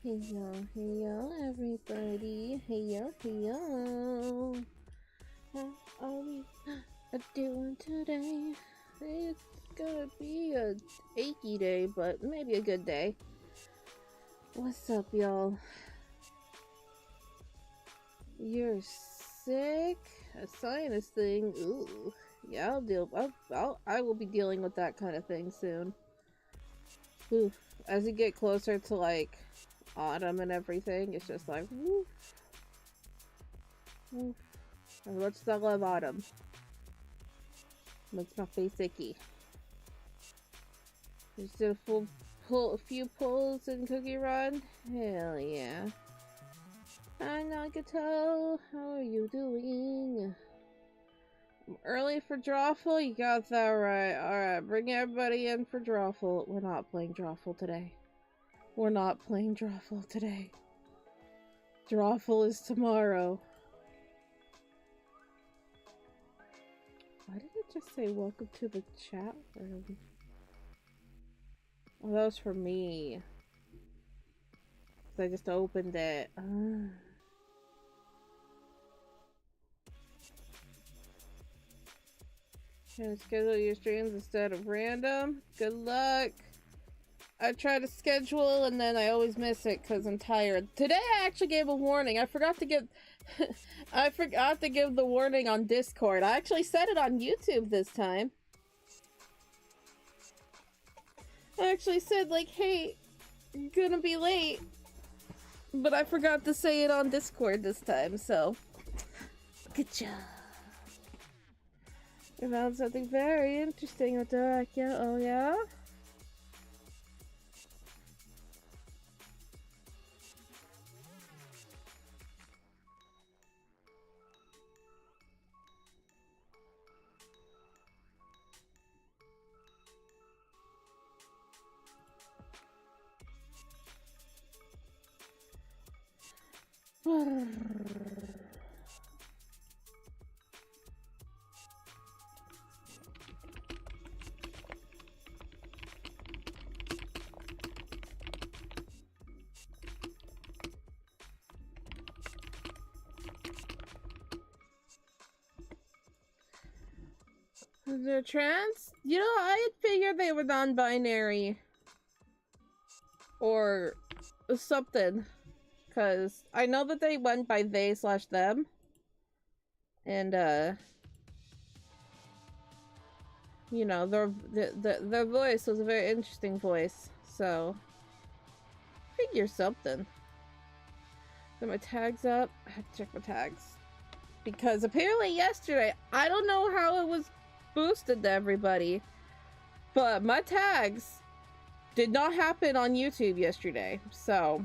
Hey yo, everybody. Hey yo. How are we doing today? It's gonna be a achy day, but maybe a good day. What's up, y'all? You're sick? A sinus thing? Ooh. Yeah, I will be dealing with that kind of thing soon. Ooh. As you get closer to, like, autumn and everything, it's just like, woof. Woof. And let's still love autumn. Makes my face icky. Just did a few pulls in Cookie Run. Hell yeah. Hi Nagato, how are you doing? I'm early for Drawful, you got that right. Alright, bring everybody in for Drawful. We're not playing Drawful today. We're not playing Drawful today. Drawful is tomorrow. Why did it just say welcome to the chat room? Oh, that was for me. I just opened it. Can schedule your streams instead of random? Good luck. I try to schedule and then I always miss it because I'm tired. Today I actually gave a warning. I forgot to give I forgot to give the warning on Discord. I actually said it on YouTube this time. I actually said, like, hey, you're gonna be late. But I forgot to say it on Discord this time, so good job. I found something very interesting with the yeah, oh yeah? They're trans? You know, I figured they were non-binary. Or something. Because I know that they went by they/them. And, you know, their voice was a very interesting voice. So, figure something. Got my tags up. I have to check my tags. Because apparently yesterday, I don't know how it was boosted to everybody, but my tags did not happen on YouTube yesterday. So,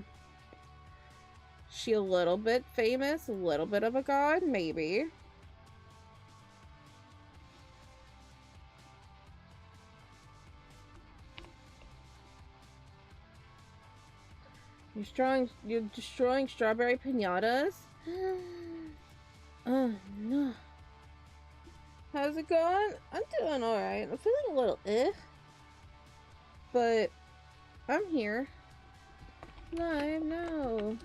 she a little bit famous, a little bit of a god, maybe. You're destroying strawberry pinatas? Oh no. How's it going? I'm doing alright. I'm feeling a little but I'm here. Live now.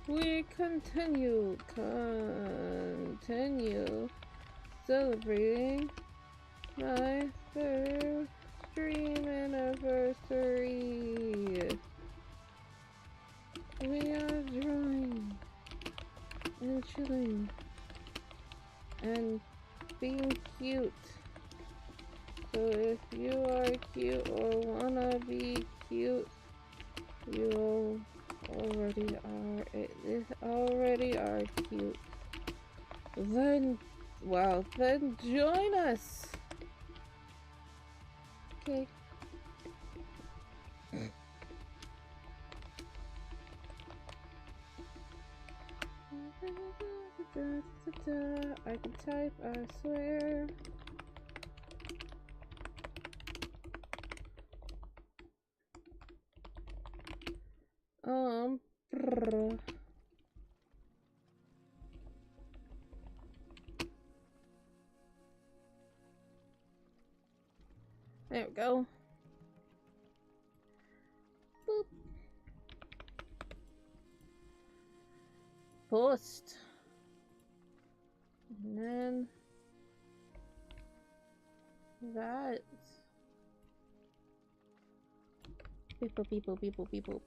We continue celebrating my third stream anniversary. We are drawing and chilling and being cute. So if you are cute or wanna be cute, you already are cute. Then, well, then join us. Okay. I can type, I swear. Brr. There we go. Boop. post. And then that. Beep boop, beep boop, beep boop, beep boop.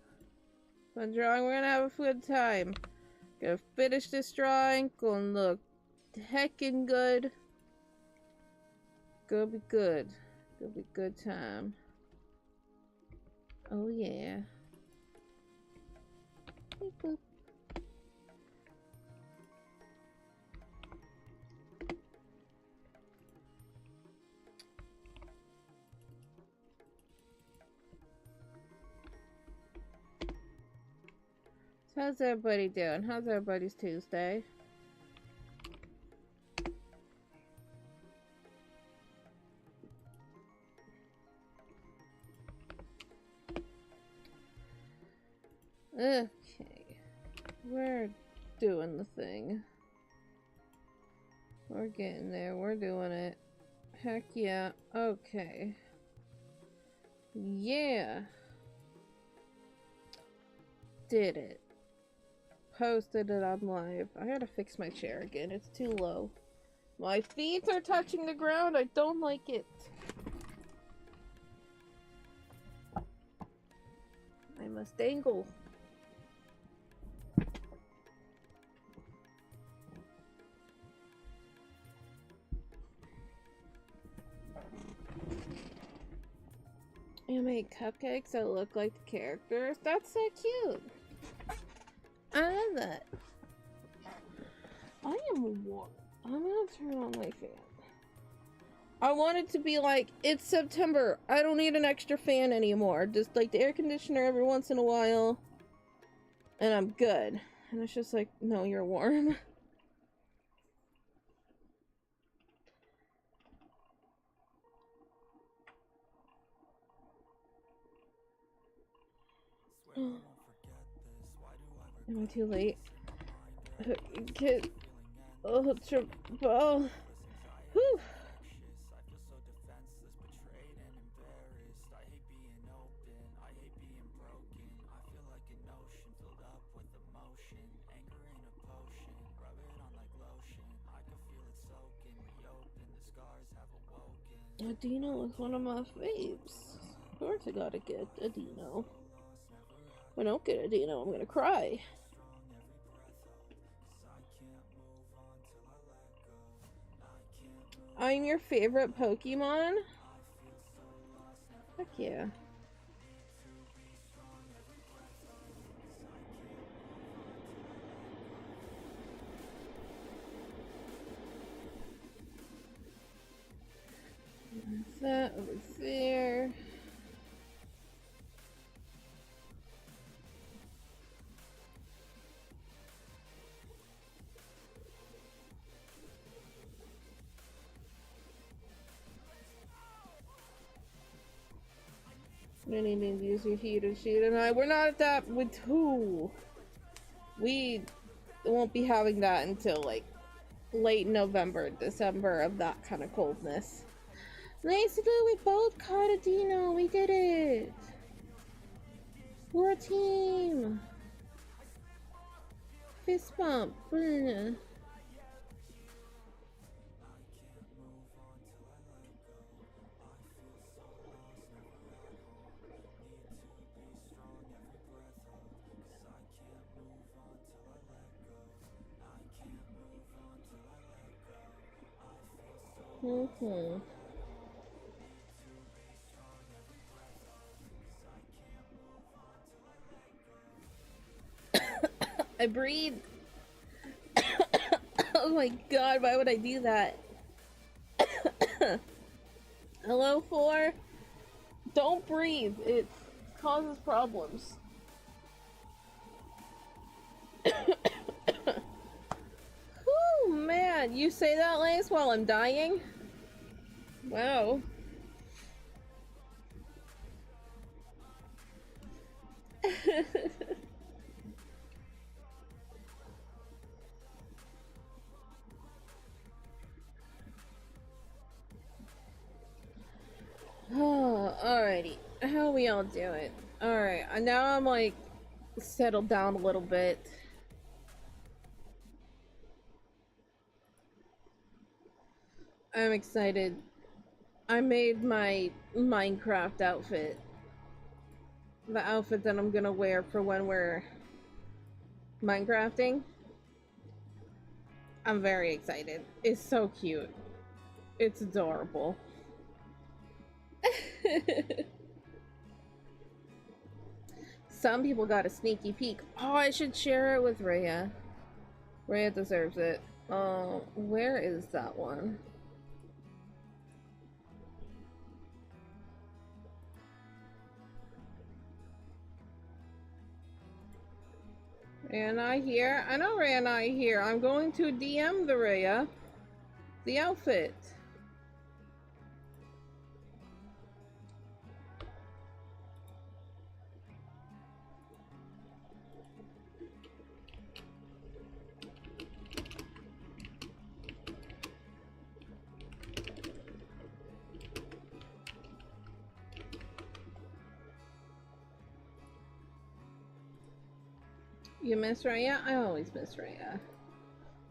Fun drawing, we're gonna have a good time. Gonna finish this drawing, gonna look heckin' good. Gonna be good. Gonna be good time. Oh yeah. Beep boop. How's everybody doing? How's everybody's Tuesday? Okay. We're doing the thing. We're getting there. We're doing it. Heck yeah. Okay. Yeah. Did it. Posted it on live. I gotta fix my chair again. It's too low. My feet are touching the ground. I don't like it. I must dangle. You make cupcakes that look like the characters? That's so cute. I love that. I am warm. I'm gonna turn on my fan. I want it to be like, it's September. I don't need an extra fan anymore. Just like the air conditioner every once in a while. And I'm good. And it's just like, no, you're warm. Am I too late? Kid. Oh, triple. Whew. Adino was one of my faves. Of course I gotta get Adino. If I don't get Adino, I'm gonna cry. I'm your favorite Pokemon? Heck yeah. That over there. You need to use your heater sheet, and we're not at that with who. We won't be having that until like late November, December of that kind of coldness. Nice to do. We both caught a Dino. We did it. We're a team. Fist bump. I breathe. Oh my god, why would I do that? Hello, 4? Don't breathe. It causes problems. Whew, man. You say that, Lace, while I'm dying? Wow. Oh, alrighty. How we all doing? Alright, now I'm like settled down a little bit. I'm excited. I made my Minecraft outfit. The outfit that I'm gonna wear for when we're Minecrafting. I'm very excited. It's so cute. It's adorable. Some people got a sneaky peek. Oh, I should share it with Rhea. Rhea deserves it. Where is that one? Rhea and I here. I know Rhea and I here. I'm going to DM the Rhea the outfit. You miss Rhea? I always miss Rhea.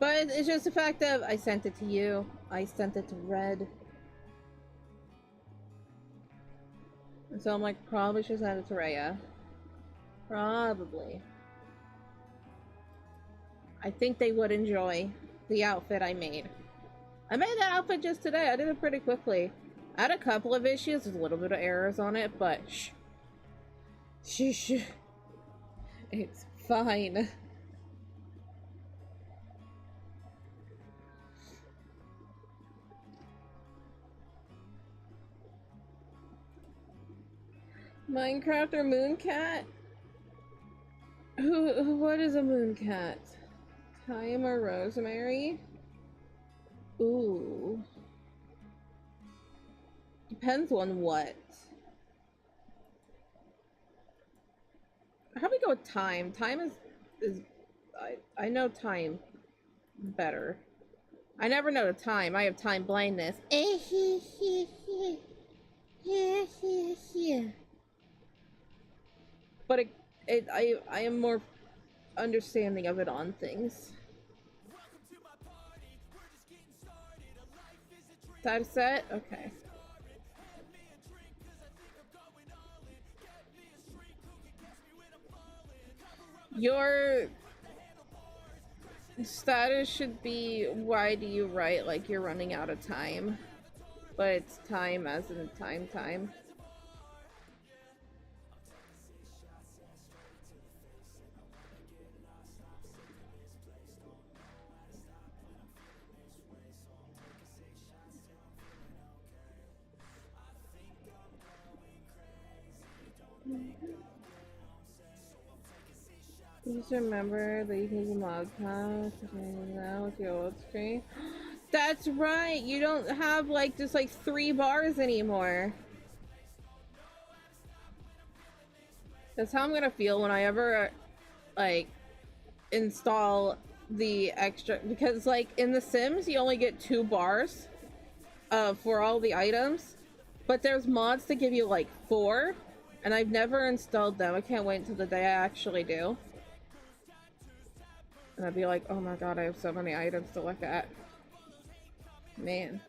But it's just the fact of I sent it to you. I sent it to Red. And so I'm like, probably should send it to Rhea. Probably. I think they would enjoy the outfit I made. I made that outfit just today. I did it pretty quickly. I had a couple of issues. There's a little bit of errors on it, but shh. Shh. It's fine. Minecraft or Mooncat? What is a Mooncat? Thyme or Rosemary? Ooh. Depends on what. How do we go with Thyme? Thyme is I know Thyme better. I never know the time. I have time blindness. But I am more understanding of it on things. That set? Okay. Your status should be, why do you write like you're running out of time? But it's time as in time. Please remember that you can use a mod pack now with your old screen. That's right! You don't have like just like 3 bars anymore. That's how I'm gonna feel when I ever like install the extra, because like in The Sims you only get 2 bars for all the items, but there's mods that give you like 4, and I've never installed them. I can't wait until the day I actually do. And I'd be like, oh my god, I have so many items to look at. Man.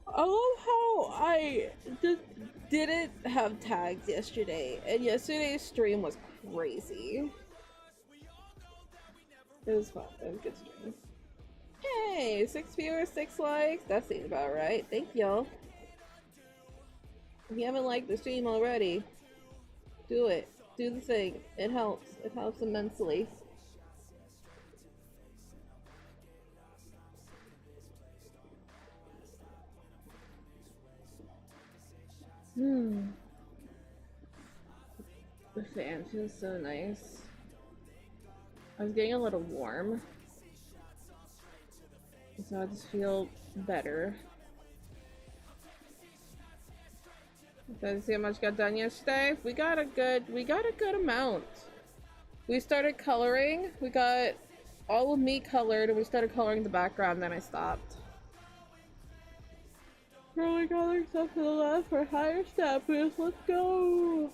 I love how I just didn't have tags yesterday, and yesterday's stream was crazy. It was fun. It was a good stream. Hey, 6 viewers, 6 likes. That seems about right. Thank y'all. If you haven't liked the stream already, do it. Do the thing. It helps. It helps immensely. The fan feels so nice. I was getting a little warm, so I just feel better. Did see how much got done yesterday? We got a good amount. We started coloring. We got all of me colored, and we started coloring the background. Then I stopped. Throwing other stuff to the left for higher stat boost. Let's go!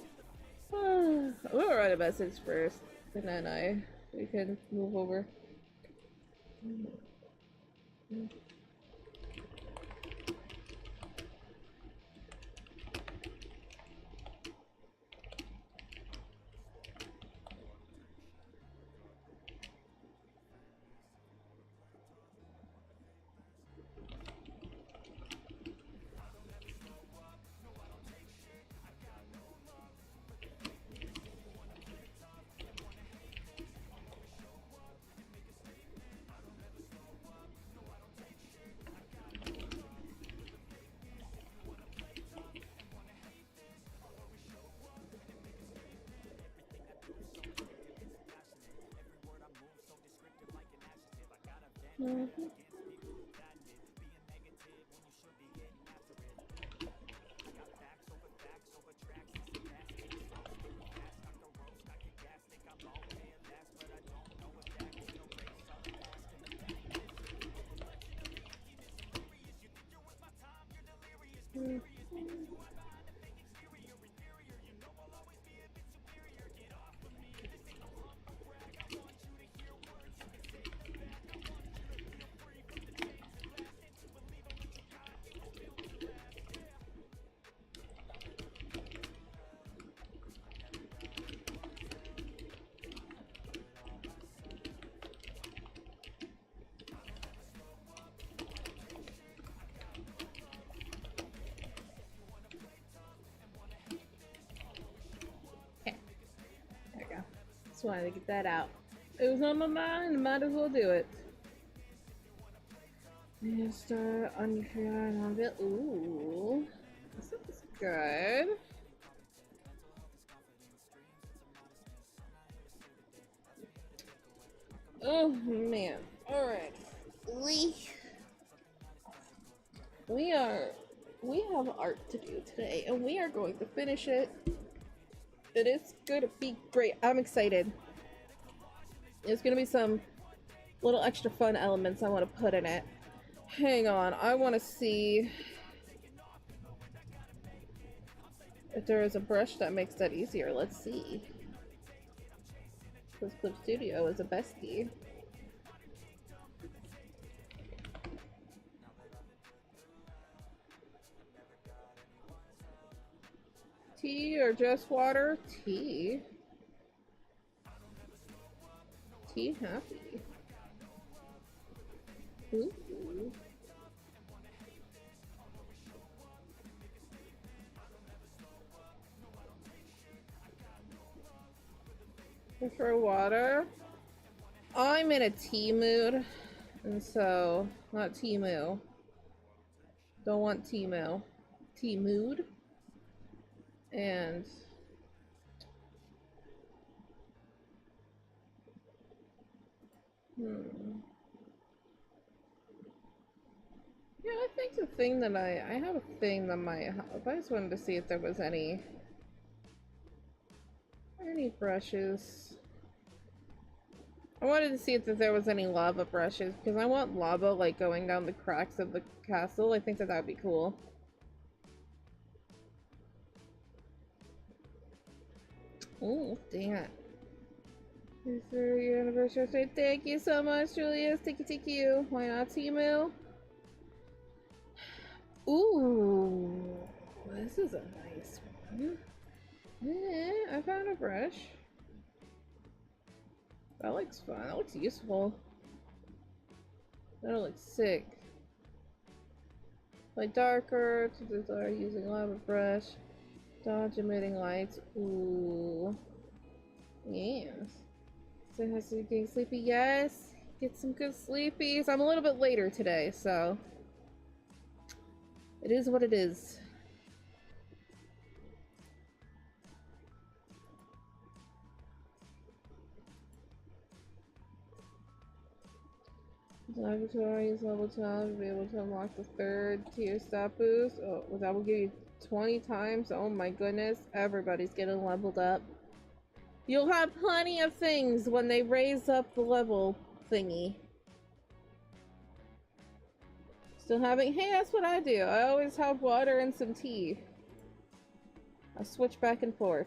I'm gonna write a message first, and then we can move over. Just wanted to get that out. It was on my mind, might as well do it. And start on your hair a bit. Ooh, this looks good. Oh man! All right, we have art to do today, and we are going to finish it. It is gonna be great. I'm excited. There's gonna be some little extra fun elements I want to put in it. Hang on, I want to see if there is a brush that makes that easier. Let's see. This Clip Studio is a bestie. Tea or just water? Tea. Tea happy. Ooh. Prefer water? I'm in a tea mood, and so, not Timu. Don't want Timu. Tea mood. And yeah, I think the thing that I have a thing that might help. I just wanted to see if there was any brushes. I wanted to see if there was any lava brushes, because I want lava like going down the cracks of the castle. I think that would be cool. Oh, dang it. Is there your anniversary? Thank you so much, Julius. Thank you. Why not, Timu? Ooh, this is a nice one. I found a brush. That looks fun. That looks useful. That looks sick. Like darker to start using lava brush. Dodge emitting lights. Ooh. Yes. So has to be getting sleepy. Yes. Get some good sleepies. I'm a little bit later today, so it is what it is. Laboratory is level 12 to be able to unlock the 3rd tier stat boost. Oh, that will give you 20 times. Oh my goodness, everybody's getting leveled up. You'll have plenty of things when they raise up the level thingy. Still having, hey, that's what I do. I always have water and some tea. I switch back and forth.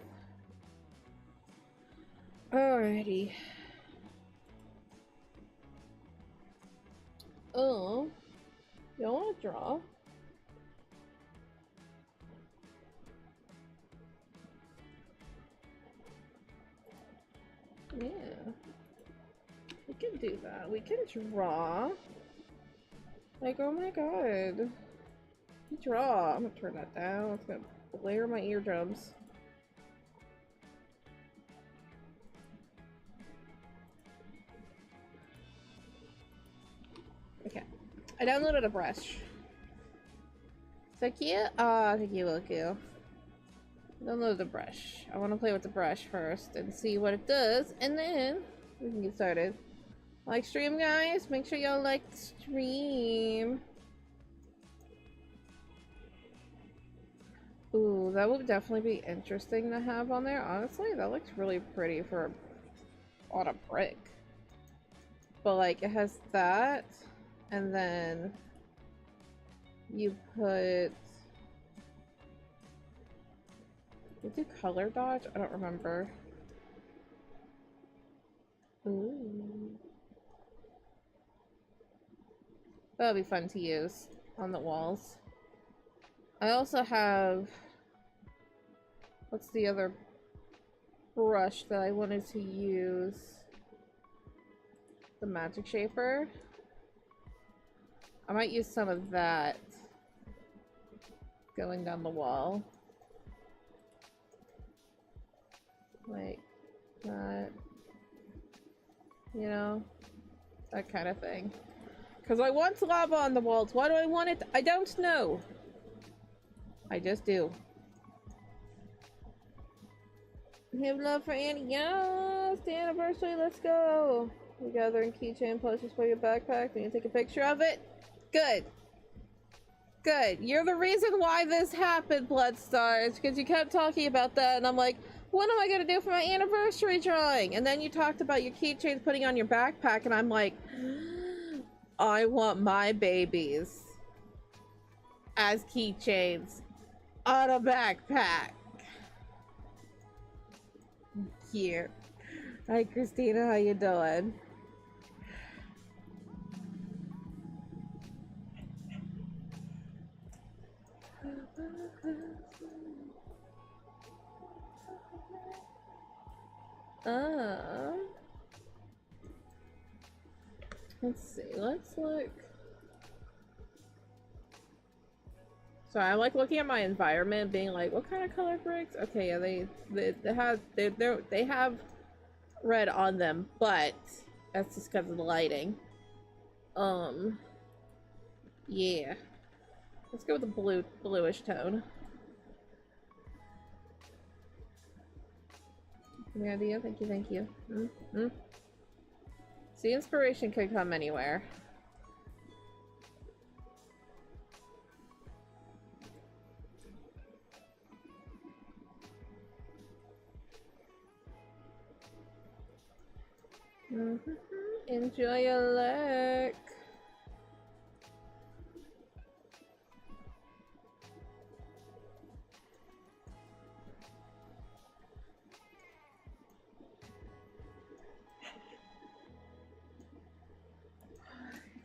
Alrighty. Oh, you want to draw? Yeah. We can do that. We can draw. Like, oh my god. You draw. I'm gonna turn that down. It's gonna blare my eardrums. Okay. I downloaded a brush. Is that cute? Oh, thank you, Loku. Download the brush. I want to play with the brush first and see what it does, and then we can get started. Like stream, guys? Make sure y'all like the stream. Ooh, that would definitely be interesting to have on there. Honestly, that looks really pretty for on a brick. But like, it has that, and then you put... Did you do color dodge? I don't remember. Ooh. That'll be fun to use on the walls. I also have... What's the other brush that I wanted to use? The Magic Shaper. I might use some of that going down the wall. Like that. You know? That kind of thing. Because I want lava on the walls. Why do I want it? I don't know. I just do. You have love for Annie? Yes! The anniversary, let's go! We gathering keychain plushes for your backpack. We can take a picture of it. Good. Good. You're the reason why this happened, Bloodstars, because you kept talking about that, and I'm like, what am I gonna do for my anniversary drawing? And then you talked about your keychains putting on your backpack, and I'm like, I want my babies as keychains on a backpack. Cute. Hi, Christina. How you doing? Let's see. Let's look. So I like looking at my environment, being like, what kind of color bricks? Okay, yeah, they have red on them, but that's just because of the lighting. Yeah. Let's go with the bluish tone. Any idea? Thank you, thank you. See, inspiration could come anywhere. Enjoy your look.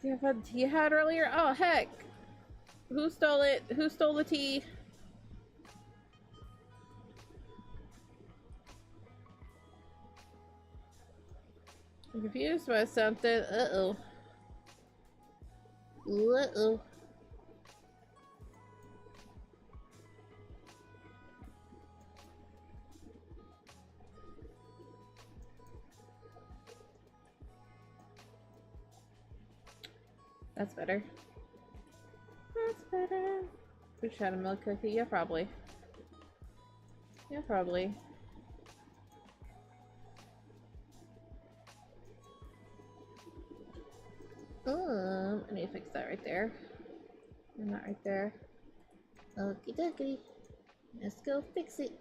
Do you have a tea hat earlier? Oh, heck. Who stole it? Who stole the tea? I'm confused by something. Uh-oh. Uh-oh. That's better. That's better. We should have a milk cookie. Yeah, probably. Yeah, probably. I need to fix that right there. And that right there. Okie dokie. Let's go fix it.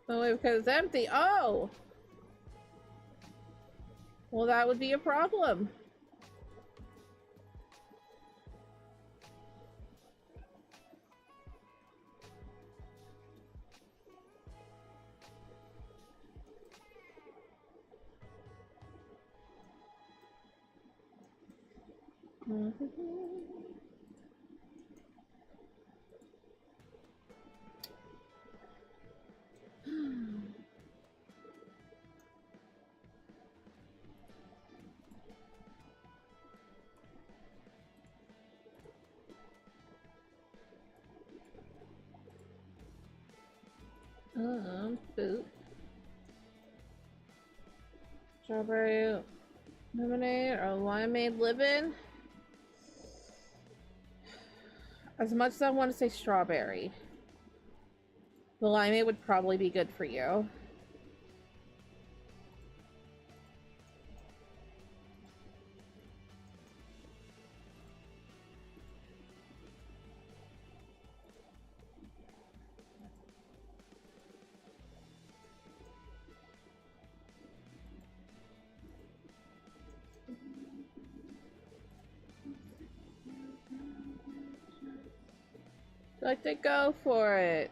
Oh, wait, because it's empty. Oh! Well, that would be a problem. Boot. Strawberry lemonade or limeade living. As much as I want to say strawberry, the limeade would probably be good for you. Like to go for it.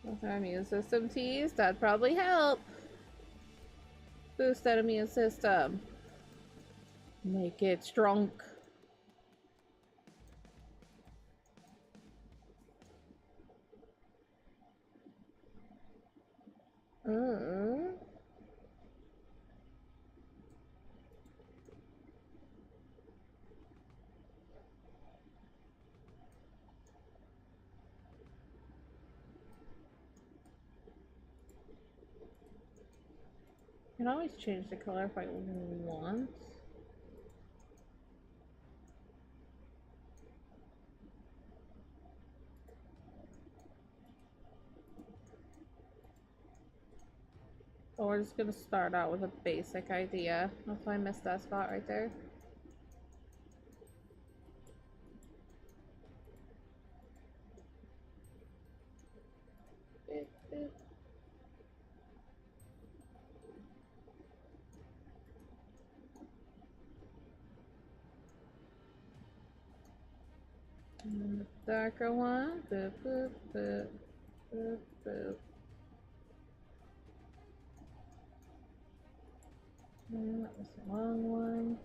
With our immune system teas, that'd probably help. Boost that immune system. Make it strong. I can always change the color if I want. But we're just gonna start out with a basic idea. That's why I missed that spot right there. Darker one. Boop, boop, boop, boop, boop. That was the long one.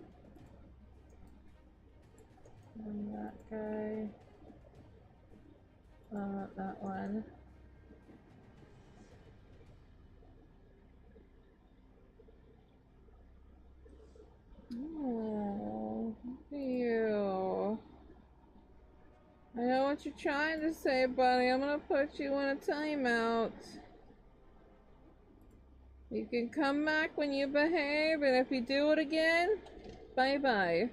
And that guy. That one. Oh, look at you. I know what you're trying to say, buddy. I'm gonna put you in a timeout. You can come back when you behave, and if you do it again, bye-bye.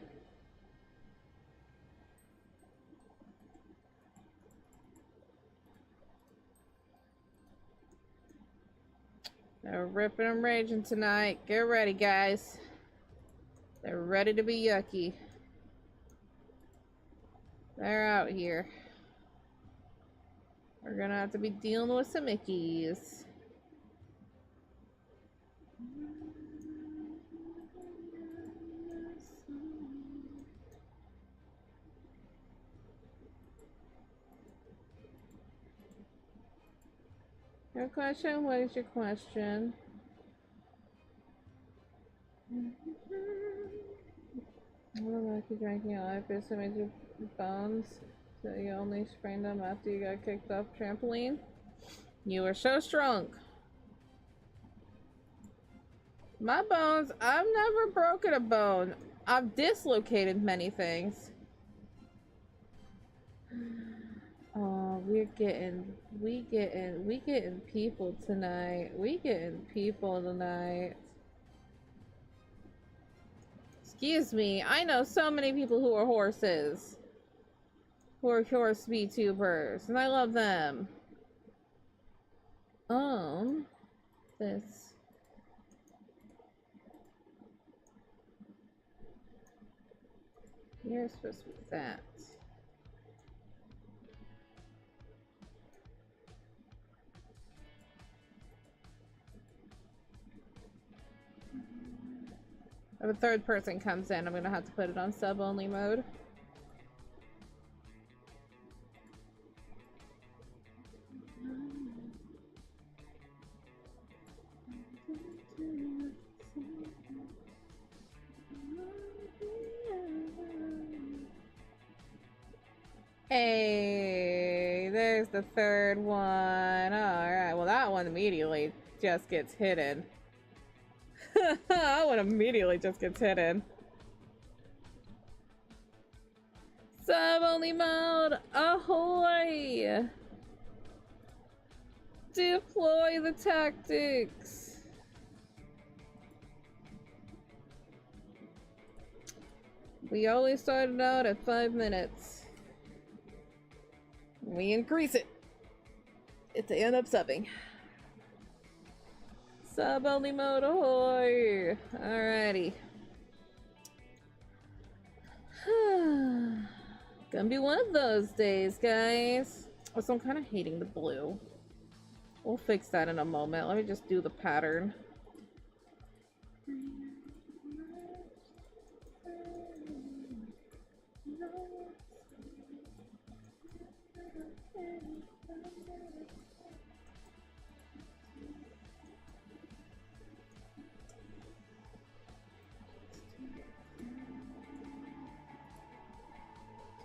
They're ripping and raging tonight. Get ready, guys. They're ready to be yucky. They're out here. We're gonna have to be dealing with some ickies. Your question? What is your question? I don't know if you're drinking a life is to make your bones so you only sprained them after you got kicked off trampoline. You were so strong. My bones, I've never broken a bone. I've dislocated many things. Oh, we getting people tonight. We getting people tonight. Excuse me, I know so many people who are horses. Who are horse VTubers, and I love them. This. You're supposed to be that. If a third person comes in, I'm gonna have to put it on sub-only mode. Hey, there's the third one. Alright, well that one immediately just gets hidden. That one immediately just gets hidden. Sub-only mode, ahoy! Deploy the tactics! We only started out at 5 minutes. We increase it if they end up subbing. Sub-only mode, ahoy! Alrighty. Gonna be one of those days, guys. Also, I'm kind of hating the blue. We'll fix that in a moment. Let me just do the pattern.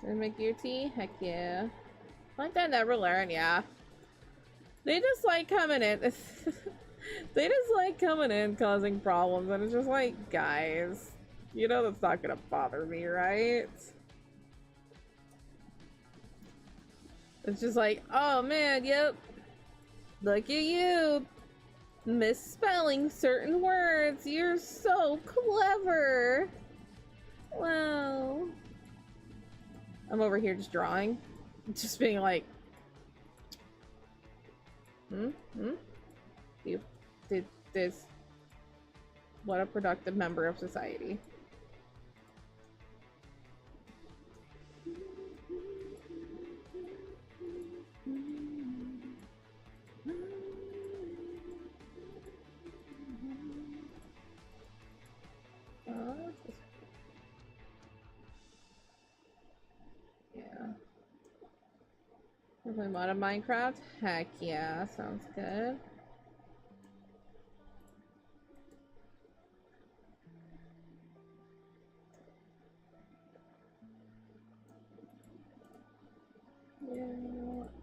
Can I make your tea? Heck yeah. Like that never learn, yeah. They just like coming in. They just like coming in causing problems, and it's just like, guys, you know that's not gonna bother me, right? It's just like, oh man, yep. Look at you misspelling certain words. You're so clever. Wow. I'm over here just drawing. Just being like, You did this. What a productive member of society. Yeah. We're playing mod of Minecraft? Heck yeah, sounds good.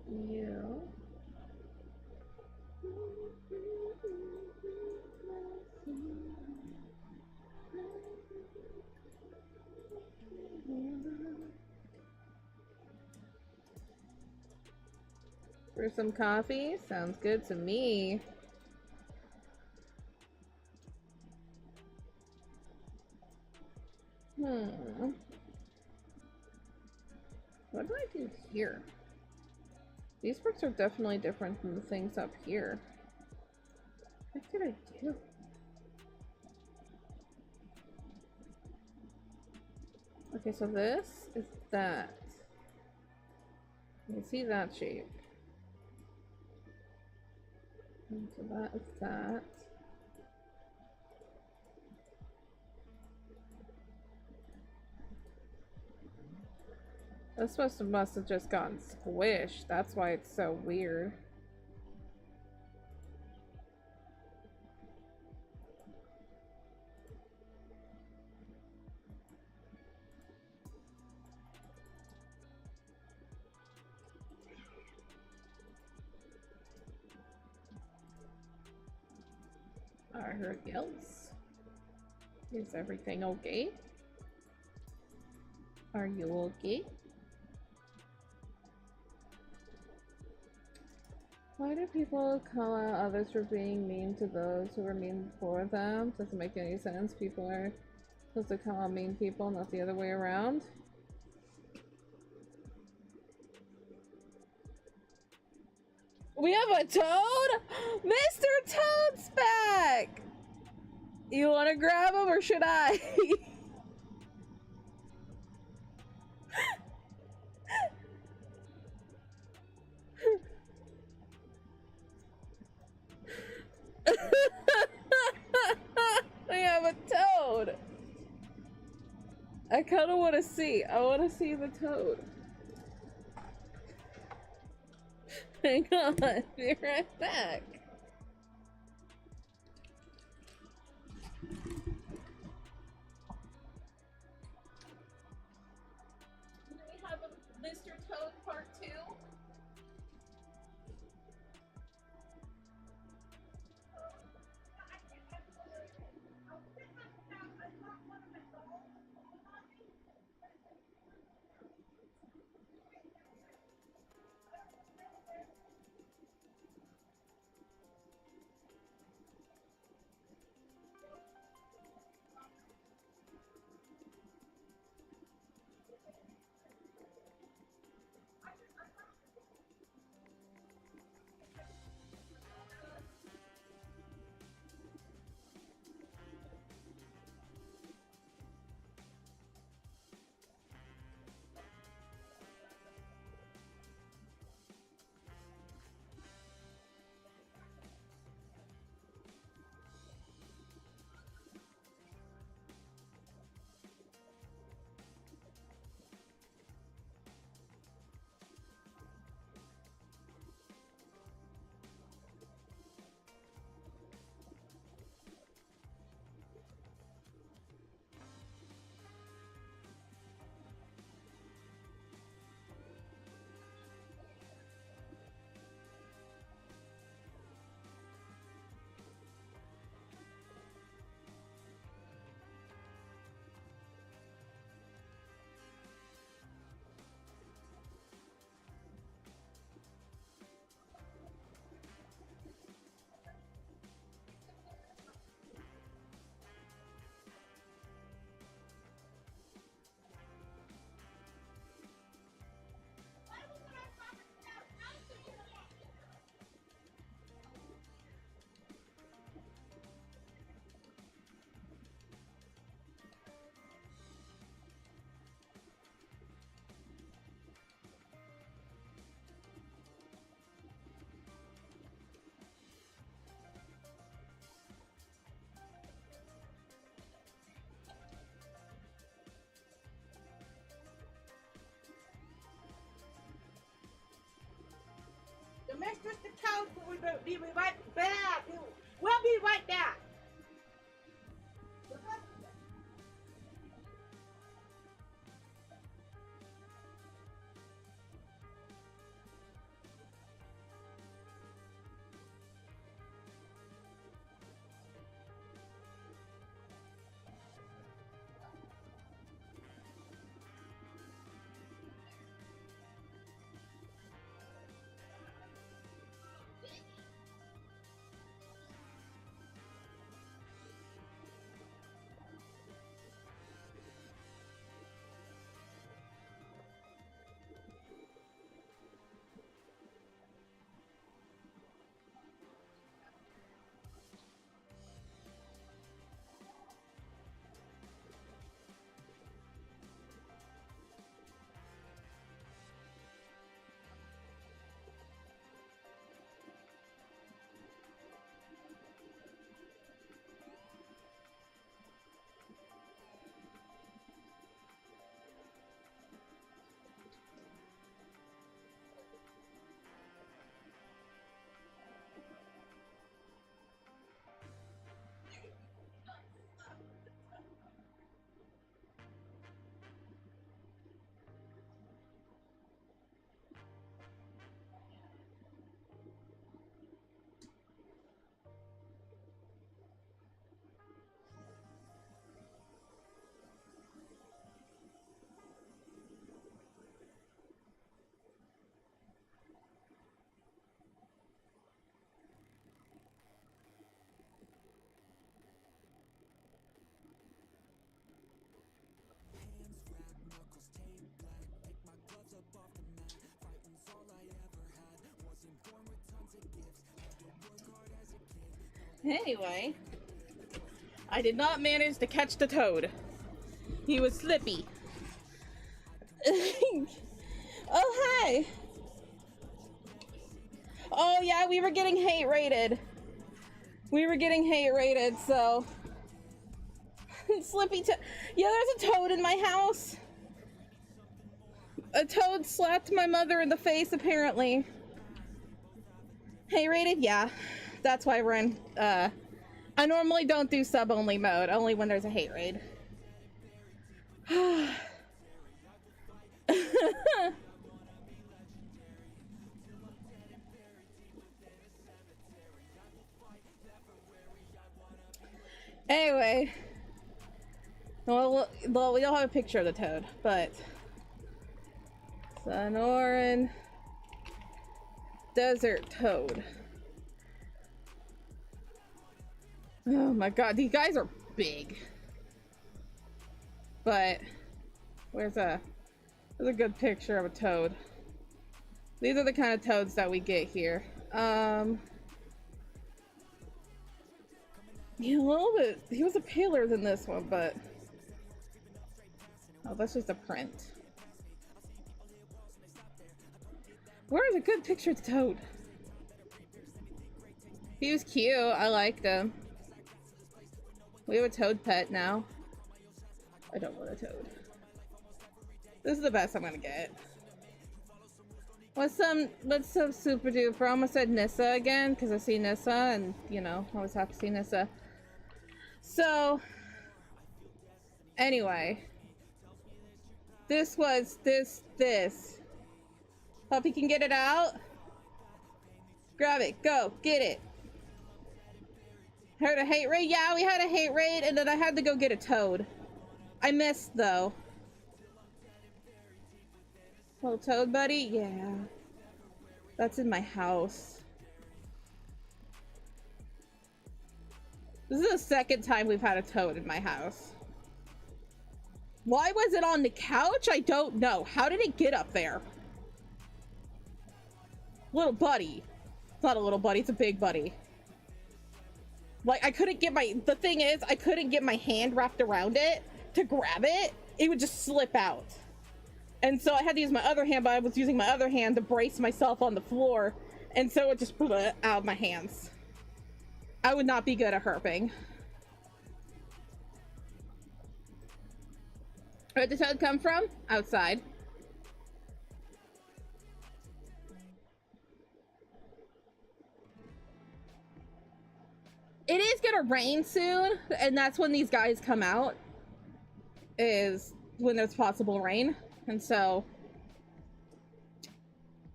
You. For some coffee? Sounds good to me. What do I do here? These bricks are definitely different than the things up here. What did I do? Okay, so this is that. You can see that shape. And so that is that. This must have just gotten squished. That's why it's so weird. I heard yells. Is everything okay? Are you okay? Why do people call out others for being mean to those who were mean for them? Doesn't make any sense. People are supposed to call out mean people, not the other way around. We have a toad? Mr. Toad's back! You want to grab him or should I? We have a toad! I kind of want to see. I want to see the toad. Hang on, be right back. Do we have a Mr. Toad Part 2? The Mr. Toad will be right back. We'll be right back. Anyway, I did not manage to catch the toad. He was slippy. Oh, hi. Oh, yeah, we were getting hate rated. So. Slippy toad. Yeah, there's a toad in my house. A toad slapped my mother in the face, apparently. Hate rated? Yeah. That's why we're in, I normally don't do sub-only mode, only when there's a hate raid. Anyway. Well, we don't have a picture of the toad, but... Sonoran... Desert toad. Oh my god, these guys are big. But... There's a good picture of a toad. These are the kind of toads that we get here. Yeah, a little bit. He was a paler than this one, but... Oh, that's just a print. Where's a good picture of the toad? He was cute. I liked him. We have a toad pet now. I don't want a toad. This is the best I'm gonna get. What's some super duper? I almost said Nissa again because I see Nissa and you know, I always have to see Nissa. So anyway, this was this. Hope you can get it out. Grab it, go, get it. Heard a hate raid? Yeah, we had a hate raid and then I had to go get a toad. I missed though. Little toad buddy? Yeah. That's in my house. This is the second time we've had a toad in my house. Why was it on the couch? I don't know. How did it get up there? Little buddy. It's not a little buddy, it's a big buddy. Like, I couldn't get my... The thing is, I couldn't get my hand wrapped around it to grab it. It would just slip out. And so I had to use my other hand, but I was using my other hand to brace myself on the floor. And so it just blew out of my hands. I would not be good at herping. Where'd the toad come from? Outside. It is gonna rain soon, and that's when these guys come out. Is when there's possible rain. And so,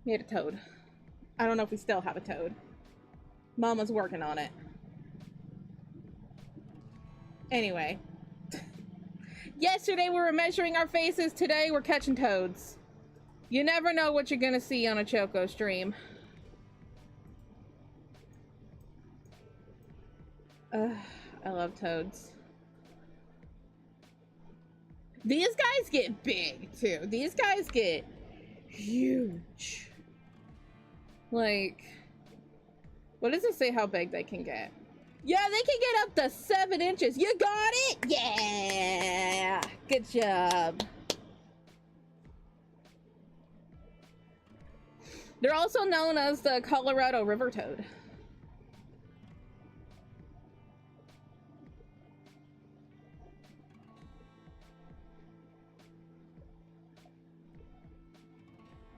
we had a toad. I don't know if we still have a toad. Mama's working on it. Anyway. Yesterday we were measuring our faces, today we're catching toads. You never know what you're gonna see on a Choco stream. I love toads. These guys get big too. These guys get huge. Like, what does it say how big they can get? Yeah, they can get up to 7 inches. You got it? Yeah! Good job. They're also known as the Colorado River toad.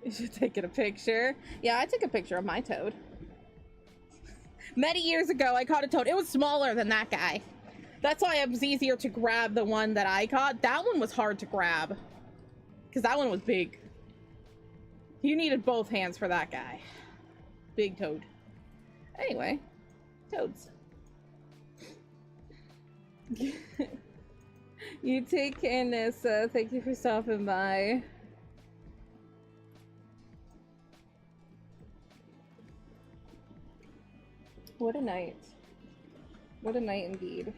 You should take a picture. Yeah, I took a picture of my toad. Many years ago, I caught a toad. It was smaller than that guy. That's why it was easier to grab the one that I caught. That one was hard to grab. Because that one was big. You needed both hands for that guy. Big toad. Anyway, toads. You take care, Nissa. Thank you for stopping by. What a night. What a night indeed.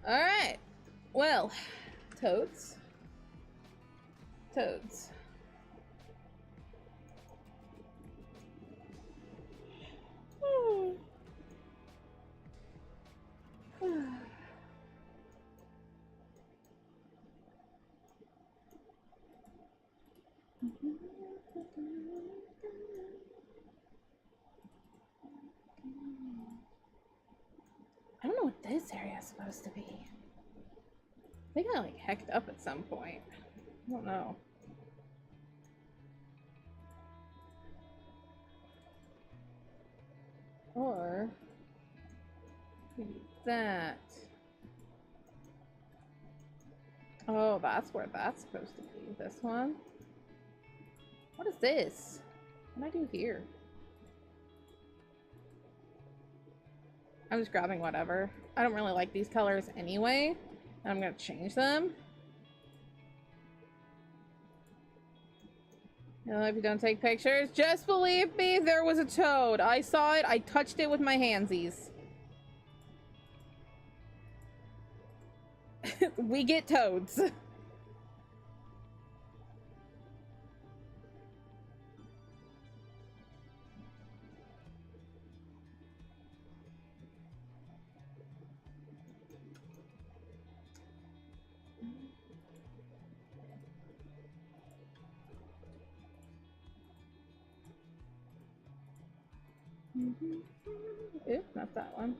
Alright. Well, toads. Toads. I don't know what this area is supposed to be. I think I like hecked up at some point. I don't know. Or maybe that. Oh, that's where that's supposed to be. This one? What is this? What do I do here? I'm just grabbing whatever. I don't really like these colors anyway. I'm gonna change them. You know, if you don't take pictures, just believe me, there was a toad. I saw it. I touched it with my handsies. We get toads. Ooh, not that one.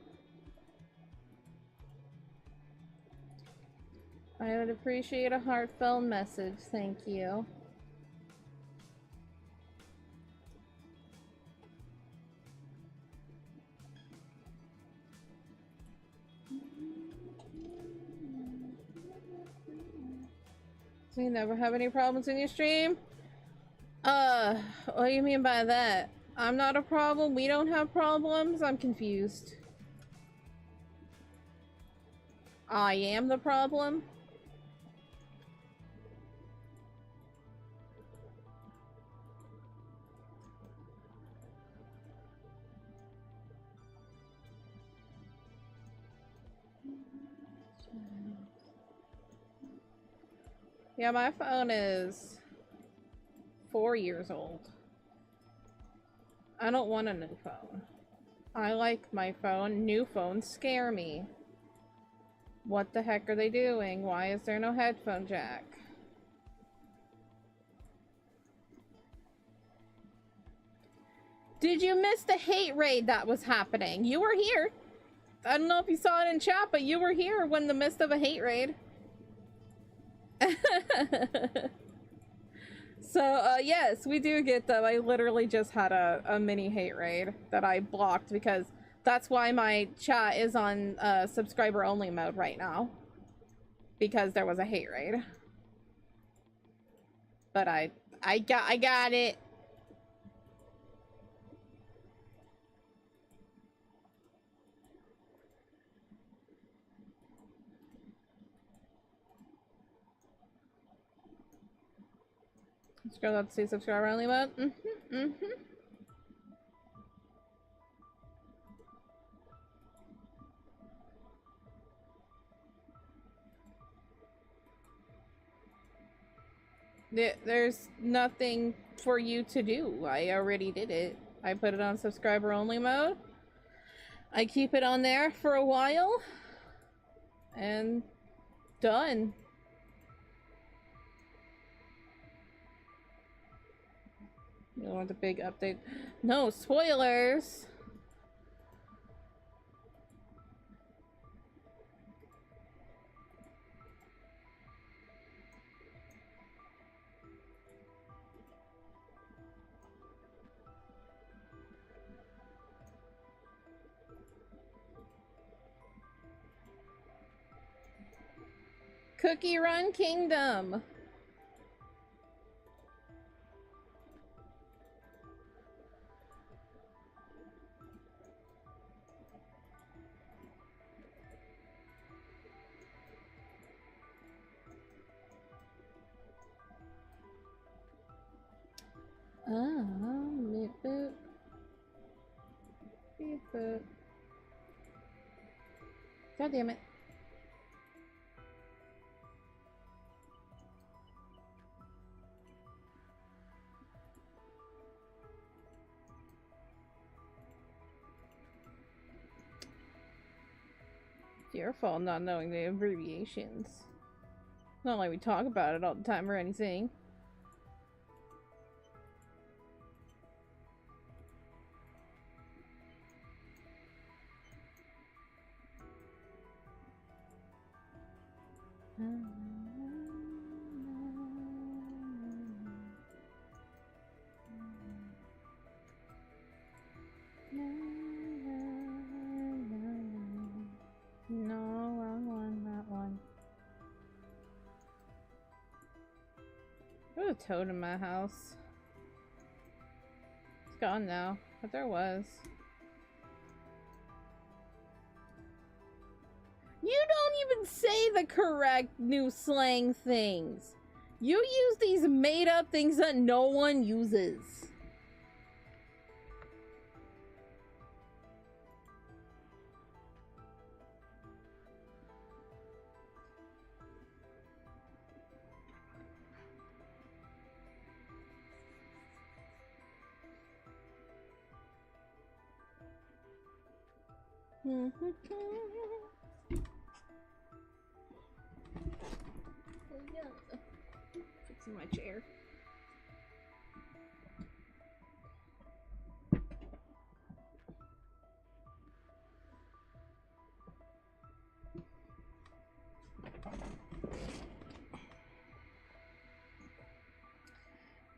I would appreciate a heartfelt message, thank you. So you never have any problems in your stream? What do you mean by that? I'm not a problem, we don't have problems, I'm confused. I am the problem? Yeah, my phone is 4 years old. I don't want a new phone. I like my phone. New phones scare me. What the heck are they doing? Why is there no headphone jack? Did you miss the hate raid that was happening? You were here. I don't know if you saw it in chat, but you were here when the midst of a hate raid. So, yes, we do get them. I literally just had a mini hate raid that I blocked because that's why my chat is on subscriber only mode right now. Because there was a hate raid. But I got it. Scroll up to see subscriber only mode. There's nothing for you to do. I already did it. I put it on subscriber only mode. I keep it on there for a while. And done. You want the big update? No spoilers. Cookie Run Kingdom. Beep boop. Beep boop. God damn it. fault not knowing the abbreviations. Not like we talk about it all the time or anything. No, wrong one, that one. There's a toad in my house. It's gone now, but there was. You don't even say the correct new slang things. You use these made up things that no one uses. Fixing my chair.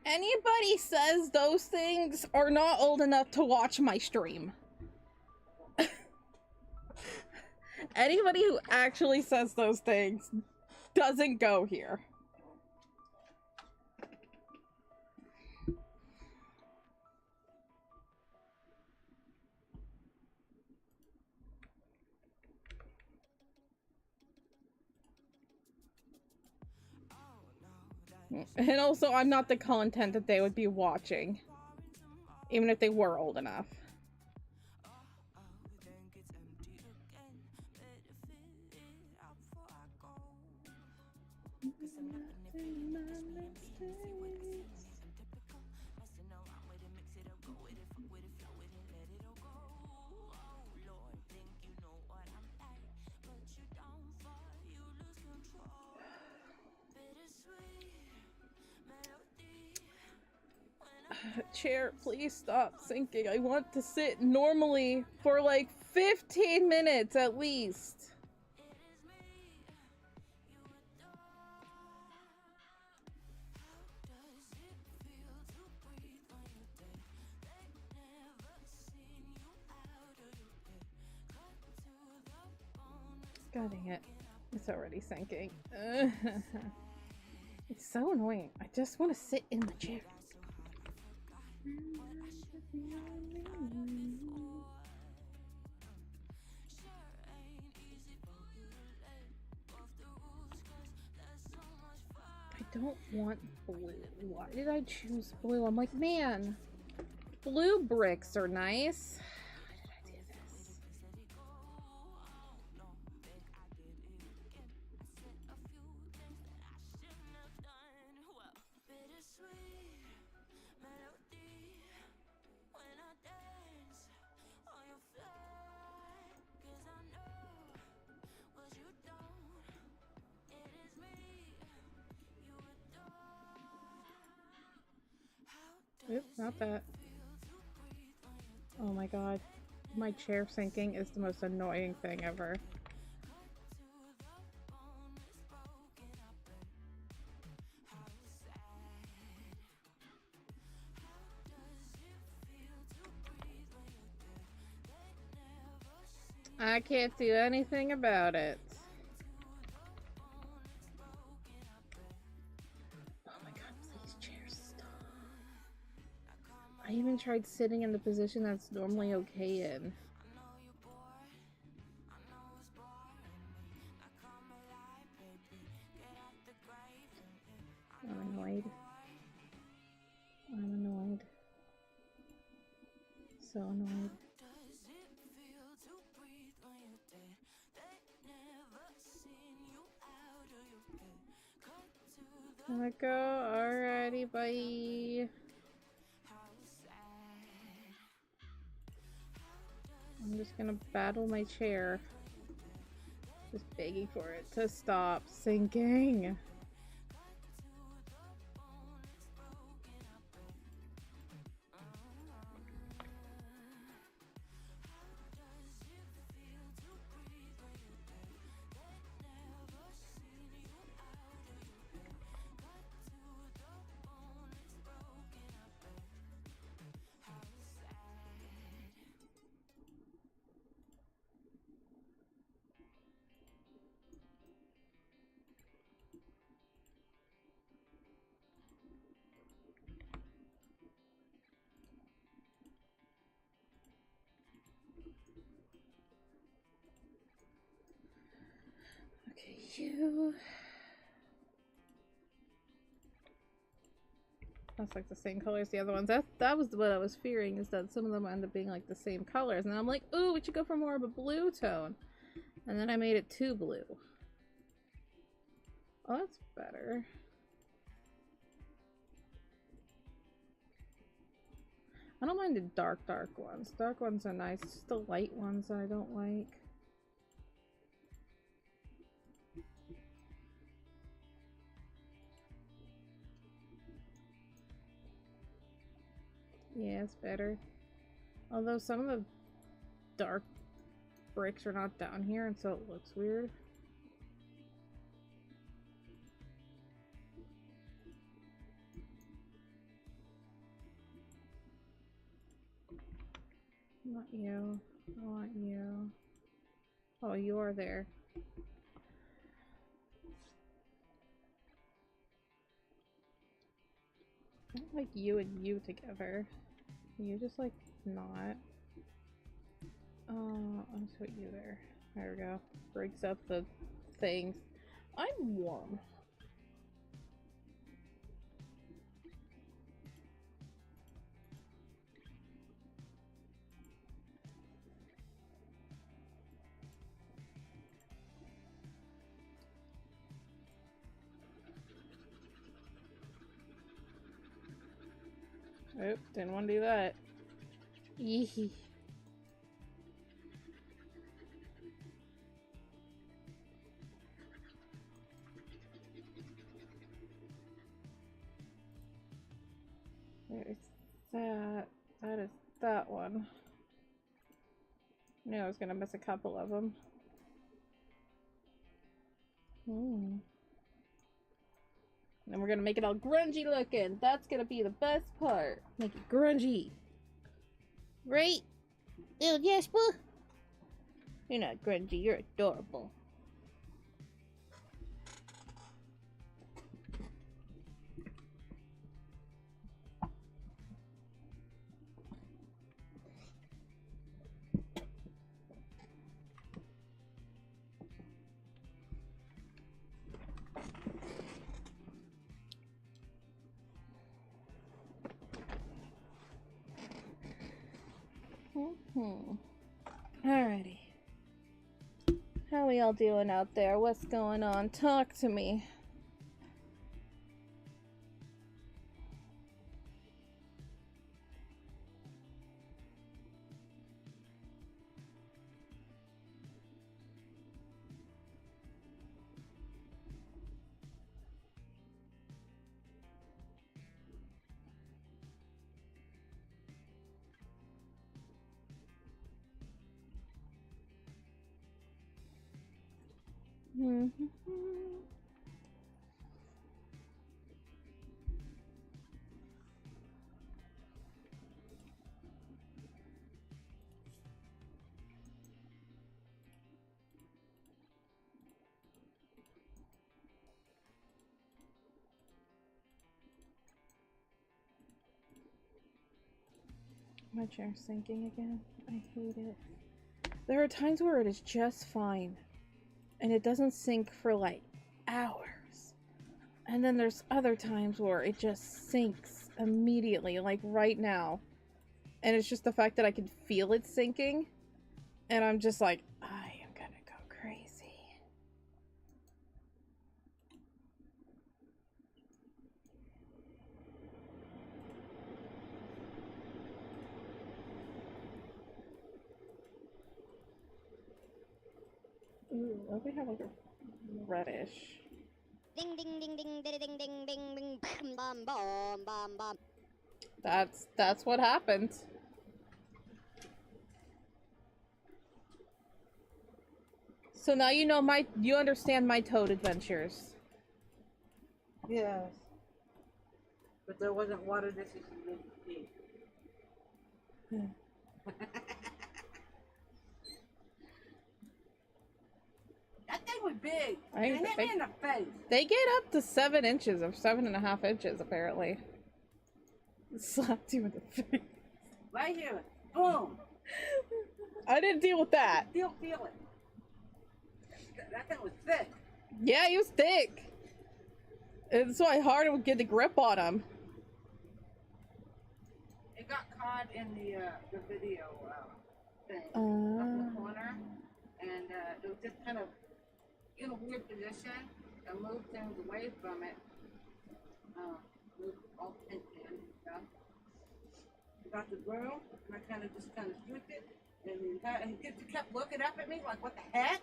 Anybody says those things are not old enough to watch my stream. Anybody who actually says those things doesn't go here. And also, I'm not the content that they would be watching, even if they were old enough. Chair, please stop sinking. I want to sit normally for like 15 minutes at least. God dang it. It's already sinking. It's so annoying. I just want to sit in the chair. I don't want blue. Why did I choose blue? I'm like, man, blue bricks are nice. Why did I do this? Oops, not that. Oh my god. My chair sinking is the most annoying thing ever. I can't do anything about it. I even tried sitting in the position that's normally okay in. I'm annoyed. I'm annoyed. So annoyed. Let go. Alrighty, bye. I'm just gonna battle my chair Just begging for it to stop sinking. You. That's like the same color as the other ones. That was what I was fearing, is that some of them end up being like the same colors. And I'm like, ooh, we should go for more of a blue tone. And then I made it too blue. Oh, that's better. I don't mind the dark ones. Dark ones are nice. It's just the light ones that I don't like. Yeah, it's better. Although some of the dark bricks are not down here, and so it looks weird. Not you. I want you. Oh, you are there. I don't like you and you together. You just like not. I'll just put you there. There we go. Breaks up the things. I'm warm. Oh, didn't want to do that. Yee. There's that. That is that one. Knew I was gonna miss a couple of them. And we're gonna make it all grungy looking. That's gonna be the best part. Make it grungy. Right? Oh, Jasper? You're not grungy, you're adorable. Alrighty. How are we all doing out there? What's going on? Talk to me. My chair's sinking again. I hate it. There are times where it is just fine, and it doesn't sink for like hours. And then there's other times where it just sinks immediately, like right now. And it's just the fact that I can feel it sinking, and I'm just like, I am gonna go crazy. Ooh. What do we have like a reddish? Ding ding ding ding ding ding ding ding ding bum bum bum bum. That's what happened. So now you know you understand my toad adventures. Yes. But there wasn't water dishes you didn't see. That thing was big. It hit me in the face. They get up to 7 inches or 7.5 inches apparently. Slapped you in the face. Right here. Boom. I didn't deal with that. Still feel it. That thing was thick. Yeah, he was thick. It's why hard to get the grip on him. It got caught in the video thing up in the corner, and it was just kind of in a weird position and moved things away from it. Moved all the things in and stuff. I got the broom, and I kind of swooped it, and he just kept looking up at me like, what the heck?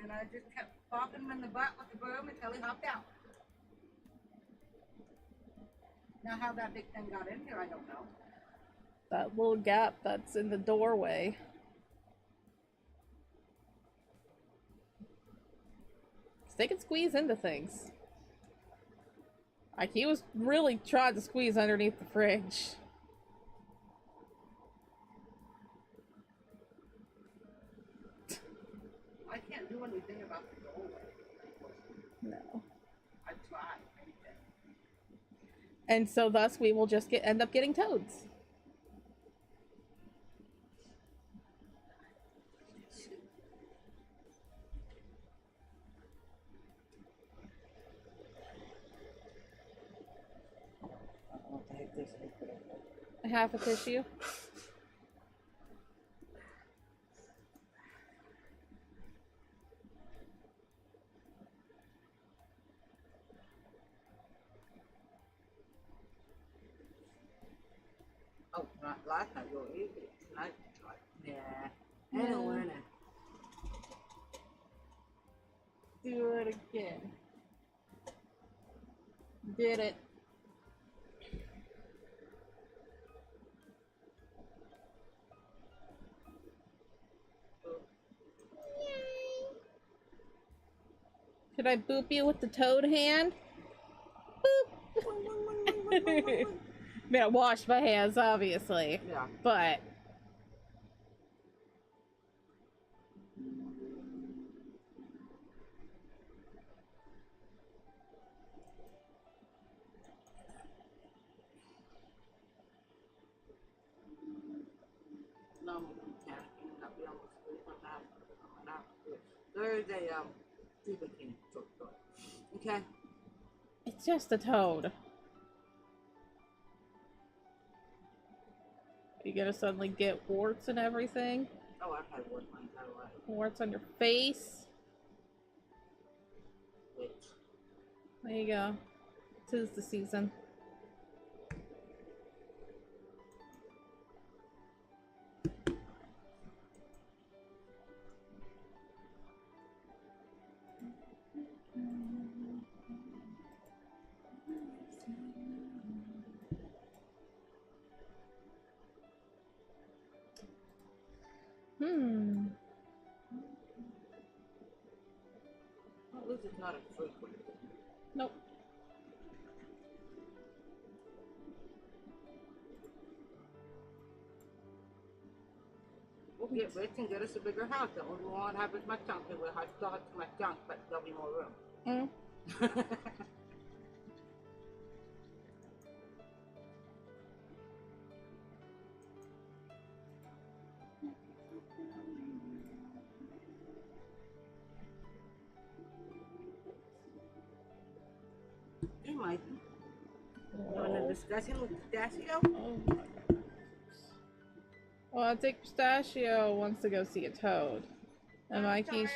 And I just kept popping him in the butt with the broom until he hopped out. Now how that big thing got in here, I don't know. That little gap that's in the doorway. They can squeeze into things. Like he was really trying to squeeze underneath the fridge. I can't do anything about the doorway. No. I tried. And so thus we will just end up getting toads. Half a tissue. Oh, not last time you were eating it. Tonight, yeah. I don't wanna. Do it again. Did it. Should I boop you with the toad hand? Boop. I mean, I washed my hands, obviously. Yeah. But No, I'm panicking. I'll be almost asleep on that. There's a Stephen King book. Okay. it's just a toad. You gonna suddenly get warts and everything? Oh, I've had worse my entire life. Warts on your face? Which? There you go. 'Tis the season. Well, at least it's not a frequent thing. Nope. We'll get rich and get us a bigger house. That one we won't have as much junk. We'll still have too much junk, but there'll be more room. Hey, Mikey. You want to discussion with Pistachio? Oh my god. Well, I think Pistachio wants to go see a toad. And Mikey's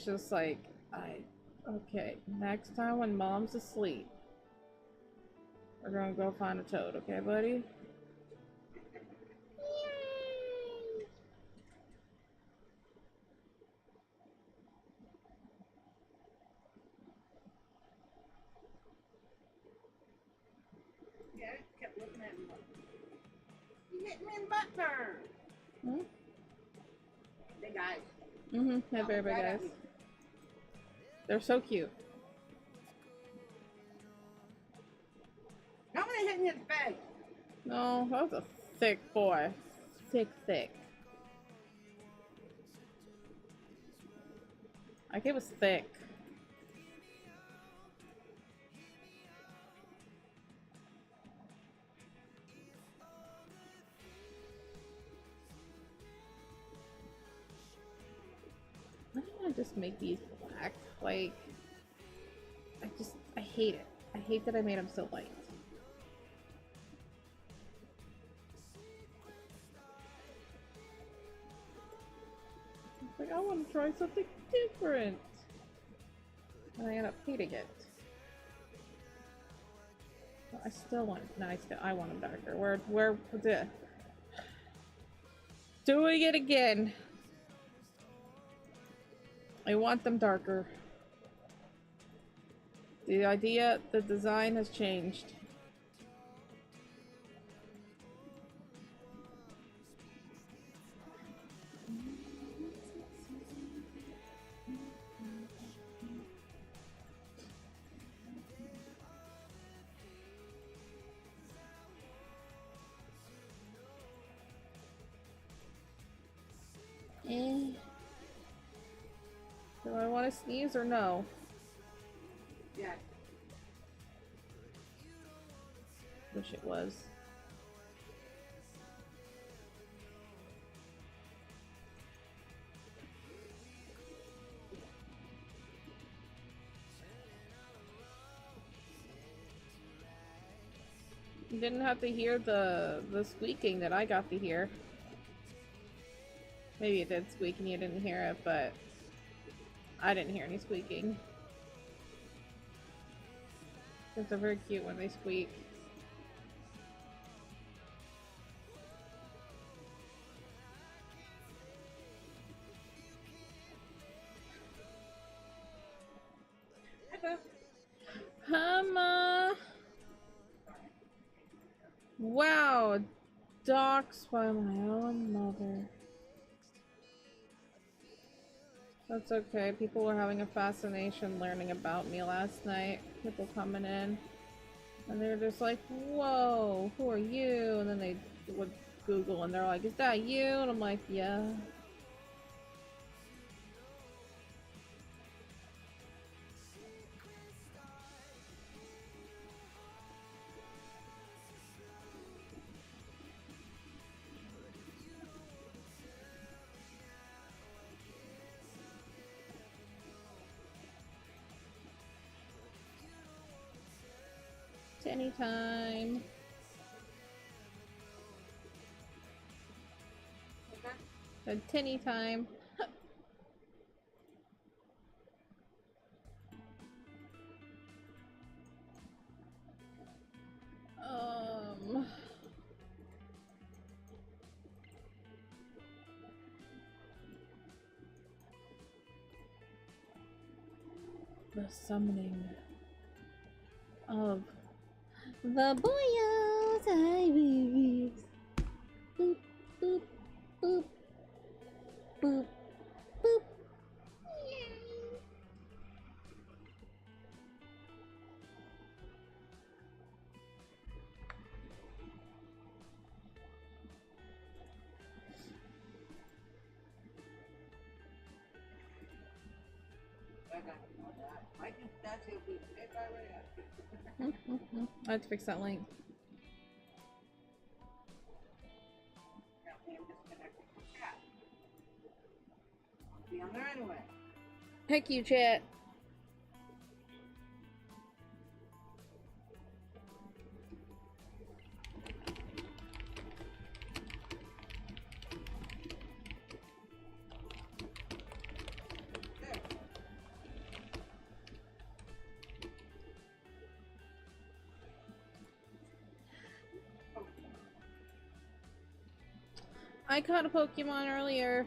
just like, okay, next time when mom's asleep, we're gonna go find a toad, okay, buddy? hit me in butt turn. Hmm? Big eyes. Mm-hmm. They're very big Right at eyes. me. They're so cute. Nobody hit me in the face. No, that was a thick boy. Thick. Like, it was thick. Why don't I just make these black? Like, I hate it. I hate that I made them so light. It's like, I want to try something different. And I end up hating it. But I still want, no, I want them darker. Where, doing it again. I want them darker. The design has changed. Do I want to sneeze or no? Yeah. Wish it was. You didn't have to hear the squeaking that I got to hear. Maybe it did squeak and you didn't hear it, but I didn't hear any squeaking. Because they're very cute when they squeak. Wow, doxed by my own mother. That's okay. People were having a fascination learning about me last night. People coming in. And they're just like, whoa, who are you? And then they would Google and they're like, is that you? And I'm like, yeah. Anytime. A tinny time. The summoning of the boyos babies. Boop, boop, boop, boop, boop. I have to fix that link. Be on there anyway. Heck you, chat. I caught a Pokemon earlier.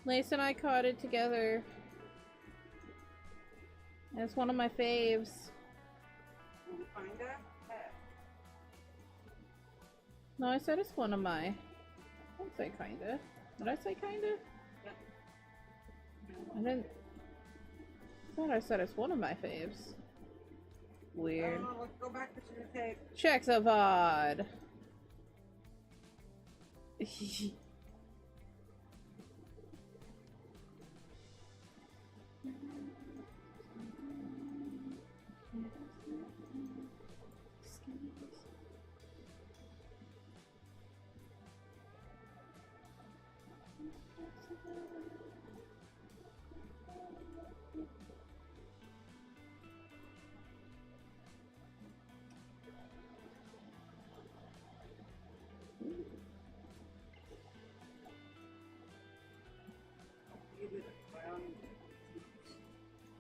Lace and I caught it together. And it's one of my faves. No, I said it's one of my. Don't say kinda. Did I say kinda? I didn't. I thought I said it's one of my faves. Weird. Let's go back to the tape. Chexapod!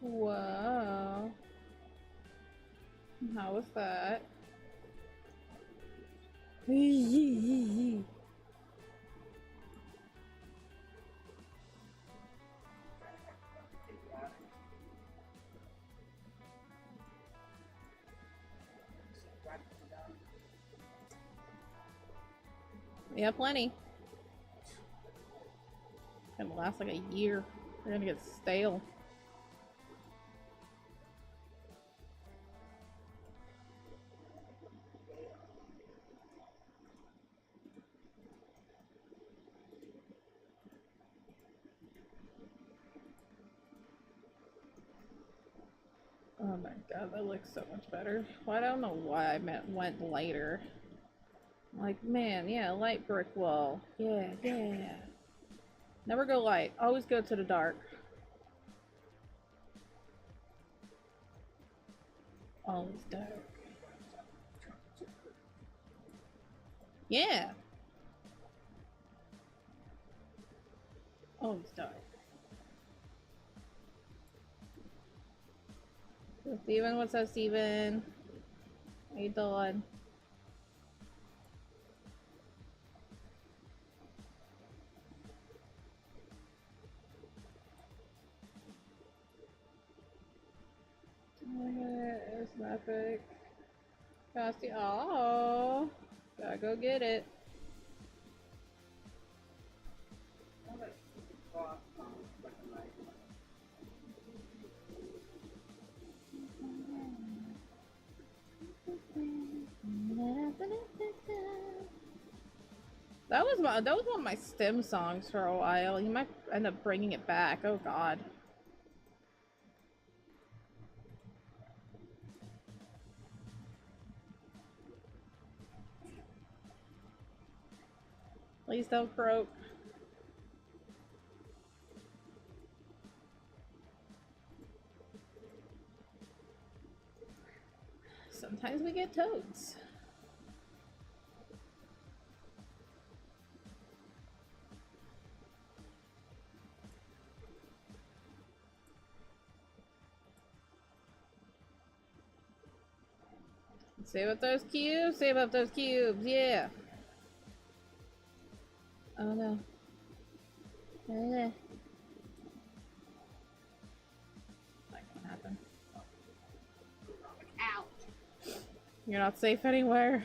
Whoa. How was that? Yeah, plenty. Gonna last like a year. They're gonna get stale. Oh my god, that looks so much better. Well, I don't know why I went lighter. Like, man, yeah, light brick wall. Yeah, yeah. Never go light. Always go to the dark. Always dark. Yeah. Always dark. So Steven, what's up, Steven? How you doing? It's an epic costume. Oh, gotta go get it. That was one of my STEM songs for a while. He might end up bringing it back. Oh god. Please don't croak. Sometimes we get toads. Save up those cubes, save up those cubes, yeah. Oh no. That can't happen. Ouch. You're not safe anywhere.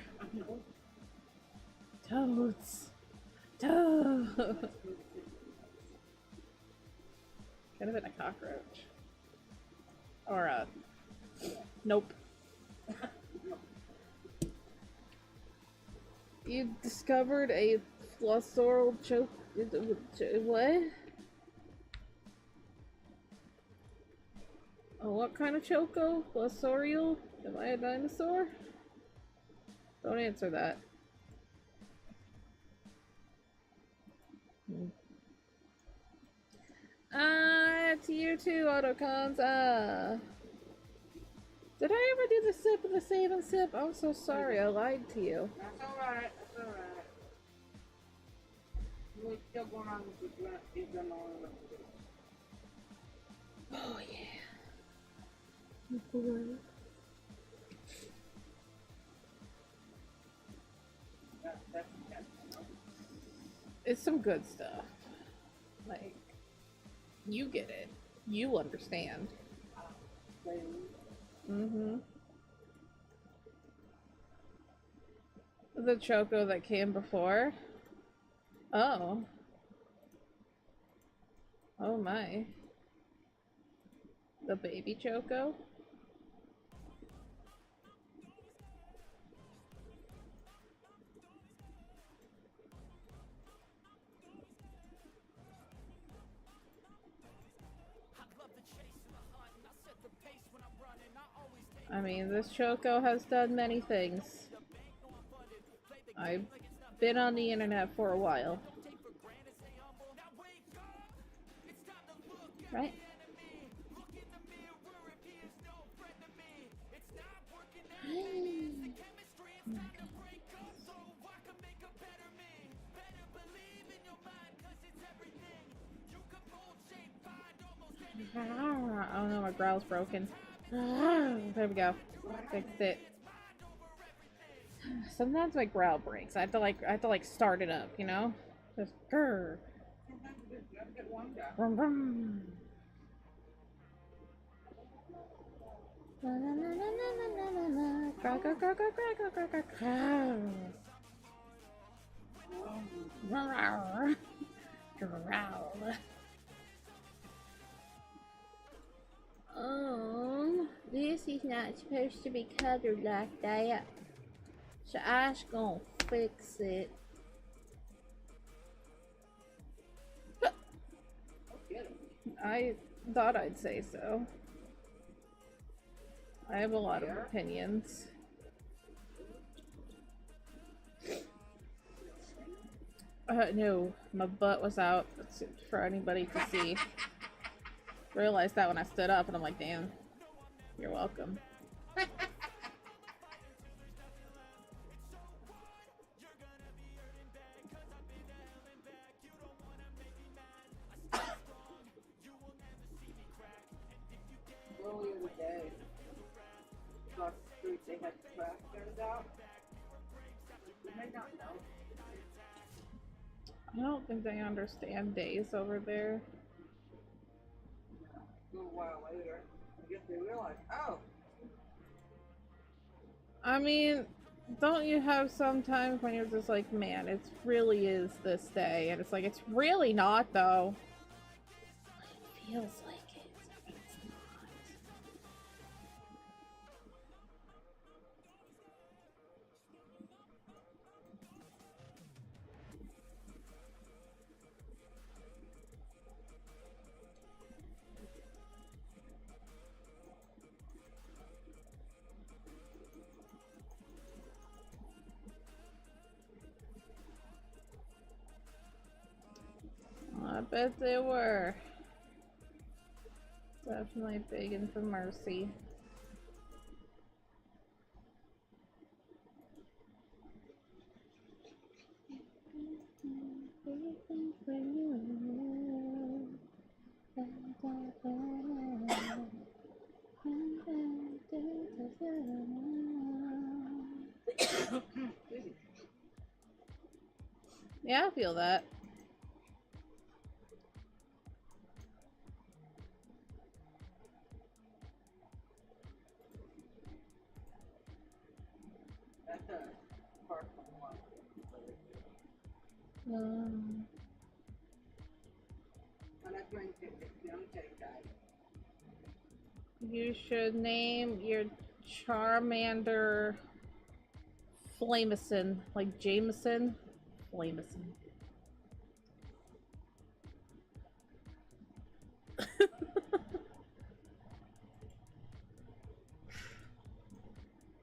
Toads. Toads. Could have been a cockroach. Or a... Nope. You discovered a flossorial choke... What? Oh, what kind of choco? Flossorial? Am I a dinosaur? Don't answer that. It's you too, Autocons. Did I ever do the sip and the save and sip? I'm so sorry, I lied to you. That's alright, that's alright. We're still going on with the Oh yeah. It's some good stuff. Like, you get it. You understand. Mm-hmm. The Choco that came before? Oh. Oh my. The baby Choco? I mean, this Choco has done many things. I've been on the internet for a while. Right? Oh no, my growl's broken. There we go. Fixed it. Sometimes my growl breaks. I have to like start it up, you know? Just grrr. Vroom, vroom. Growl, growl, growl, growl, growl, growl, growl, growl. Growl. This is not supposed to be colored like that. So I'm just gonna fix it. I thought I'd say so. I have a lot of opinions. No, my butt was out for anybody to see. Realized that when I stood up and I'm like, damn, you're welcome. Earlier today, across the street, they had trash cans out. You may not know. I don't think they understand days over there. A little while later, I guess they realized, oh. I mean, don't you have sometimes when you're just like, man, it really is this day, and it's like, it's really not though. It feels like it, but it's not. I bet they were. Definitely begging for mercy. Yeah, I feel that. That's a part from one. When I drink it, it's the untamed guy. You should name your Charmander Flameson, like Jameson. Flameson.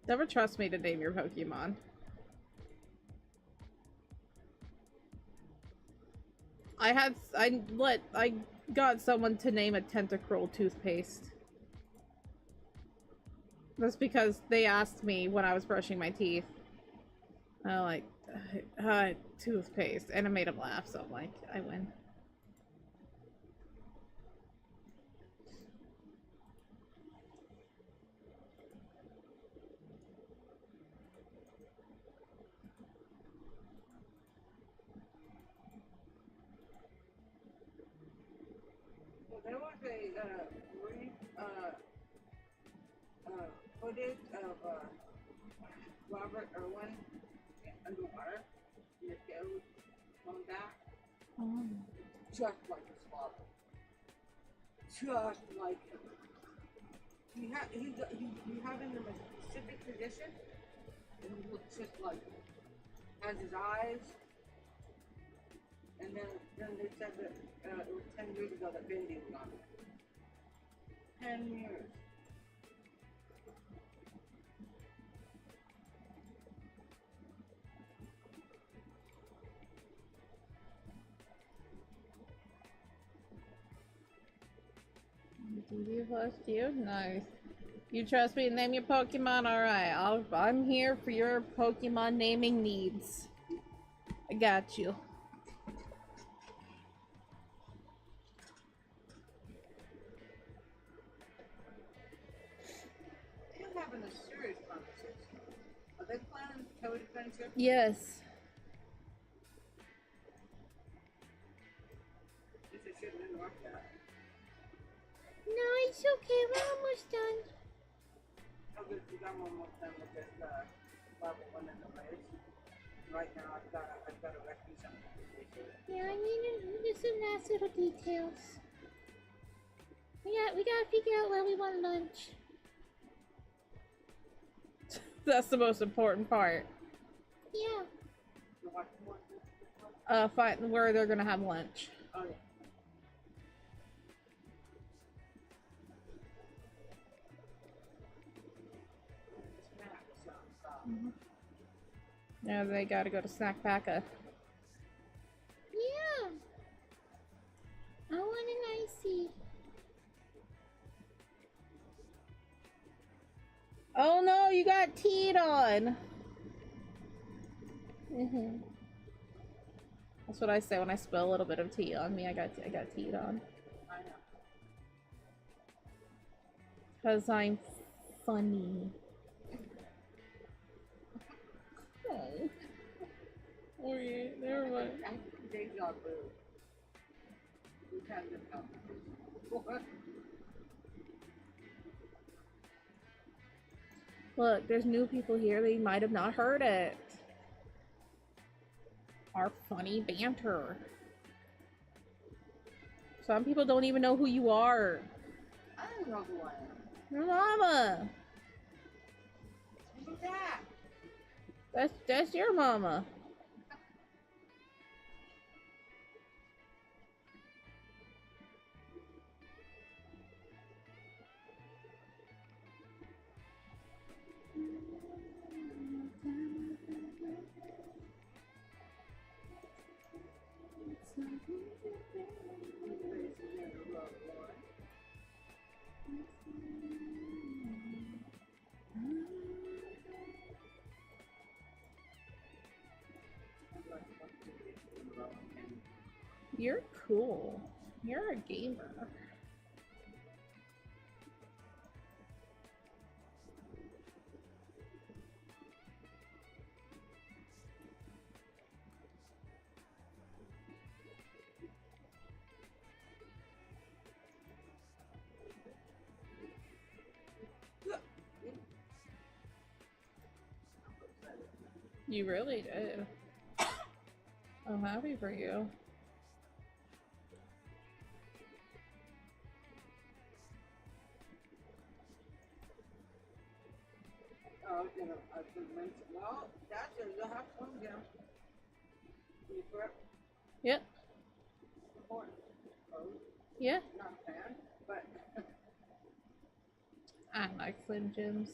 Never trust me to name your Pokemon. I got someone to name a Tentacruel toothpaste. That's because they asked me when I was brushing my teeth. I like, toothpaste, and it made them laugh, so I'm like, I win. Well, there was a brief footage of Robert Irwin underwater. And the tail would come back. Oh. Just like his father. Just like him. He's having him in a specific position, and he looks just like him. Has his eyes, and then they said that it was 10 years ago that Bindi was on it. 10 years. DD plus you? Nice. You trust me to name your Pokemon? Alright, I'm here for your Pokemon naming needs. I got you. They're having a serious conversation. Are they planning code adventure? Yes. This shouldn't interrupt that. No, it's okay. We're almost done. How good you got one more time with this level 1 in the race. Right now I've got to rescue something. Yeah, I need some nice little details. We gotta figure out where we want lunch. That's the most important part. Yeah. Find where they're gonna have lunch. Oh yeah. Now they gotta go to Snack Packa. Yeah. I want an icy. Oh no, you got teed on! That's what I say when I spill a little bit of tea on me. I got teed on. I know. Cause I'm funny. Oh. Oh yeah, never mind. I think deja vu. We've had this conversation before. Look, there's new people here. They might have not heard it. Our funny banter. Some people don't even know who you are. I don't know who I am. Your mama. Who's that? That's your mama. You're cool. You're a gamer. You really did. I'm happy for you. Oh, I should mention. Well, that's it. You'll have fun, yeah. You correct? Yep. Important. Oh, Yeah. not a fan, but I like Slim Jims.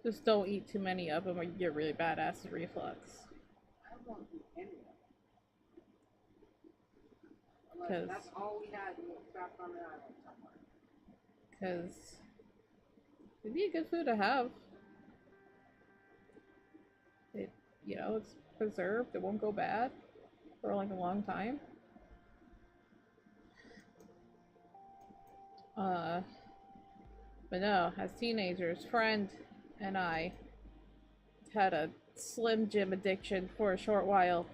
Just don't eat too many of them or you get really bad acid reflux. I won't do any of them. 'Cause- That's all we had when we were back on the island somewhere. Because it'd be a good food to have. It, you know, it's preserved. It won't go bad for like a long time. But no, as teenagers, friend and I had a Slim Jim addiction for a short while.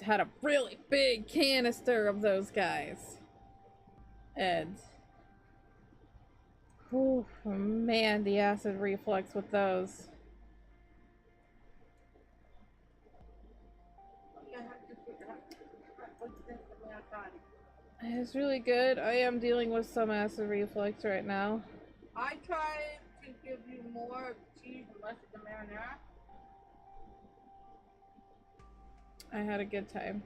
Had a really big canister of those guys. And Ooh, man, the acid reflux with those. It's really good. I am dealing with some acid reflux right now. I tried to give you more cheese and less of the marinara. I had a good time.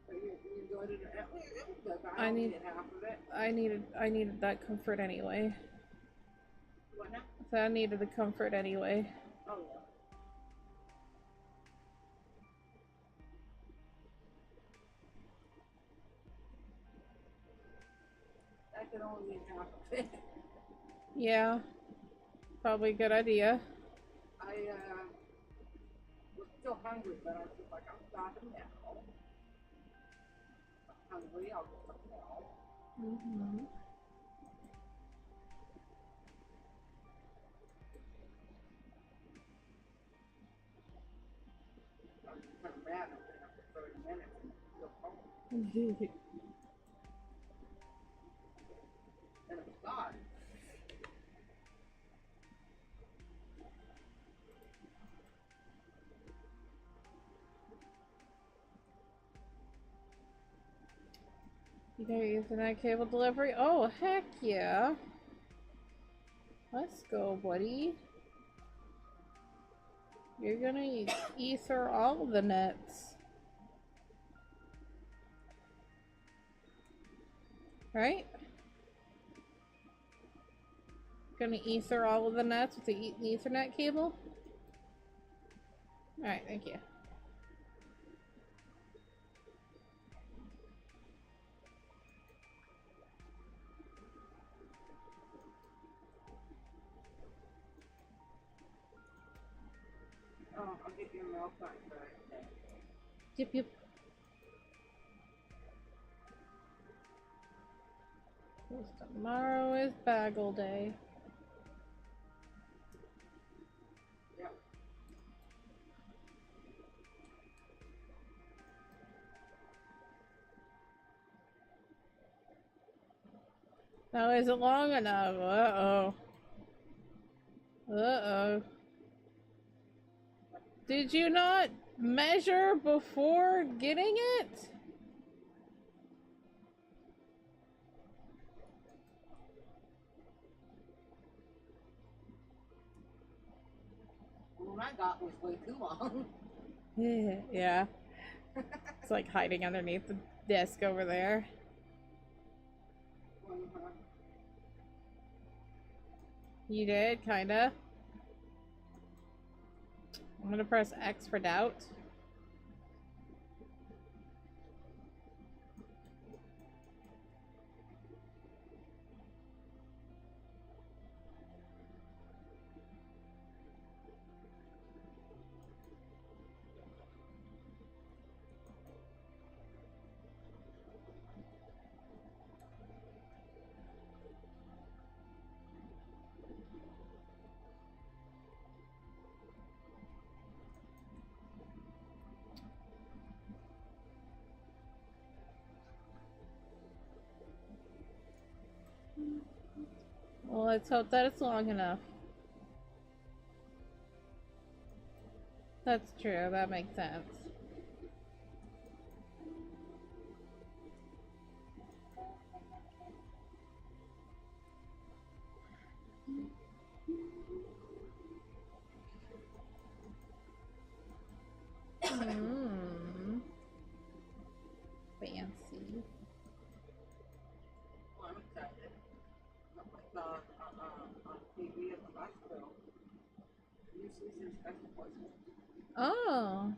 You enjoyed it. It was good, but I only need ate half of it. I needed that comfort anyway. What now? So I needed the comfort anyway. Oh yeah. I could only eat half of it. Yeah. Probably a good idea. I was still hungry, but I was just like, I'm stopping now. I'm hungry, I'll get something else. Mm-hmm. I was kind of mad. I've been up for 30 minutes and I'm still hungry. And it was gone. You got your Ethernet cable delivery? Oh, heck yeah. Let's go, buddy. You're gonna ether all the nets. Right? Gonna ether all of the nets with the Ethernet cable? Alright, thank you. Oh, I'll get your milk on Thursday. Yep, yep. Tomorrow is bagel day. Yep. Now, is it long enough? Uh-oh. Uh-oh. Did you not measure before getting it? The one I got was way too long. Yeah. It's like hiding underneath the desk over there. You did, kinda. I'm gonna press X for doubt. Well, let's hope that it's long enough. That's true, that makes sense. Hmm. Fancy. Well, I'm excited. I saw on TV at the hospital. Usually some special forces. Oh.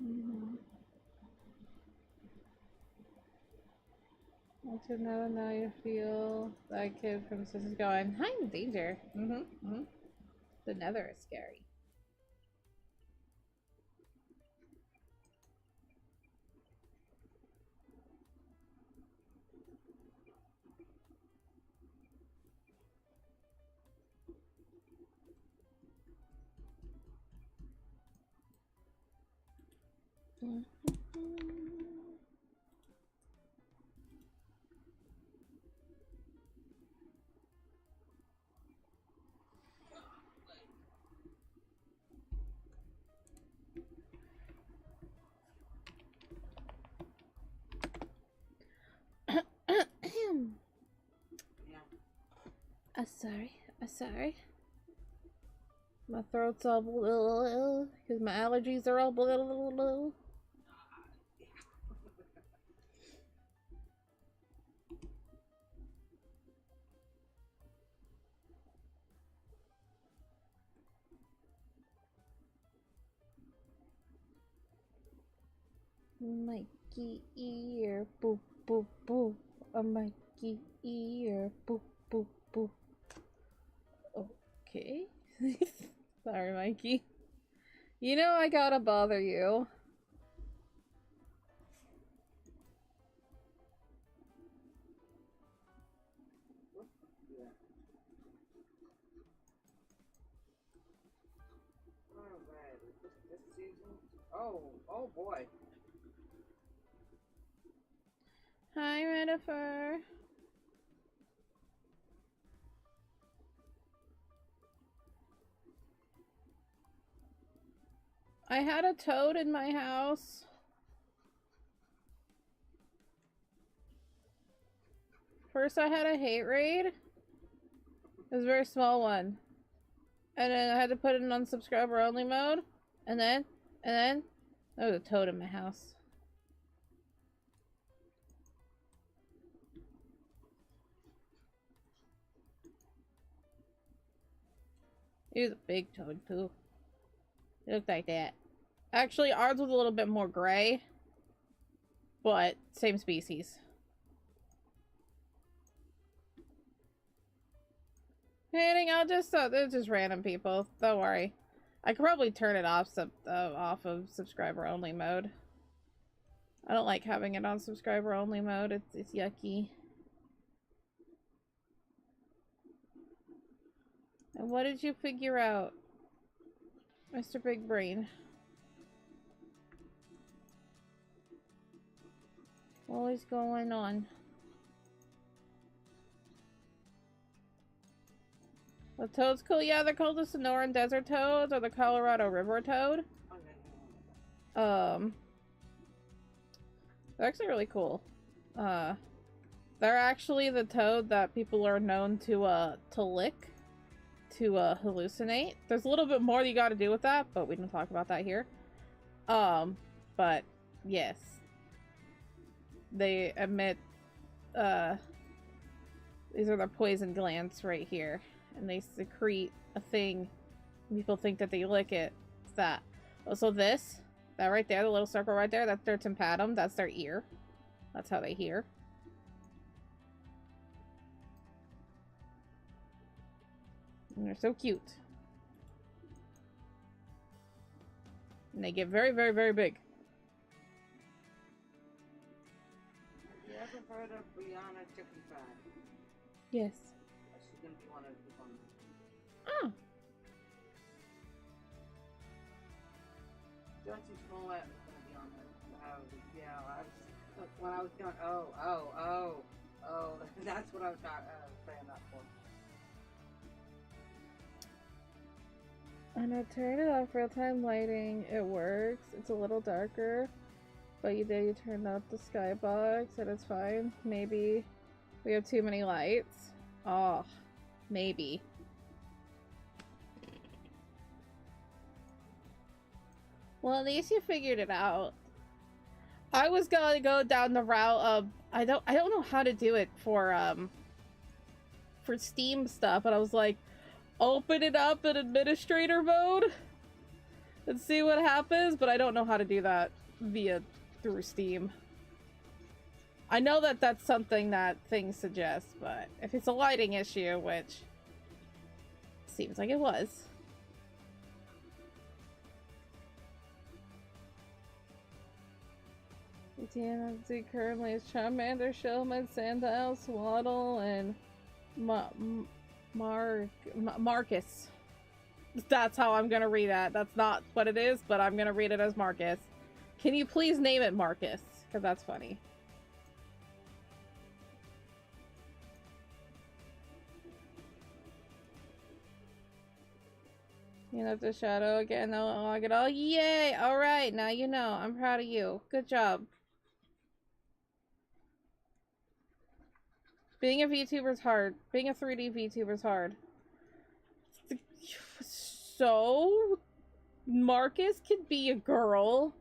Mm-hmm. Want to know now you feel that kid from Sisters going, I'm in danger. Mm-hmm. The nether is scary. Sorry. My throat's all because my allergies are all blue. Mikey ear, boop boop boop. A Mikey ear, boop boop boop. Okay. Sorry, Mikey. You know I gotta bother you. Oh boy. Hi, Redifer. I had a toad in my house. First I had a hate raid. It was a very small one. And then I had to put it in unsubscriber only mode. And then, there was a toad in my house. He was a big toad too. It looked like that. Actually, ours was a little bit more gray. But, same species. Anything, I'll just, they're just random people. Don't worry. I could probably turn it off of subscriber only mode. I don't like having it on subscriber only mode. It's yucky. And what did you figure out, Mr. Big Brain? What is going on? The toad's cool. Yeah, they're called the Sonoran Desert Toads or the Colorado River Toad. They're actually really cool. They're actually the toad that people are known to lick, to hallucinate. There's a little bit more you got to do with that, but we don't talk about that here. But yes, they emit. These are their poison glands right here. And they secrete a thing. People think that they lick it. It's that. Also this. That right there, the little circle right there, that's their tympatum. That's their ear. That's how they hear. And they're so cute. And they get very, very, very big. Have you ever heard of Brianna Chicken Fried? Yes. She's gonna be one of the ones. Oh. Jesse Smollett was gonna be on there. When I was going, that's what I was saying that for. And I turned it off real-time lighting. It works. It's a little darker. But you turn up the skybox and it's fine. Maybe we have too many lights. Oh, maybe. Well, at least you figured it out. I was gonna go down the route of I don't know how to do it for Steam stuff, but I was like, open it up in administrator mode and see what happens, but I don't know how to do that through Steam. I know that that's something that things suggest, but if it's a lighting issue, which seems like it was. The TNFZ currently is Charmander, Shellman, Sandile, Swaddle, and Marcus. That's how I'm gonna read that. That's not what it is, but I'm gonna read it as Marcus. Can you please name it Marcus? Because that's funny. You know, the shadow again. No, log it all. Yay! Alright, now you know. I'm proud of you. Good job. Being a VTuber is hard. Being a 3D VTuber is hard. So, Marcus could be a girl.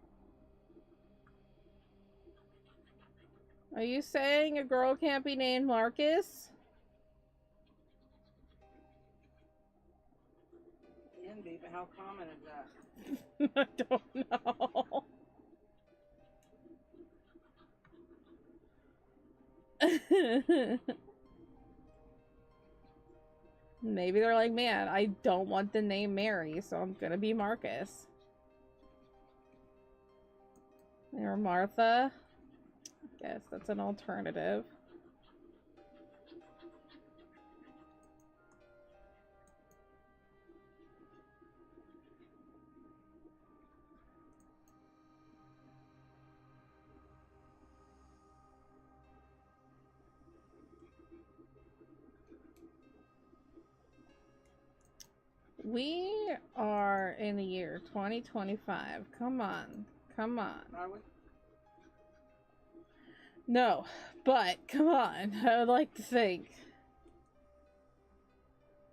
Are you saying a girl can't be named Marcus? Can be, but how common is that? I don't know. Maybe they're like, man, I don't want the name Mary, so I'm gonna be Marcus. Or Martha. I guess that's an alternative. We are in the year 2025. Come on. Come on. Are we? No, but come on. I would like to think.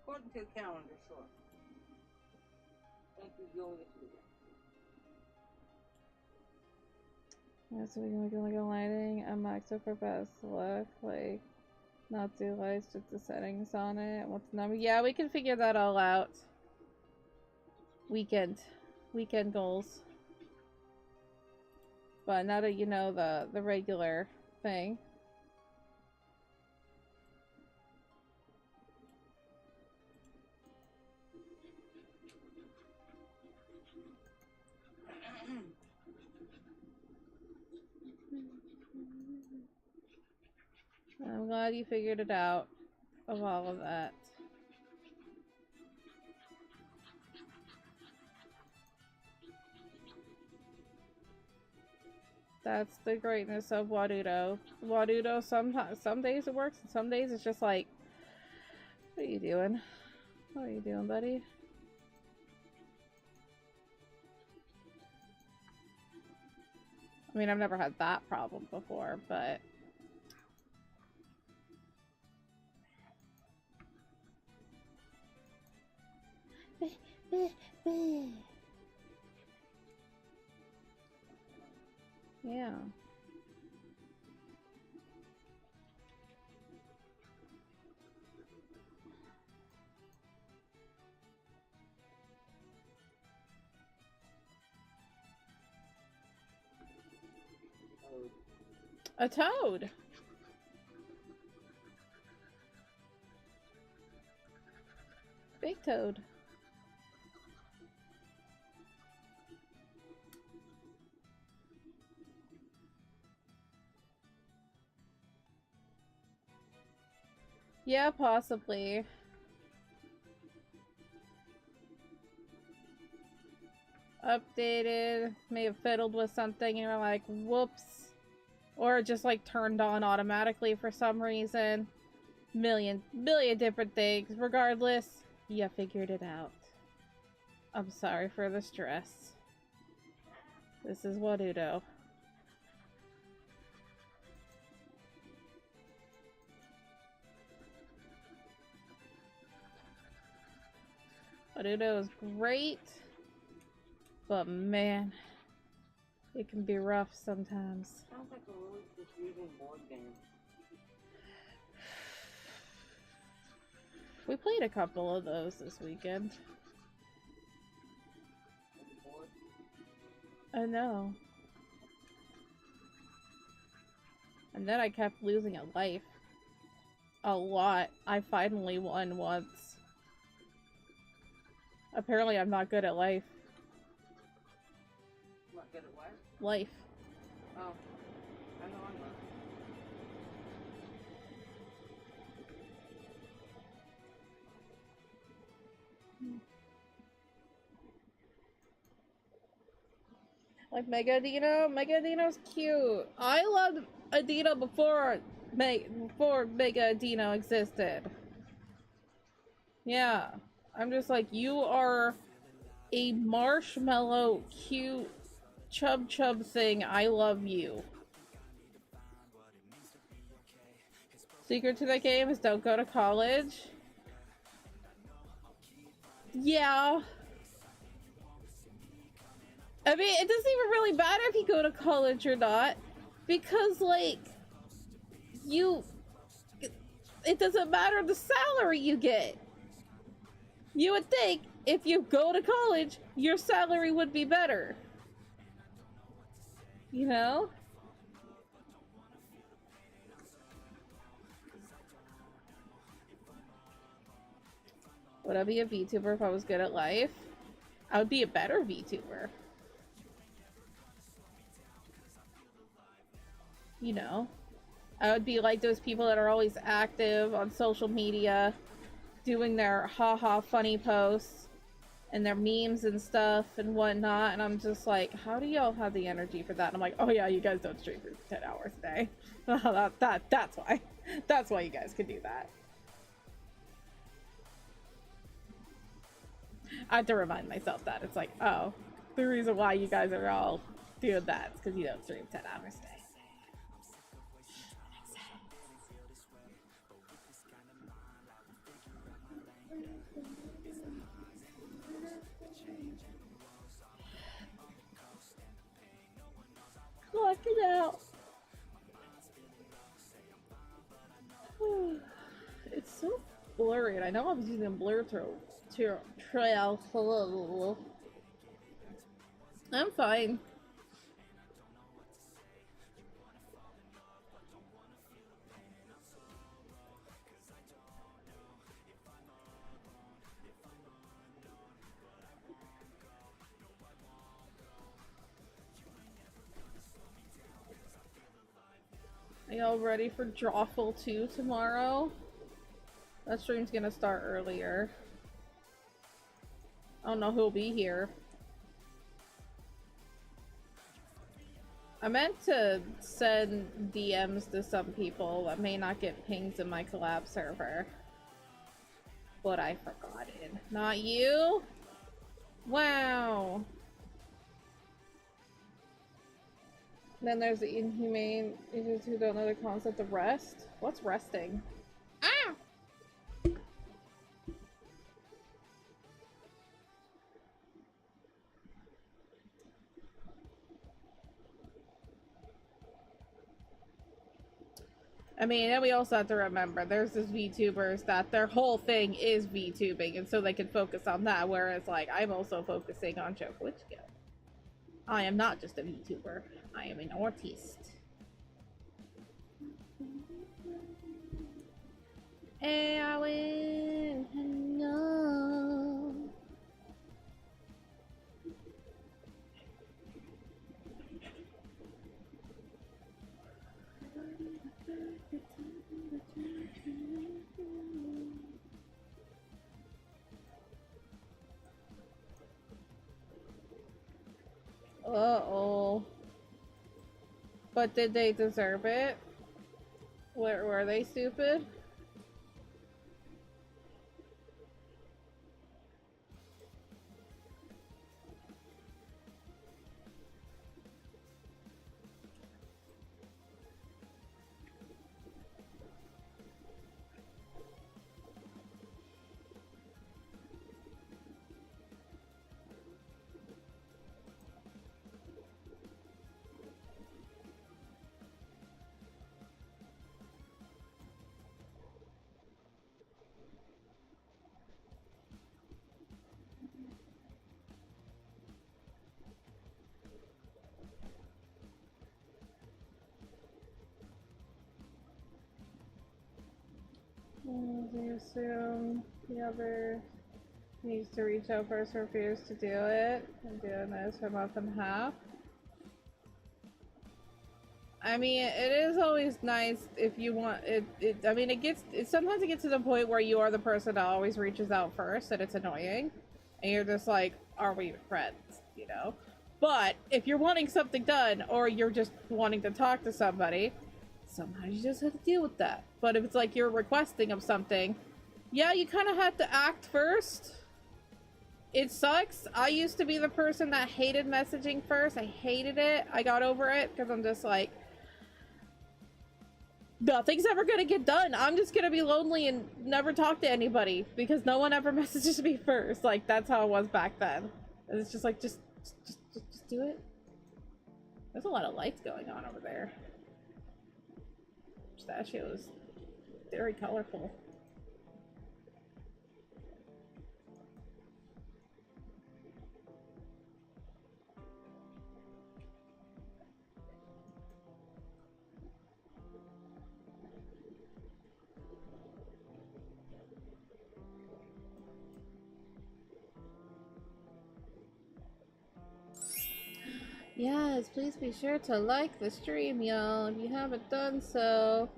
According to the calendar, sure. Thank you, Julius. Yeah, so we can look like a lighting. A max for best look. Like, not do lights, just the settings on it. What's the number? Yeah, we can figure that all out. Weekend goals. But now that you know the regular thing. I'm glad you figured it out of all of that. That's the greatness of Wadudo. Wadudo, some days it works, and some days it's just like, what are you doing? What are you doing, buddy? I mean, I've never had that problem before, but... yeah. A toad! Big toad. Yeah, possibly. Updated, may have fiddled with something and you're like, whoops. Or just like turned on automatically for some reason. Million different things. Regardless, you figured it out. I'm sorry for the stress. This is Wadudo. Wadudo is great, but man, it can be rough sometimes. Sounds like a really confusing board game. We played a couple of those this weekend. I know. And then I kept losing a life. A lot. I finally won once. Apparently I'm not good at life. Not good at what? Life. Oh. I know I'm not. Like Mega Adino? Mega Adino's cute. I loved Adino before Mega Adino existed. Yeah. I'm just like, you are a marshmallow cute chub thing. I love you. Secret to that game is don't go to college. Yeah. I mean, it doesn't even really matter if you go to college or not, because, like, it doesn't matter the salary you get. You would think if you go to college, your salary would be better. You know? Would I be a VTuber if I was good at life? I would be a better VTuber. You know? I would be like those people that are always active on social media, doing their haha funny posts and their memes and stuff and whatnot, and I'm just like, how do y'all have the energy for that? And I'm like, oh yeah, you guys don't stream for 10 hours a day. That's why. That's why you guys can do that. I have to remind myself that. It's like, oh, the reason why you guys are all doing that is because you don't stream 10 hours a day. Look it out. It's so blurry, and I know I was using blur trail. I'm fine. Are y'all ready for Drawful 2 tomorrow? That stream's gonna start earlier. I don't know who'll be here. I meant to send DMs to some people that may not get pings in my collab server. But I forgot it. Not you? Wow. Then there's the inhumane idiots who don't know the concept of rest. What's resting? Ah! I mean, and we also have to remember, there's these VTubers that their whole thing is VTubing, and so they can focus on that, whereas, like, I'm also focusing on Choco. I am not just a VTuber, I am an artist. Erwin, no. Uh-oh. But did they deserve it? Were they stupid? They assume the other needs to reach out first, refuse to do it. I'm doing this for a month and a half. I mean, it is always nice if you want it. I mean, sometimes it gets to the point where you are the person that always reaches out first, and it's annoying, and you're just like, are we friends? You know. But if you're wanting something done, or you're just wanting to talk to somebody, sometimes you just have to deal with that. But if it's like you're requesting of something, yeah, you kind of have to act first. It sucks. I used to be the person that hated messaging first. I hated it. I got over it because I'm just like, nothing's ever gonna get done. I'm just gonna be lonely and never talk to anybody because no one ever messages me first. Like, that's how it was back then. And it's just like, just do it. There's a lot of lights going on over there. Pistachio is very colorful. Yes, please be sure to like the stream, y'all. If you haven't done so,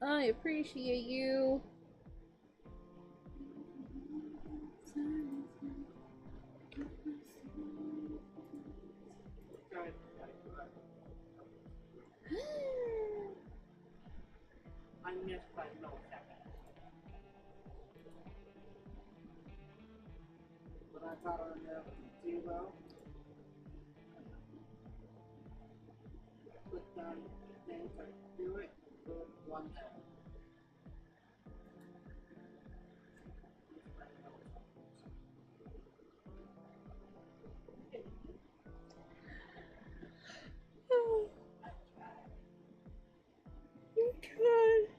I appreciate you. I missed by no second. But I thought on the zero. Put down things like do it, one time.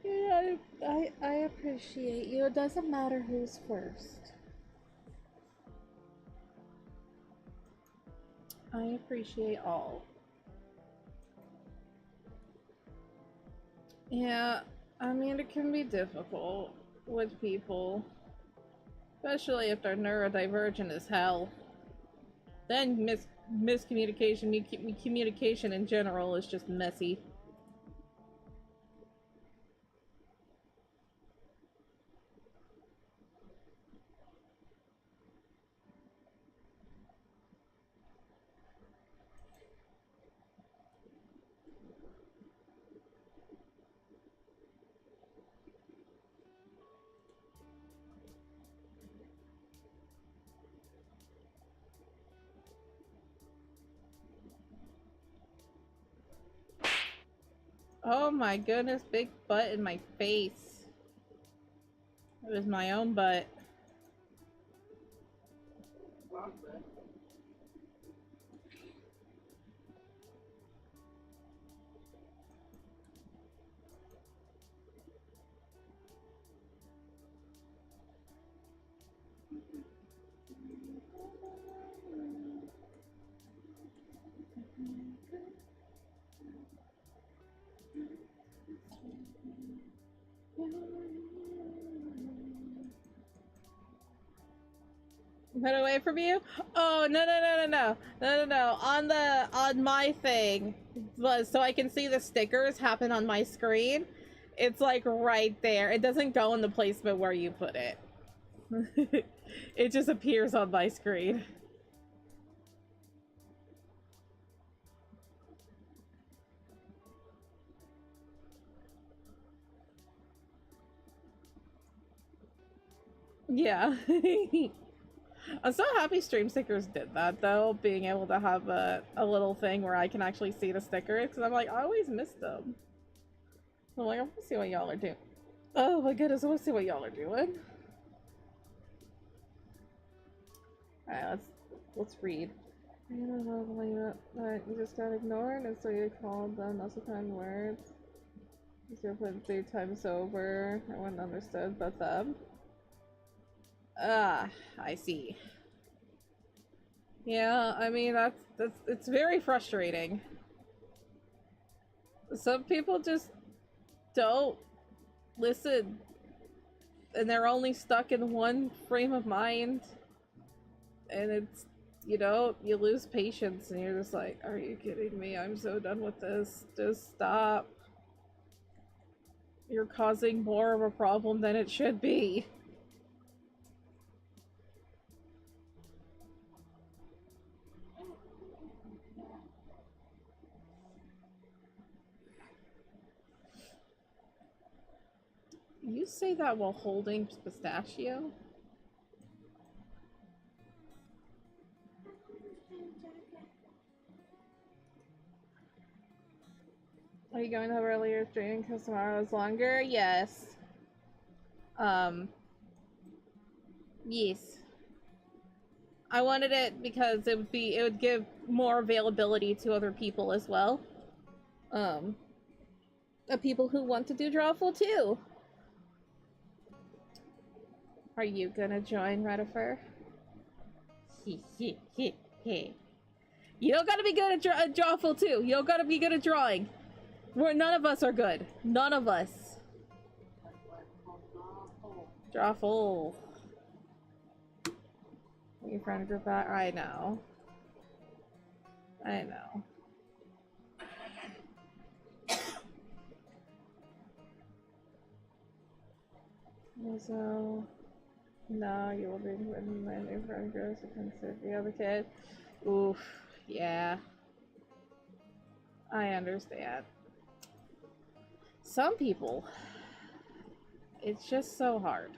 Yeah, I appreciate you. It doesn't matter who's first. I appreciate all. Yeah, I mean, it can be difficult with people, especially if they're neurodivergent as hell. Then miscommunication, communication in general is just messy. Oh my goodness, big butt in my face. It was my own butt. Run away from you? Oh, no. On my thing, so I can see the stickers happen on my screen. It's like right there. It doesn't go in the placement where you put it. It just appears on my screen. Yeah. I'm so happy Stream Stickers did that, though, being able to have a little thing where I can actually see the stickers, because I'm like, I always miss them. I'm like, I want to see what y'all are doing. Oh my goodness, I want to see what y'all are doing. Alright, let's read. I don't know, believe it, but you just got ignored, and so you called them not so kind words. You're put 3 times over. I wouldn't understood but them. Ah, I see. Yeah, I mean, it's very frustrating. Some people just don't listen, and they're only stuck in one frame of mind, and it's, you know, you lose patience, and you're just like, are you kidding me? I'm so done with this. Just stop. You're causing more of a problem than it should be. you say that while holding pistachio? Are you going to have earlier streaming because tomorrow is longer? Yes. Yes. I wanted it because it would give more availability to other people as well. People who want to do Drawful too. Are you gonna join Redifer? You don't gotta be good at Drawful too. You don't gotta be good at drawing. None of us are good. None of us. Drawful. Are you trying to group that? I know. I know. So, no, you will be when my new friend grows to consider the other kid. Oof, yeah. I understand. Some people, it's just so hard.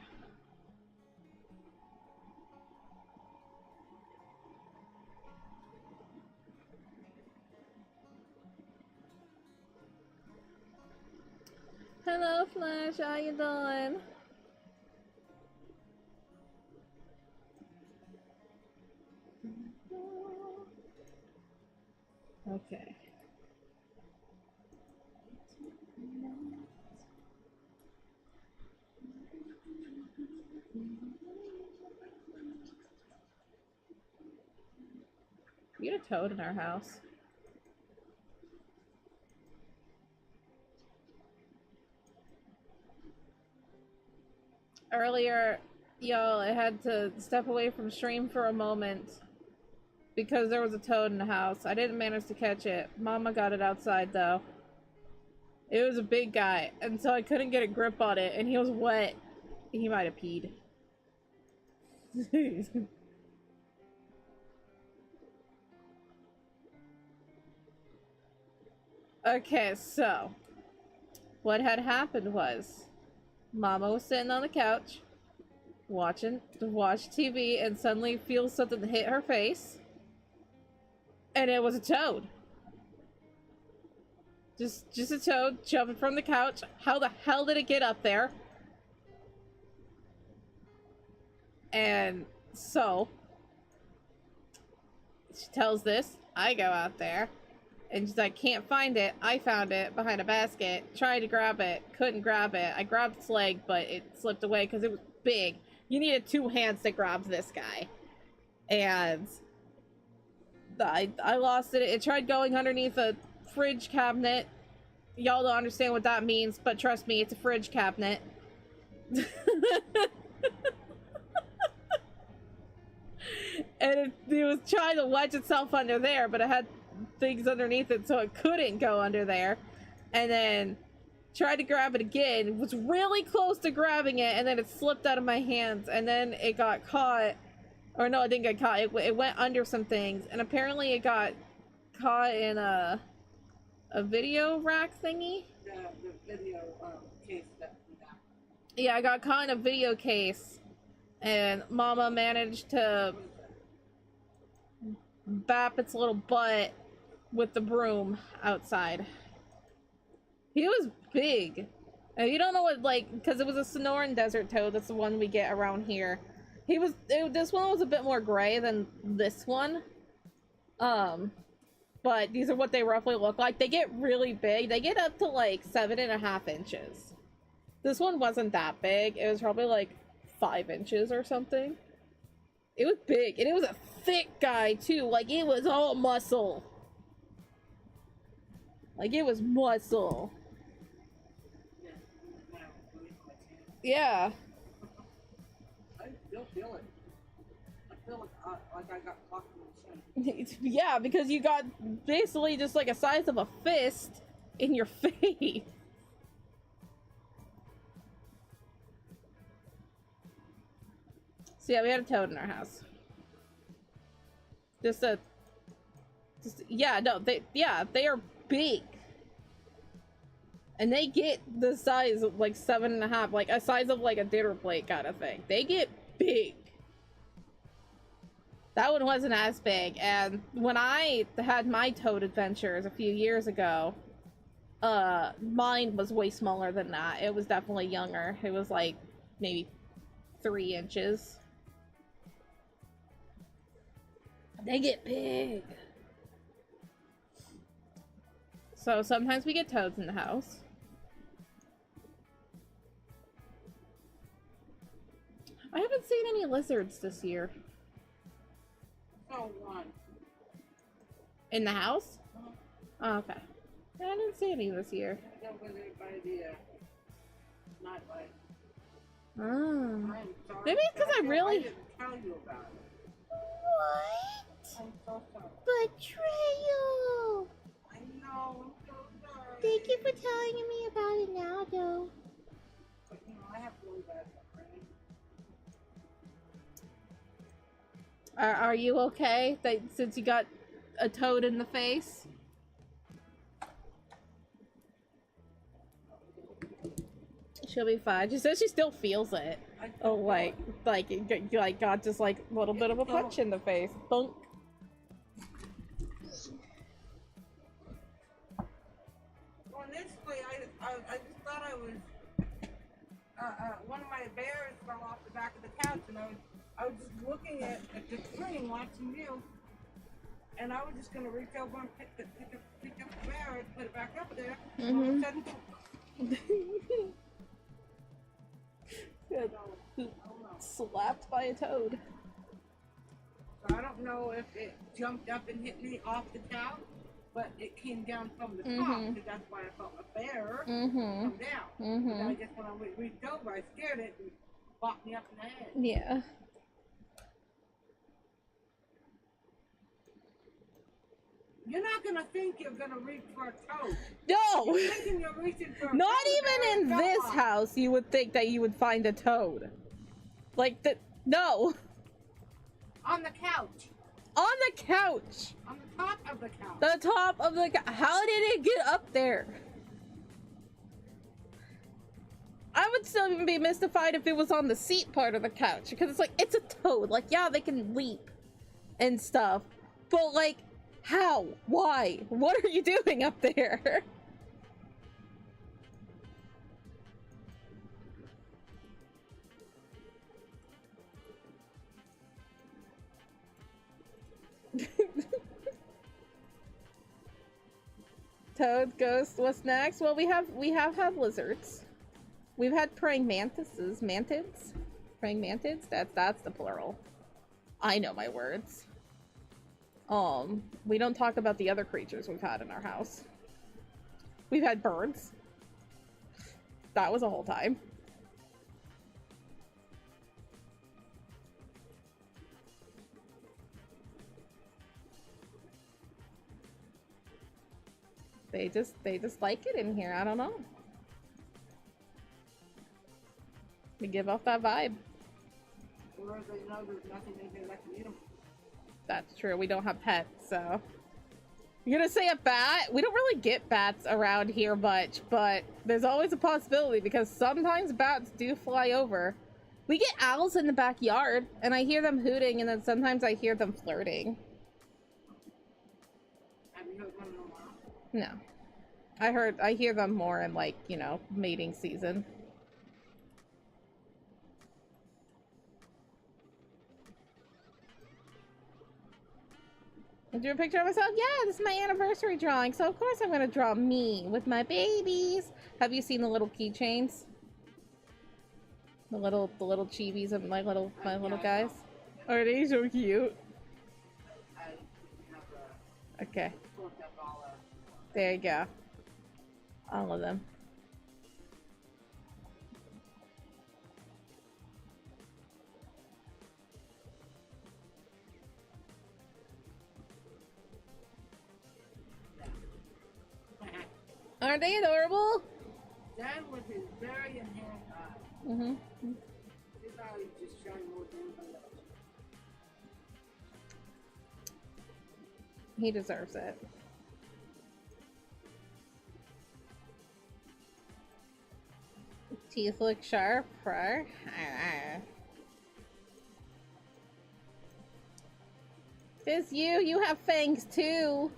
Hello, Flash. How you doing? Okay. We had a toad in our house. Earlier, y'all, I had to step away from stream for a moment because there was a toad in the house. I didn't manage to catch it. Mama got it outside though. It was a big guy, and so I couldn't get a grip on it, and he was wet. He might have peed. Okay, so what had happened was Mama was sitting on the couch watch TV and suddenly feels something hit her face, and it was a toad. Just a toad jumping from the couch. How the hell did it get up there? And so she tells this. I go out there, and she's like, can't find it. I found it behind a basket. Tried to grab it. Couldn't grab it. I grabbed its leg, but it slipped away because it was big. You needed 2 hands to grab this guy. And I lost it. It tried going underneath a fridge cabinet. Y'all don't understand what that means, but trust me, it's a fridge cabinet. And it was trying to wedge itself under there, but it had things underneath it, so it couldn't go under there. And then tried to grab it again, was really close to grabbing it, and then it slipped out of my hands, and then it got caught. Or no, it didn't get caught. It went under some things, and apparently it got caught in a video rack thingy. The video case that we got. Yeah, I got caught in a video case, and Mama managed to bap its little butt with the broom outside. He was big. And you don't know what, like, because it was a Sonoran desert toad. That's the one we get around here. This one was a bit more gray than this one. But these are what they roughly look like. They get really big. They get up to like 7.5 inches. This one wasn't that big. It was probably like 5 inches or something. It was big, and it was a thick guy too. Like, it was all muscle. Like, it was muscle. Yeah. I still feel it. I feel like I got clocked in the shin. Yeah, because you got basically just like a size of a fist in your face. So yeah, we had a toad in our house. Yeah, no, they are big. And they get the size of like 7.5, like a size of like a dinner plate kind of thing. They get big. That one wasn't as big. And when I had my toad adventures a few years ago, mine was way smaller than that. It was definitely younger. It was like maybe 3 inches. They get big. So sometimes we get toads in the house. I haven't seen any lizards this year. Oh, one. In the house? Oh, okay. Yeah, I didn't see any this year. Over there by the nightlight. Oh. I'm sorry. Maybe it's because I really... I didn't tell you about it. What? I'm so sorry. Betrayal! I know, I'm so sorry. Thank you for telling me about it now, though. But, I have really bad memory. Are you okay? Since you got a toad in the face? She'll be fine. She says she still feels it. Oh, like got just like a little bit of a punch in the face. Bunk. Well, initially, I just thought I was, one of my bears fell off the back of the couch, and I was just looking at the screen, watching you, and I was just going to reach over and pick up the bear and put it back up there, and all of a sudden, Slapped by a toad. so I don't know if it jumped up and hit me off the couch, but it came down from the top, because that's why I felt a bear come down. And I guess when I reached over, I scared it and bopped me up in the head. Yeah. You're not gonna think you're gonna reach for a toad. No! You're thinking you're reaching for a Not toad even in this house you would think that you would find a toad. Like, no! On the couch. On the couch! On the top of the couch. The top of the how did it get up there? I would still even be mystified if it was on the seat part of the couch, because it's like, it's a toad. Like, yeah, they can leap and stuff, but like, how? Why? What are you doing up there? Toad, ghost, what's next? Well, we have had lizards. We've had praying mantises. Mantids? Praying mantids? That's the plural. I know my words. We don't talk about the other creatures we've had in our house. We've had birds. That was a whole time. They just like it in here. I don't know. They give off that vibe. Or they know there's nothing in here that can eat them. That's true. We don't have pets, so. You're gonna say a bat? We don't really get bats around here much, but there's always a possibility because sometimes bats do fly over. We get owls in the backyard, and I hear them hooting, and then sometimes I hear them flirting. Have you heard one in a while? No. I hear them more in, like, you know, mating season. I drew a picture of myself. Yeah, this is my anniversary drawing, so of course I'm gonna draw me with my babies. Have you seen the little keychains? The little chibis of my little guys. Are they so cute? Okay. There you go. All of them. Aren't they adorable? Dad with his very inherent eye. Mm-hmm. His eye is just showing more than anybody else. He deserves it. Teeth look sharp, right? It's you. You have fangs too.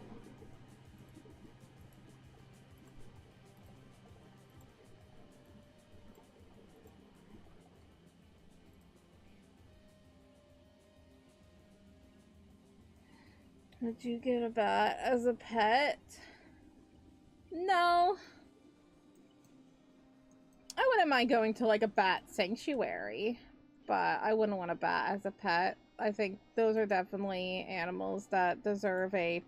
Would you get a bat as a pet? No. I wouldn't mind going to like a bat sanctuary, but I wouldn't want a bat as a pet. I think those are definitely animals that deserve a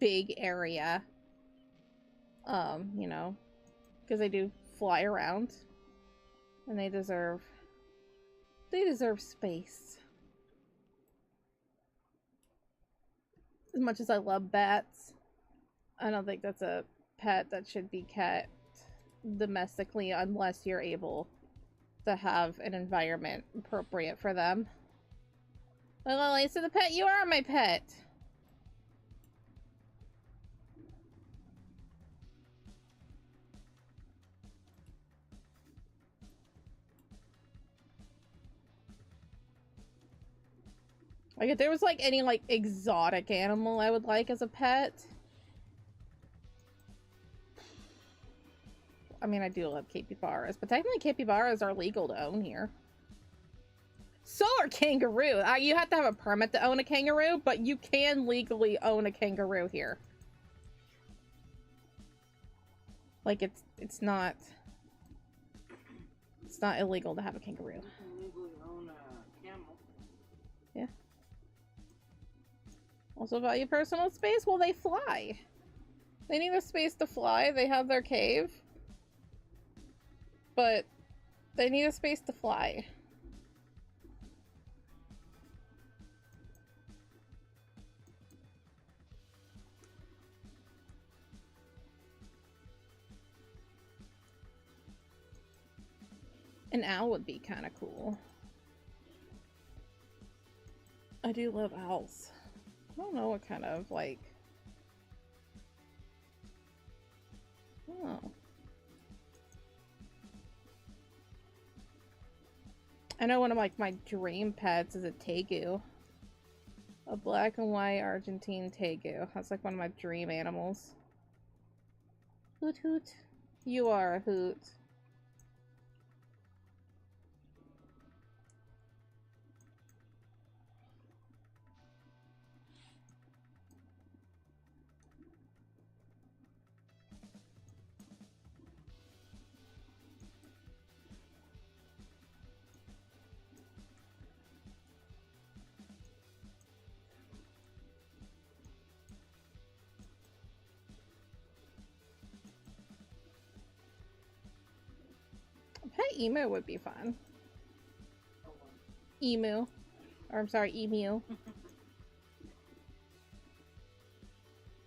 big area. You know, because they do fly around and they deserve space. As much as I love bats, I don't think that's a pet that should be kept domestically unless you're able to have an environment appropriate for them. Well, Lisa the pet, you are my pet. Like, if there was, like, any, like, exotic animal I would like as a pet. I mean, I do love capybaras, but technically capybaras are legal to own here. So are kangaroo. You have to have a permit to own a kangaroo, but you can legally own a kangaroo here. Like, it's not illegal to have a kangaroo. You can legally own a camel. Yeah. Also value personal space? Well, they fly. They need a space to fly. They have their cave. But they need a space to fly. An owl would be kind of cool. I do love owls. I don't know what kind of, like... Oh. I know one of, like, my dream pets is a tegu. A black and white Argentine tegu. That's, like, one of my dream animals. Hoot hoot. You are a hoot. Pet emu would be fun. Emu. Or I'm sorry, emu.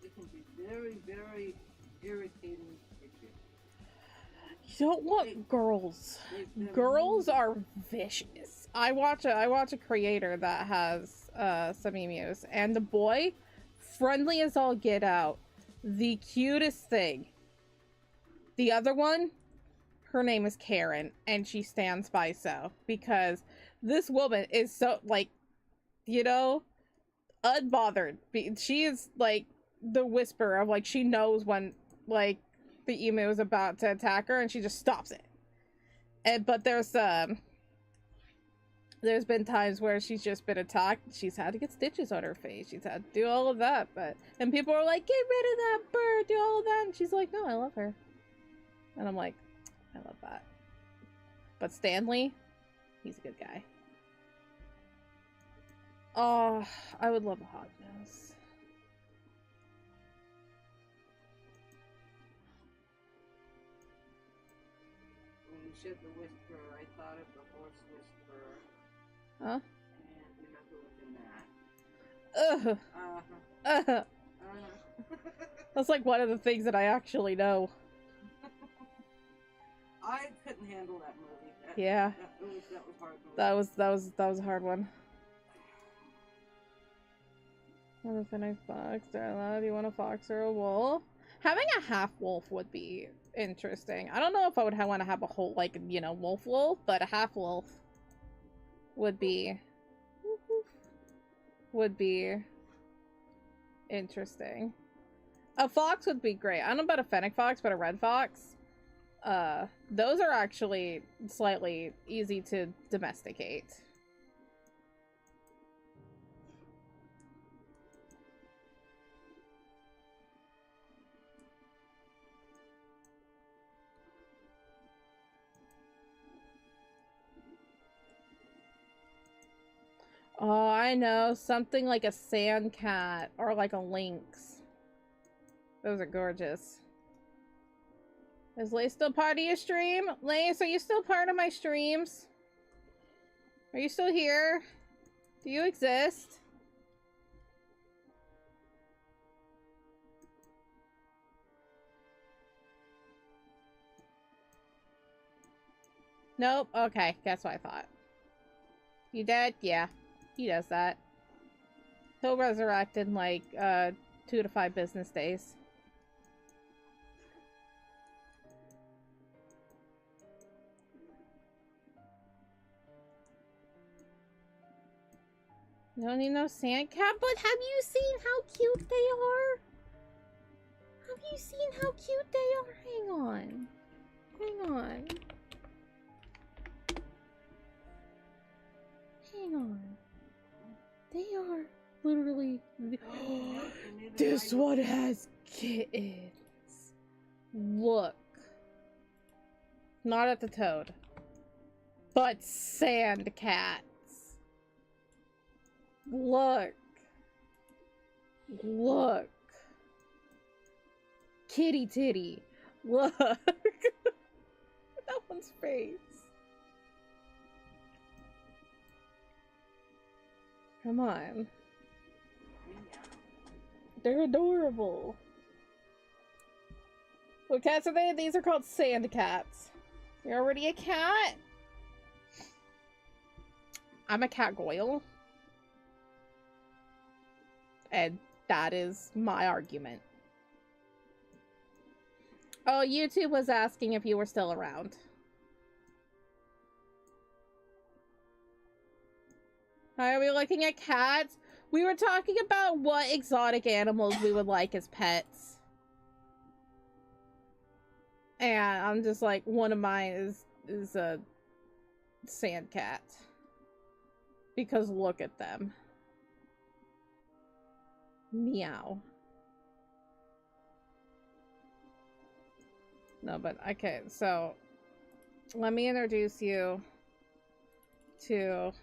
It can be very, very irritating to you. You don't want girls. Girls are vicious. I watch a creator that has some emus, and the boy, friendly as all get out, the cutest thing. The other one, her name is Karen, and she stands by so, because this woman is so, like, you know, unbothered. She is, like, the whisperer of, like, she knows when, like, the emu is about to attack her, and she just stops it. But there's been times where she's just been attacked. She's had to get stitches on her face. She's had to do all of that, and people are like, get rid of that bird, do all of that, and she's like, no, I love her. And I'm like, I love that. But Stanley, he's a good guy. Oh, I would love a hot nose. When you said the whisperer, I thought of the horse whisperer. Huh? And you know who was in that. Ugh. That's like one of the things that I actually know. I couldn't handle that movie. Yeah. That was hard movie. That was a hard one. What if a nice fox? Do you want a fox or a wolf? Having a half wolf would be interesting. I don't know if I would want to have a whole, like, you know, wolf, but a half wolf would be interesting. A fox would be great. I don't know about a fennec fox, but a red fox. Those are actually slightly easy to domesticate. Oh, I know. Something like a sand cat or like a lynx. Those are gorgeous. Is Lace still part of your stream? Lace, are you still part of my streams? Are you still here? Do you exist? Nope. Okay, guess what I thought. You dead? Yeah. He does that. He'll resurrect in like 2 to 5 business days. You don't need no sand cat, but have you seen how cute they are? Have you seen how cute they are? Hang on. Hang on. Hang on. They are literally... This one has kittens. Look. Not at the toad. But sand cats. Look. Look. Kitty titty. Look. That one's face. Come on. They're adorable. What cats are they? These are called sand cats. You're already a cat? I'm a cat goyle. And that is my argument. Oh, YouTube was asking if you were still around. Are we looking at cats? We were talking about what exotic animals we would like as pets. And I'm just like, one of mine is a sand cat. Because look at them. Meow. No, but okay, so let me introduce you to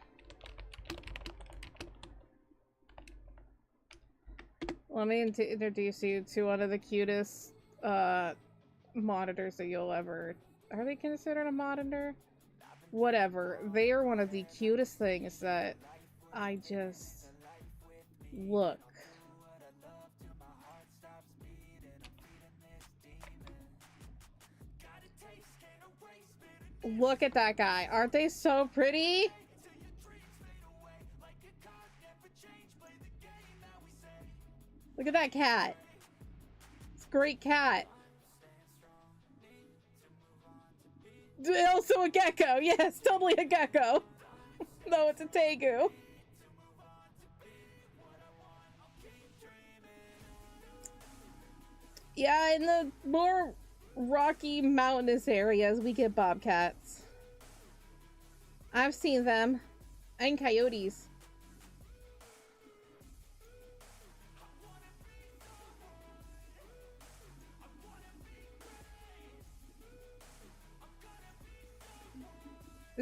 introduce you to one of the cutest monitors that you'll ever... Are they considered a monitor? Whatever. They are one of the cutest things that I just... Look. Look at that guy. Aren't they so pretty? Look at that cat. It's a great cat. Also a gecko. Yes, totally a gecko. No, it's a tegu. Yeah, in the more rocky mountainous areas, we get bobcats. I've seen them. And coyotes.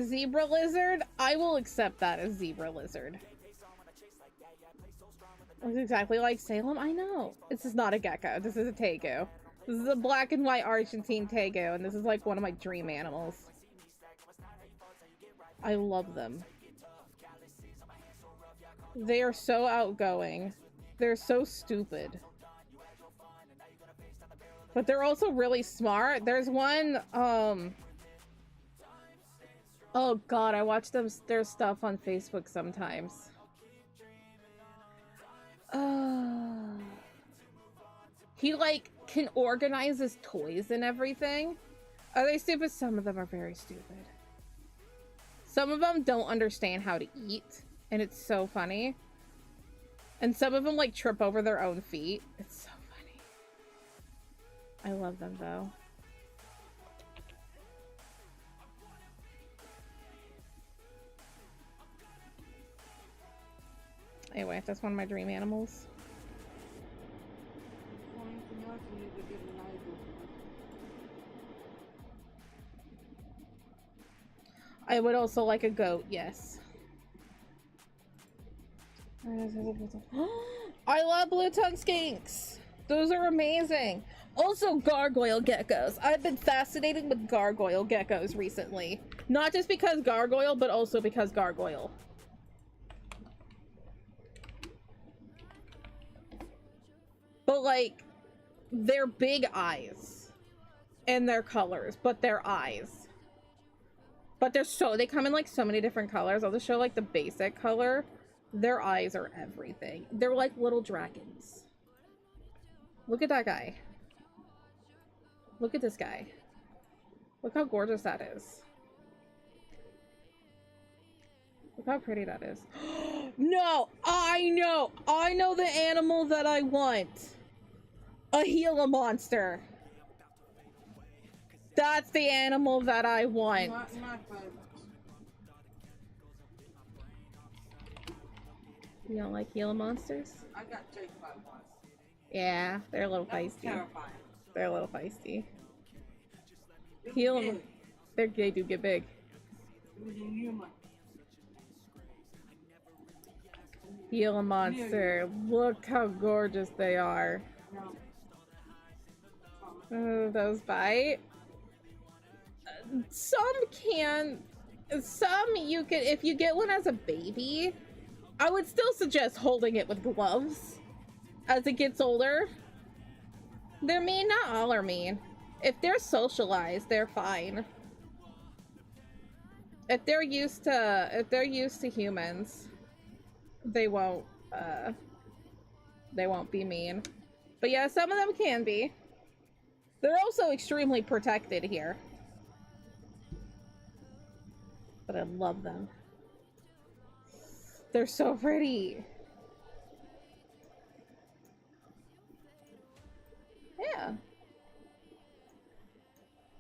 Zebra lizard? I will accept that as zebra lizard. Looks exactly like Salem. I know. This is not a gecko. This is a tegu. This is a black and white Argentine tegu, and this is like one of my dream animals. I love them. They are so outgoing. They're so stupid. But they're also really smart. There's one, oh god, I watch their stuff on Facebook sometimes. He like can organize his toys and everything. Are they stupid? Some of them are very stupid. Some of them don't understand how to eat, and it's so funny. And some of them like trip over their own feet. It's so funny. I love them though. Anyway, that's one of my dream animals. I would also like a goat, yes. I love blue tongue skinks. Those are amazing. Also gargoyle geckos. I've been fascinated with gargoyle geckos recently. Not just because gargoyle, but also because gargoyle. But like, they're big eyes. And their colors, but their eyes. But they come in like so many different colors. I'll just show like the basic color. Their eyes are everything. They're like little dragons. Look at that guy. Look at this guy. Look how gorgeous that is. Look how pretty that is. No, I know the animal that I want. A Gila monster. That's the animal that I want. You don't like Gila monsters? I got chased by one. Yeah, they're a little feisty. Terrifying. They're a little feisty. Gila. They do get big. Gila monster. Look how gorgeous they are. Oh, those bite. Some you can, if you get one as a baby, I would still suggest holding it with gloves as it gets older. They're mean, not all are mean. If they're socialized, they're fine. If they're used to humans, they won't be mean. But yeah, some of them can be. They're also extremely protected here. But I love them. They're so pretty. Yeah.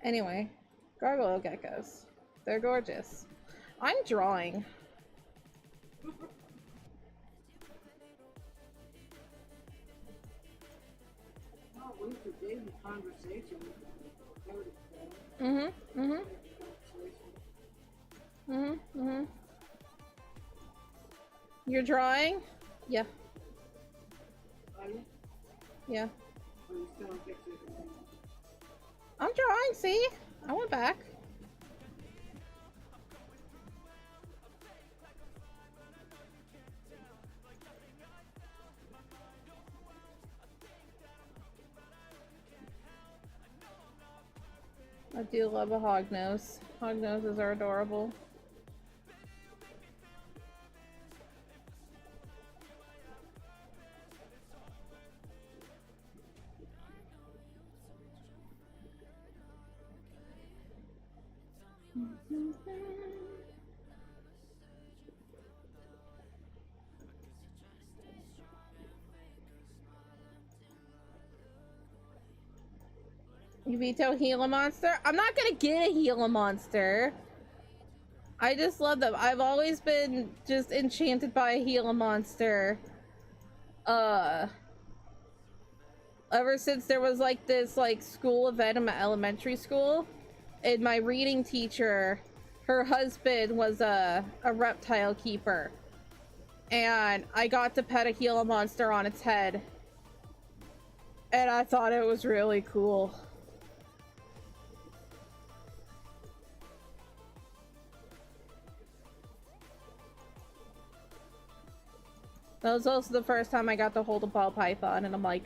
Anyway, gargoyle geckos. They're gorgeous. I'm drawing. You're drawing? Yeah. Yeah. I'm drawing, see? I went back. I do love a hognose. Hognoses are adorable. You veto Gila monster? I'm not gonna get a Gila monster. I just love them. I've always been just enchanted by a Gila monster. Ever since there was like this like school event in my elementary school, and my reading teacher, her husband was a reptile keeper, and I got to pet a Gila monster on its head, and I thought it was really cool. That was also the first time I got to hold a ball python, and I'm like,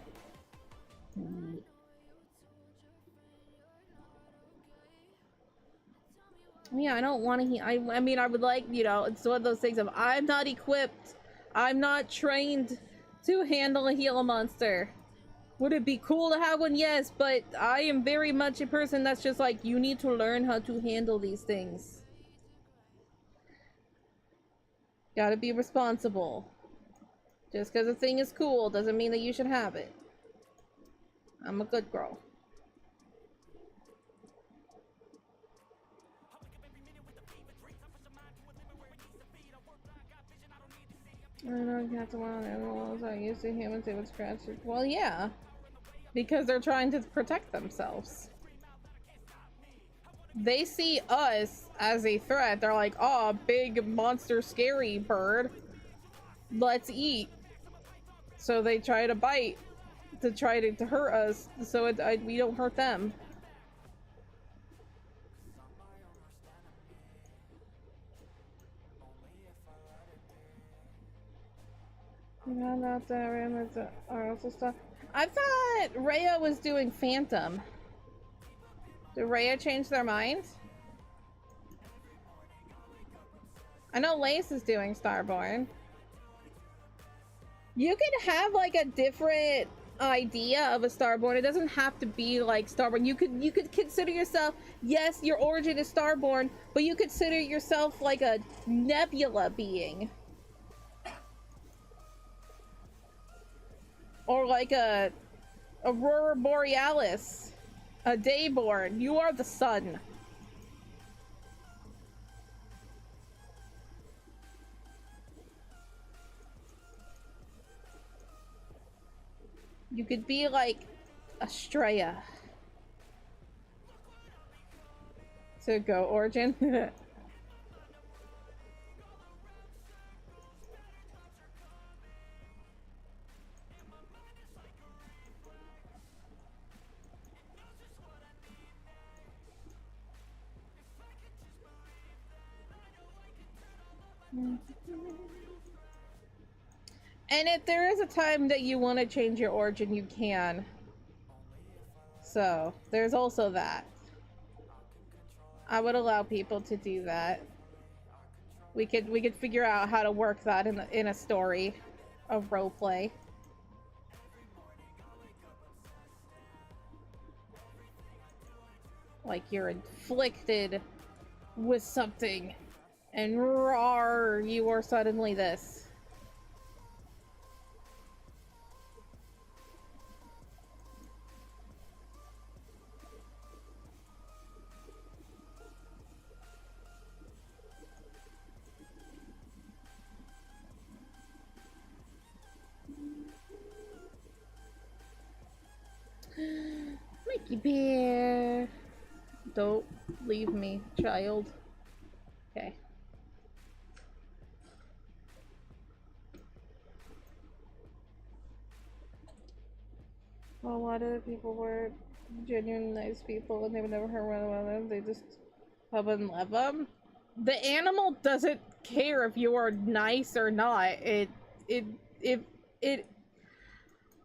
yeah, I don't want to. I mean, I would like, you know, it's one of those things of I'm not equipped, I'm not trained to handle a Gila monster. Would it be cool to have one? Yes, but I am very much a person that's just like, you need to learn how to handle these things. Gotta be responsible. Just because a thing is cool doesn't mean that you should have it. I'm a good girl. I don't have to wild animals. I used to humans, they would scratch it. Well, yeah. Because they're trying to protect themselves. They see us as a threat. They're like, oh, big monster scary bird. Let's eat. So they try to bite to try to hurt us so we don't hurt them. Yeah, not that random are also stuff. I thought Rhea was doing Phantom. Did Rhea change their mind? I know Lace is doing Starborn. You could have like a different idea of a Starborn. It doesn't have to be like Starborn. You could consider yourself, yes, your origin is Starborn, but you consider yourself like a nebula being. Or like a Aurora Borealis. A Dayborn. You are the sun. You could be like Estrella. So go origin. And if there is a time that you want to change your origin, you can. So, there's also that. I would allow people to do that. We could figure out how to work that in a story of roleplay. Like you're inflicted with something and roar, you are suddenly this. Mikey Bear. Don't leave me, child. Okay. Well, a lot of the people were genuine nice people and they would never hurt one another. They just love and love them. The animal doesn't care if you are nice or not.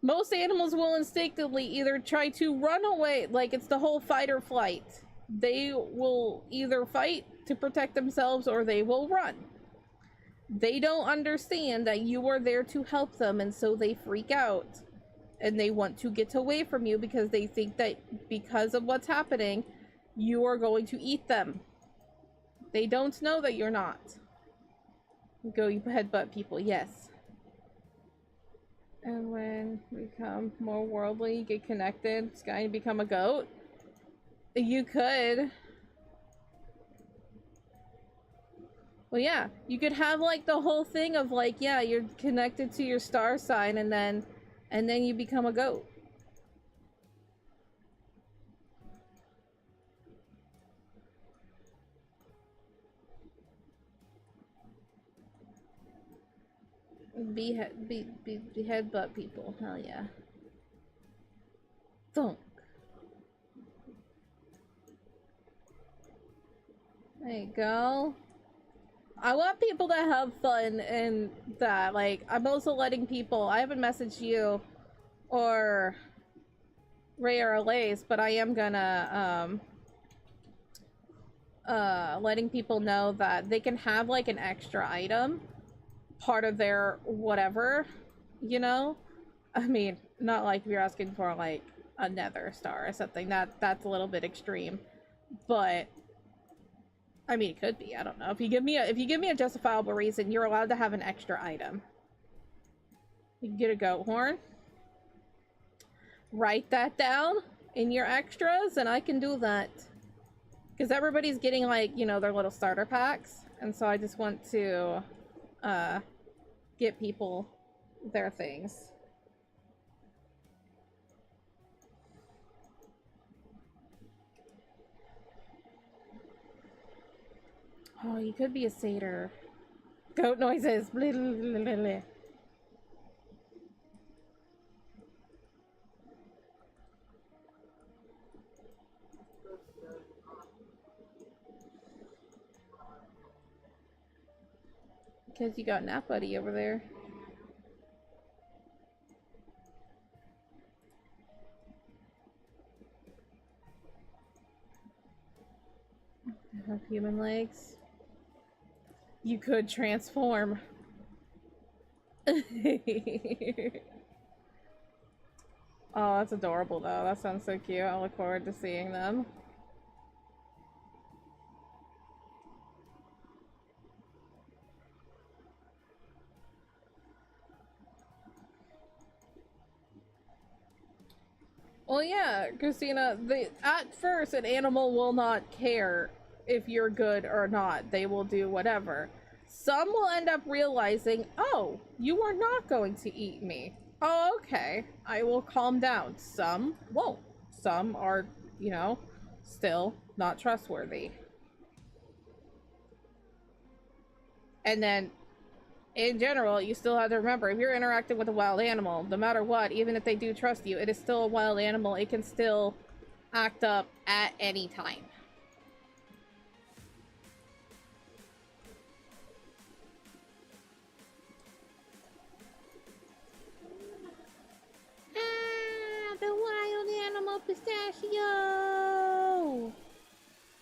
Most animals will instinctively either try to run away, like it's the whole fight or flight. They will either fight to protect themselves or they will run. They don't understand that you are there to help them, and so they freak out. And they want to get away from you because they think that because of what's happening, you are going to eat them. They don't know that you're not. Go, you headbutt people, yes. And when we become more worldly, you get connected, Sky, and become a goat? You could. Well, yeah, you could have like the whole thing of like, yeah, you're connected to your star sign and then you become a goat. Be headbutt people, hell yeah. Thunk. There you go. I want people to have fun and that, like, I'm also letting people, I haven't messaged you or Ray or Lace, but I am gonna, letting people know that they can have, like, an extra item, part of their whatever, you know? I mean, not like if you're asking for like a nether star or something. That's a little bit extreme. But I mean, it could be. I don't know. If you give me a justifiable reason, you're allowed to have an extra item. You can get a goat horn. Write that down in your extras, and I can do that. Because everybody's getting, like, you know, their little starter packs. And so I just want to get people their things. Oh, you could be a satyr. Goat noises. Blah, blah, blah, blah, blah. Because you got Nap Buddy over there. I have human legs. You could transform. Oh, that's adorable though. That sounds so cute. I look forward to seeing them. Well, yeah, Christina, at first an animal will not care if you're good or not. They will do whatever. Some will end up realizing, oh, you are not going to eat me. Oh, okay. I will calm down. Some won't. Some are, you know, still not trustworthy. And then, in general, you still have to remember, if you're interacting with a wild animal, no matter what, even if they do trust you, it is still a wild animal. It can still act up at any time. Ah, the wild animal pistachio!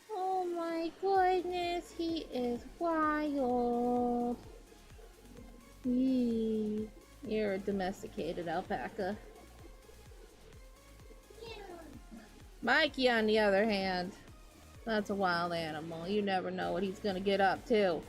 Oh my goodness, he is wild. Yee. You're a domesticated alpaca. Mikey, on the other hand, that's a wild animal. You never know what he's gonna get up to.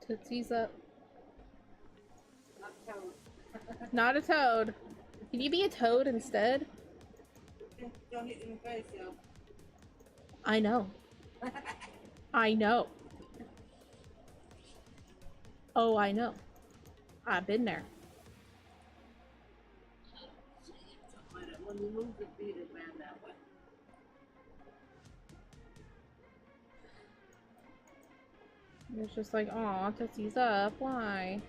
Tootsie's up. Not a toad. Can you be a toad instead? Don't hit in the face, yo. I know. I know. Oh, I know. I've been there. When you move the feet, it ran that way. It's just like, aw, Tootsie's up. Why?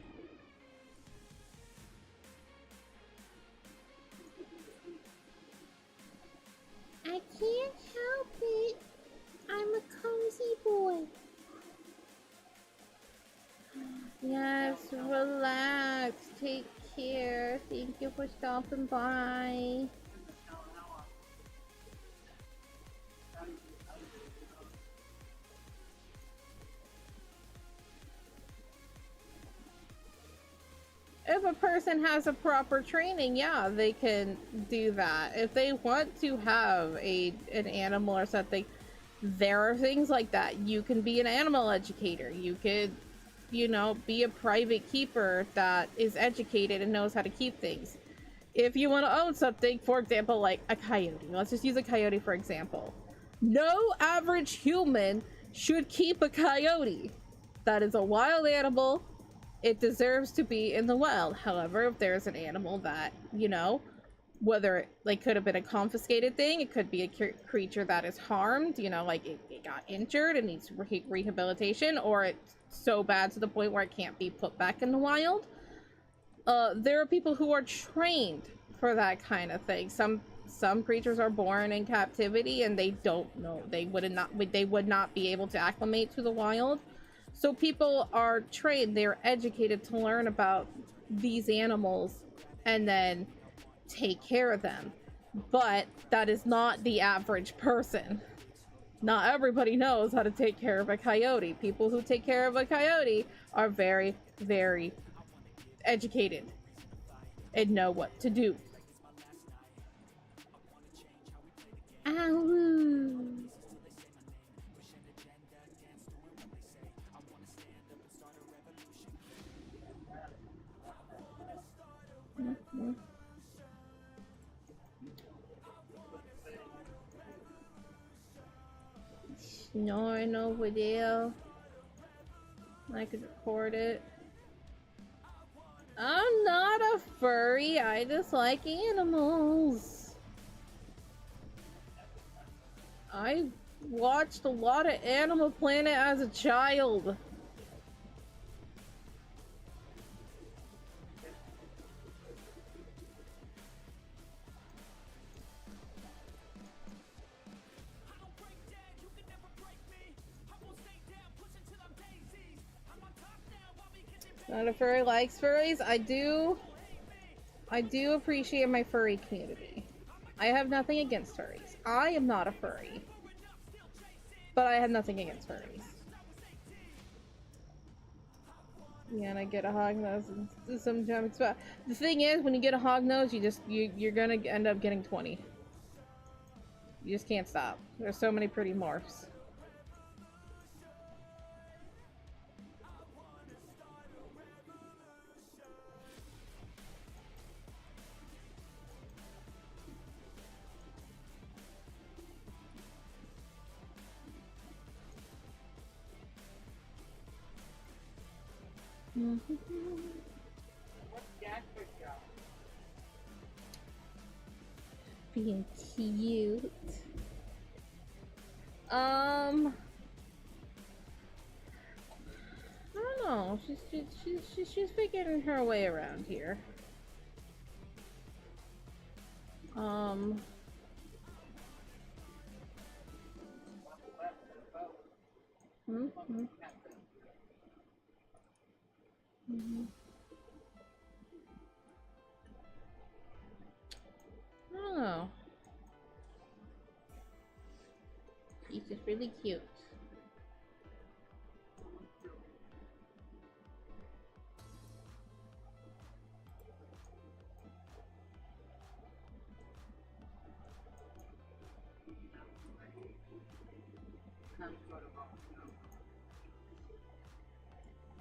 I can't help it. I'm a cozy boy. Yes, relax. Take care. Thank you for stopping by. If a person has a proper training, yeah, they can do that. If they want to have an animal or something, there are things like that. You can be an animal educator. You could, you know, be a private keeper that is educated and knows how to keep things. If you want to own something, for example, like a coyote. Let's just use a coyote for example. No average human should keep a coyote. That is a wild animal. It deserves to be in the wild. However, if there's an animal that, you know, whether it like could have been a confiscated thing, it could be a creature that is harmed, you know, like it got injured and needs rehabilitation, or it's so bad to the point where it can't be put back in the wild. There are people who are trained for that kind of thing. Some some creatures are born in captivity and they don't know, they would not be able to acclimate to the wild. So people are trained, they're educated to learn about these animals and then take care of them. But that is not the average person. Not everybody knows how to take care of a coyote. People who take care of a coyote are very, very educated and know what to do. Ow. Mm-hmm. Snoring over there. I could record it. I'm not a furry, I just like animals. I watched a lot of Animal Planet as a child. Not a furry likes furries. I do appreciate my furry community. I have nothing against furries. I am not a furry. But I have nothing against furries. Yeah, and I get a hog nose and sometimes, but the thing is, when you get a hog nose, you're gonna end up getting 20. You just can't stop. There's so many pretty morphs. Being cute. I don't know. She's figuring her way around here. Mm-hmm. Mm-hmm. I don't know. She's just really cute.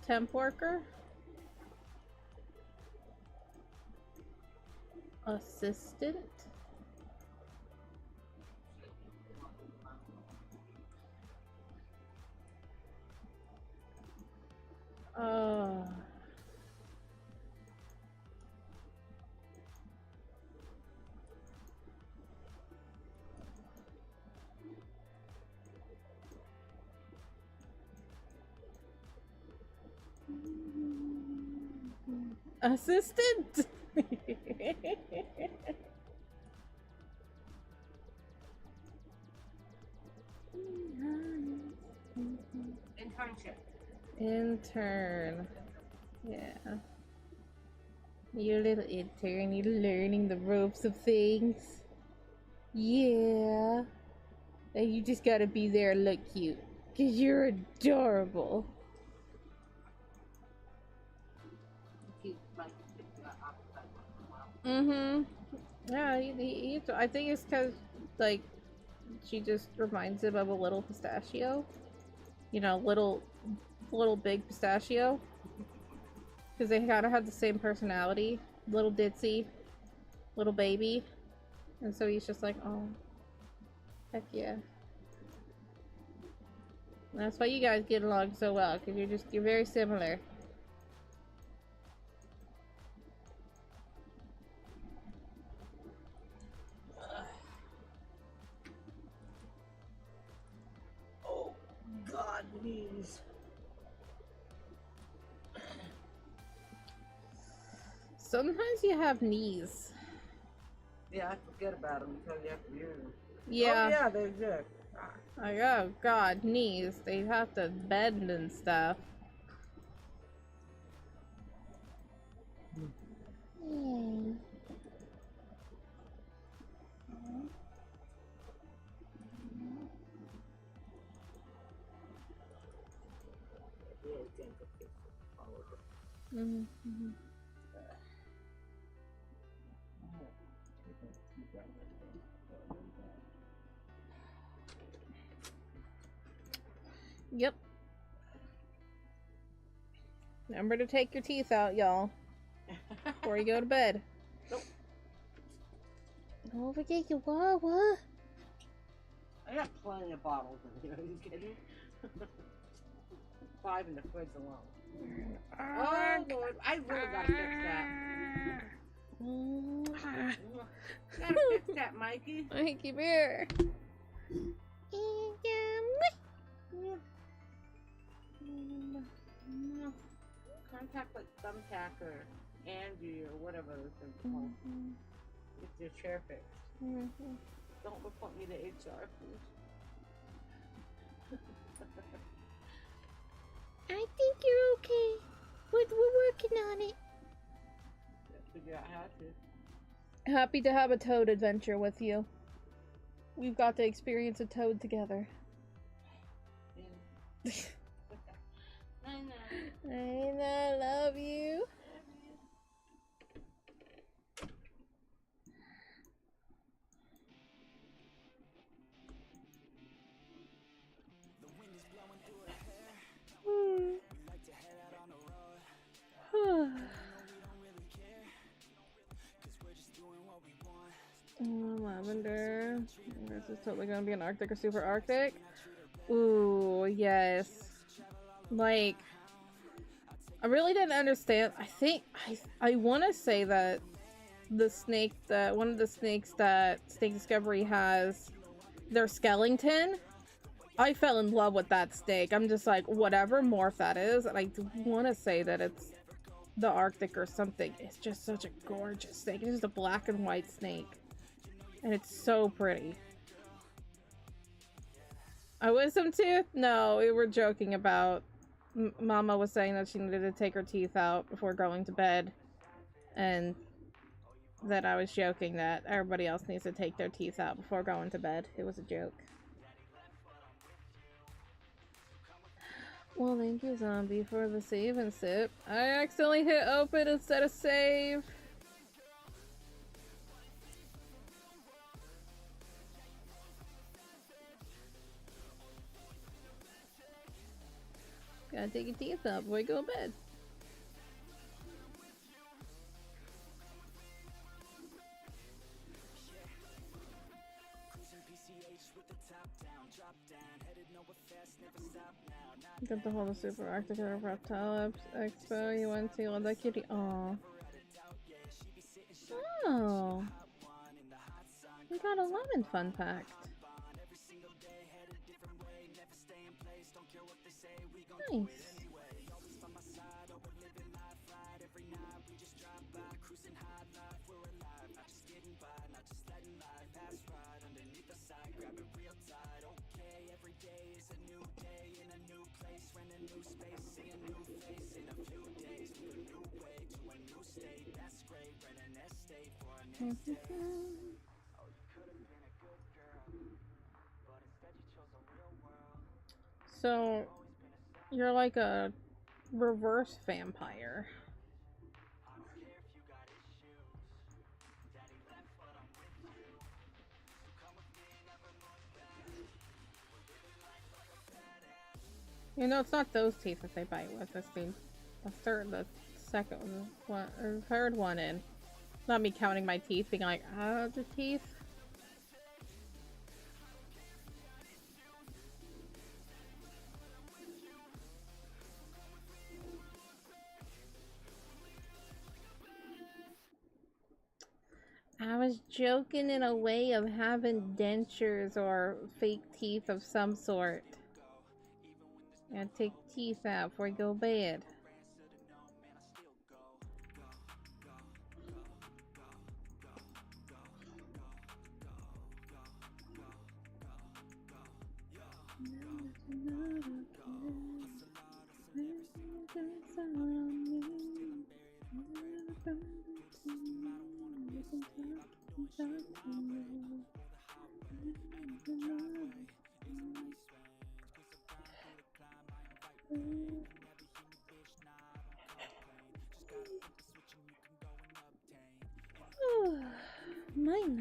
Temp worker? Assistant? Assistant? Internship. Intern. Yeah. You're a little intern, you're learning the ropes of things. Yeah. And you just gotta be there and look cute. Cause you're adorable. Mm-hmm. Yeah, I think it's cause, like, she just reminds him of a little pistachio. You know, little big pistachio. Because they kind of have the same personality. Little ditzy. Little baby. And so he's just like, oh. Heck yeah. And that's why you guys get along so well. Because you're very similar. Oh, God, knees. Sometimes you have knees. Yeah, I forget about them until you have to use them. Yeah. Oh, yeah, they exist. Like, oh god, knees. They have to bend and stuff. Yay. Mm-hmm. Yep. Remember to take your teeth out, y'all, before you go to bed. Nope. Don't forget your Wawa. I got plenty of bottles in here. Are you kidding? 5 in the fridge alone. Oh, Lord. I really gotta fix that. Gotta fix that, Mikey. Mikey Bear. Contact like Thumbtack or Angie or whatever those things are called. Get your chair fixed. Don't report me to HR, please. I think you're okay. We're working on it. Figure out how to. Happy to have a toad adventure with you. We've got to experience a toad together. Yeah. I love you. Lavender. This is totally gonna be an Arctic or super Arctic. Ooh, yes. Like, I really didn't understand. I think I want to say that the snake that one of the snakes that Snake Discovery has, their skeleton. I fell in love with that snake. I'm just like, whatever morph that is, and I want to say that it's the Arctic or something. It's just such a gorgeous snake. It's just a black and white snake, and it's so pretty. A wisdom tooth? No, we were joking about. Mama was saying that she needed to take her teeth out before going to bed, and that I was joking that everybody else needs to take their teeth out before going to bed. It was a joke. Well, thank you, Zombie, for the save and sip. I accidentally hit open instead of save. Gotta take your teeth out before you go to bed. Got to hold a super Arctic or reptile expo you went to. Love that kitty. Aww. Oh. We got a lemon fun fact. Nice. So, you're like a reverse vampire. You know, it's not those teeth that they bite with. It's the second one, or third one in. Not me counting my teeth, being like, the teeth. I was joking in a way of having dentures or fake teeth of some sort. Gotta take teeth out before you go to bed. My.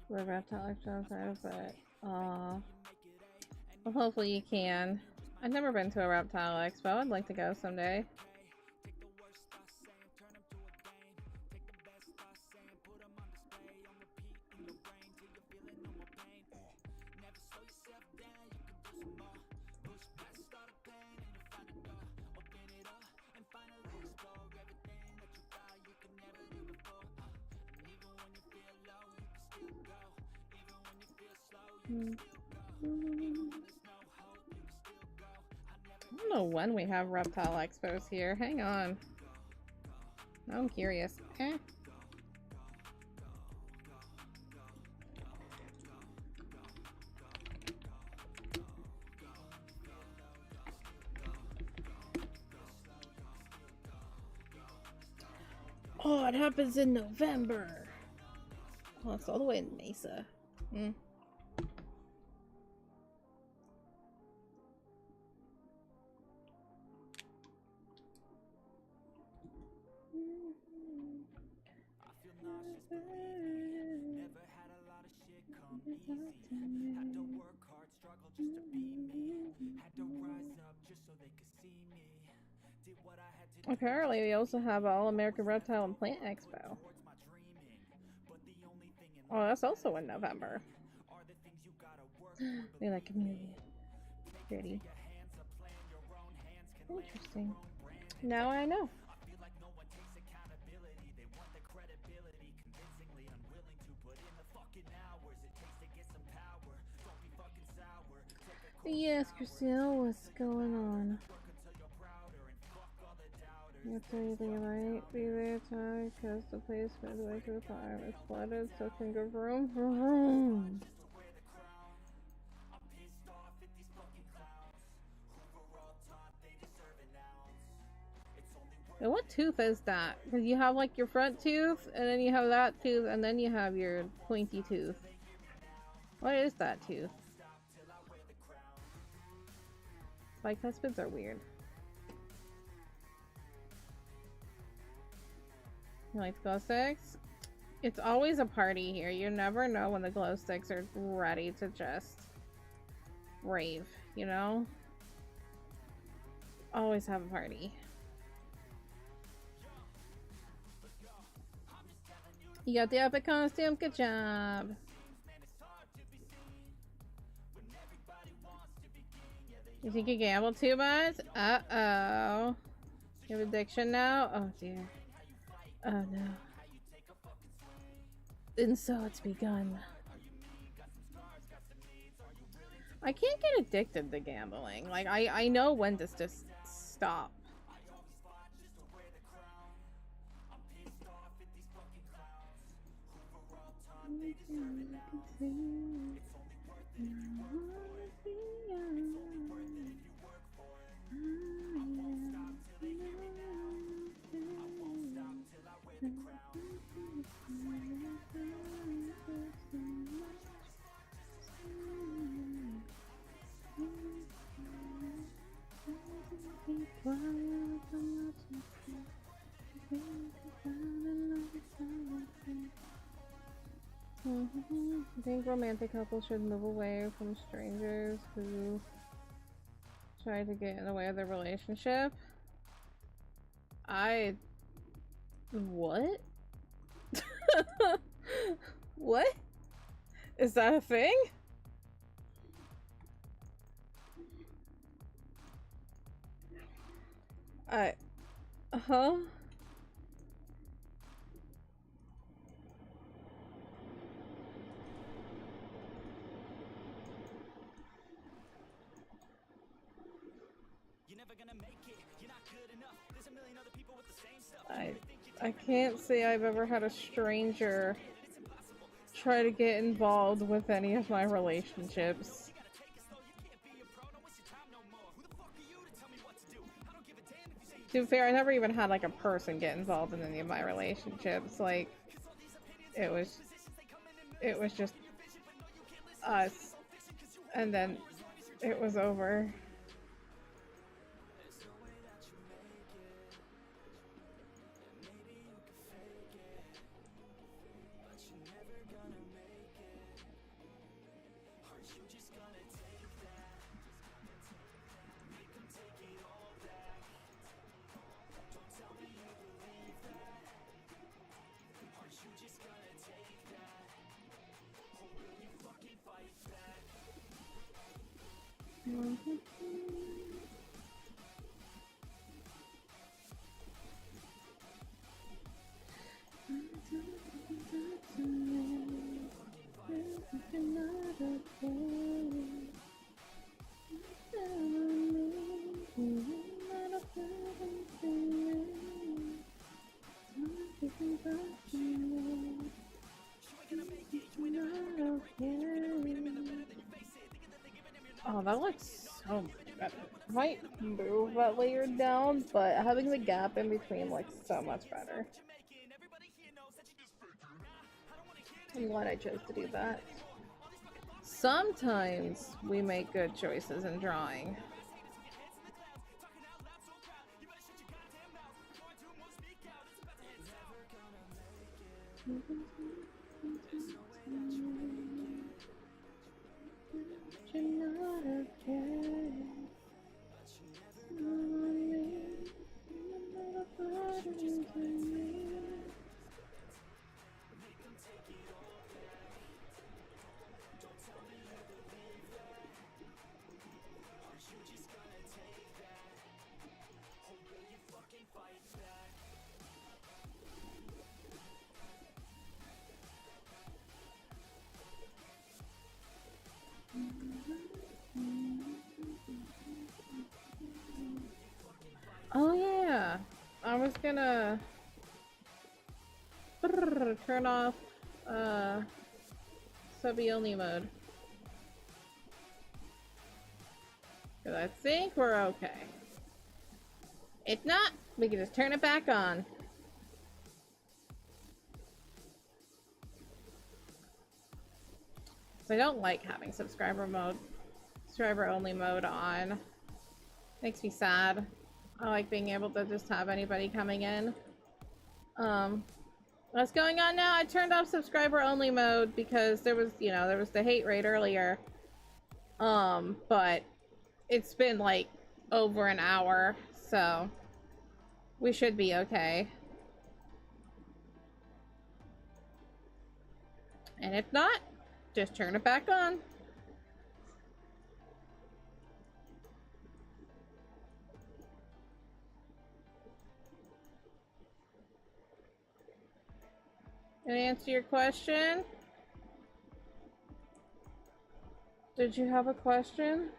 The reptile lifestyles there, but well, hopefully you can. I've never been to a reptile expo. I'd like to go someday. I don't know when we have reptile expos here. Hang on. I'm curious. Oh, it happens in November. Oh, it's all the way in Mesa. Apparently, we also have All American Reptile and Plant Expo. Oh, that's also in November. They like community. Pretty. Interesting. Now I know. Yes, Christine, what's going on? You have to anything right. Be there time because the place goes away to the fire. It's flooded, so can go vroom. And what tooth is that? Because you have like your front tooth, and then you have that tooth, and then you have your pointy tooth. What is that tooth? Bicuspids are weird. You like the glow sticks? It's always a party here. You never know when the glow sticks are ready to just rave, you know? Always have a party. You got the epic costume? Good job. You think you gamble too much? Uh-oh. You have addiction now? Oh dear. Oh no. And so it's begun. I can't get addicted to gambling. Like, I know when to just stop. I think romantic couples should move away from strangers who try to get in the way of their relationship. What? What? Is that a thing? Huh? I can't say I've ever had a stranger try to get involved with any of my relationships. To be fair, I never even had like a person get involved in any of my relationships. Like, it was just us, and then it was over. Oh, that looks so much better. I might move that layer down, but having the gap in between looks so much better. I'm glad I chose to do that. Sometimes we make good choices in drawing. Oh yeah, I was gonna turn off subby only mode. Cause I think we're okay. If not, we can just turn it back on. So I don't like having subscriber only mode on. Makes me sad. I like being able to just have anybody coming in. What's going on now? I turned off subscriber only mode because there was the hate raid earlier. But it's been like over an hour, so we should be okay. And if not, just turn it back on. Did I answer your question? Did you have a question?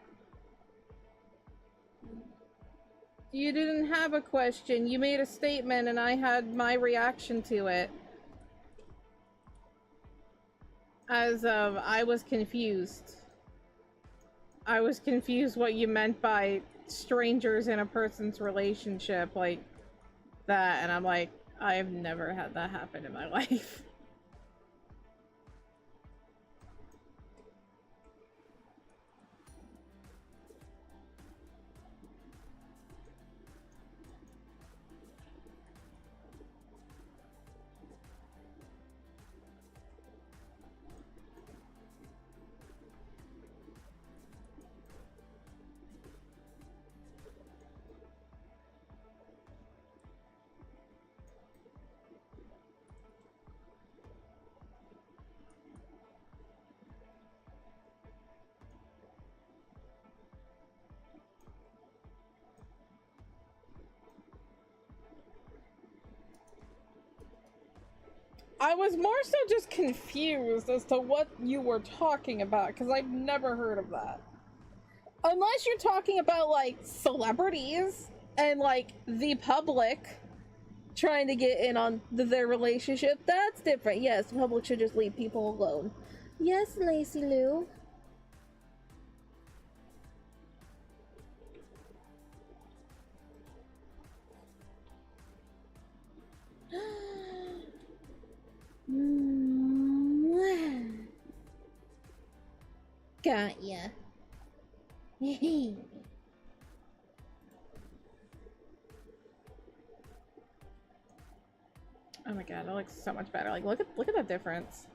You didn't have a question. You made a statement and I had my reaction to it. As of, I was confused. I was confused what you meant by strangers in a person's relationship like that, and I'm like, I've never had that happen in my life. I was more so just confused as to what you were talking about, because I've never heard of that. Unless you're talking about, like, celebrities and, like, the public trying to get in on their relationship, that's different. Yes, the public should just leave people alone. Yes, Lacey Lou. Got ya. Oh my god, that looks so much better. Like, look at that difference.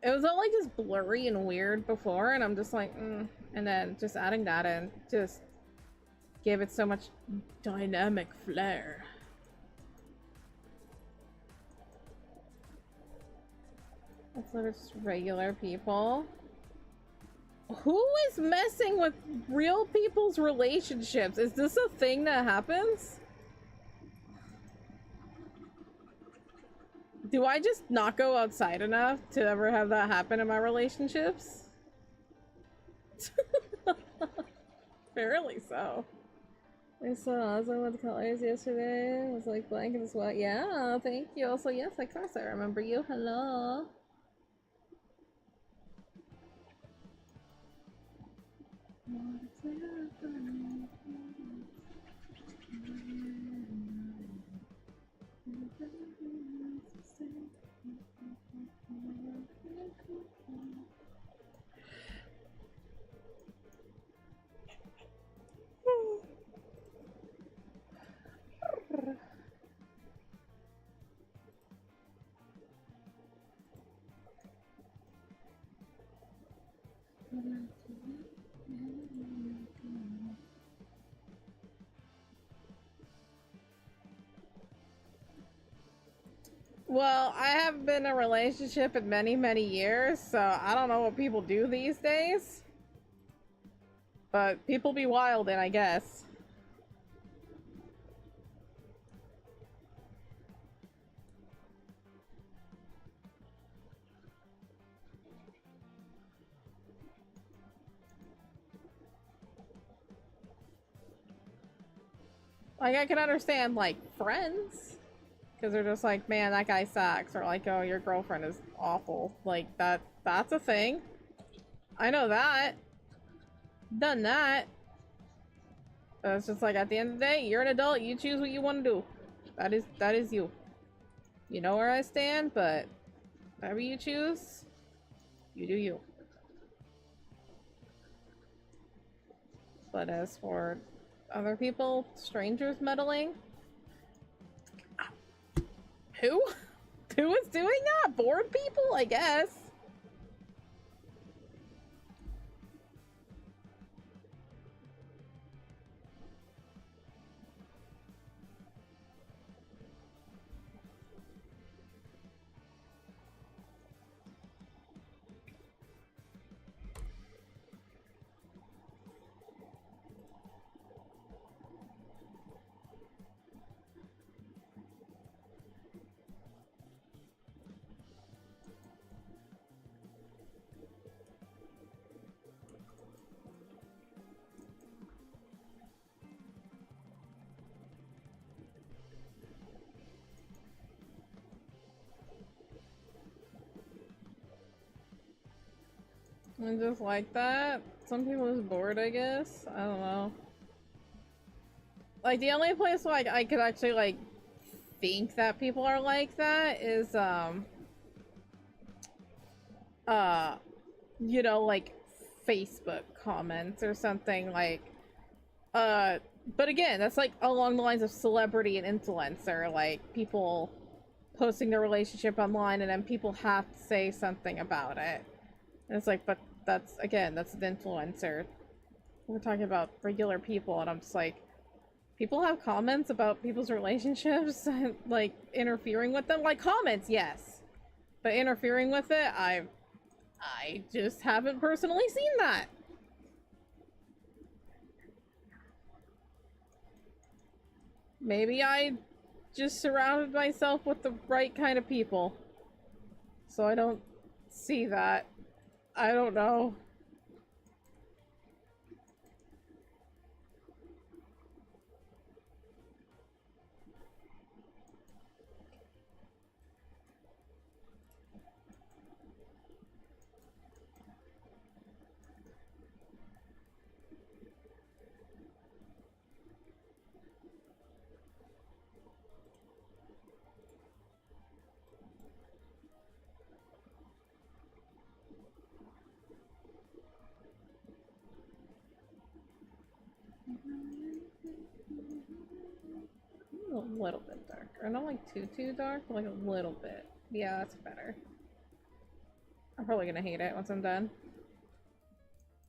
It was all like just blurry and weird before, and I'm just like, and then just adding that in just gave it so much dynamic flair. Let's let it's regular people. Who is messing with real people's relationships? Is this a thing that happens? Do I just not go outside enough to ever have that happen in my relationships? Apparently so. I saw some of the colors yesterday. I was like blank and sweat. Yeah, thank you. Also, yes, of course I remember you. Hello. Well, I haven't been in a relationship in many, many years, so I don't know what people do these days. But people be wildin', I guess. Like, I can understand, like, friends. Because they're just like, man, that guy sucks. Or like, oh, your girlfriend is awful. Like, that's a thing. I know that. Done that. But it's just like, at the end of the day, you're an adult. You choose what you want to do. That is you. You know where I stand, but whatever you choose, you do you. But as for other people, strangers meddling, who? Who is doing that? Bored people, I guess. And just like that. Some people is bored, I guess. I don't know. Like, the only place like I could actually like think that people are like that is you know, like Facebook comments or something like but again, that's like along the lines of celebrity and influencer, like people posting their relationship online and then people have to say something about it. And it's like, but that's, again, that's an influencer. We're talking about regular people, and I'm just like, people have comments about people's relationships and, like, interfering with them. Like, comments, yes. But interfering with it, I just haven't personally seen that. Maybe I just surrounded myself with the right kind of people. so I don't see that. I don't know. A little bit darker. Not like too dark, but like a little bit. Yeah, that's better. I'm probably gonna hate it once I'm done.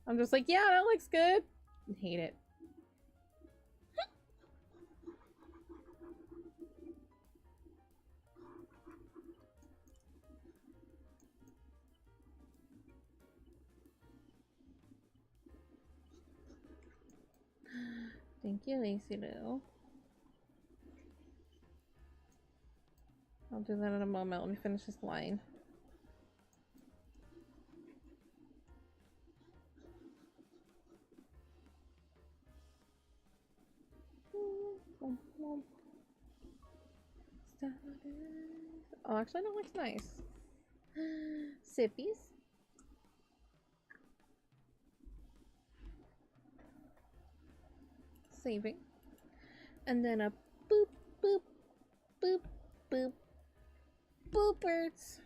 I'm just like, yeah, that looks good. And hate it. Thank you, Lacey Lou. I'll do that in a moment. Let me finish this line. Oh, actually, that looks nice. Sippies. Saving. And then a boop, boop, boop, boop. Boopers.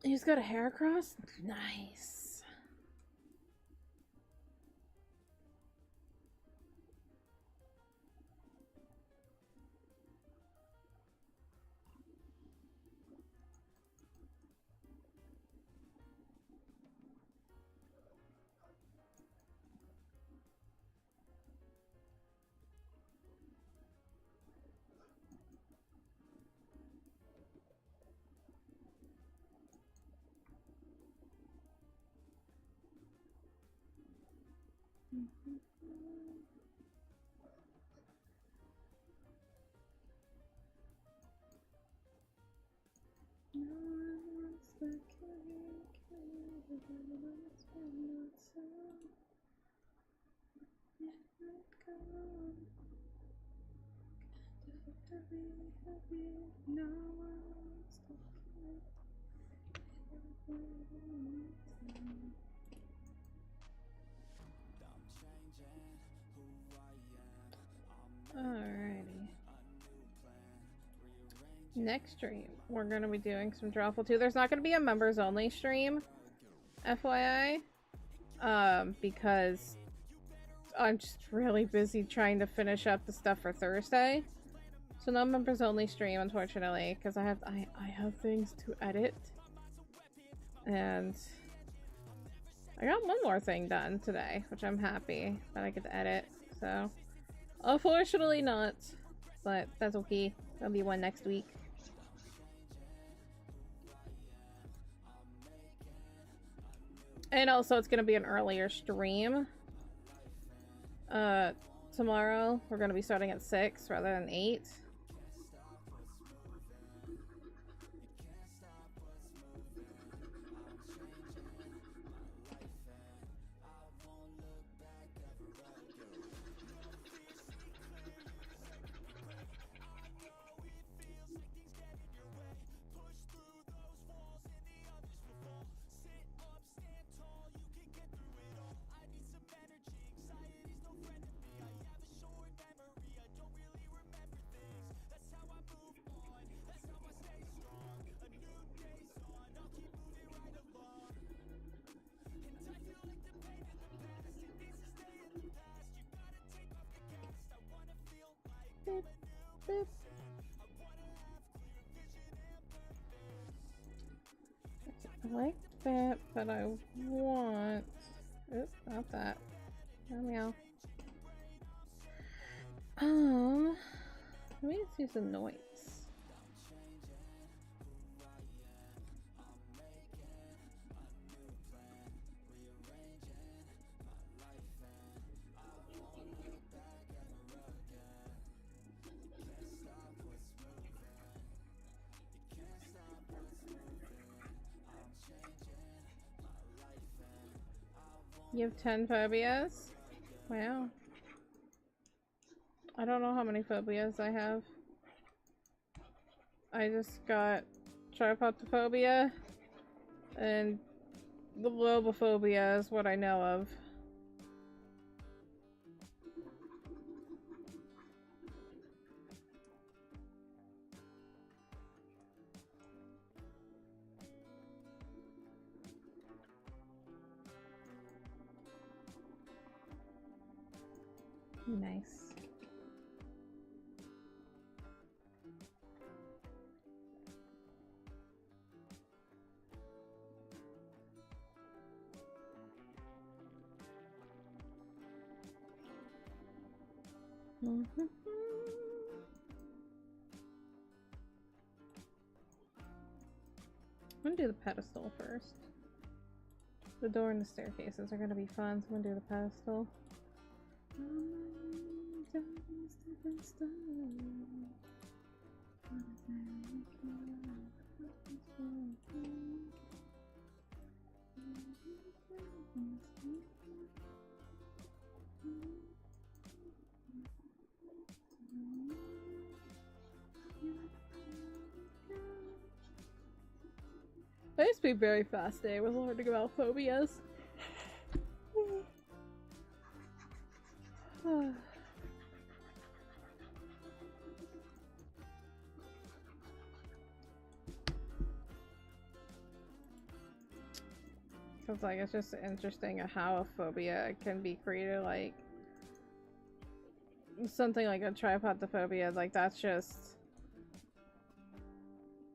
He's got a hair across? Nice. Alrighty. Next stream, we're gonna be doing some Drawful 2. There's not gonna be a members only stream, FYI. Because I'm just really busy trying to finish up the stuff for Thursday. So no members only stream, unfortunately, because I have things to edit. And I got one more thing done today, which I'm happy that I get to edit. So unfortunately not, but that's okay. There'll be one next week. And also it's gonna be an earlier stream. Tomorrow we're gonna be starting at 6 rather than 8. Boop, boop. I like that, but I want... Oop, not that. Meow, meow. Let me just use some noise. You have 10 phobias? Wow. I don't know how many phobias I have. I just got trypotophobia and the globophobia is what I know of. Nice. I'm gonna do the pedestal first. The door and the staircases are gonna be fun, so I'm gonna do the pedestal. I used to be very fascinated with learning about phobias. Cause like it's just interesting how a phobia can be created, like something like a trypotophobia, like that's just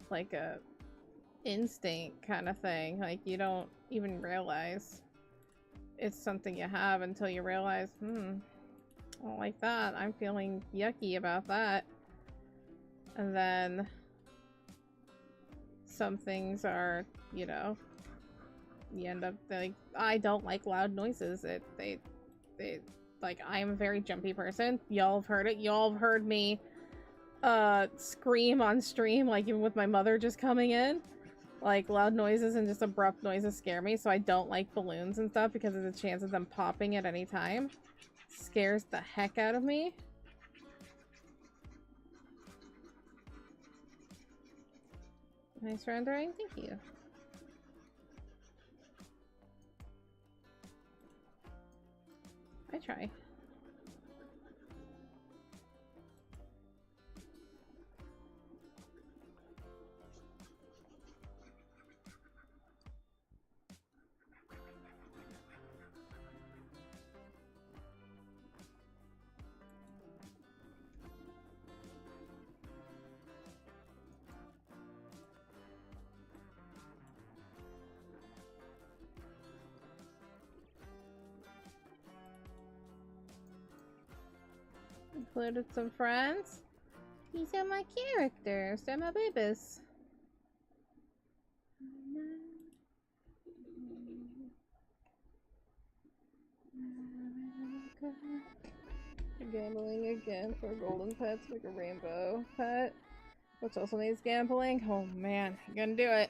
like a instinct kind of thing. Like you don't even realize it's something you have until you realize, I don't like that. I'm feeling yucky about that. And then some things are, you know, you end up like, I don't like loud noises. They like, I am a very jumpy person. Y'all have heard it. Y'all have heard me scream on stream, like even with my mother just coming in. Like loud noises and just abrupt noises scare me, so I don't like balloons and stuff because of the chance of them popping at any time. Scares the heck out of me. Nice rendering, thank you. I try. Included some friends. These are my characters. They're my babies. Gambling again for a golden pet to make a rainbow pet, which also needs gambling. Oh man, I'm gonna do it.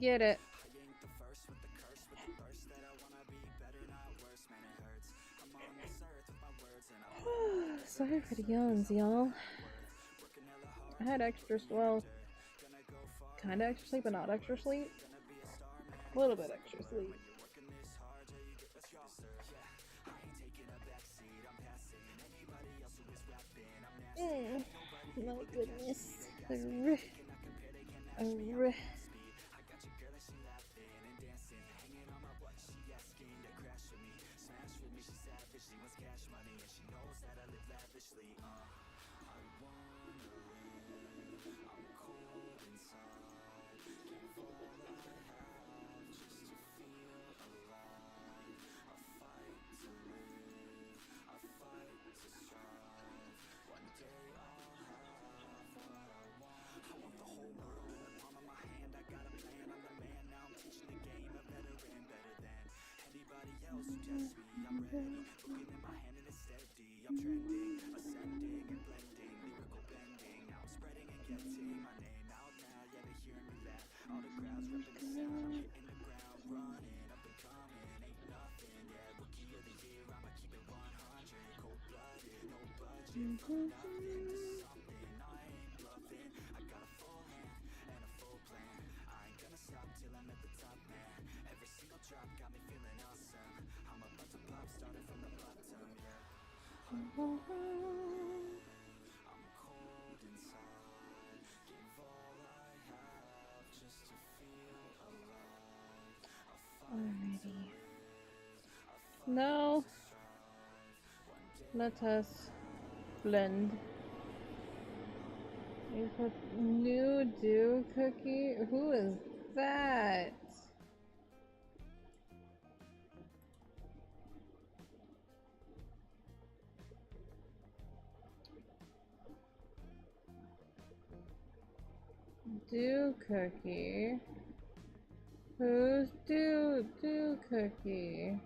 Get it. Sorry for the yawns, y'all. I had extra, well, kind of extra sleep, but not extra sleep. A little bit extra sleep. My goodness. Alrighty. Now, let us blend. We put new dew cookie. Who is that? Dew cookie. Who's dew cookie?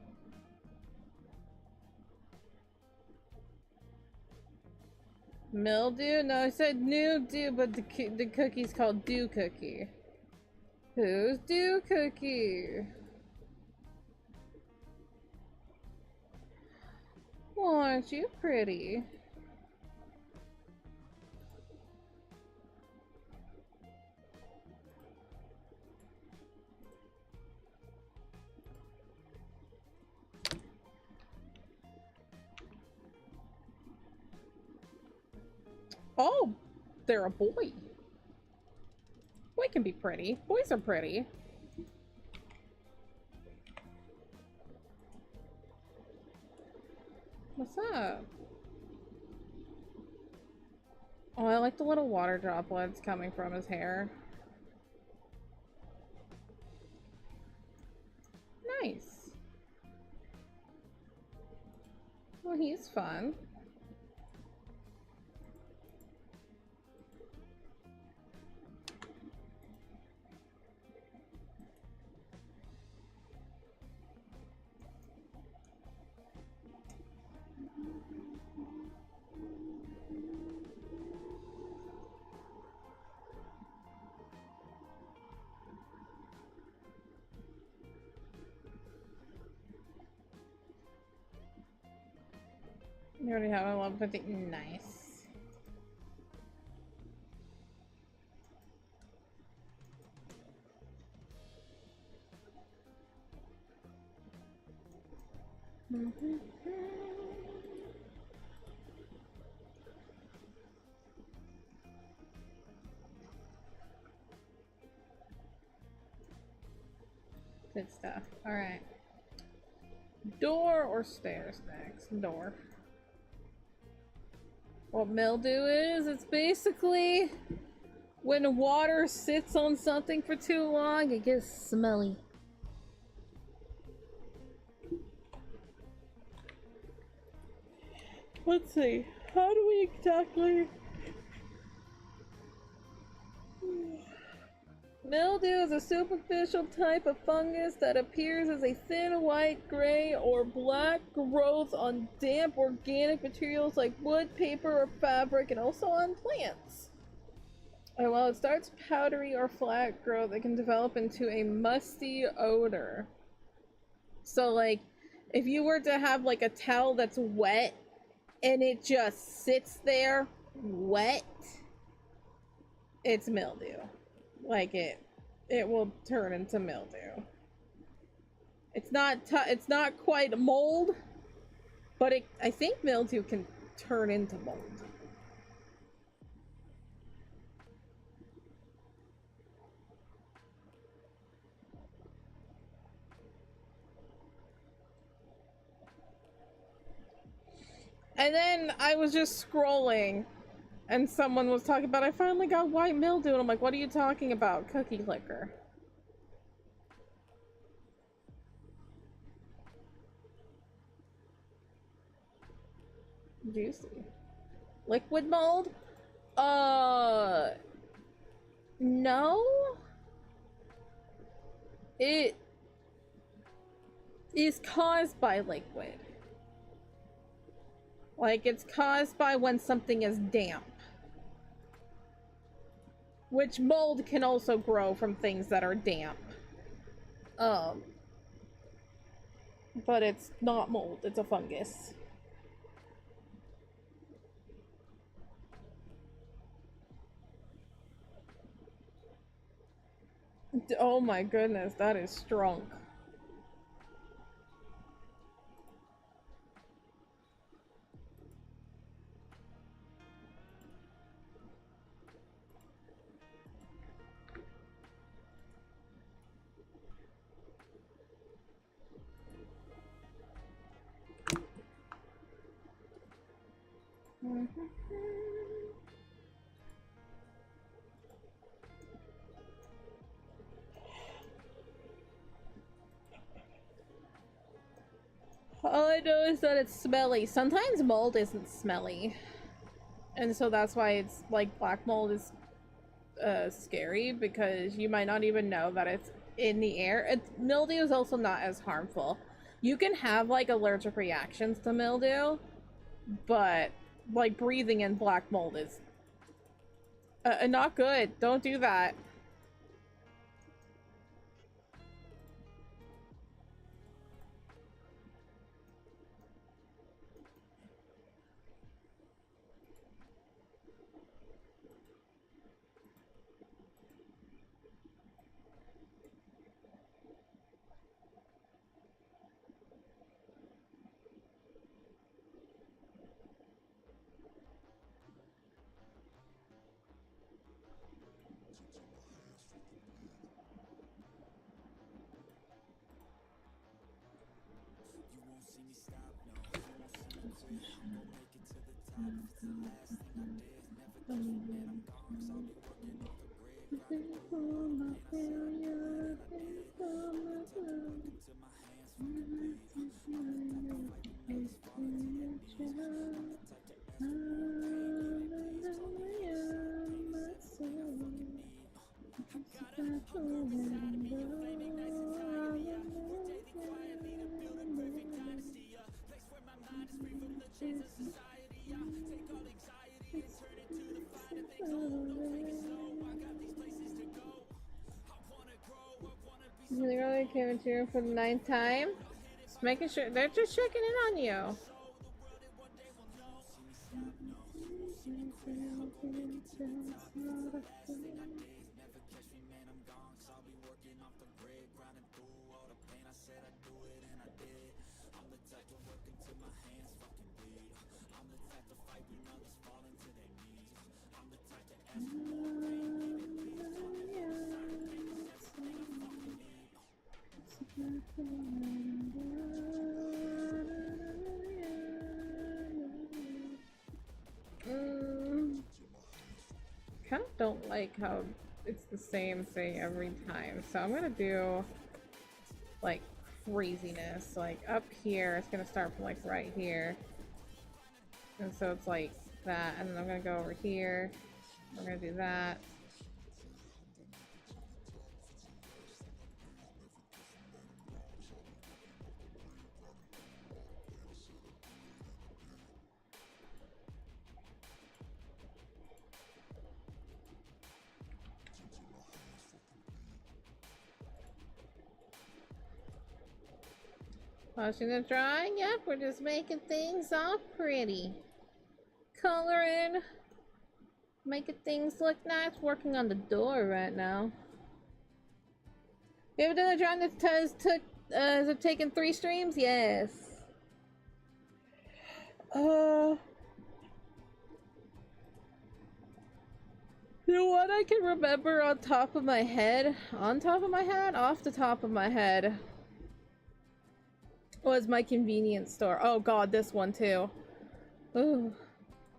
Mildew? No, I said new dew, but the cookie's called dew cookie. Who's dew cookie? Well, aren't you pretty? Oh, they're a boy. Boy can be pretty. Boys are pretty. What's up? Oh, I like the little water droplets coming from his hair. Nice. Well, he's fun. You already have a level 50. Nice. Good stuff. Alright. Door or stairs next? Door. What mildew is? It's basically when water sits on something for too long, it gets smelly. Let's see. How do we exactly... Mildew is a superficial type of fungus that appears as a thin white, gray, or black growth on damp organic materials like wood, paper, or fabric, and also on plants. And while it starts powdery or flat growth, it can develop into a musty odor. So, like, if you were to have, like, a towel that's wet, and it just sits there wet, it's mildew. Like it will turn into mildew. It's not quite mold, but I think mildew can turn into mold. And then I was just scrolling and someone was talking about, I finally got white mildew, and I'm like, what are you talking about? Cookie liquor. Juicy. Liquid mold? No? It is caused by liquid. Like, it's caused by when something is damp. Which mold can also grow from things that are damp. But it's not mold, it's a fungus. Oh my goodness, that is strong. All I know is that it's smelly. Sometimes mold isn't smelly. And so that's why it's like black mold is scary, because you might not even know that it's in the air. Mildew is also not as harmful. You can have like allergic reactions to mildew, but like breathing in black mold is not good. Don't do that. They really came into here for the ninth time. Just making sure they're just checking in on you. Kind of don't like how it's the same thing every time, so I'm gonna do like craziness. Like up here, it's gonna start from like right here, and so it's like that, and then I'm gonna go over here. I'm gonna do that. Washing and drying? Yep, we're just making things all pretty. Coloring. Making things look nice. Working on the door right now. You ever done a drawing that has it taken 3 streams? Yes. The one I can remember off the top of my head, was my convenience store. Oh god, this one too. Ooh,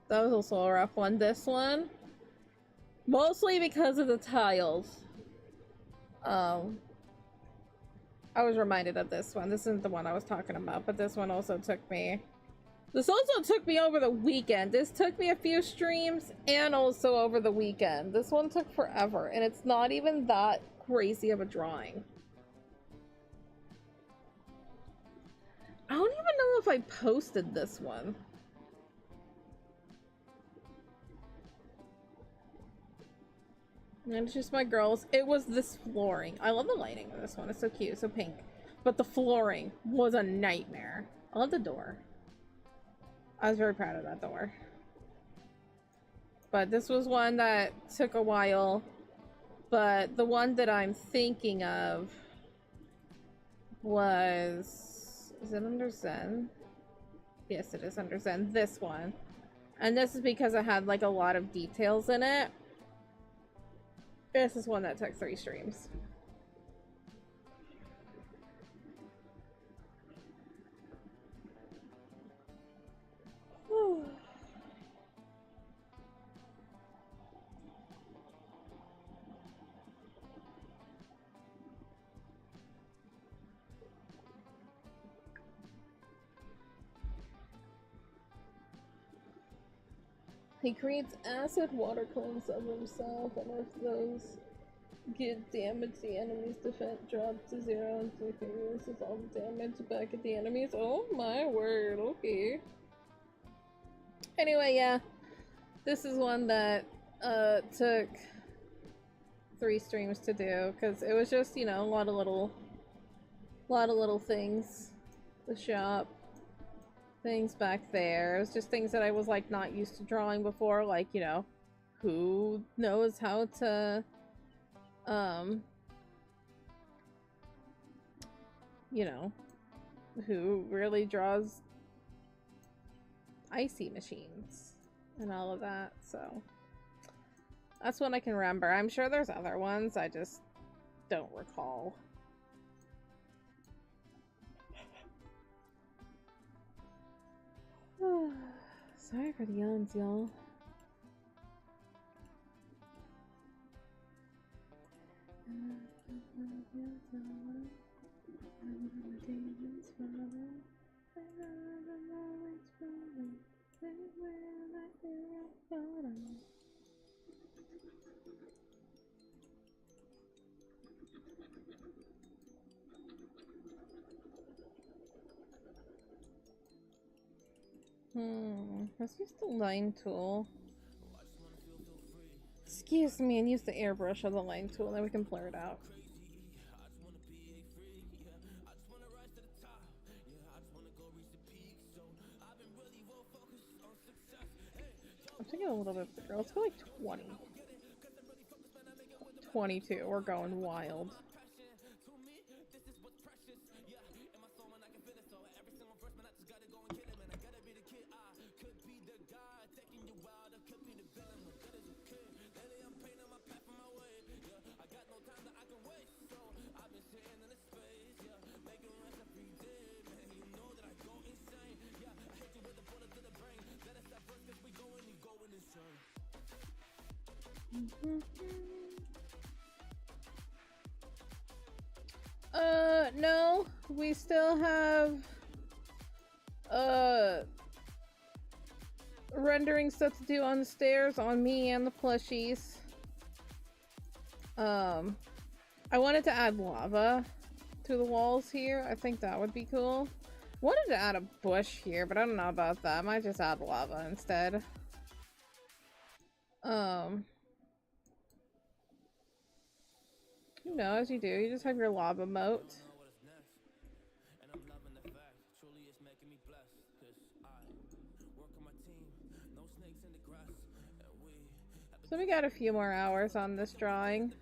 that was also a rough one. This one, mostly because of the tiles. I was reminded of this one. This isn't the one I was talking about, but this one also took me. This also took me over the weekend. This took me a few streams and also over the weekend. This one took forever, and it's not even that crazy of a drawing. I don't even know if I posted this one. And it's just my girls. It was this flooring. I love the lighting of this one. It's so cute, so pink. But the flooring was a nightmare. I love the door. I was very proud of that door. But this was one that took a while. But the one that I'm thinking of was... Is it under Zen? Yes, it is under Zen. This one. And this is because it had, like, a lot of details in it. This is one that took 3 streams. He creates acid water clones of himself, and if those get damaged, the enemy's defense drops to 0 and releases all the damage back at the enemies. Oh my word, okay. Anyway, yeah. This is one that took 3 streams to do, because it was just, you know, a lot of little things. The shop. Things back there. It was just things that I was, like, not used to drawing before, like, you know, who knows how to, you know, who really draws icy machines and all of that, so that's one I can remember. I'm sure there's other ones, I just don't recall. Sorry for the yawns, y'all. Let's use the line tool. Excuse me, and use the airbrush on the line tool, and then we can blur it out. I'm taking a little bit bigger. Let's go like 20. 22. We're going wild. No, we still have rendering stuff to do on the stairs on me and the plushies. I wanted to add lava to the walls here. I think that would be cool. Wanted to add a bush here, but I don't know about that. I might just add lava instead. You know, as you do, you just have your lava moat. So we got a few more hours on this drawing.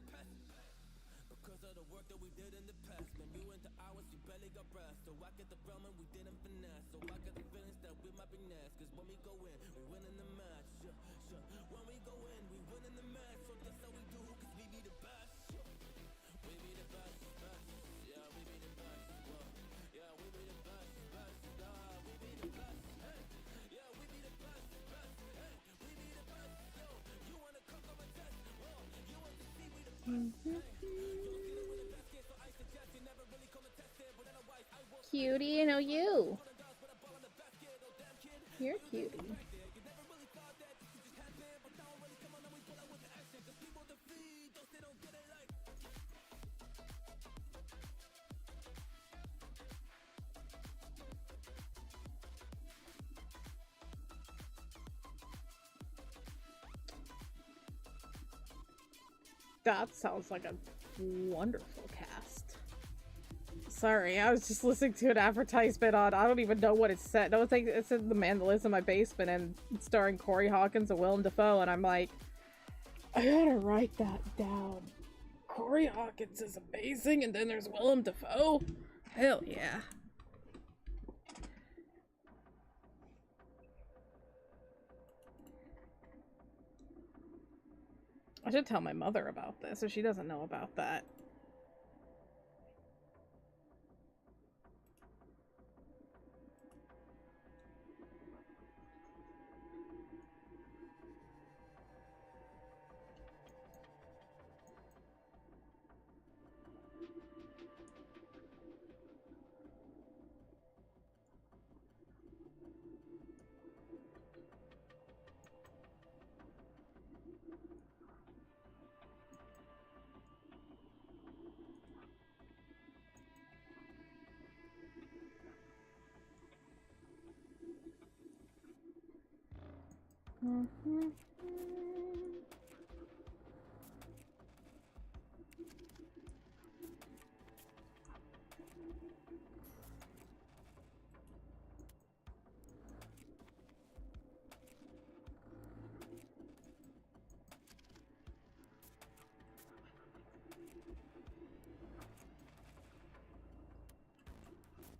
Cutie, I know you. You're a cutie. That sounds like a wonderful cast. Sorry, I was just listening to an advertisement on, I don't even know what it said. No, it said The Man That Lives in My Basement and starring Corey Hawkins and Willem Dafoe, and I'm like, I gotta write that down. Corey Hawkins is amazing, and then there's Willem Dafoe. Hell yeah. I should tell my mother about this if she doesn't know about that.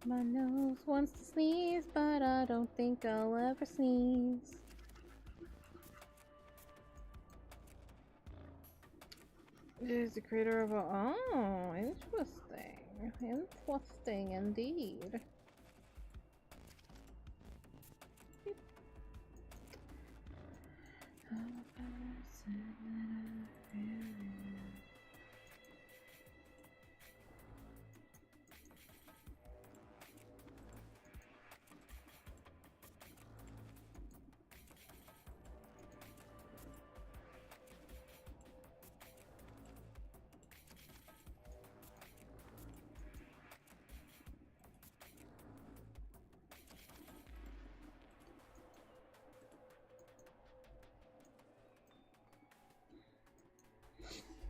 My nose wants to sneeze, but I don't think I'll ever sneeze. Is the creator of a... Oh, interesting. Interesting indeed.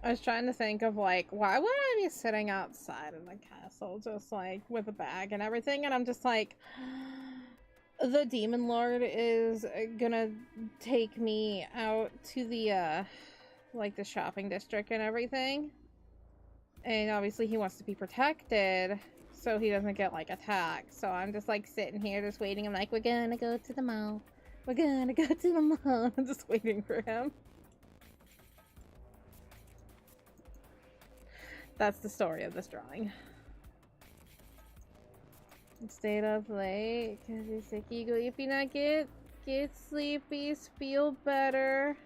I was trying to think of, like, why would I be sitting outside in the castle just, like, with a bag and everything? And I'm just like, the Demon Lord is gonna take me out to the, like, the shopping district and everything. And obviously he wants to be protected so he doesn't get, like, attacked. So I'm just, like, sitting here just waiting. I'm like, we're gonna go to the mall. We're gonna go to the mall. I'm just waiting for him. That's the story of this drawing. Stayed up late because you're sick. You go, if you not get sleepy, feel better.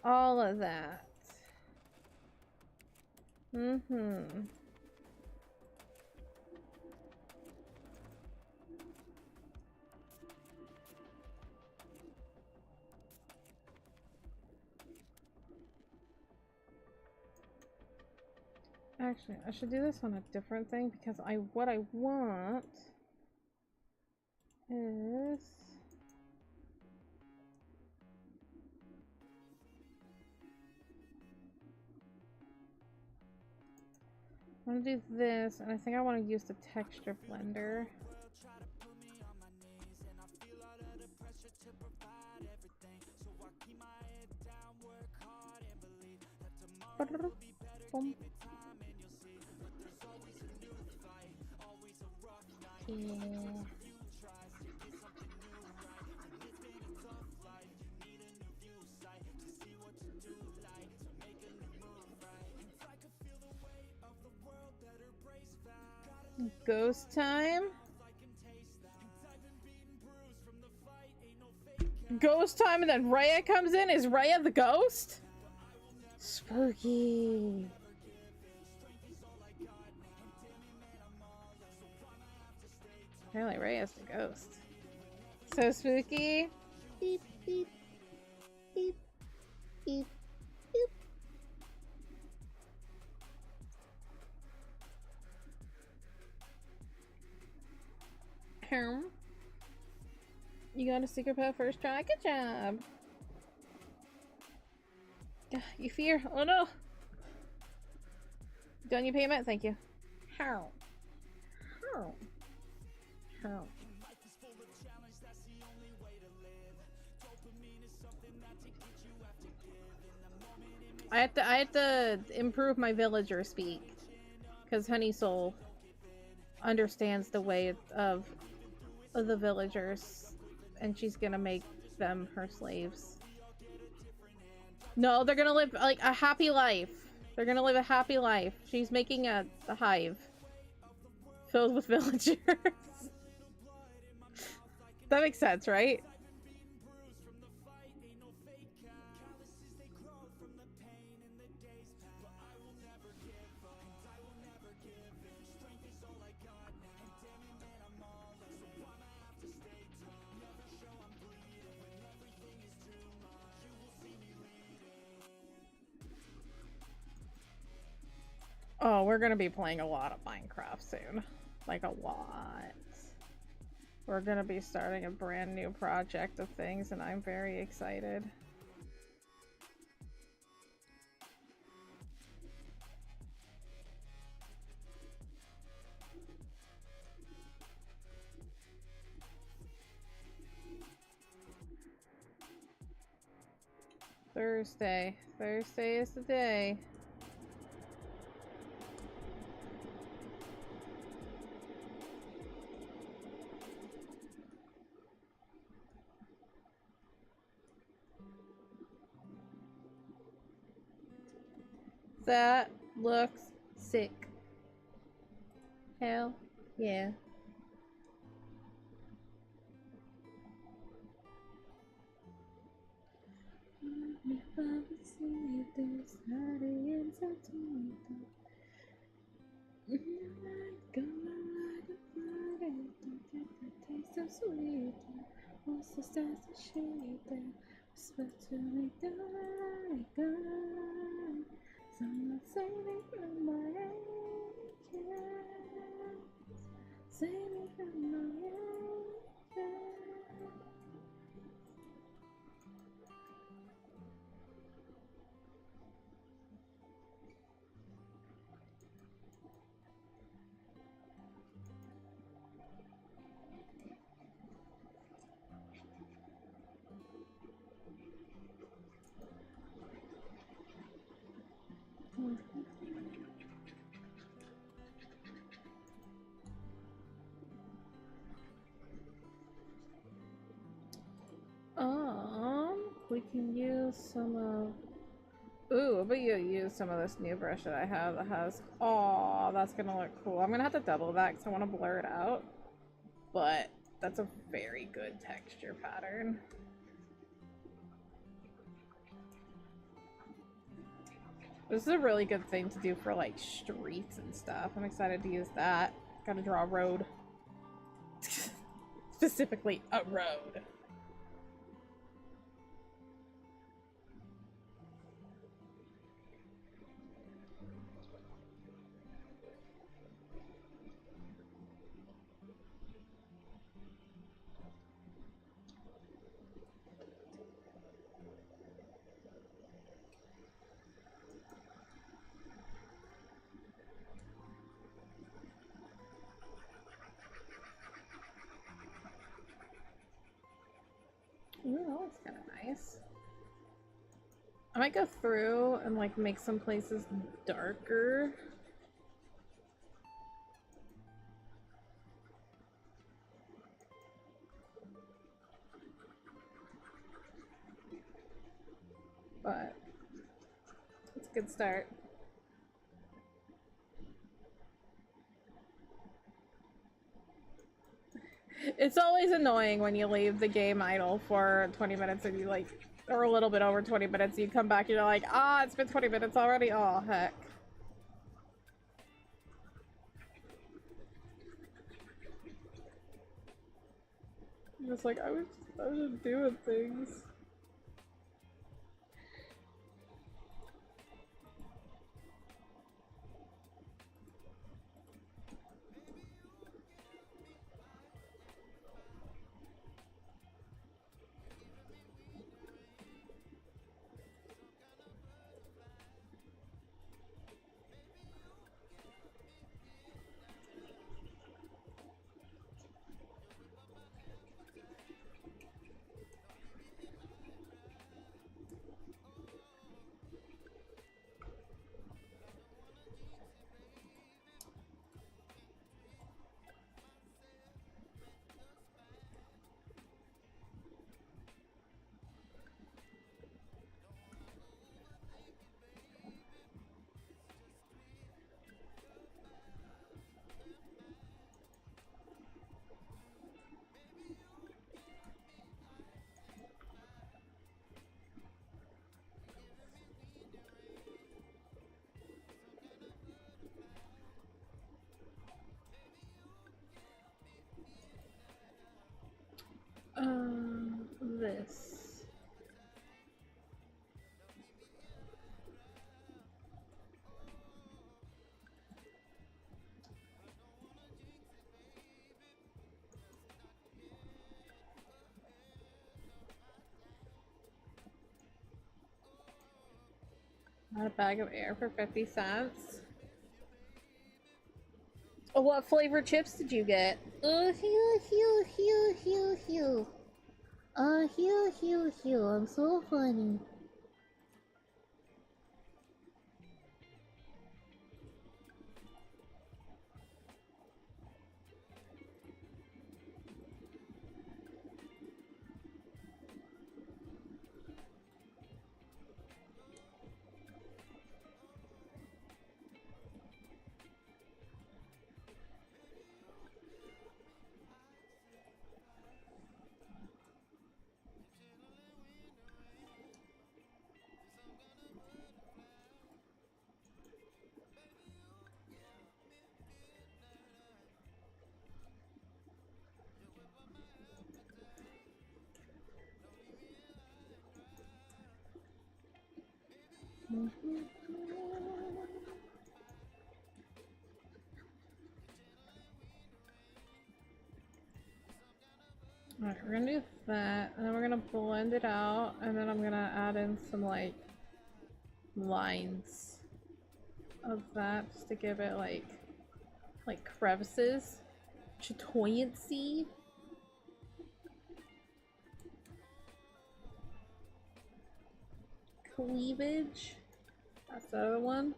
All of that. Actually, I should do this on a different thing because what I want is I want to do this, and I think I want to use the texture blender. Boom. Yeah. Ghost time? Ghost time and then Rhea comes in? Is Rhea the ghost? Spooky. Apparently Rhea's the ghost. So spooky. Beep, beep, beep, beep, beep. You got a secret pet first try? Good job. You fear? Oh no. Done your payment? Thank you. How? How? How? I have to improve my villager speak, because Honey Soul understands the way of the villagers, and she's gonna make them her slaves. No, they're gonna live like a happy life. They're gonna live a happy life. She's making a hive filled with villagers. That makes sense, right? Oh, we're gonna be playing a lot of Minecraft soon. Like, a lot. We're gonna be starting a brand new project of things, and I'm very excited. Thursday. Thursday is the day. That looks sick. Hell yeah. Someone save me from my angels. Save me from my angels. We can use some of... Ooh, but you use some of this new brush that I have that has... Oh, that's gonna look cool. I'm gonna have to double that because I want to blur it out. But that's a very good texture pattern. This is a really good thing to do for, like, streets and stuff. I'm excited to use that. Gotta draw a road. Specifically, a road. Ooh, that looks kind of nice. I might go through and like make some places darker. But it's a good start. It's always annoying when you leave the game idle for 20 minutes and you like, or a little bit over 20 minutes, you come back and you're like, ah, it's been 20 minutes already? Oh, heck. I'm just like, I was just doing things. Got a bag of air for 50 cents. Oh, what flavor chips did you get? Hew. Hew. I'm so funny. Alright, we're gonna do that, and then we're gonna blend it out, and then I'm gonna add in some, like, lines of that, just to give it, like crevices. Chatoyancy. Cleavage. That's the other one.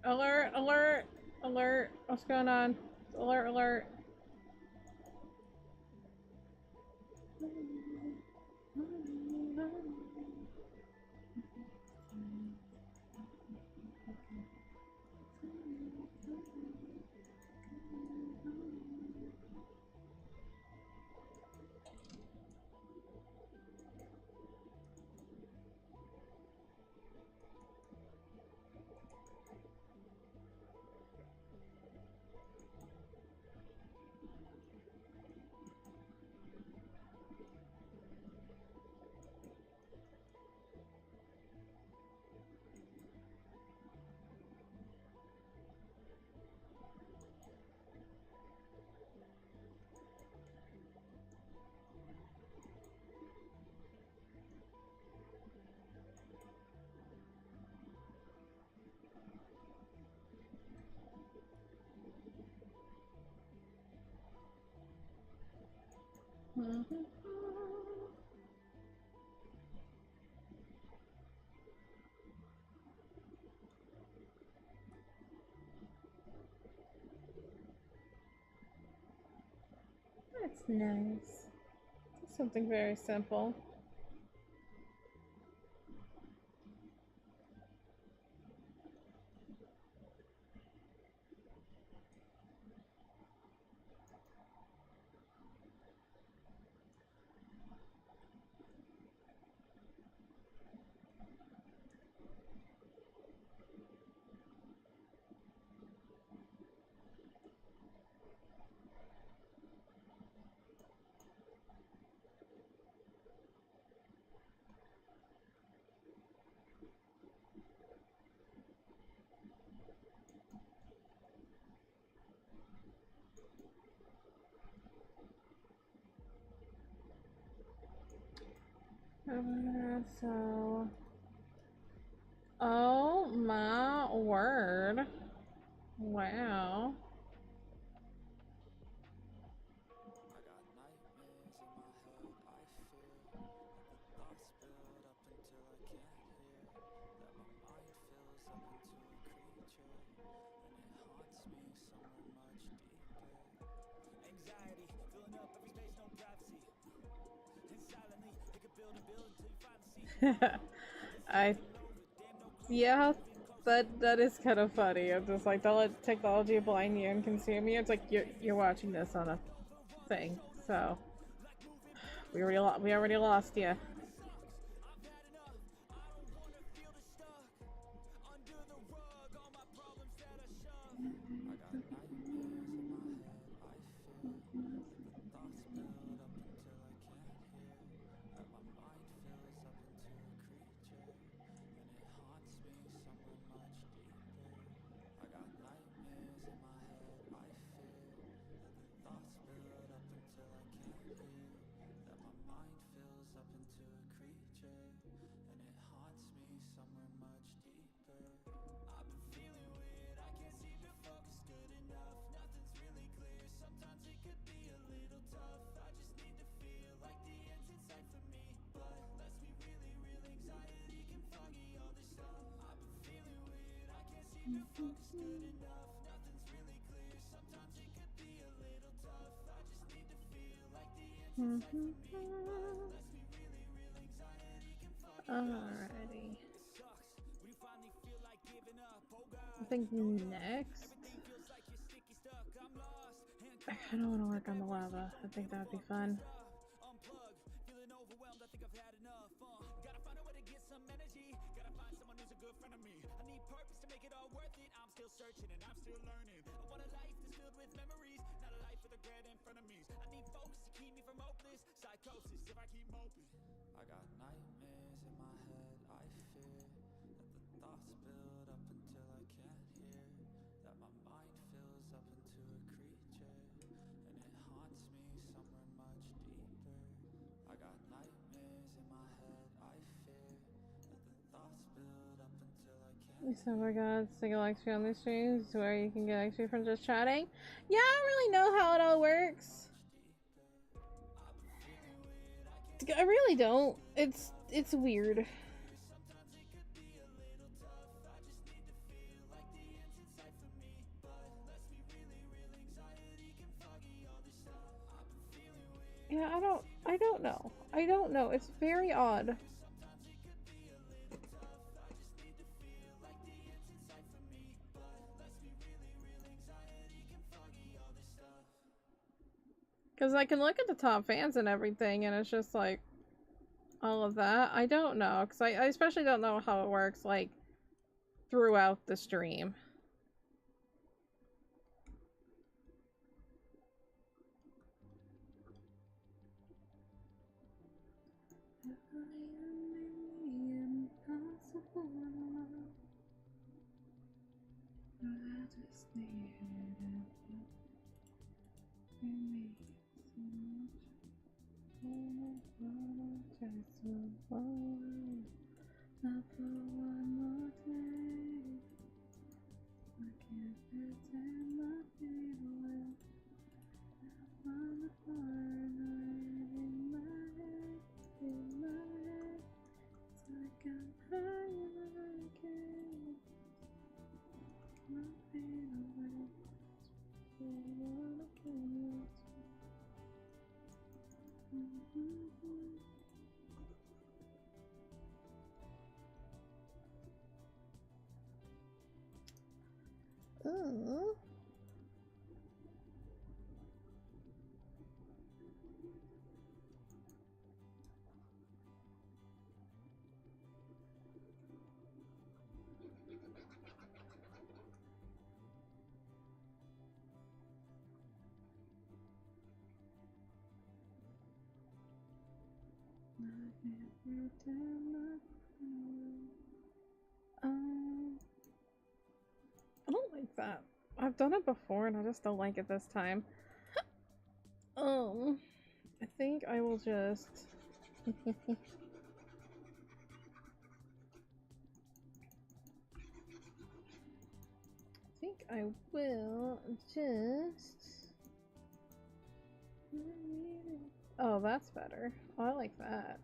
Alert, alert, alert. What's going on? Alert, alert. That's nice. Something very simple. So, oh my word. Wow. I yeah, that is kind of funny. It's just like don't let technology blind you and consume you. It's like you're watching this on a thing, so we already lost you. Alrighty. I think next I kinda wanna work on the lava. I think that'd be fun. So my god, single XP on these streams where you can get XP from just chatting. Yeah, I don't really know how it all works. I really don't. It's weird. Yeah, I don't know. I don't know. It's very odd. Because I can look at the top fans and everything, and it's just like all of that. I don't know, because I especially don't know how it works, like, throughout the stream. Not for one more day. I can't pretend my feet away. I find the fire in my head, in my head. It's like I'm higher again. My feet away. So wanna kill you. Oh. I don't like that. I've done it before and I just don't like it this time. I think I will just... I think I will just... Oh, that's better. Oh, I like that.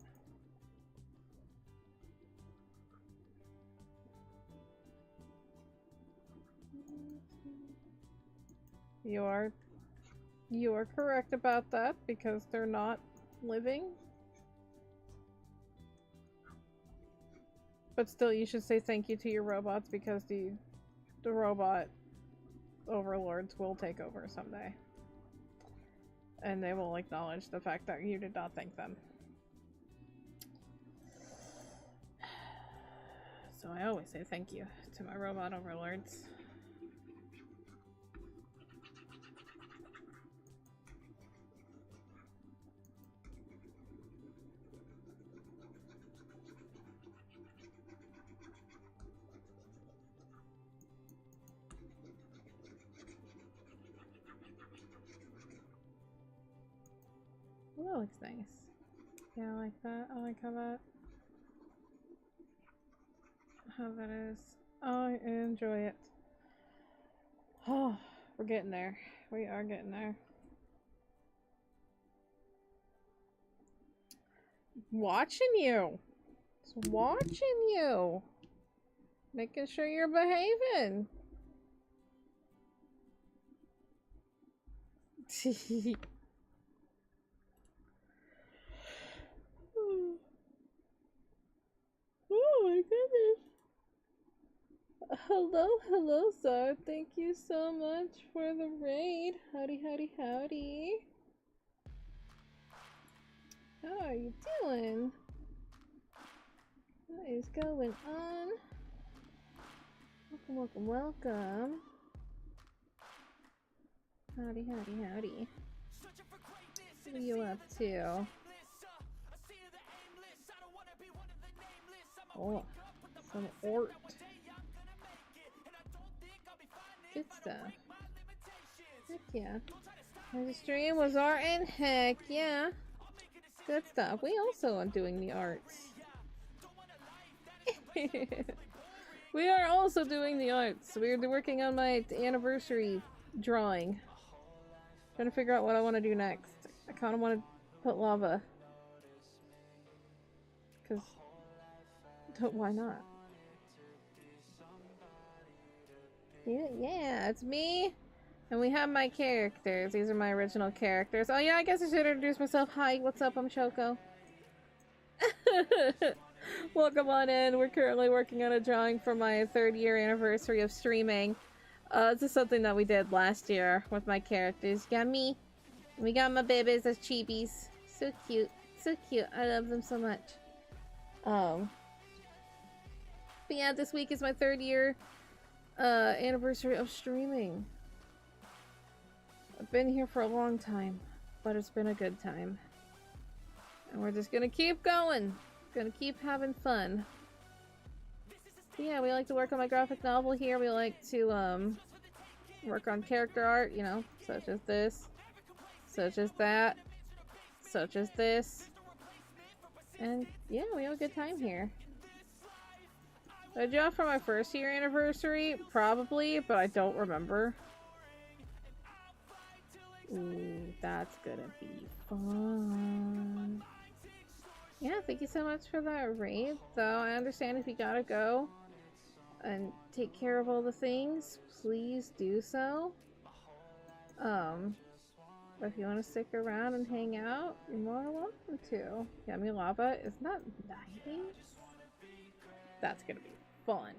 You are correct about that because they're not living. But still, you should say thank you to your robots because the robot overlords will take over someday. And they will acknowledge the fact that you did not thank them. So I always say thank you to my robot overlords. Well, that looks nice. Yeah, I like that. I like how that is. I enjoy it. Oh, we're getting there. We are getting there. Watching you. Just watching you. Making sure you're behaving. Oh my goodness. Hello, sir. Thank you so much for the raid. Howdy, howdy, howdy. How are you doing? What is going on? Welcome, welcome. Howdy, howdy, howdy. What are you up to? Oh, some art. Good stuff. Heck yeah. The stream was art and heck yeah. Good stuff. We also are doing the arts. We are also doing the arts. We're working on my anniversary drawing. Trying to figure out what I want to do next. I kind of want to put lava. Because, why not? Yeah, it's me. And we have my characters. These are my original characters. Oh yeah, I guess I should introduce myself. Hi, what's up? I'm Choco. Welcome on in. We're currently working on a drawing for my 3rd year anniversary of streaming. This is something that we did last year with my characters. You got me. We got my babies as chibis. So cute. So cute. I love them so much. But yeah, this week is my 3rd year anniversary of streaming. I've been here for a long time, but it's been a good time. And we're just gonna keep going. Gonna keep having fun. But yeah, we like to work on my graphic novel here. We like to work on character art, you know, such as this, such as that, such as this. And yeah, we have a good time here. Did I draw for my 1st year anniversary? Probably, but I don't remember. Ooh, that's gonna be fun. Yeah, thank you so much for that raid. Though I understand if you gotta go and take care of all the things, please do so. But if you want to stick around and hang out, you're more than welcome to. Yummy lava, isn't that nice? That's gonna be fun.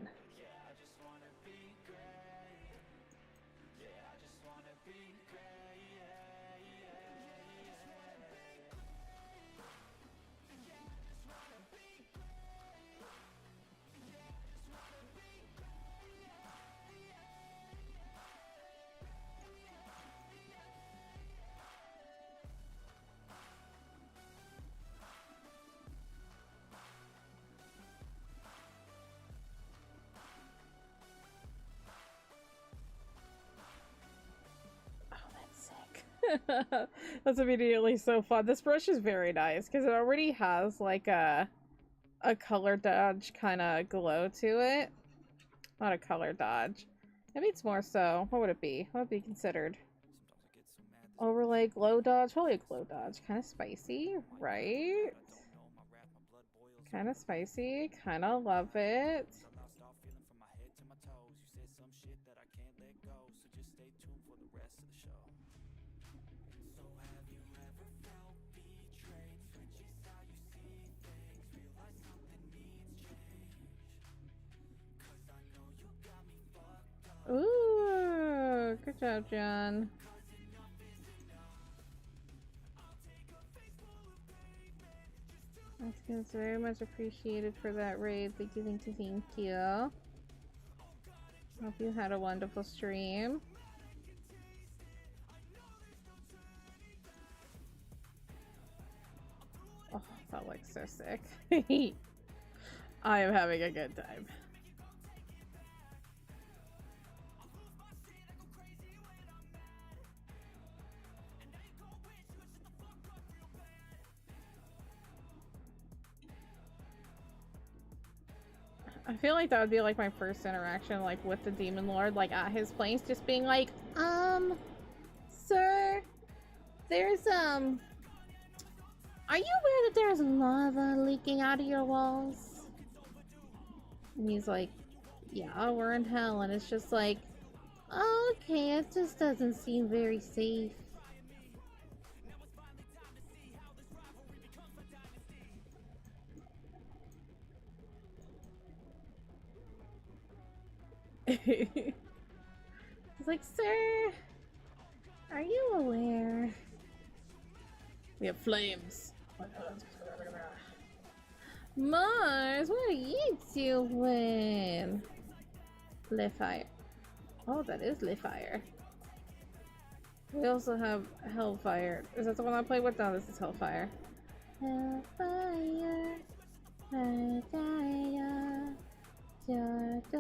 That's immediately so fun. This brush is very nice because it already has like a color dodge kind of glow to it. Not a color dodge. Maybe it's more so. What would it be? What would be considered? Overlay glow dodge? Probably a glow dodge. Kind of spicy, right? Kind of spicy. Kind of love it. Ooh, good job, John. That's very much appreciated for that raid. Thank you, thank you, thank you. Hope you had a wonderful stream. Oh, that looks so sick. I am having a good time. I feel like that would be like my first interaction like with the Demon Lord, like at his place, just being like, sir, there's are you aware that there's lava leaking out of your walls? And he's like, yeah, we're in hell. And it's just like, oh, okay, it just doesn't seem very safe. He's like, sir, are you aware? We have flames. Mars, what are you doing? Lit fire. Oh, that is lit fire. We also have Hellfire. Is that the one I played with? No, this is Hellfire. Hellfire. Hellfire. Da, da,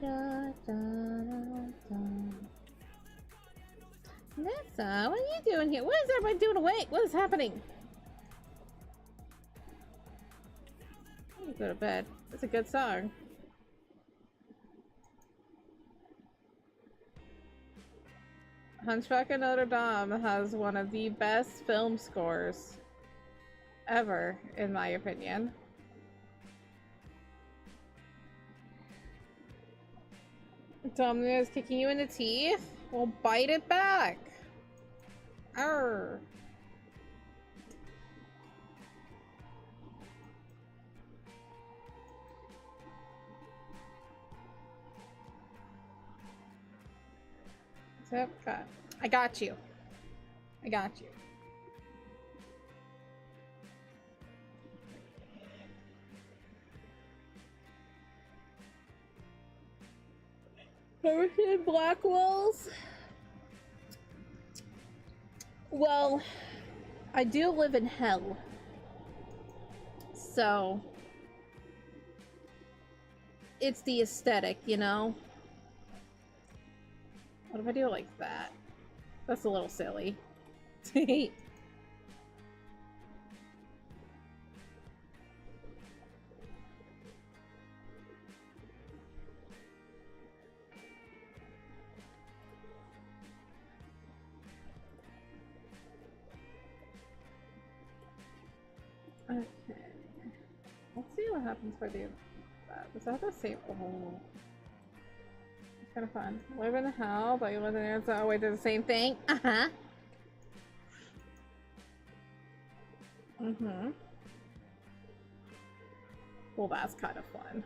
da, da, da. Nessa, what are you doing here? What is everybody doing awake? What is happening? I'm gonna go to bed. It's a good song. Hunchback of Notre Dame has one of the best film scores ever, in my opinion. Domino is kicking you in the teeth? Well, bite it back! Arr! So, I got you. I got you. Ever seen Blackwells? Well, I do live in hell. So, it's the aesthetic, you know? What if I do it like that? That's a little silly. Okay. Let's see what happens if I do that. Is that the same? Oh. It's kind of fun. Live in hell, but you live in there. Oh, wait, they're the same thing? Uh-huh. Mm-hmm. Well, that's kind of fun.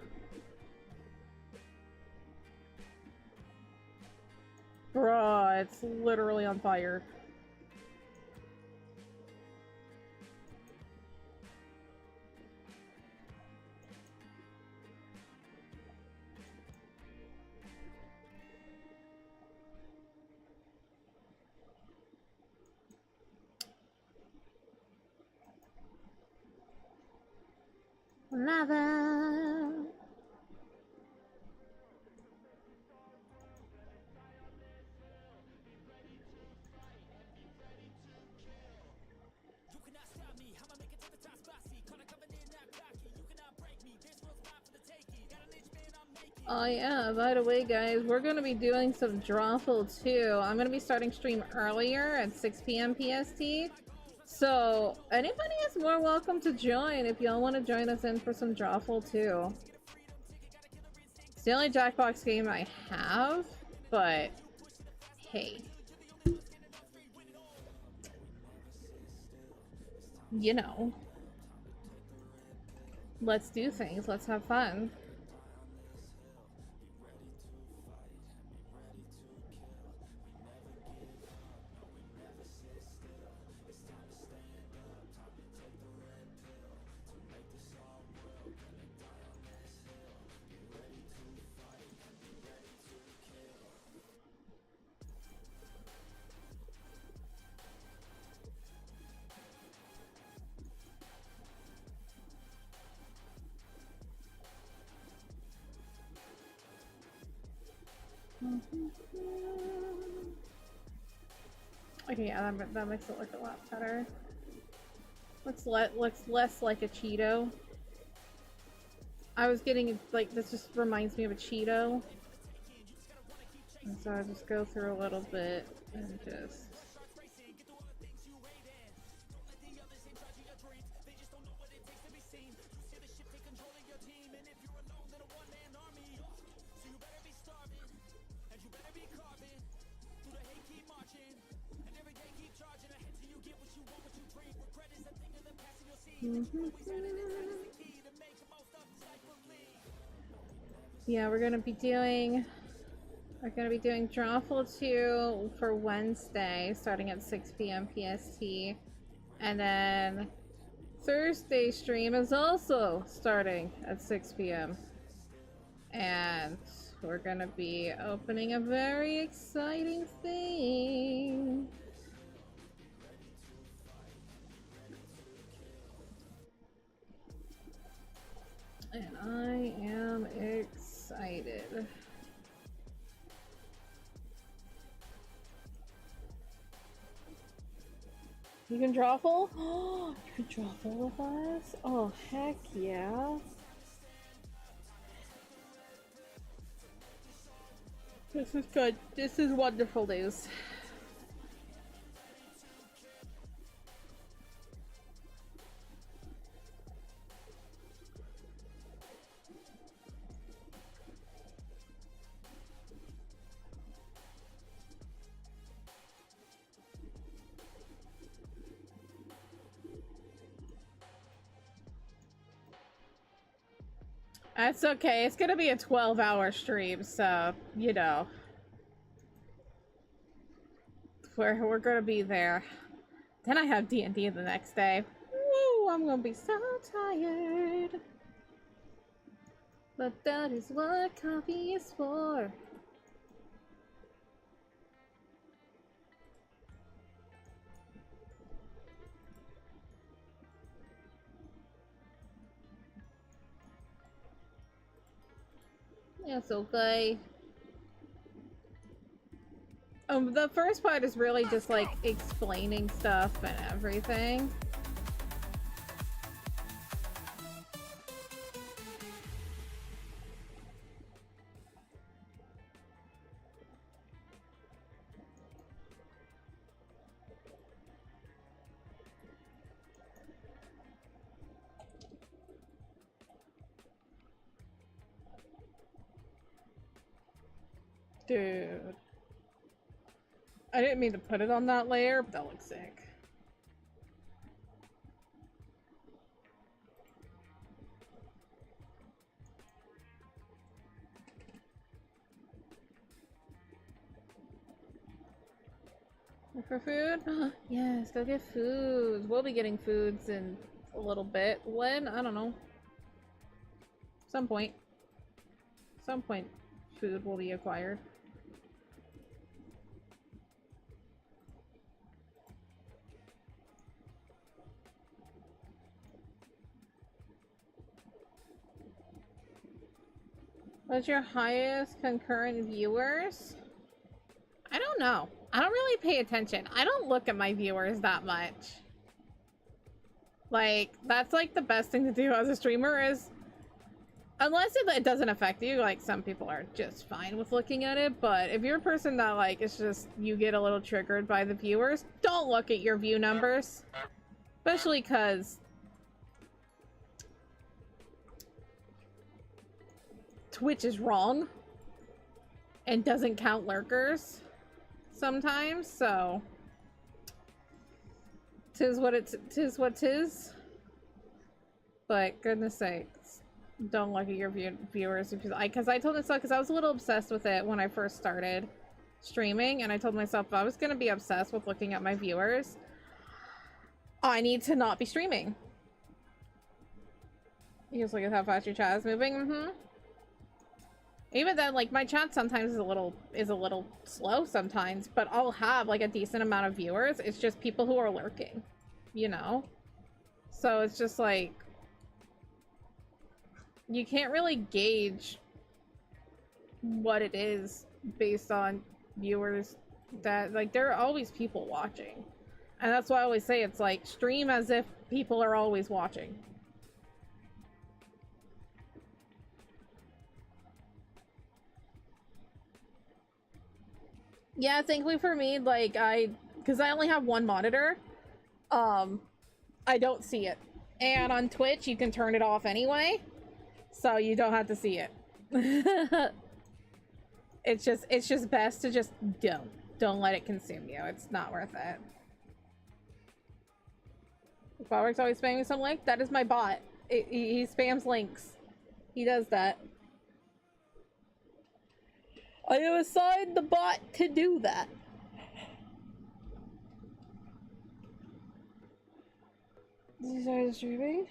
Bruh, it's literally on fire. Lava. Oh yeah, by the way guys, we're gonna be doing some Drawful too. I'm gonna be starting stream earlier at 6 p.m. PST. So anybody is more welcome to join if y'all want to join us in for some Drawful too. It's the only Jackbox game I have, but hey. you know, let's do things, let's have fun. Okay, yeah, that makes it look a lot better. Looks less like a Cheeto. I was getting, like, this just reminds me of a Cheeto. And so I just go through a little bit and just... Yeah, we're gonna be doing Drawful 2 for Wednesday, starting at 6 p.m. PST. And then Thursday stream is also starting at 6 p.m. And we're gonna be opening a very exciting thing. And I am excited. You can drawful? Oh, you can drawful with us? Oh, heck yeah. This is good. This is wonderful news. That's okay. It's gonna be a 12-hour stream, so, you know. We're gonna be there. Then I have D&D the next day. Woo! I'm gonna be so tired. But that is what coffee is for. It's okay. The first part is really just like explaining stuff and everything. Dude. I didn't mean to put it on that layer, but that looks sick. Look for food? Yes, go get foods. We'll be getting foods in a little bit. When? I don't know. Some point. Some point food will be acquired. What's your highest concurrent viewers? I don't know. I don't really pay attention. I don't look at my viewers that much. Like, that's like the best thing to do as a streamer is... Unless it doesn't affect you, like some people are just fine with looking at it, but if you're a person that like, it's just, you get a little triggered by the viewers, don't look at your view numbers. Especially because... Twitch is wrong. And doesn't count lurkers. Sometimes, so... tis what tis. But goodness sakes, don't look at your viewers because I told myself, because I was a little obsessed with it when I first started streaming, and I told myself if I was gonna be obsessed with looking at my viewers, I need to not be streaming. You just look at how fast your chat is moving. Even then, like, my chat sometimes is a little slow sometimes, but I'll have like a decent amount of viewers. It's just people who are lurking, you know? So it's just like, you can't really gauge what it is based on viewers that, like, there are always people watching. And that's why I always say it's like, stream as if people are always watching. Yeah, thankfully for me, like, because I only have one monitor, I don't see it. And on Twitch, you can turn it off anyway, so you don't have to see it. It's just best to just don't let it consume you. It's not worth it. Botwork's always spamming some link. That is my bot. He spams links. He does that. I have assigned the bot to do that. You started streaming?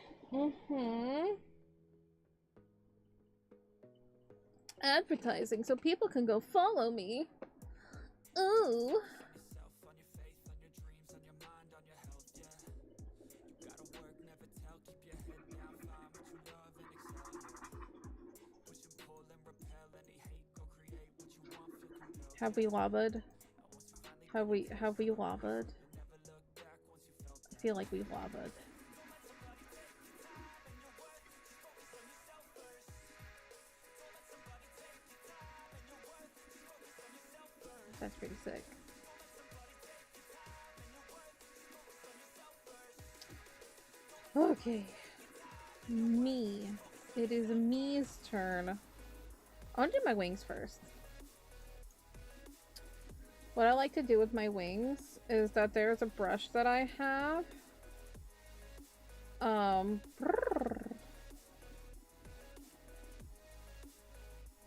Advertising so people can go follow me. Ooh. Have we lobbied? Have we lobbied? I feel like we've lobbied. That's pretty sick. Okay. Me. It is me's turn. I'll do my wings first. What I like to do with my wings is that there's a brush that I have.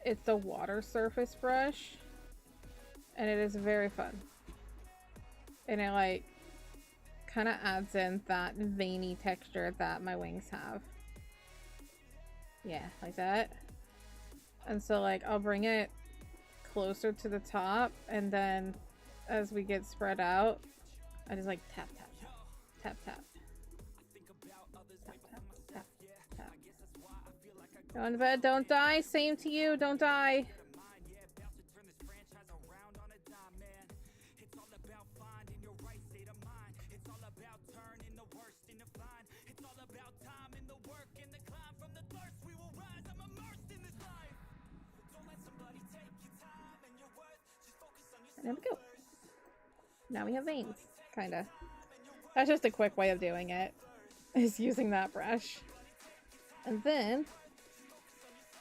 It's a water surface brush. And it is very fun. And it, like, kind of adds in that veiny texture that my wings have. Yeah, like that. And so, like, I'll bring it closer to the top, and then as we get spread out, I just like tap tap tap tap tap tap tap tap tap. Go on to bed, don't die. Same to you, don't die. There we go. Now we have veins, kinda. That's just a quick way of doing it, is using that brush. And then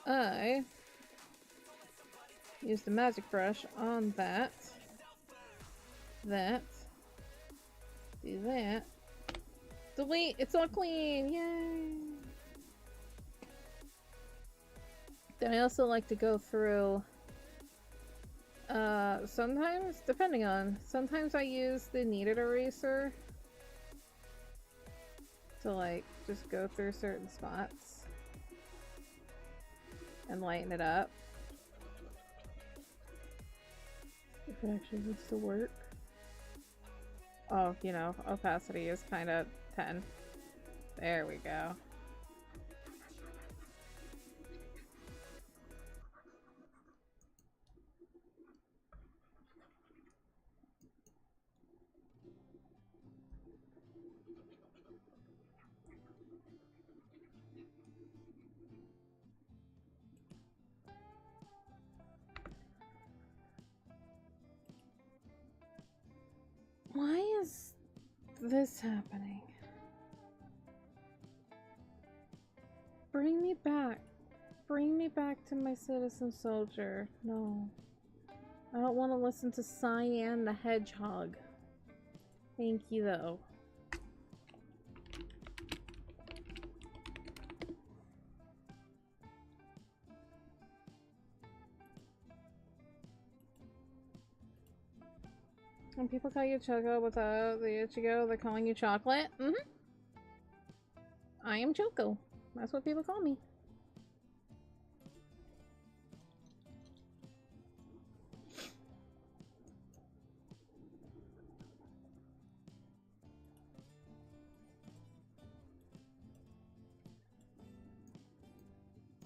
I use the magic brush on that. Do that. Delete! It's all clean! Yay! Then I also like to go through sometimes, depending on, sometimes I use the kneaded eraser to, like, just go through certain spots and lighten it up. If it actually needs to work. Oh, you know, opacity is kind of 10. There we go. Why is this happening? Bring me back. Bring me back to my citizen soldier. No. I don't want to listen to Cyan the Hedgehog. Thank you, though. When people call you Choco without the Ichigo, they're calling you chocolate. I am Choco. That's what people call me.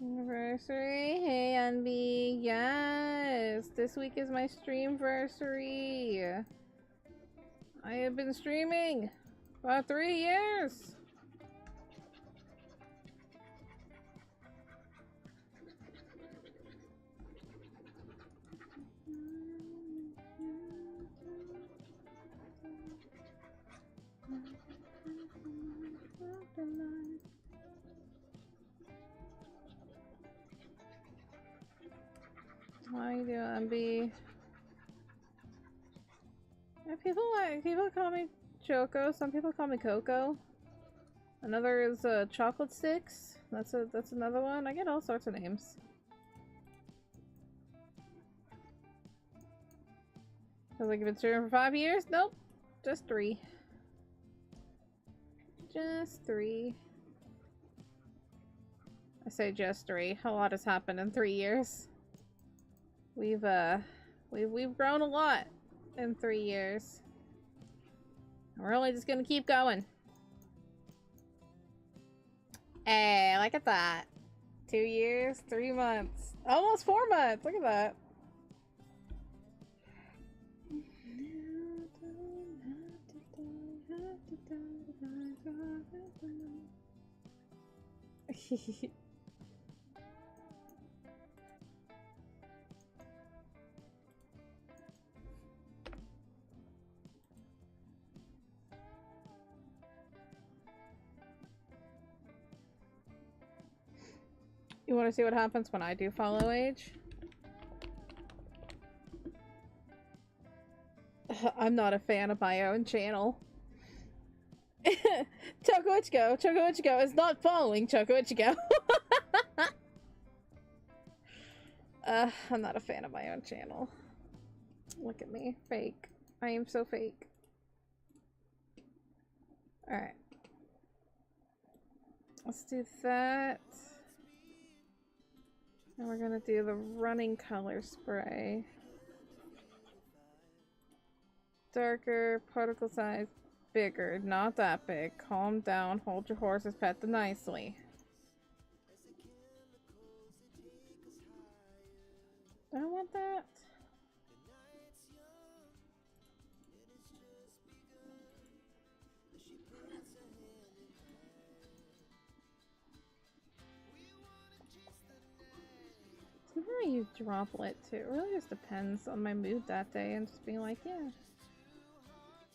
Anniversary. Hey, Unbi. Yes. This week is my streamversary. I have been streaming for 3 years. How you doing, MB? Yeah, people call me Choco. Some people call me Coco. Another is Chocolate Sticks. That's another one. I get all sorts of names. So like, if it's streaming for 5 years? Nope, just 3. Just 3. I say just 3. A lot has happened in 3 years. We've grown a lot in 3 years. We're only just gonna keep going. Hey, look at that. 2 years, 3 months, almost 4 months. Look at that. You want to see what happens when I do follow age? I'm not a fan of my own channel. Choco Ichigo is not following Choco Ichigo. I'm not a fan of my own channel. Look at me. Fake. I am so fake. Alright. Let's do that. And we're gonna do the running color spray. Darker, particle size, bigger, not that big. Calm down, hold your horses, pet them nicely. I don't want that. Sometimes I use droplet too. It really just depends on my mood that day and just being like, yeah.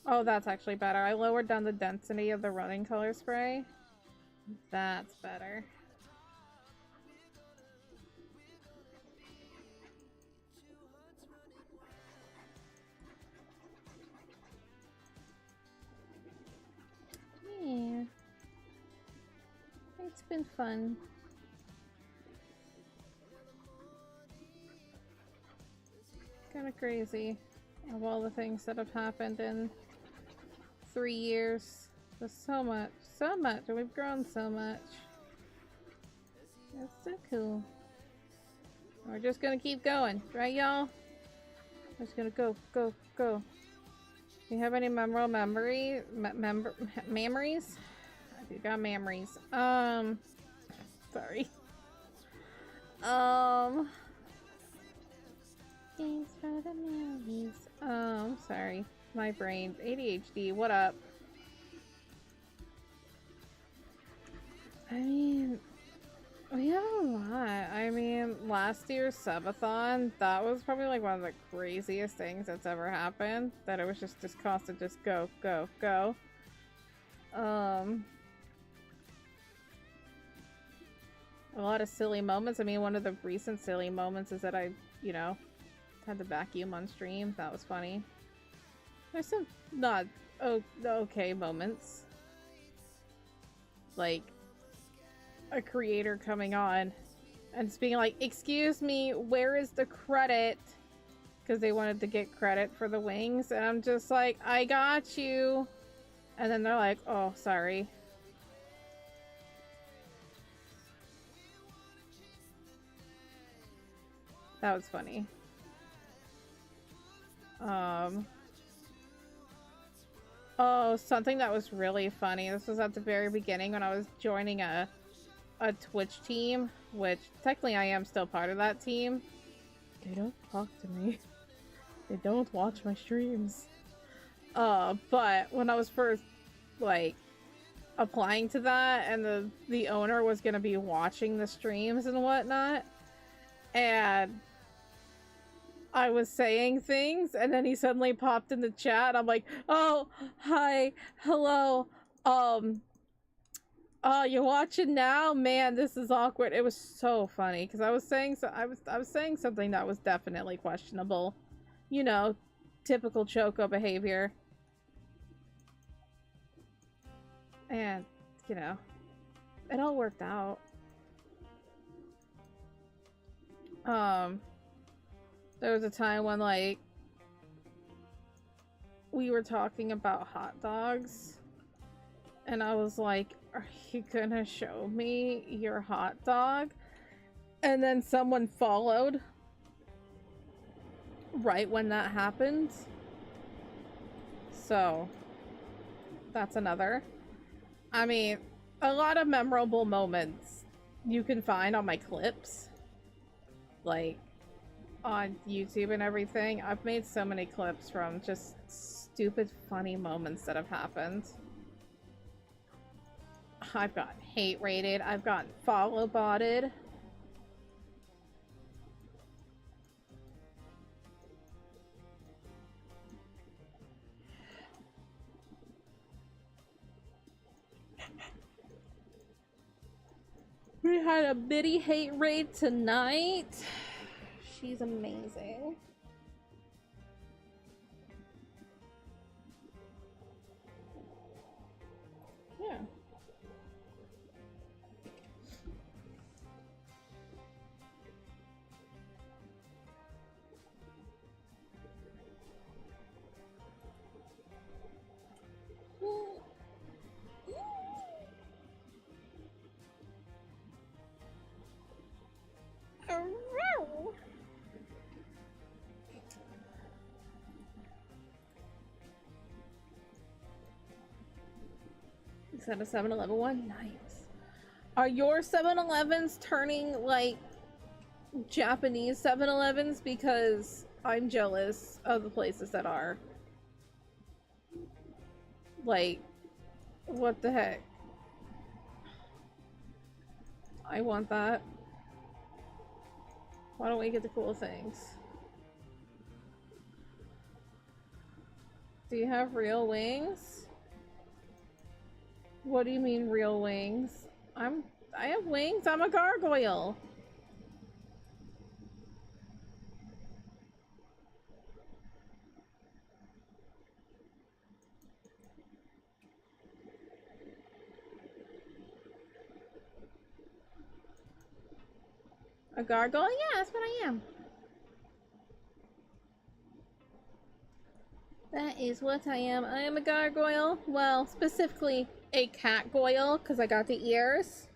Oh, that's actually better. I lowered down the density of the running color spray. That's better. Yeah. It's been fun. Kind of crazy of all the things that have happened in 3 years. There's so much, and we've grown so much. That's so cool. We're just gonna keep going, right, y'all? We're just gonna go. Do you have any memorable memories? I do got memories. Sorry. Thanks for the memories. Sorry. My brain. ADHD, what up? I mean, we have a lot. I mean, last year's subathon, that was probably like one of the craziest things that's ever happened. That it was just constant, just go. A lot of silly moments. I mean, one of the recent silly moments is that I, had the vacuum on stream. That was funny. There's some not okay moments. Like a creator coming on and just being like, excuse me, where is the credit? because they wanted to get credit for the wings, and I'm just like, I got you. And then they're like, oh, sorry. That was funny. Oh, something that was really funny. This was at the very beginning when I was joining a Twitch team, which technically I am still part of that team. They don't talk to me. They don't watch my streams. But when I was first, like, applying to that, and the owner was gonna be watching the streams and whatnot, and I was saying things, and then he suddenly popped in the chat. I'm like, oh, hi, hello, oh, you're watching now? Man, this is awkward. It was so funny, because I was saying something that was definitely questionable. You know, typical Choco behavior. And, you know, it all worked out. There was a time when, like, we were talking about hot dogs, and I was like, are you gonna show me your hot dog? And then someone followed right when that happened. So, that's another. I mean, a lot of memorable moments you can find on my clips. Like, on YouTube and everything. I've made so many clips from just stupid funny moments that have happened. I've gotten hate rated. I've gotten follow botted. We had a bitty hate raid tonight. She's amazing. Yeah. Is that a 7-Eleven one? Nice. Are your 7-Elevens turning like Japanese 7-Elevens? Because I'm jealous of the places that are. Like, what the heck? I want that. Why don't we get the cool things? Do you have real wings? What do you mean real wings? I have wings. I'm a gargoyle. A gargoyle? Yeah, that's what I am. That is what I am. I am a gargoyle. Well, specifically a catgoyle, because I got the ears.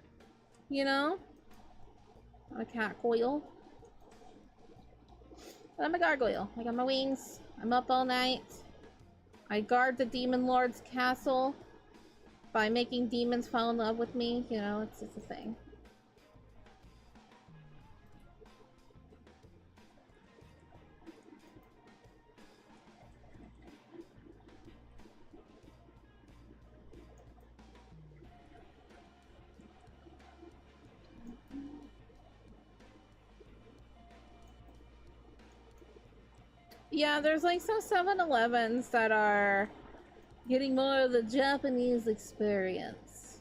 You know? I'm a catgoyle. But I'm a gargoyle. I got my wings. I'm up all night. I guard the demon lord's castle by making demons fall in love with me. You know, it's just a thing. Yeah, there's like some 7-Elevens that are getting more of the Japanese experience.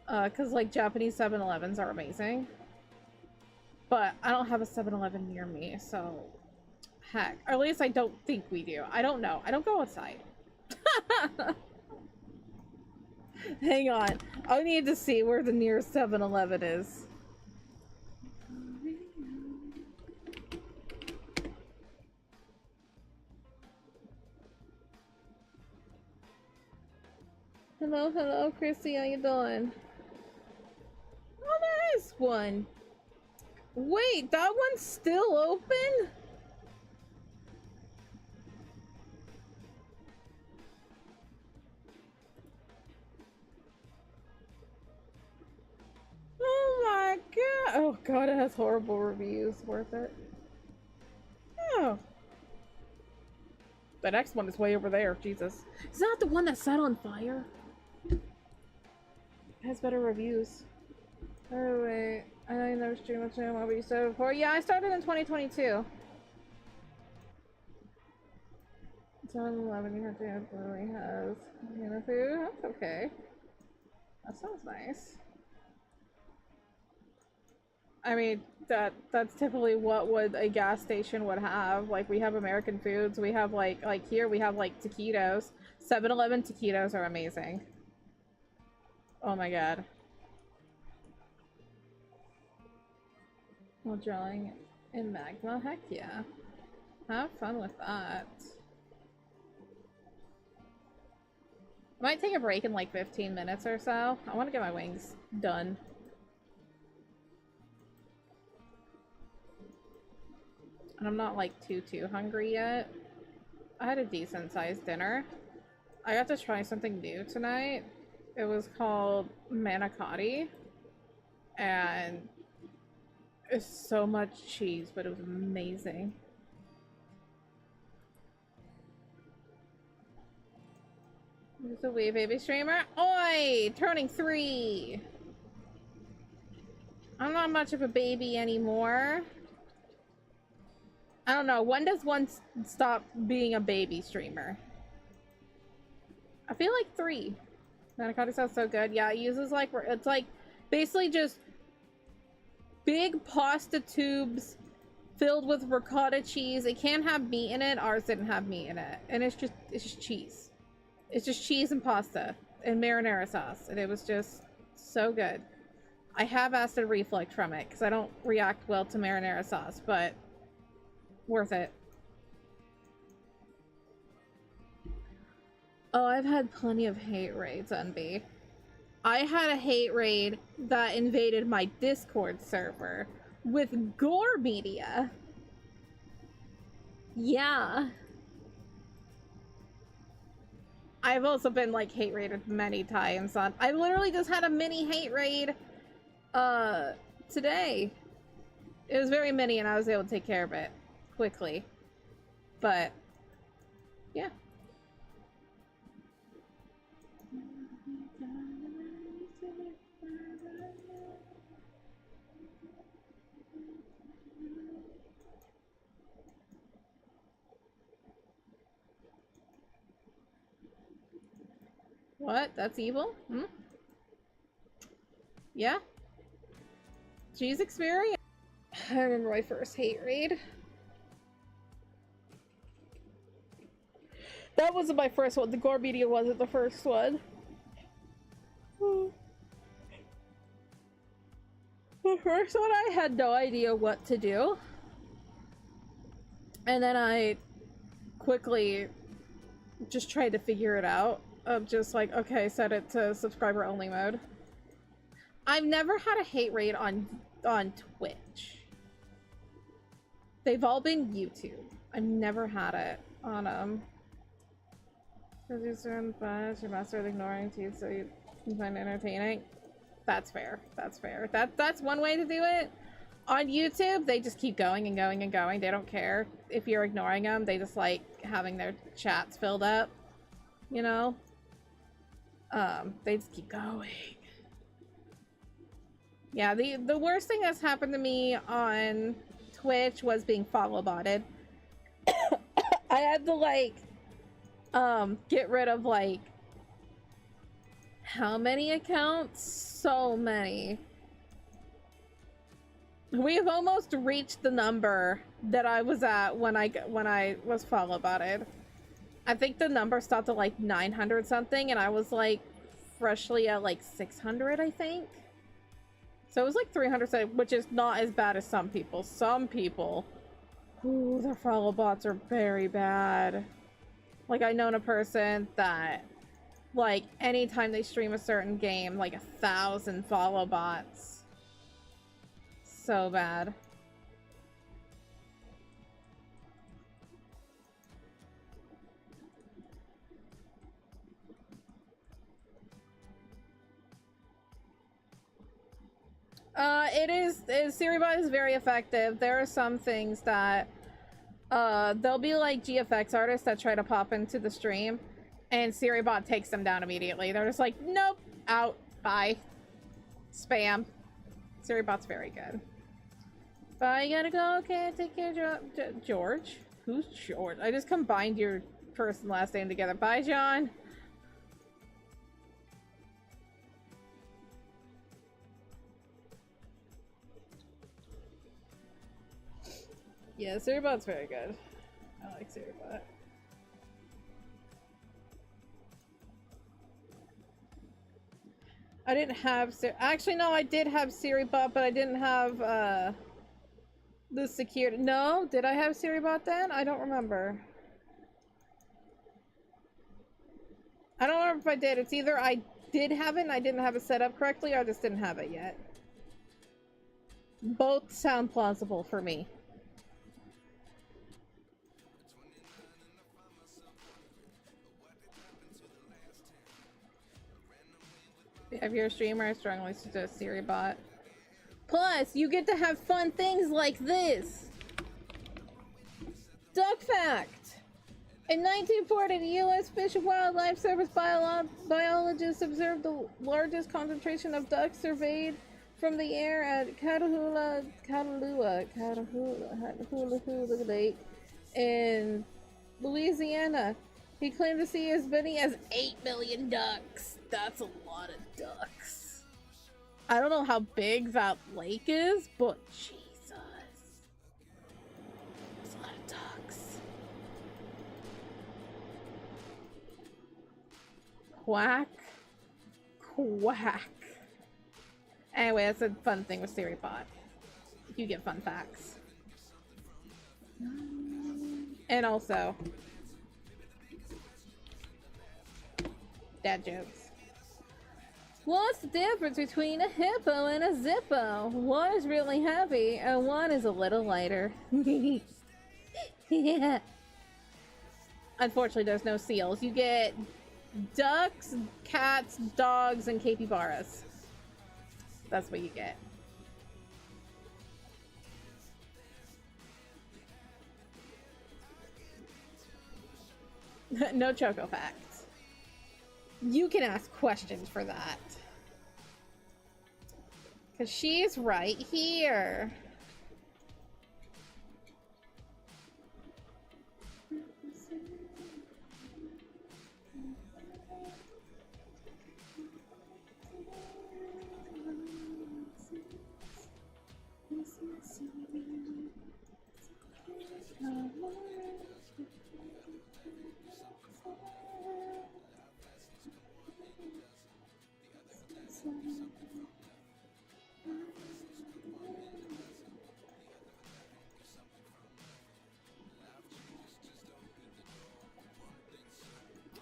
Cause like Japanese 7-Elevens are amazing. But I don't have a 7-Eleven near me, so heck. Or at least I don't think we do. I don't know. I don't go outside. Hang on. I need to see where the nearest 7-Eleven is. Hello, hello, Chrissy, how you doing? Oh, there is one. Wait, that one's still open? Oh my god. Oh god, it has horrible reviews. Worth it. Oh. The next one is way over there. Jesus. Is that the one that set on fire? It has better reviews. Oh wait. I know you never streamed the channel, but you started before. Yeah, I started in 2022. 2011, you have to have literally has food. That's okay. That sounds nice. I mean, that's typically what would a gas station would have. Like, we have American foods. We have like here we have like taquitos. 7-Eleven taquitos are amazing. Oh my god. While drawing in magma, heck yeah. Have fun with that. I might take a break in like 15 minutes or so. I want to get my wings done. And I'm not like too hungry yet. I had a decent sized dinner. I got to try something new tonight. It was called manicotti. And it's so much cheese, but it was amazing. Who's a wee baby streamer? Oi! Turning 3! I'm not much of a baby anymore. I don't know. When does one stop being a baby streamer? I feel like 3. Manicotti sounds so good. Yeah, it uses like, it's like basically just big pasta tubes filled with ricotta cheese. It can't have meat in it. Ours didn't have meat in it. And it's just cheese. It's just cheese and pasta and marinara sauce. And it was just so good. I have acid reflux from it because I don't react well to marinara sauce, but worth it. Oh, I've had plenty of hate raids, Unby. I had a hate raid that invaded my Discord server with gore media. Yeah. I've also been like hate raided many times on. I literally just had a mini hate raid today. It was very mini and I was able to take care of it quickly. But yeah. What? That's evil? Hmm? Yeah? She's experienced. I remember my first hate raid. That wasn't my first one. The gore media wasn't the first one. The first one, I had no idea what to do. And then I quickly just tried to figure it out. Of just like, okay, set it to subscriber only mode. I've never had a hate raid on Twitch. They've all been YouTube. I've never had it on because you're certain fun, your master is ignoring to you so you can find it entertaining. That's fair. That's fair. That's one way to do it. On YouTube, they just keep going and going and going. They don't care if you're ignoring them. They just like having their chats filled up, you know? They just keep going. Yeah, the worst thing that's happened to me on Twitch was being follow botted. I had to like get rid of like how many accounts? So many. We've almost reached the number that I was at when I was follow botted. I think the number stopped at like 900 something and I was like freshly at like 600, I think. So it was like 300, which is not as bad as some people. Some people, ooh, their follow bots are very bad. Like, I known a person that like anytime they stream a certain game, like 1,000 follow bots. So bad. Siribot is very effective. There are some things that there'll be like GFX artists that try to pop into the stream and Siribot takes them down immediately. They're just like, nope, out, bye. Spam. Siribot's very good. Bye, you gotta go. Okay, take care, George. Who's George? I just combined your first and last name together. Bye, John. Yeah, Siribot's very good. I like Siribot. I didn't have actually no, I did have Siribot, but I didn't have the security. No, did I have Siribot then? I don't remember. I don't remember if I did. It's either I did have it and I didn't have it set up correctly, or I just didn't have it yet. Both sound plausible for me. If you're a streamer, I strongly suggest Siribot. Plus, you get to have fun things like this. Duck fact! In 1940, the U.S. Fish and Wildlife Service biologists observed the largest concentration of ducks surveyed from the air at Catahoula Lake in Louisiana. He claimed to see as many as 8 million ducks. That's a lot of ducks. I don't know how big that lake is, but Jesus. That's a lot of ducks. Quack. Quack. Anyway, that's a fun thing with Siribot. You get fun facts. And also, dad jokes. What's the difference between a hippo and a zippo? One is really heavy and one is a little lighter. Yeah. Unfortunately, there's no seals. You get ducks, cats, dogs, and capybaras. That's what you get. No Choco facts. You can ask questions for that. Because she's right here.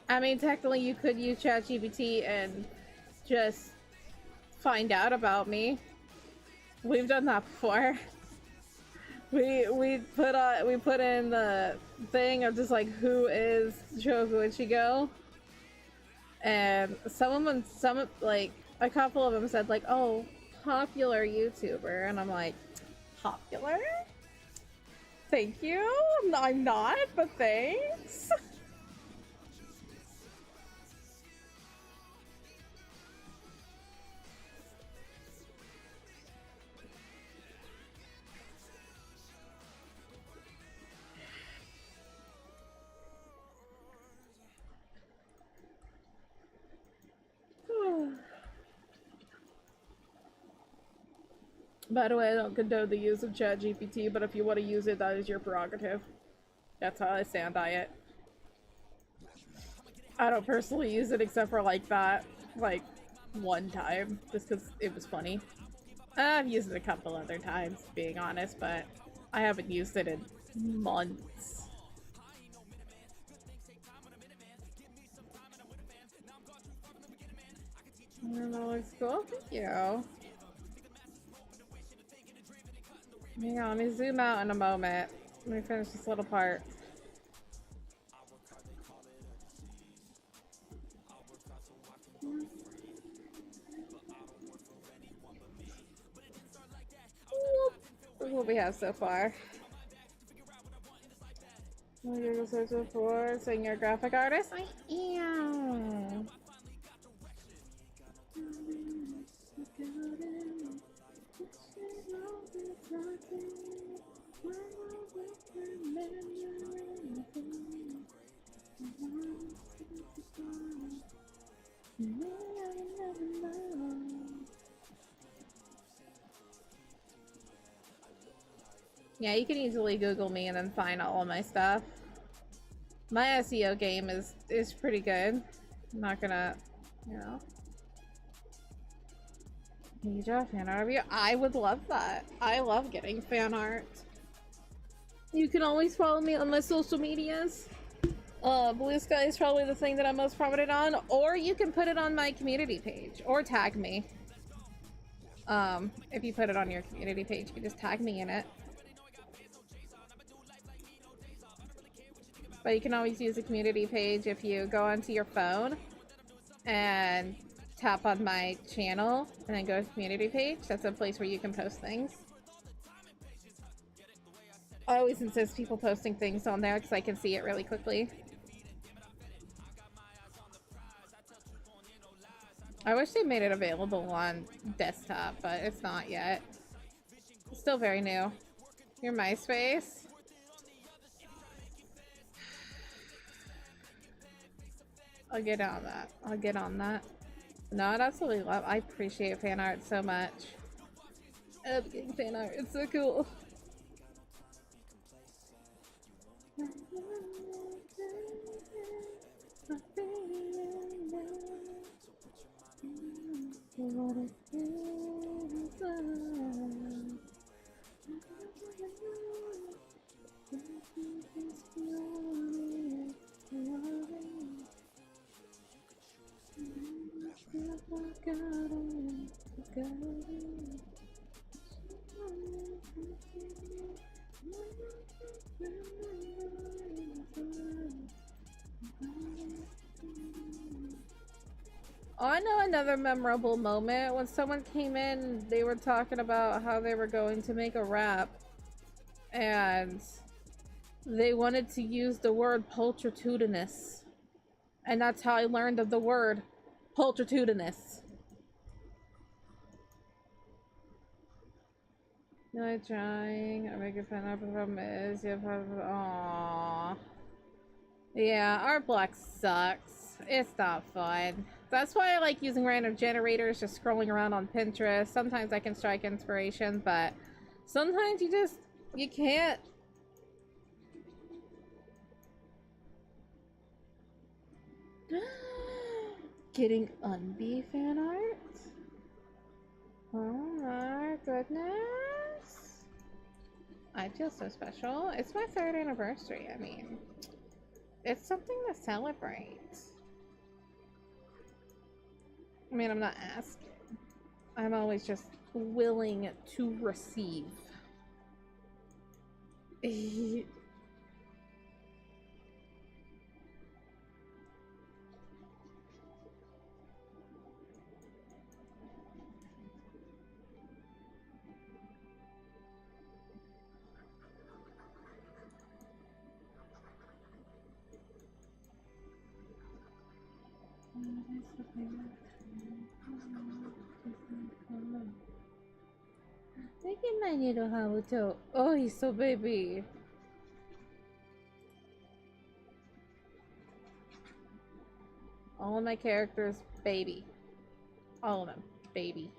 I mean, technically you could use ChatGPT and just find out about me. We've done that before. We put in the thing of just like, who is Choco and Chigo? And like a couple of them said like, oh, popular YouTuber, and I'm like, popular? Thank you. I'm not, but thanks. By the way, I don't condone the use of ChatGPT, but if you want to use it, that is your prerogative. That's how I stand by it. I don't personally use it except for like that, like one time, just because it was funny. I've used it a couple other times, being honest, but I haven't used it in months. That looks cool. Thank you. Hang on, let me zoom out in a moment. Let me finish this little part. This is what we have so far. Google search for saying you're a graphic artist. I am. Yeah, you can easily Google me and then find all my stuff. My SEO game is pretty good. I'm not gonna, you know. Can you draw fan art of you? I would love that. I love getting fan art. You can always follow me on my social medias. Blue Sky is probably the thing that I'm most prominent on, or you can put it on my community page, or tag me. If you put it on your community page, you can just tag me in it. But you can always use the community page if you go onto your phone and tap on my channel and then go to the community page. That's a place where you can post things. I always insist people posting things on there because I can see it really quickly. I wish they made it available on desktop, but it's not yet. It's still very new. Your MySpace? I'll get on that. I'll get on that. No, I'd absolutely love. I appreciate fan art so much. I love getting fan art. It's so cool. Oh, I know another memorable moment when someone came in, they were talking about how they were going to make a rap and they wanted to use the word pulchritudinous. And that's how I learned of the word pulchritudinous. No trying. I make a fan art problem is you have aww. Yeah, art block sucks. It's not fun. That's why I like using random generators, just scrolling around on Pinterest. Sometimes I can strike inspiration, but sometimes you can't. Getting unbee fan art? Oh my goodness. I feel so special. It's my 3rd anniversary. I mean, it's something to celebrate. I mean, I'm not asking. I'm always just willing to receive. Look at my little Haruto. Oh, he's so baby. All of my characters, baby. All of them, baby.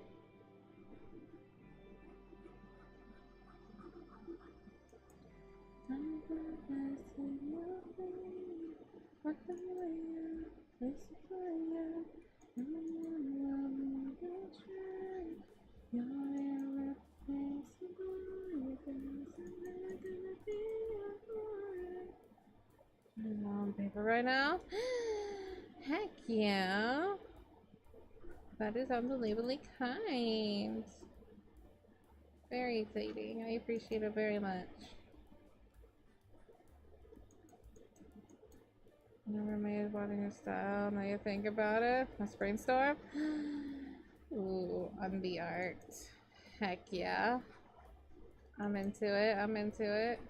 I'm on paper right now. Heck yeah. That is unbelievably kind. Very exciting. I appreciate it very much. Never made wanting your style. Now you think about it. Let's brainstorm. Ooh, on the art. Heck yeah. I'm into it. I'm into it.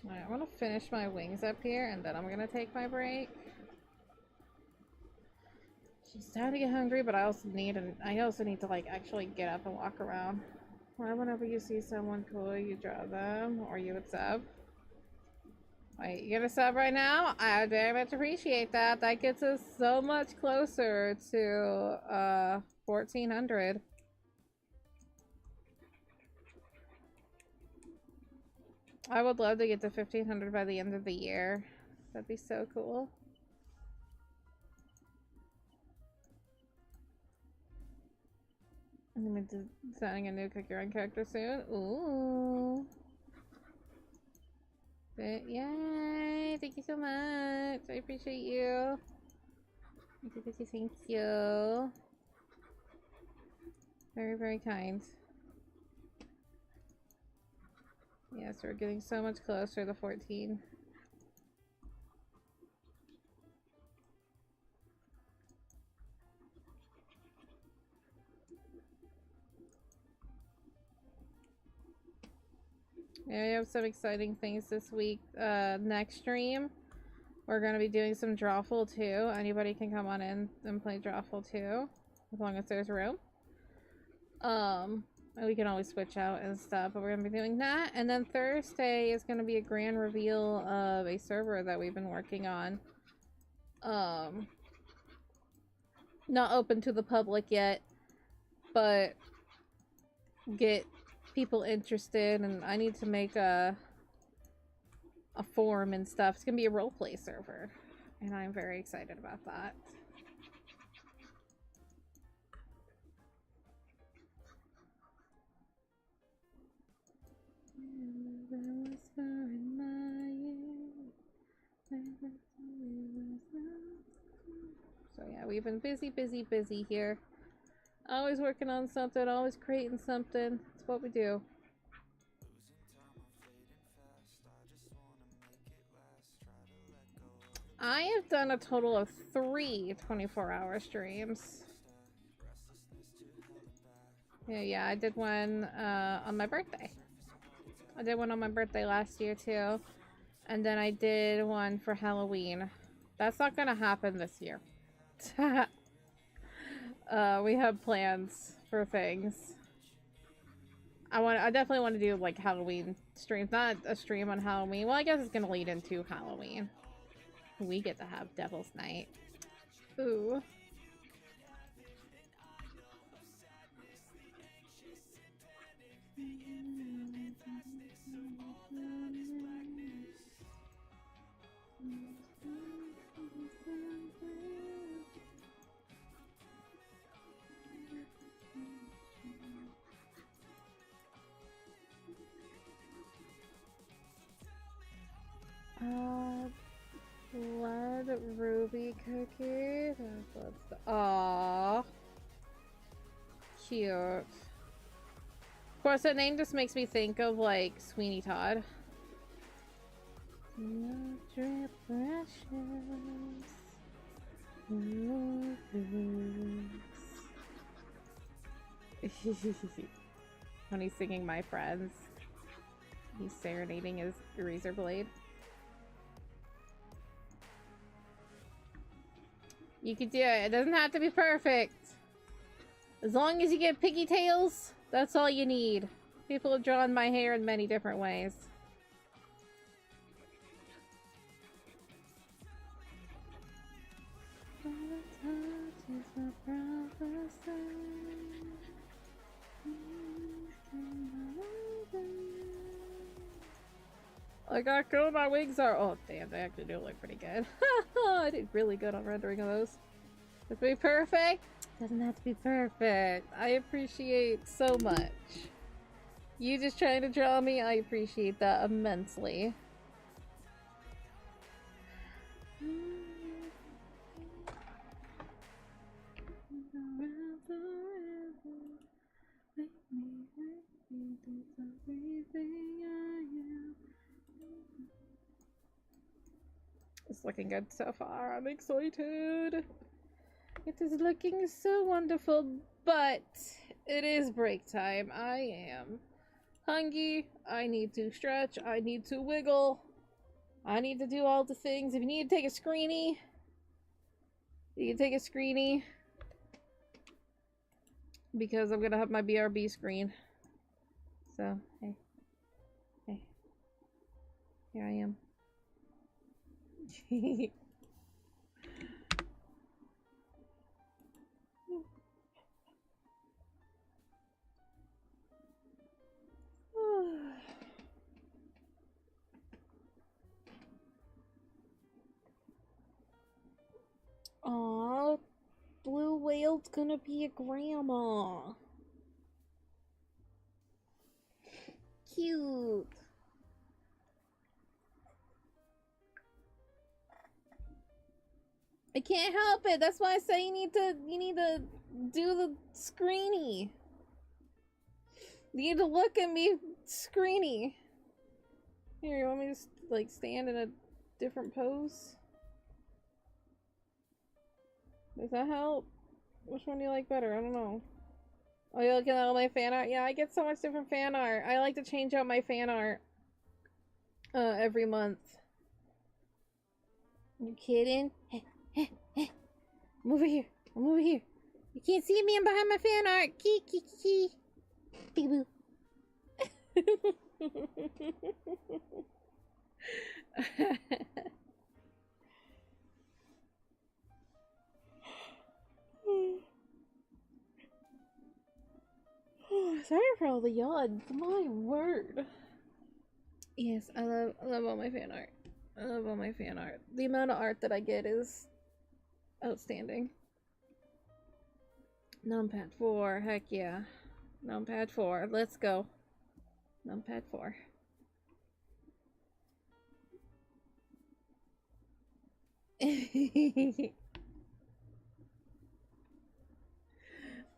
Alright, I want to finish my wings up here and then I'm gonna take my break. She's starting to get hungry, but I also need to like actually get up and walk around. Why whenever you see someone cool, you draw them or you would sub? Wait, you gonna sub right now? I very much appreciate that. That gets us so much closer to 1400. I would love to get to 1500 by the end of the year. That'd be so cool. I'm gonna be designing a new Cook Your Own character soon. Ooh. But yay! Thank you so much. I appreciate you. Thank you. Very, very kind. Yes, we're getting so much closer to 14. Yeah, we have some exciting things this week. Next stream, we're going to be doing some Drawful 2. Anybody can come on in and play Drawful 2, as long as there's room. And we can always switch out and stuff, but we're going to be doing that. And then Thursday is going to be a grand reveal of a server that we've been working on. Not open to the public yet, but get people interested, and I need to make a forum and stuff. It's gonna be a roleplay server, and I'm very excited about that. So yeah, we've been busy here. Always working on something, always creating something. It's what we do. I have done a total of 3 24-hour streams. Yeah, I did one on my birthday. I did one on my birthday last year too. And then I did one for Halloween. That's not gonna happen this year. We have plans for things. I definitely want to do like Halloween streams, not a stream on Halloween. Well, I guess it's gonna lead into Halloween. We get to have Devil's Night. Ooh. Blood ruby cookie. Aww. Cute. Of course, that name just makes me think of like Sweeney Todd. When he's singing My Friends. He's serenading his razor blade. You can do it. It doesn't have to be perfect. As long as you get pigtails, that's all you need. People have drawn my hair in many different ways. I got cool my wigs are. Oh damn, they actually do look pretty good. I did really good on rendering of those. Does it be perfect? Doesn't have to be perfect. I appreciate so much. You just trying to draw me, I appreciate that immensely. It's looking good so far. I'm excited. It is looking so wonderful, but it is break time. I am hungry. I need to stretch. I need to wiggle. I need to do all the things. If you need to take a screenie, you can take a screenie. Because I'm gonna have my BRB screen. So, hey. Hey. Here I am. Aw, Blue Whale's gonna be a grandma. Cute. I can't help it. That's why I say you need to do the screeny. You need to look at me screeny. Here, you want me to like stand in a different pose? Does that help? Which one do you like better? I don't know. Oh, you're looking at all my fan art? Yeah, I get so much different fan art. I like to change out my fan art every month. You kidding? I'm over here. I'm over here. You can't see me. I'm behind my fan art. Kee kee kee. Big boo. Sorry for all the yawns. My word. Yes, I love all my fan art. I love all my fan art. The amount of art that I get is outstanding. Numpad 4, heck yeah. Numpad 4, let's go. Numpad 4.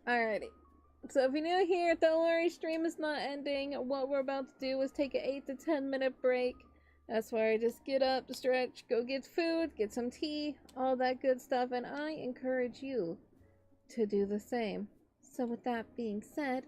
Alrighty. So if you're new here, don't worry, stream is not ending. What we're about to do is take an 8 to 10 minute break. That's where I just get up, stretch, go get food, get some tea, all that good stuff, and I encourage you to do the same. So with that being said,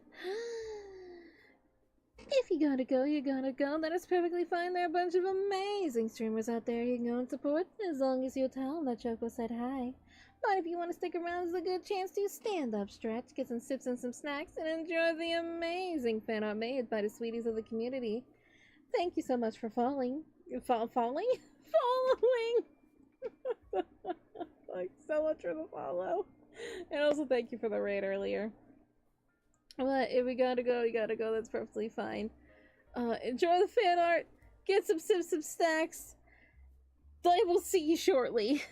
if you gotta go, you gotta go. That is perfectly fine. There are a bunch of amazing streamers out there you can go and support, as long as you tell them that Choco said hi. But if you want to stick around, there's a good chance to stand up, stretch, get some sips and some snacks, and enjoy the amazing fan art made by the sweeties of the community. Thank you so much for following. Following? Like, so much for the follow. And also thank you for the raid earlier. But if we gotta go, you gotta go. That's perfectly fine. Enjoy the fan art. Get some sips, some snacks. I will see you shortly.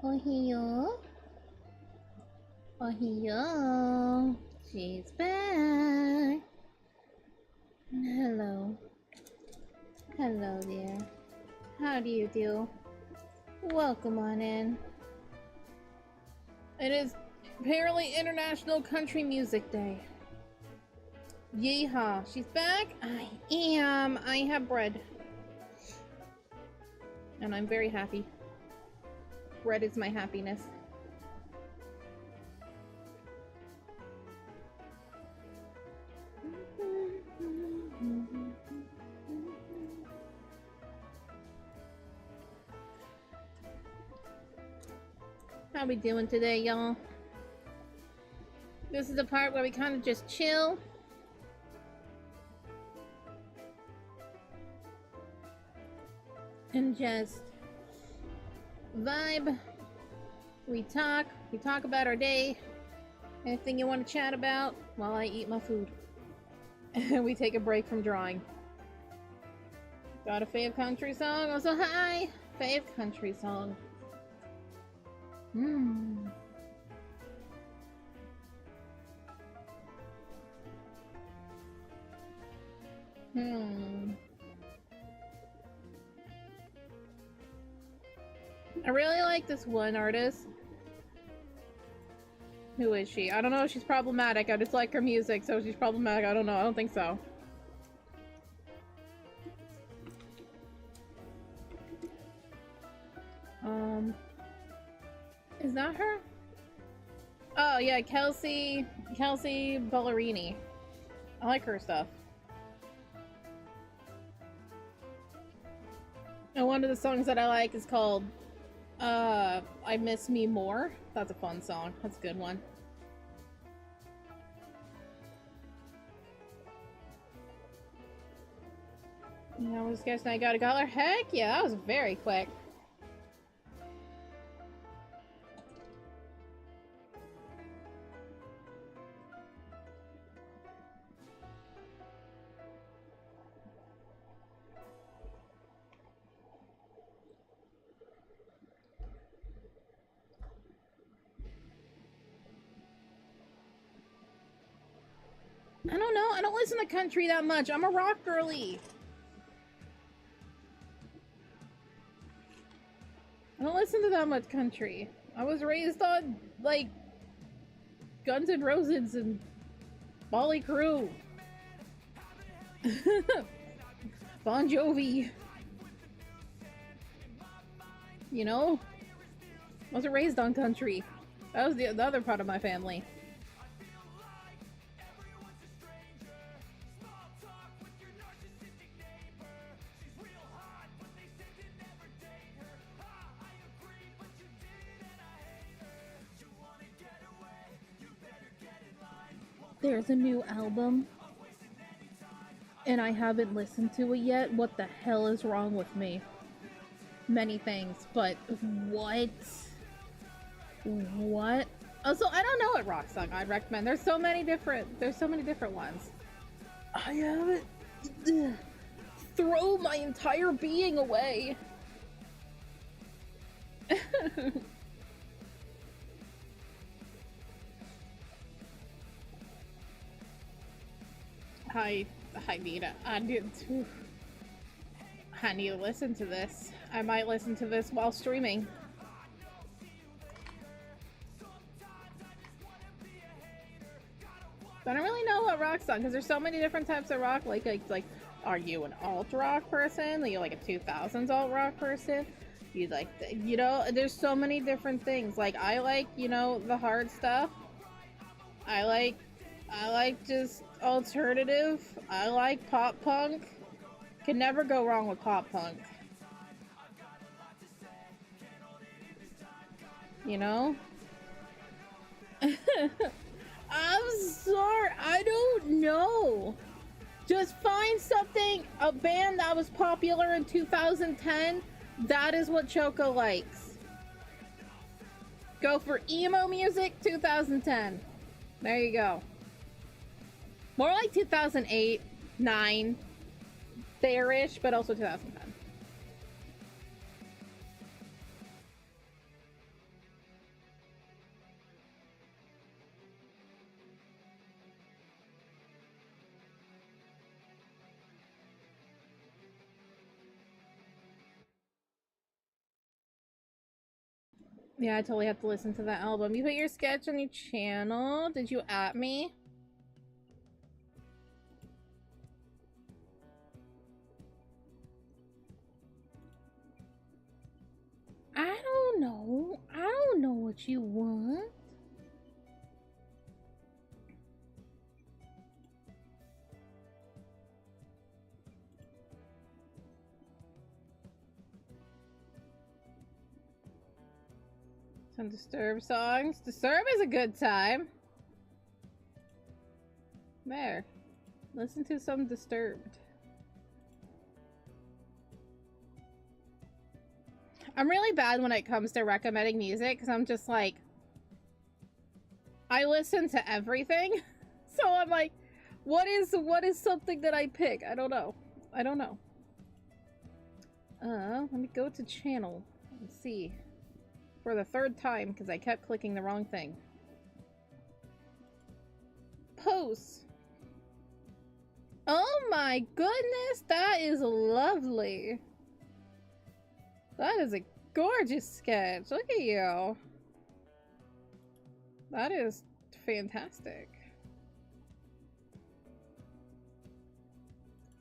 Ohio. Ohio. She's back. Hello. Hello there. How do you do? Welcome on in. It is apparently International Country Music Day. Yeehaw. She's back? I am. I have bread. And I'm very happy. Bread is my happiness. How we doing today, y'all? This is the part where we kind of just chill. And just vibe. We talk about our day. Anything you want to chat about while I eat my food. And we take a break from drawing. Got a fave country song? Also, hi! Fave country song. I really like this one artist. Who is she? I don't know if she's problematic. I just like her music, so she's problematic. I don't know. I don't think so. Is that her? Oh yeah, Kelsey Ballerini. I like her stuff. And one of the songs that I like is called I Miss Me More. That's a fun song. That's a good one. I was guessing I got $1. Heck yeah, that was very quick. I don't know. I don't listen to country that much. I'm a rock girly. I don't listen to that much country. I was raised on, like, Guns N' Roses and Molly Crew. Bon Jovi. You know? I wasn't raised on country. That was the other part of my family. There's a new album, and I haven't listened to it yet. What the hell is wrong with me? Many things, but what? What? Also, I don't know what rock song I'd recommend. There's so many different ones. I haven't throw my entire being away. I need to listen to this. I might listen to this while streaming. I don't really know what rock song, because there's so many different types of rock. Like, are you an alt rock person? Are you like a 2000s alt rock person? You like, you know, there's so many different things. Like, I like, you know, the hard stuff. I like just alternative. I like pop punk. Can never go wrong with pop punk. You know? I'm sorry, I don't know. Just find something, a band that was popular in 2010. That is what Choco likes. Go for emo music, 2010. There you go. More like 2008, 9, there-ish, but also 2010. Yeah, I totally have to listen to that album. You put your sketch on your channel. Did you at me? I don't know. I don't know what you want. Some Disturbed songs. Disturbed is a good time. There. Listen to some Disturbed. I'm really bad when it comes to recommending music because I'm just like, I listen to everything. So I'm like, what is something that I pick? I don't know. I don't know. Let me go to channel and see. For the third time because I kept clicking the wrong thing. Posts. Oh my goodness, that is lovely. That is a gorgeous sketch. Look at you. That is fantastic.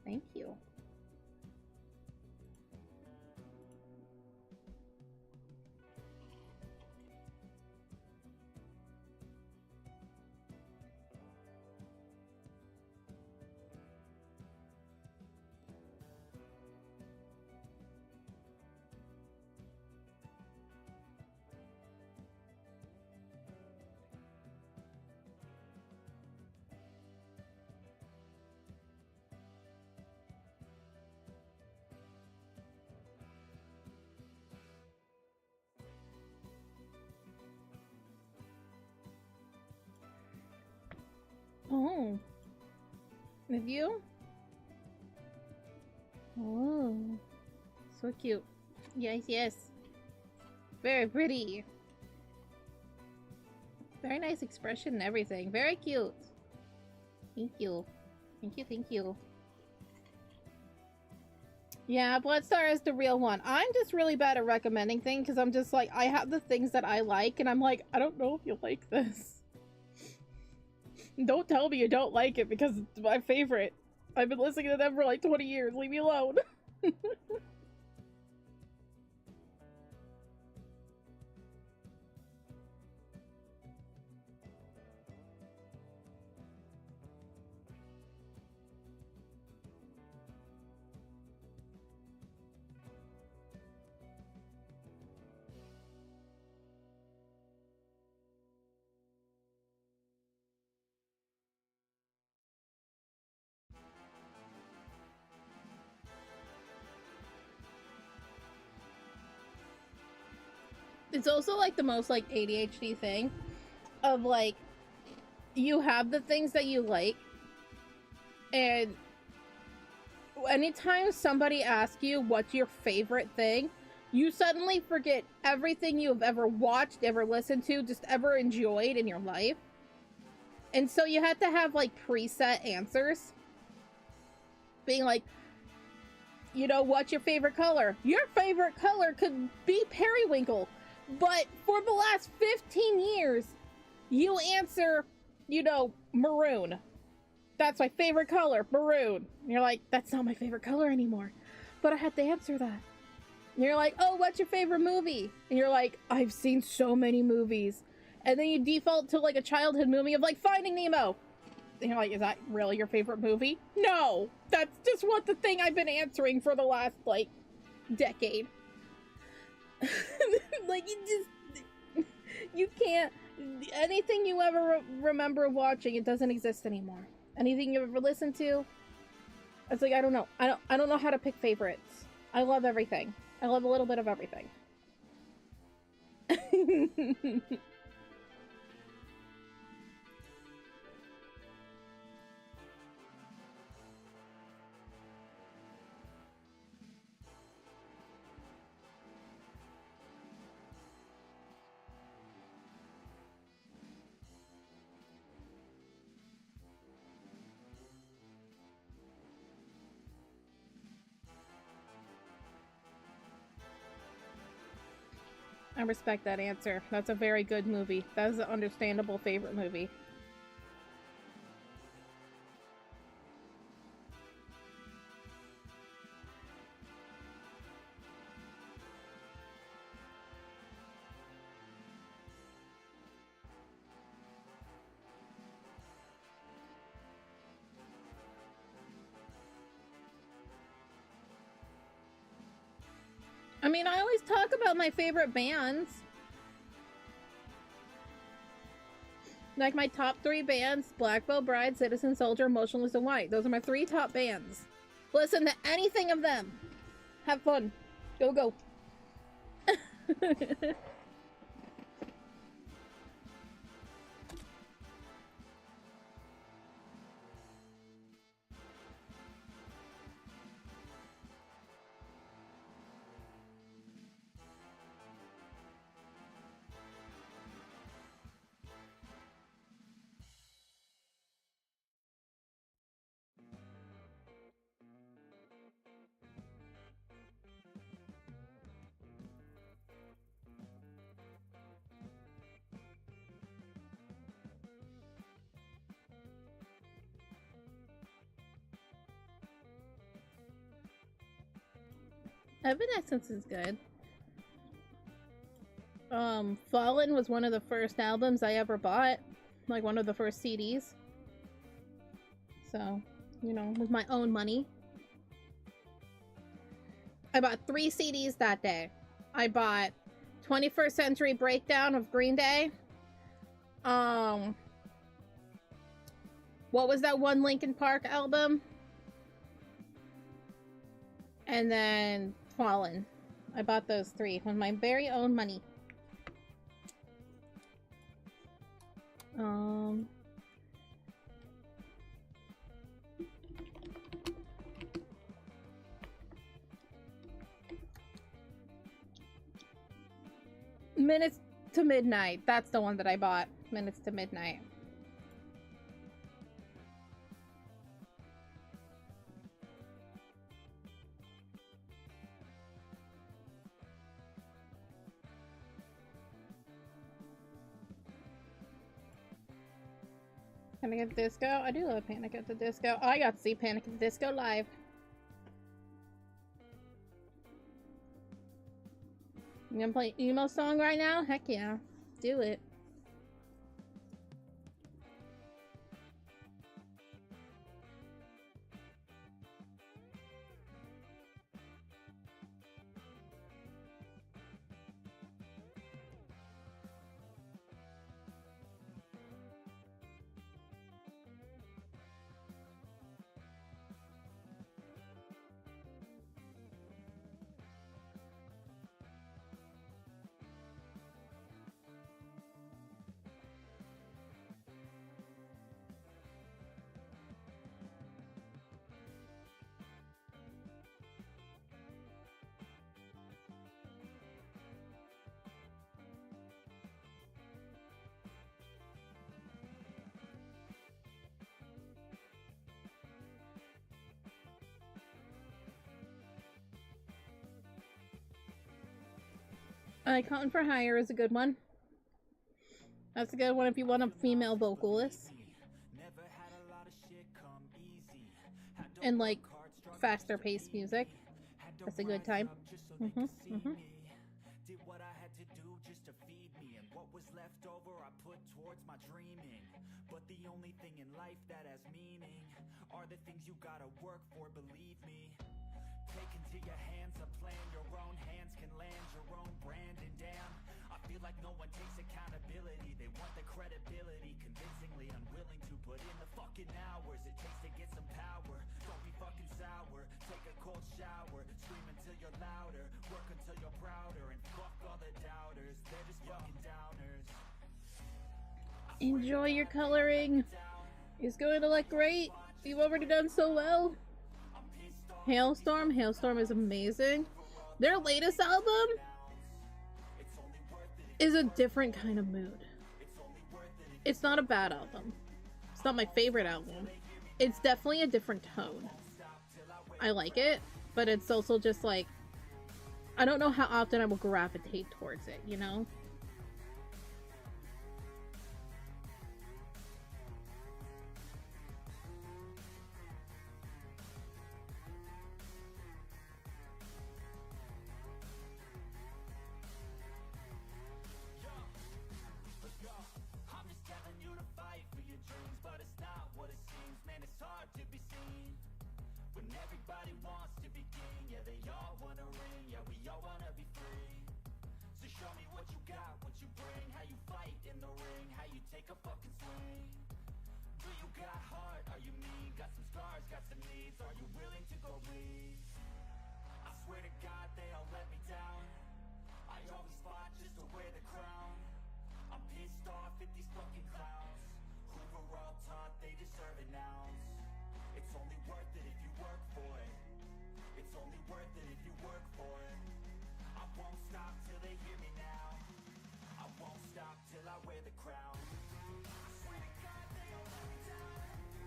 Thank you. Oh. Have you? Oh. So cute. Yes, yes. Very pretty. Very nice expression and everything. Very cute. Thank you. Thank you, thank you. Yeah, Bloodstar is the real one. I'm just really bad at recommending things because I'm just like, I have the things that I like and I'm like, I don't know if you like this. Don't tell me you don't like it because it's my favorite. I've been listening to them for like 20 years. Leave me alone. It's also like the most like ADHD thing of like, you have the things that you like, and anytime somebody asks you what's your favorite thing, you suddenly forget everything you've ever watched, ever listened to, just ever enjoyed in your life. And so you have to have like preset answers. Being like, you know, what's your favorite color? Your favorite color could be periwinkle, but for the last 15 years, you answer, you know, maroon. That's my favorite color, maroon. And you're like, that's not my favorite color anymore. But I had to answer that. And you're like, oh, what's your favorite movie? And you're like, I've seen so many movies. And then you default to like a childhood movie of like Finding Nemo. And you're like, is that really your favorite movie? No, that's just what the thing I've been answering for the last like decade. Like, you can't, anything you ever remember watching, it doesn't exist anymore. Anything you've ever listened to, it's like, I don't know. I don't know how to pick favorites. I love everything. I love a little bit of everything. I respect that answer. That's a very good movie. That is an understandable favorite movie. I mean, I always talk about my favorite bands. Like my top 3 bands, Black Veil Bride, Citizen Soldier, Motionless in White. Those are my 3 top bands. Listen to anything of them. Have fun. Go, go. Evanescence is good. Fallen was one of the first albums I ever bought. Like one of the first CDs. So, you know, with my own money. I bought 3 CDs that day. I bought 21st Century Breakdown of Green Day. What was that one Linkin Park album? And then Fallen. I bought those 3 with my very own money. Minutes to Midnight. That's the one that I bought. Minutes to Midnight. Panic at the Disco? I do love Panic at the Disco. Oh, I got to see Panic at the Disco live. You gonna play emo song right now? Heck yeah. Do it. Cotton for Hire is a good one. That's a good one if you want a female vocalist. And like faster paced music. That's a good time. Did what I had to do just to feed me, and what was left over I put towards my dreaming. But the only thing in life that has meaning are the things you gotta work for, believe me. Take into your hands a plan, your own hands can land your own brand. And damn, I feel like no one takes accountability. They want the credibility, convincingly unwilling to put in the fucking hours it takes to get some power. Don't be fucking sour, take a cold shower, scream until you're louder, work until you're prouder, and fuck all the doubters, they're just fucking downers. Enjoy your coloring. It's going to look great. You've already done so well. Hailstorm. Hailstorm is amazing. Their latest album is a different kind of mood. It's not a bad album. It's not my favorite album. It's definitely a different tone. I like it, but it's also just like, I don't know how often I will gravitate towards it, you know? Everybody wants to be king, yeah, they all wanna ring, yeah, we all wanna be free. So show me what you got, what you bring, how you fight in the ring, how you take a fucking swing. Do you got heart, are you mean, got some scars, got some needs, are you willing to go bleed? I swear to God they all let me down, I always fought just to wear the crown. I'm pissed off at these fucking clowns, who were all taught they deserve an ounce. It's only worth it if you work for it. It's only worth it if you work for it. I won't stop till they hear me now. I won't stop till I wear the crown. I swear to God they all let me down.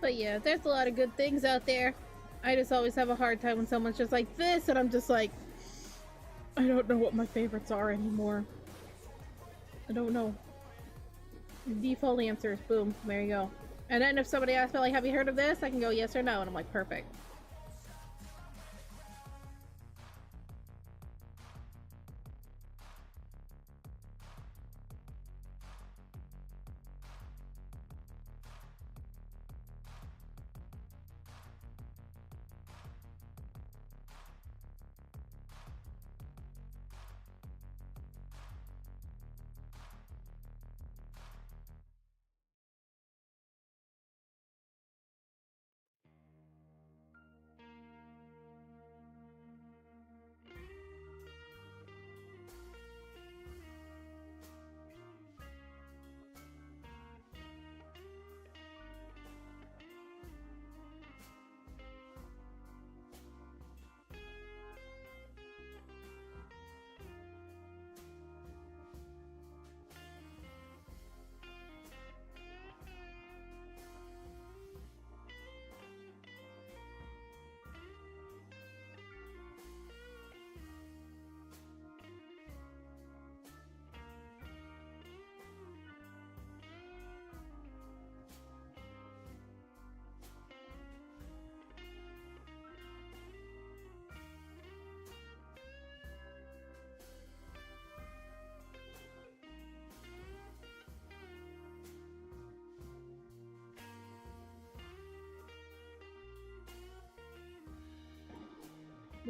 But yeah, there's a lot of good things out there. I just always have a hard time when someone's just like this, and I'm just like, I don't know what my favorites are anymore. I don't know. The default answer is boom, there you go. And then if somebody asks me, like, have you heard of this? I can go yes or no, and I'm like, perfect.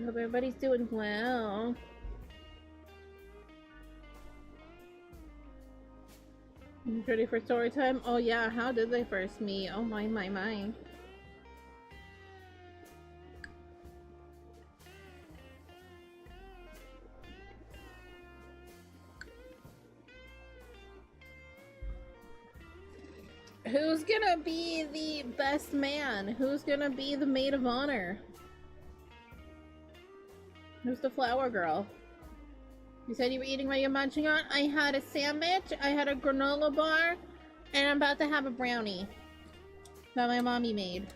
I hope everybody's doing well. Ready for story time? Oh yeah, how did they first meet? Oh my. Who's gonna be the best man? Who's gonna be the maid of honor? Who's the flower girl? You said you were eating what you're munching on? I had a sandwich, I had a granola bar, and I'm about to have a brownie that my mommy made.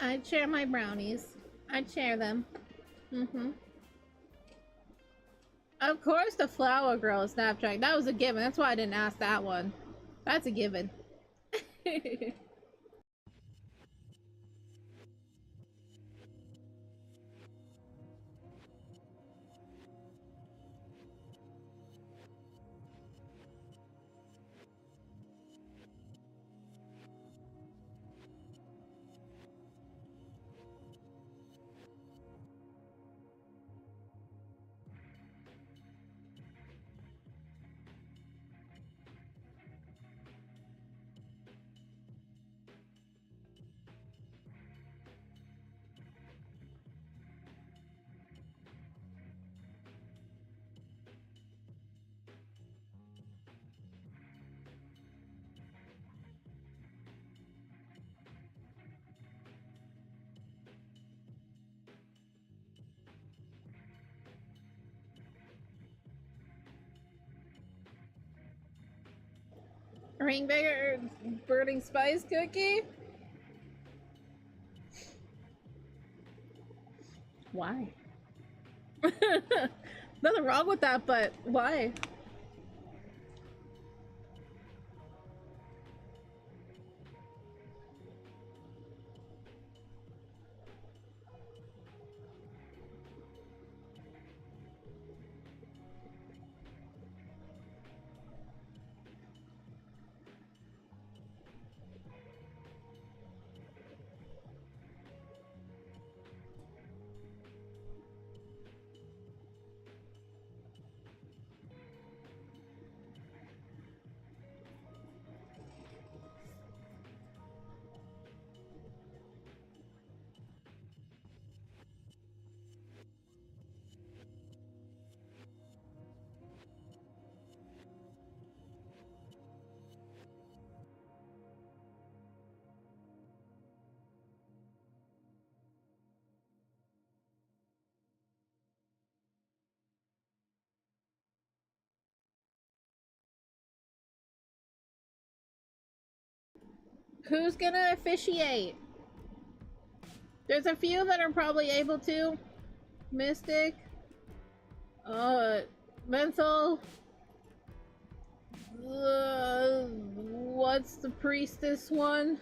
I'd share my brownies. I'd share them. Of course the flower girl is Snapchat. That was a given. That's why I didn't ask that one. That's a given. Ringbanger burning spice cookie? Why? Nothing wrong with that, but why? Who's gonna officiate? There's a few that are probably able to. Mystic. Mental. What's the priestess one?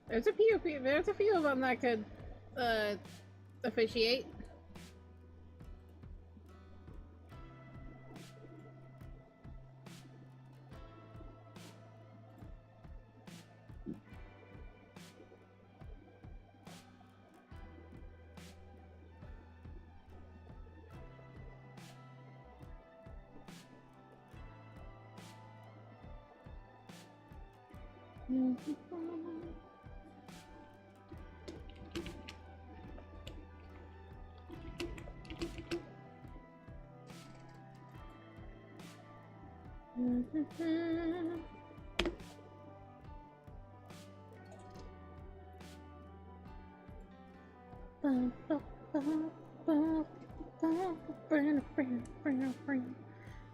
There's a few of them that could, officiate.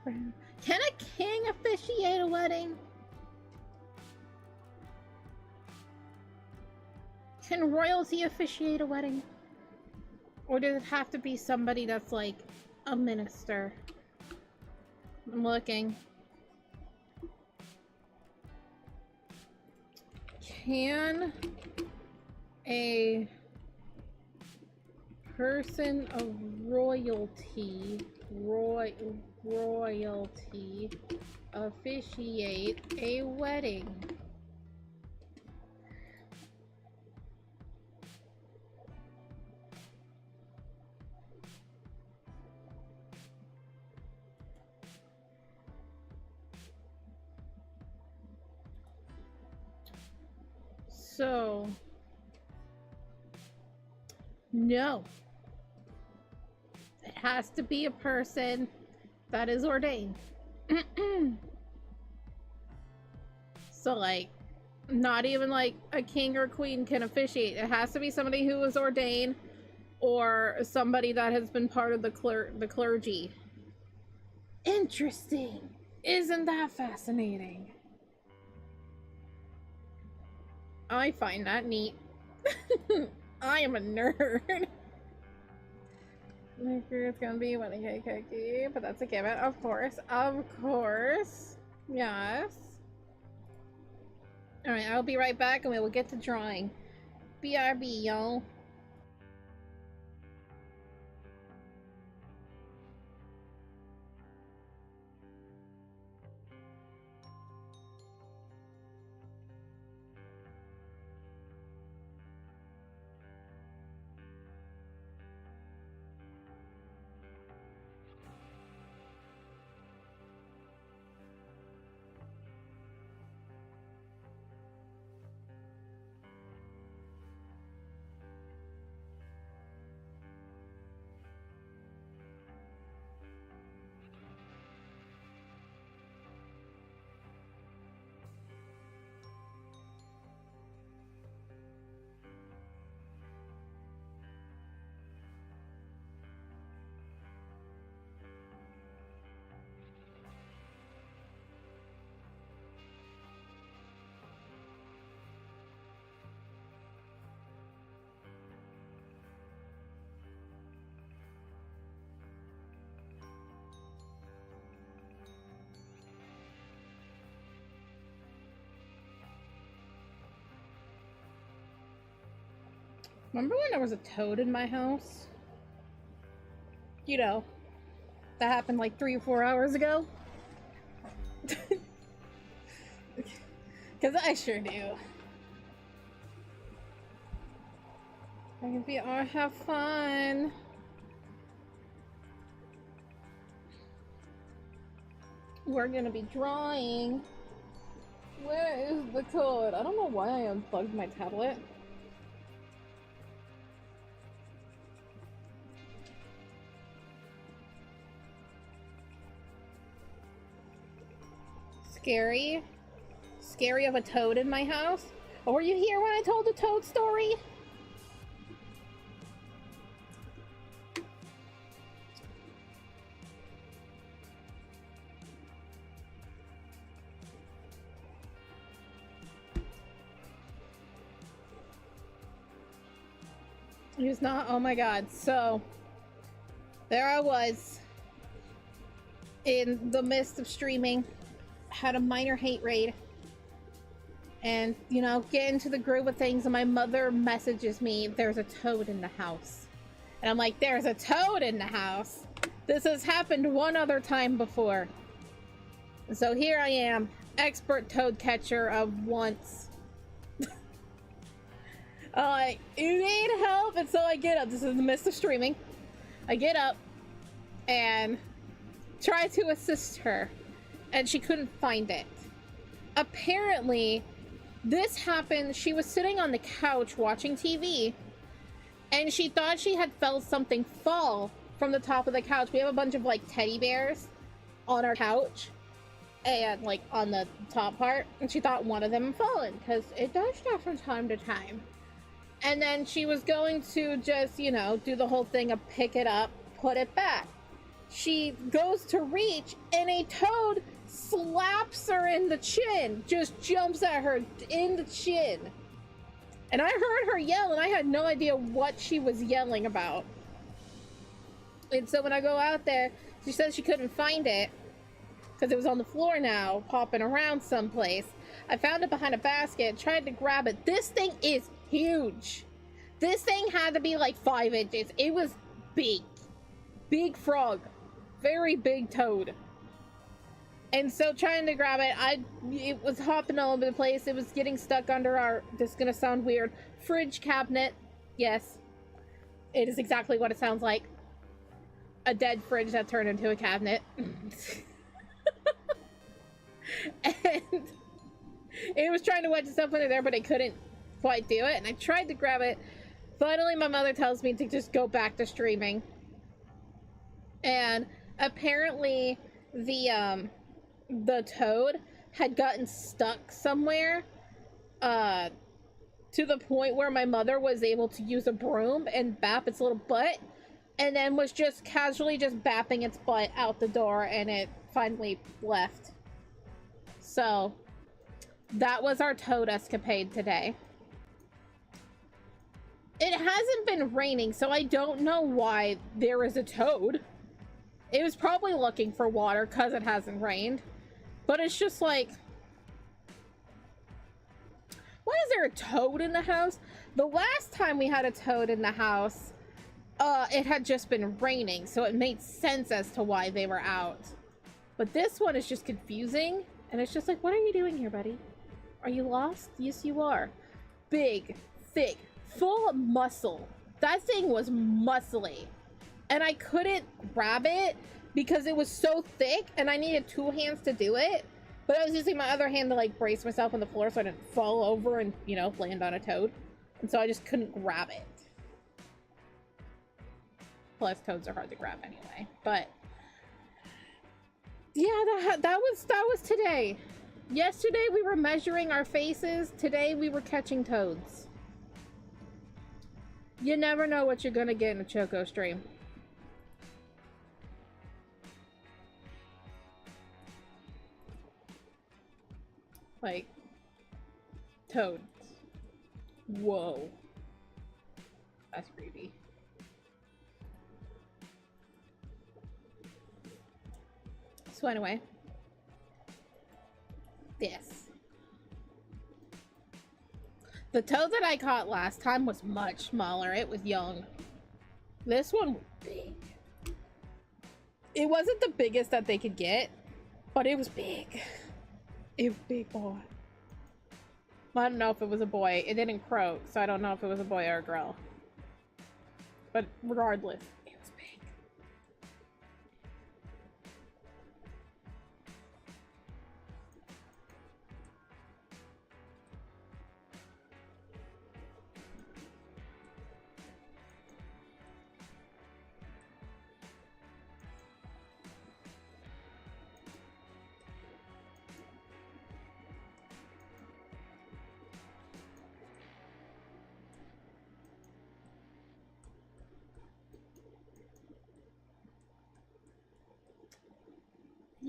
Can a king officiate a wedding? Can royalty officiate a wedding? Or does it have to be somebody that's like a minister? I'm looking. Can a person of royalty officiate a wedding? So, no. It has to be a person that is ordained. So, like, not even like a king or queen can officiate. It has to be somebody who is ordained or somebody that has been part of the clergy. Interesting. Isn't that fascinating? I find that neat. I am a nerd. It's gonna be one cookie, but that's a given. Of course. Of course. Yes. Alright, I'll be right back and we will get to drawing. BRB, y'all. Remember when there was a toad in my house? You know, that happened like 3 or 4 hours ago. Because I sure do. I can be all have fun. We're gonna be drawing. Where is the code? I don't know why I unplugged my tablet. Scary? Scary of a toad in my house? Oh, were you here when I told the toad story? He's not? Oh my god. So, there I was in the midst of streaming, had a minor hate raid, and, you know, get into the groove of things, and my mother messages me, there's a toad in the house. And I'm like, there's a toad in the house? This has happened one other time before. So here I am, expert toad catcher of once. Like, you need help? And so I get up, this is in the midst of streaming. I get up and try to assist her, and she couldn't find it. Apparently, this happened, she was sitting on the couch watching TV, and she thought she had felt something fall from the top of the couch. We have a bunch of, like, teddy bears on our couch, and, like, on the top part, and she thought one of them had fallen, because it does that from time to time. And then she was going to just, you know, do the whole thing of pick it up, put it back. she goes to reach, and a toad slaps her in the chin, just jumps at her in the chin. And I heard her yell, and I had no idea what she was yelling about. And so when I go out there, she said she couldn't find it because it was on the floor now, popping around someplace. I found it behind a basket, tried to grab it. This thing is huge. This thing had to be like 5 inches. It was big. Big frog. Very big toad. And so trying to grab it, it was hopping all over the place. It was getting stuck under our, this is gonna sound weird, fridge cabinet. Yes. It is exactly what it sounds like. A dead fridge that turned into a cabinet. And it was trying to wedge itself under there, but it couldn't quite do it. And I tried to grab it. Finally, my mother tells me to just go back to streaming. And apparently the toad had gotten stuck somewhere to the point where my mother was able to use a broom and bap its little butt, and then was just casually just bapping its butt out the door, and it finally left. So that was our toad escapade today. It hasn't been raining, so I don't know why there is a toad. It was probably looking for water because it hasn't rained. But it's just like, why is there a toad in the house? The last time we had a toad in the house, it had just been raining, so it made sense as to why they were out. But this one is just confusing, and it's just like, what are you doing here, buddy? Are you lost? Yes, you are. Big, thick, full of muscle. That thing was muscly. And I couldn't grab it because it was so thick, and I needed 2 hands to do it. But I was using my other hand to like brace myself on the floor so I didn't fall over and, you know, land on a toad. And so I just couldn't grab it. Plus, toads are hard to grab anyway. But yeah, that was today. Yesterday we were measuring our faces. Today we were catching toads. You never know what you're gonna get in a Choco stream. Like, toads. Whoa. That's creepy. So anyway. Yes. The toad that I caught last time was much smaller. It was young. This one was big. It wasn't the biggest that they could get, but it was big. It was big boy. I don't know if it was a boy. It didn't croak, so I don't know if it was a boy or a girl. But regardless, it was big.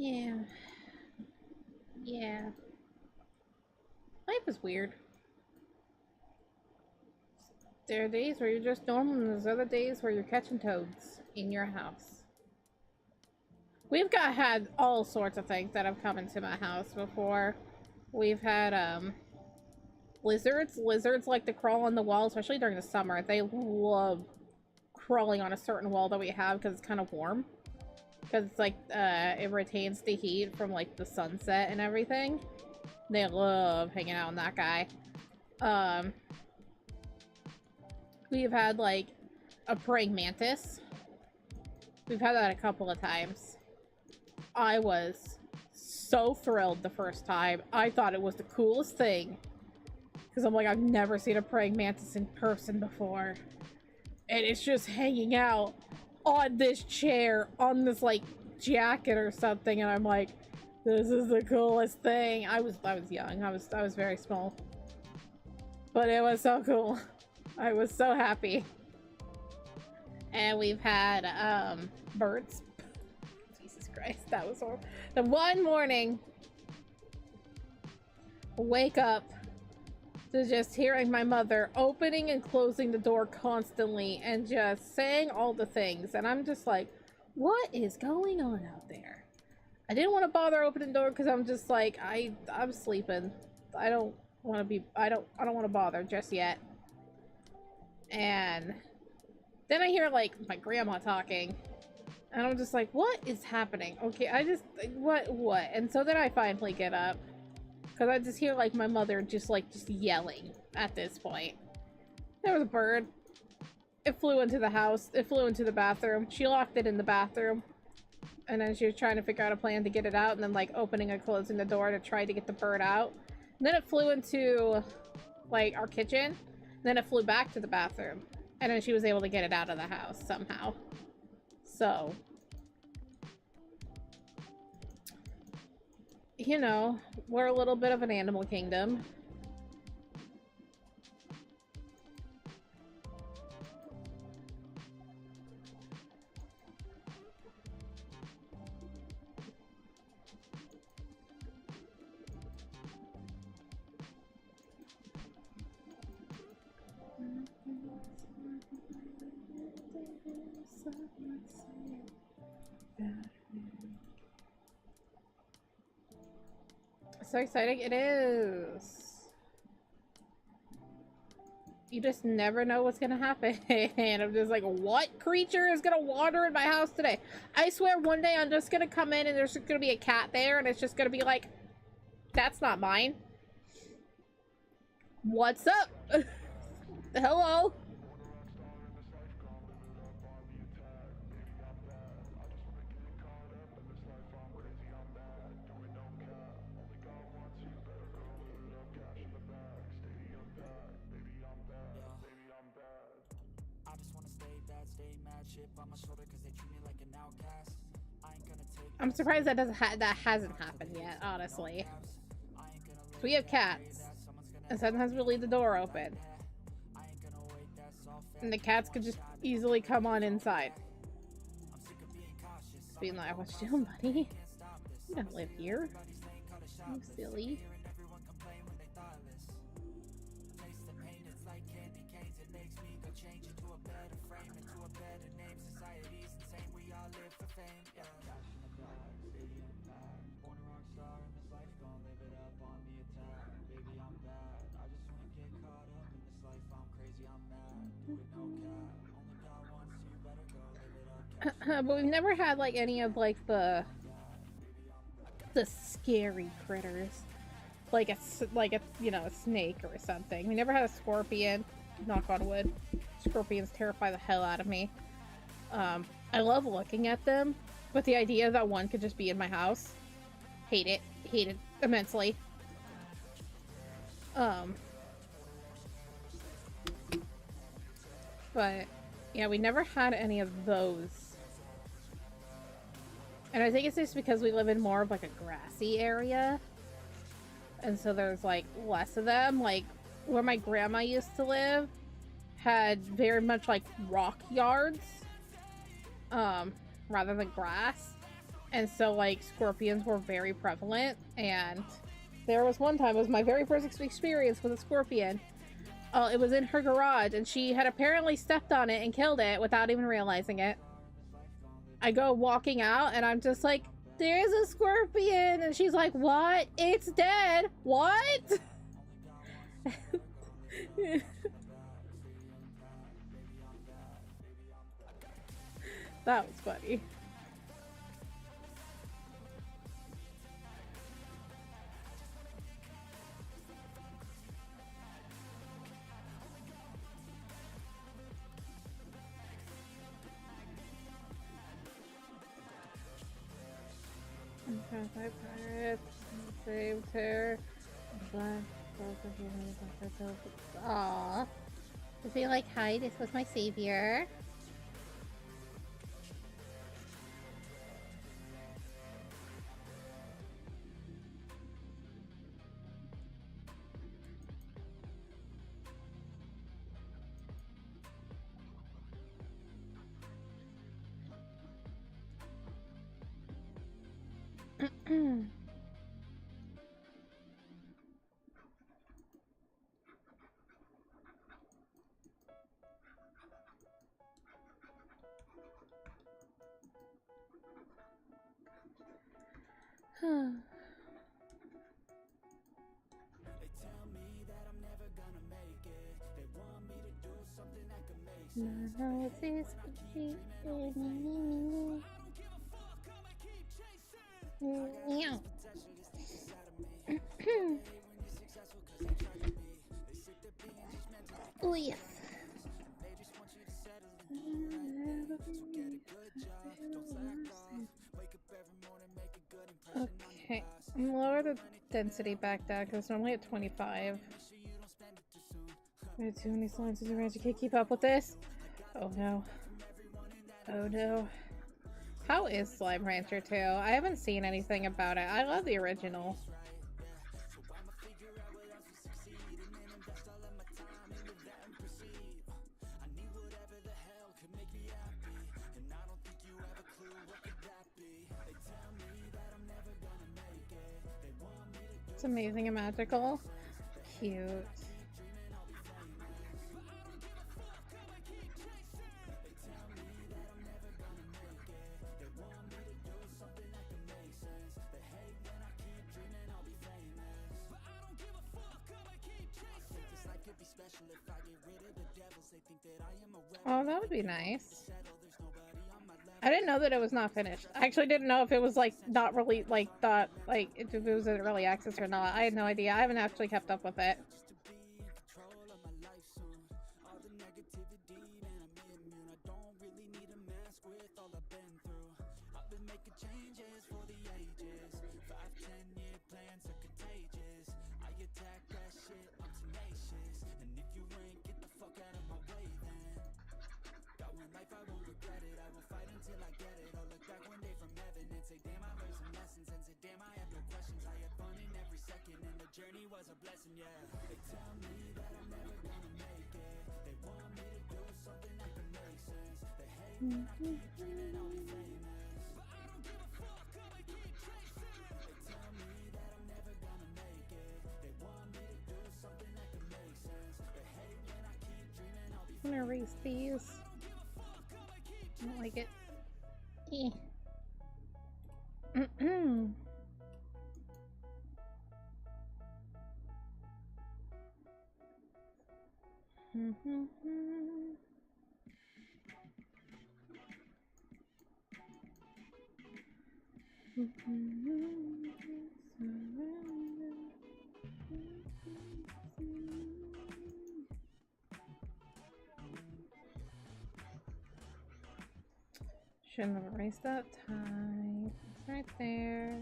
Yeah. Yeah. Life is weird. There are days where you're just normal, and there's other days where you're catching toads in your house. We've had all sorts of things that have come into my house before. We've had, lizards. Lizards like to crawl on the wall, especially during the summer. They love crawling on a certain wall that we have because it's kind of warm. Because it's like, it retains the heat from like the sunset and everything. They love hanging out on that guy. We've had like a praying mantis. We've had that a couple of times. I was so thrilled the first time. I thought it was the coolest thing. Because I'm like, I've never seen a praying mantis in person before. And it's just hanging out on this chair, on this like jacket or something, and I'm like, this is the coolest thing. I was young. I was very small. But it was so cool. I was so happy. And we've had birds. Christ, that was horrible. The one morning, wake up to just hearing my mother opening and closing the door constantly and just saying all the things. And I'm just like, what is going on out there? I didn't want to bother opening the door because I'm just like, I'm sleeping. I don't want to bother just yet. And then I hear like my grandma talking. And I'm just like, what is happening? Okay, what? And so then I finally get up. Because I just hear, like, my mother just yelling at this point. There was a bird. It flew into the house. It flew into the bathroom. She locked it in the bathroom. And then she was trying to figure out a plan to get it out. And then, like, opening and closing the door to try to get the bird out. And then it flew into, like, our kitchen. And then it flew back to the bathroom. And then she was able to get it out of the house somehow. So... you know, we're a little bit of an animal kingdom. So exciting it is. You just never know what's gonna happen. And I'm just like, what creature is gonna wander in my house today? I swear one day I'm just gonna come in and there's gonna be a cat there and it's just gonna be like, that's not mine. What's up? Hello? I'm surprised that that hasn't happened yet, honestly. So we have cats, and sometimes we leave the door open, and the cats could just easily come on inside. Being like, what you doing, buddy? You don't live here. You silly. But we've never had like any of like the scary critters, like a you know, a snake or something. We never had a scorpion. Knock on wood. Scorpions terrify the hell out of me. I love looking at them, but the idea that one could just be in my house, hate it immensely. But yeah, we never had any of those. And I think it's just because we live in more of like a grassy area. And so there's like less of them. Like where my grandma used to live had very much like rock yards. Rather than grass. And so like scorpions were very prevalent. And there was one time, it was my very first experience with a scorpion. It was in her garage and she had apparently stepped on it and killed it without even realizing it. I go walking out and I'm just like, there's a scorpion, and she's like, what? It's dead. What? That was funny. Pirates saved her. Aww. I feel like, hi, this was my savior. Oh yes. Okay, lower the density back down because it's normally at 25. I have too many slimes in the range. I can't keep up with this. Oh no. Oh no. How is Slime Rancher 2? I haven't seen anything about it. I love the original. It's amazing and magical. Cute. Oh, that would be nice. I didn't know that it was not finished. I actually didn't know if it was like not really like thought like if it was in early access or not. I had no idea. I haven't actually kept up with it. I'm gonna erase these. I don't like it. Shouldn't have erased that time. It's right there.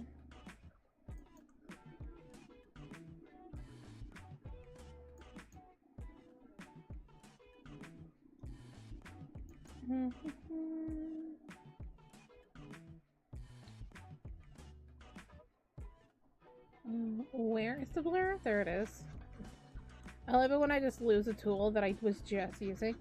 Where is the blur? There it is. I love it when I just lose a tool that I was just using.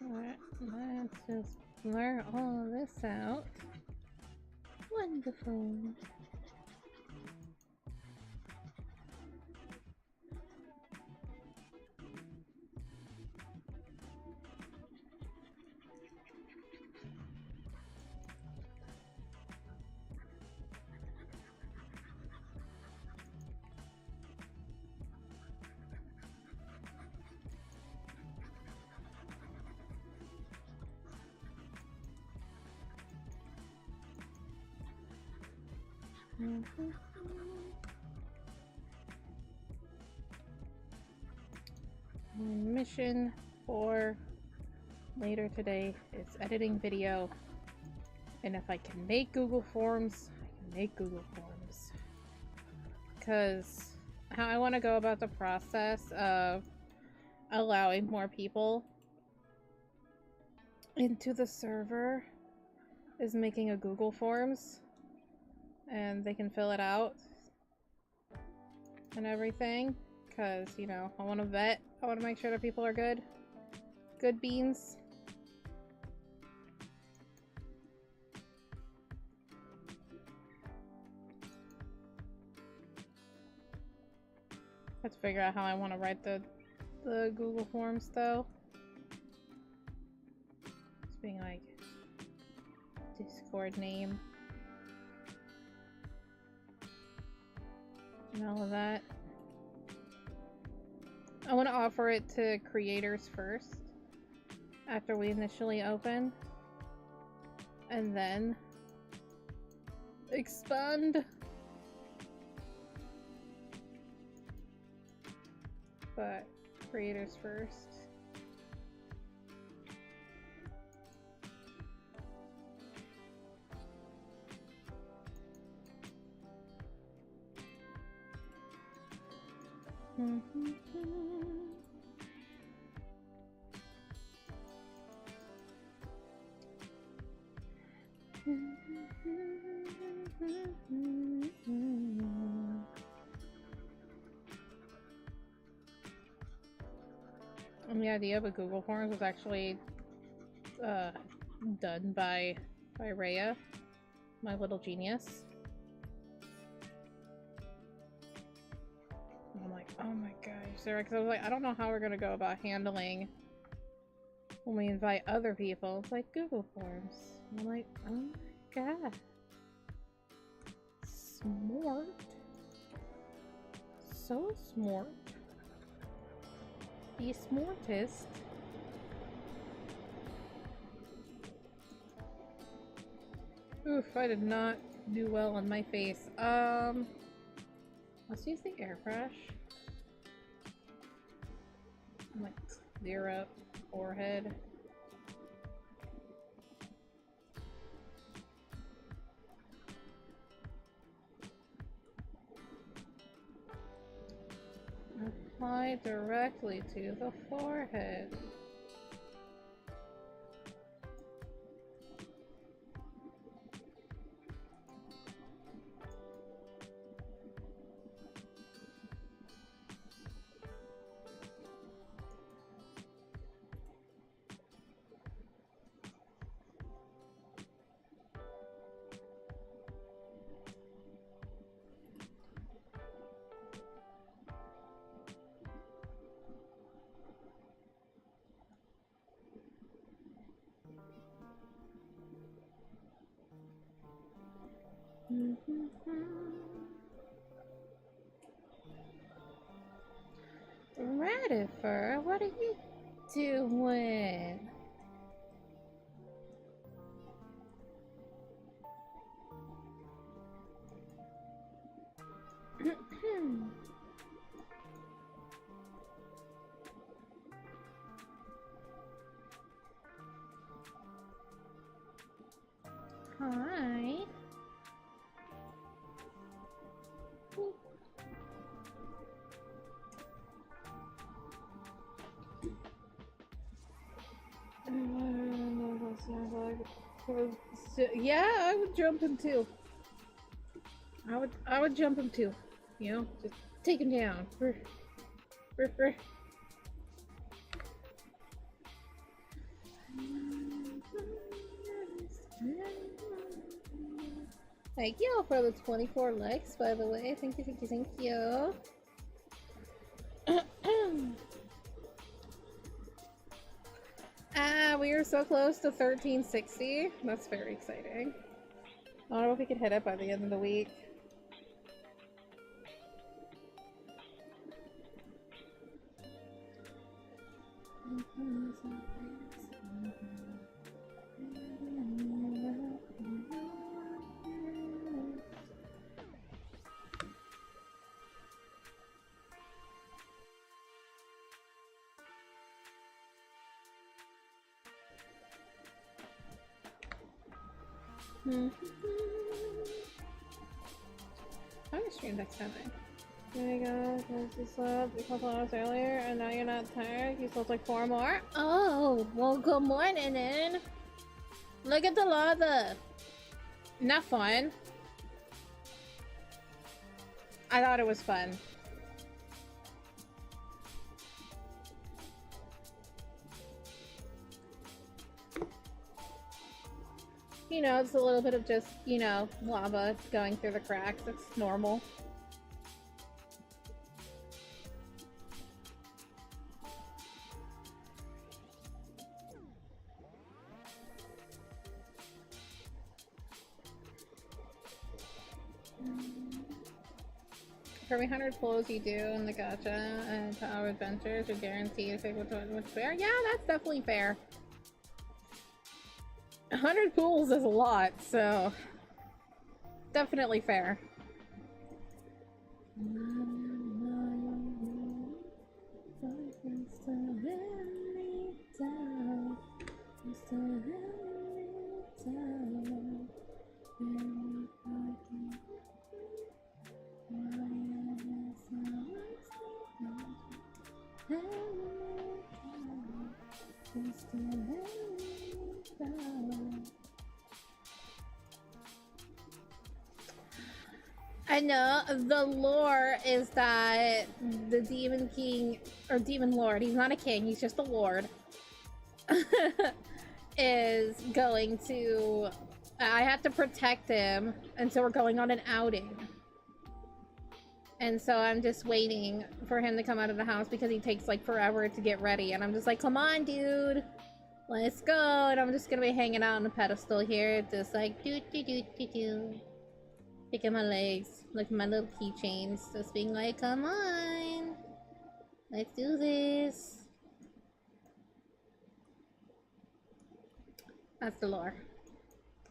Alright, let's just blur all of this out. Wonderful. Mission for later today is editing video, and if I can make Google Forms, I can make Google Forms, because how I want to go about the process of allowing more people into the server is making a Google Forms, and they can fill it out and everything, because, you know, I want to vet. I want to make sure that people are good. Good beans. I have to figure out how I want to write the Google Forms, though. It's being like Discord name and all of that. I want to offer it to creators first after we initially open, and then expand. But creators first. And the idea of a Google Forms was actually done by Rhea, my little genius. And I'm like, oh my gosh, Sarah, because I was like, I don't know how we're gonna go about handling when we invite other people. It's like Google Forms. And I'm like, oh my god, smart, so smart. The smartest. Oof, I did not do well on my face. Let's use the airbrush. Like, clear up forehead. Apply directly to the forehead. Radifer, what are you doing? Hi. Yeah, I would jump him too. I would jump him too. You know, just take him down. Thank you for the 24 likes, by the way. Thank you, thank you, thank you. We are so close to 1360. That's very exciting. I don't know if we could hit it by the end of the week. I'm gonna stream next time. There you go. There's this a couple hours earlier, and now you're not tired. You slept like 4 more. Oh, well, good morning, then. Look at the lava. Not fun. I thought it was fun. You know, it's a little bit of just, you know, lava going through the cracks. It's normal. For every 100 pulls you do in the gacha and Power Adventures, you're guaranteed to pick what's fair. Yeah, that's definitely fair. 100 pulls is a lot, so definitely fair. I know the lore is that the Demon King, or Demon Lord, he's not a king, he's just a lord, is going to, I have to protect him, and so we're going on an outing. And so I'm just waiting for him to come out of the house because he takes like forever to get ready, and I'm just like, come on, dude, let's go. And I'm just gonna be hanging out on the pedestal here, just like do do do do do, picking my legs, like my little keychains, just being like, come on, let's do this. That's the lore.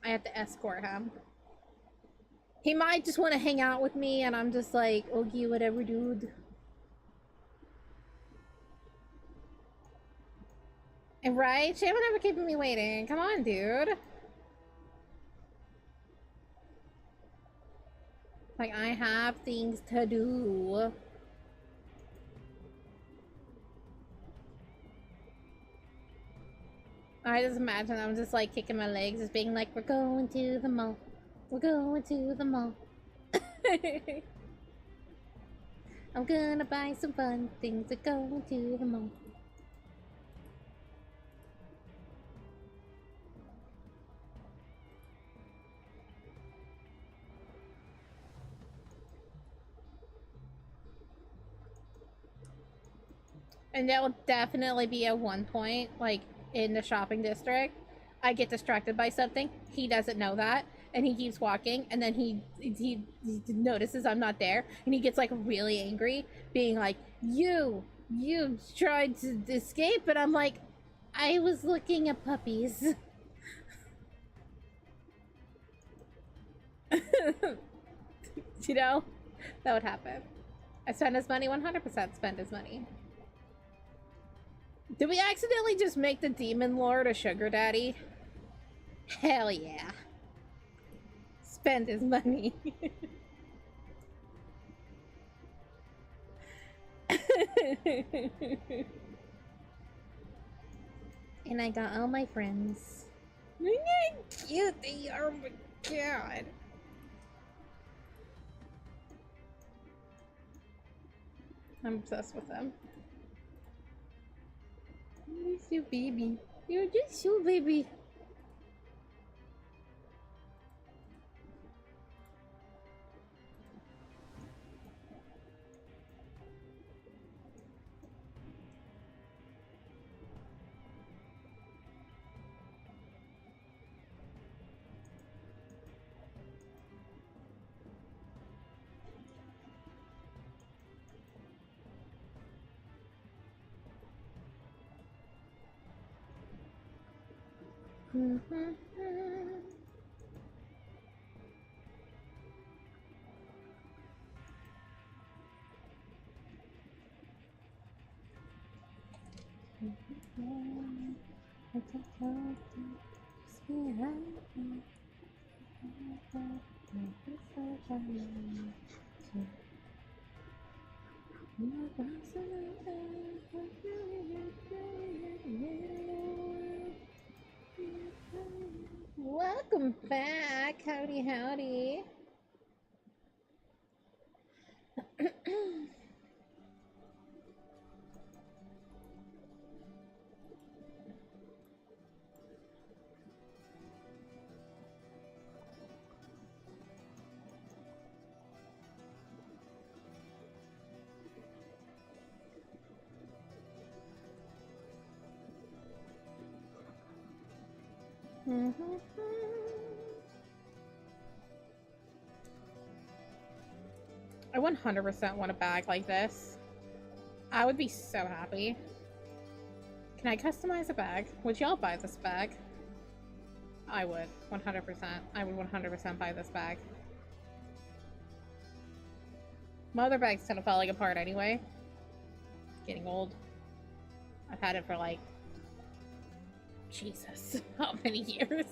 I have to escort him. He might just want to hang out with me, and I'm just like, okay, whatever, dude. And right? Shame on ever keeping me waiting. Come on, dude. Like, I have things to do. I just imagine I'm just like kicking my legs, just being like, we're going to the mall. We're going to the mall. I'm gonna buy some fun things to go to the mall. And that will definitely be at one point, like, in the shopping district, I get distracted by something. He doesn't know that, and he keeps walking, and then he notices I'm not there, and he gets, like, really angry, being like, you tried to escape, and I'm like, I was looking at puppies. You know? That would happen. I spend his money, 100% spend his money. Did we accidentally just make the Demon Lord a sugar daddy? Hell yeah. Spend his money. And I got all my friends. Look how cute they are, oh my god. I'm obsessed with them. You're so baby. You're just so baby. Welcome back. Howdy, howdy. I 100% want a bag like this. I would be so happy. Can I customize a bag? Would y'all buy this bag? I would, 100%. I would 100% buy this bag. My other bag's kind of falling apart anyway. Getting old. I've had it for like... Jesus, how many years?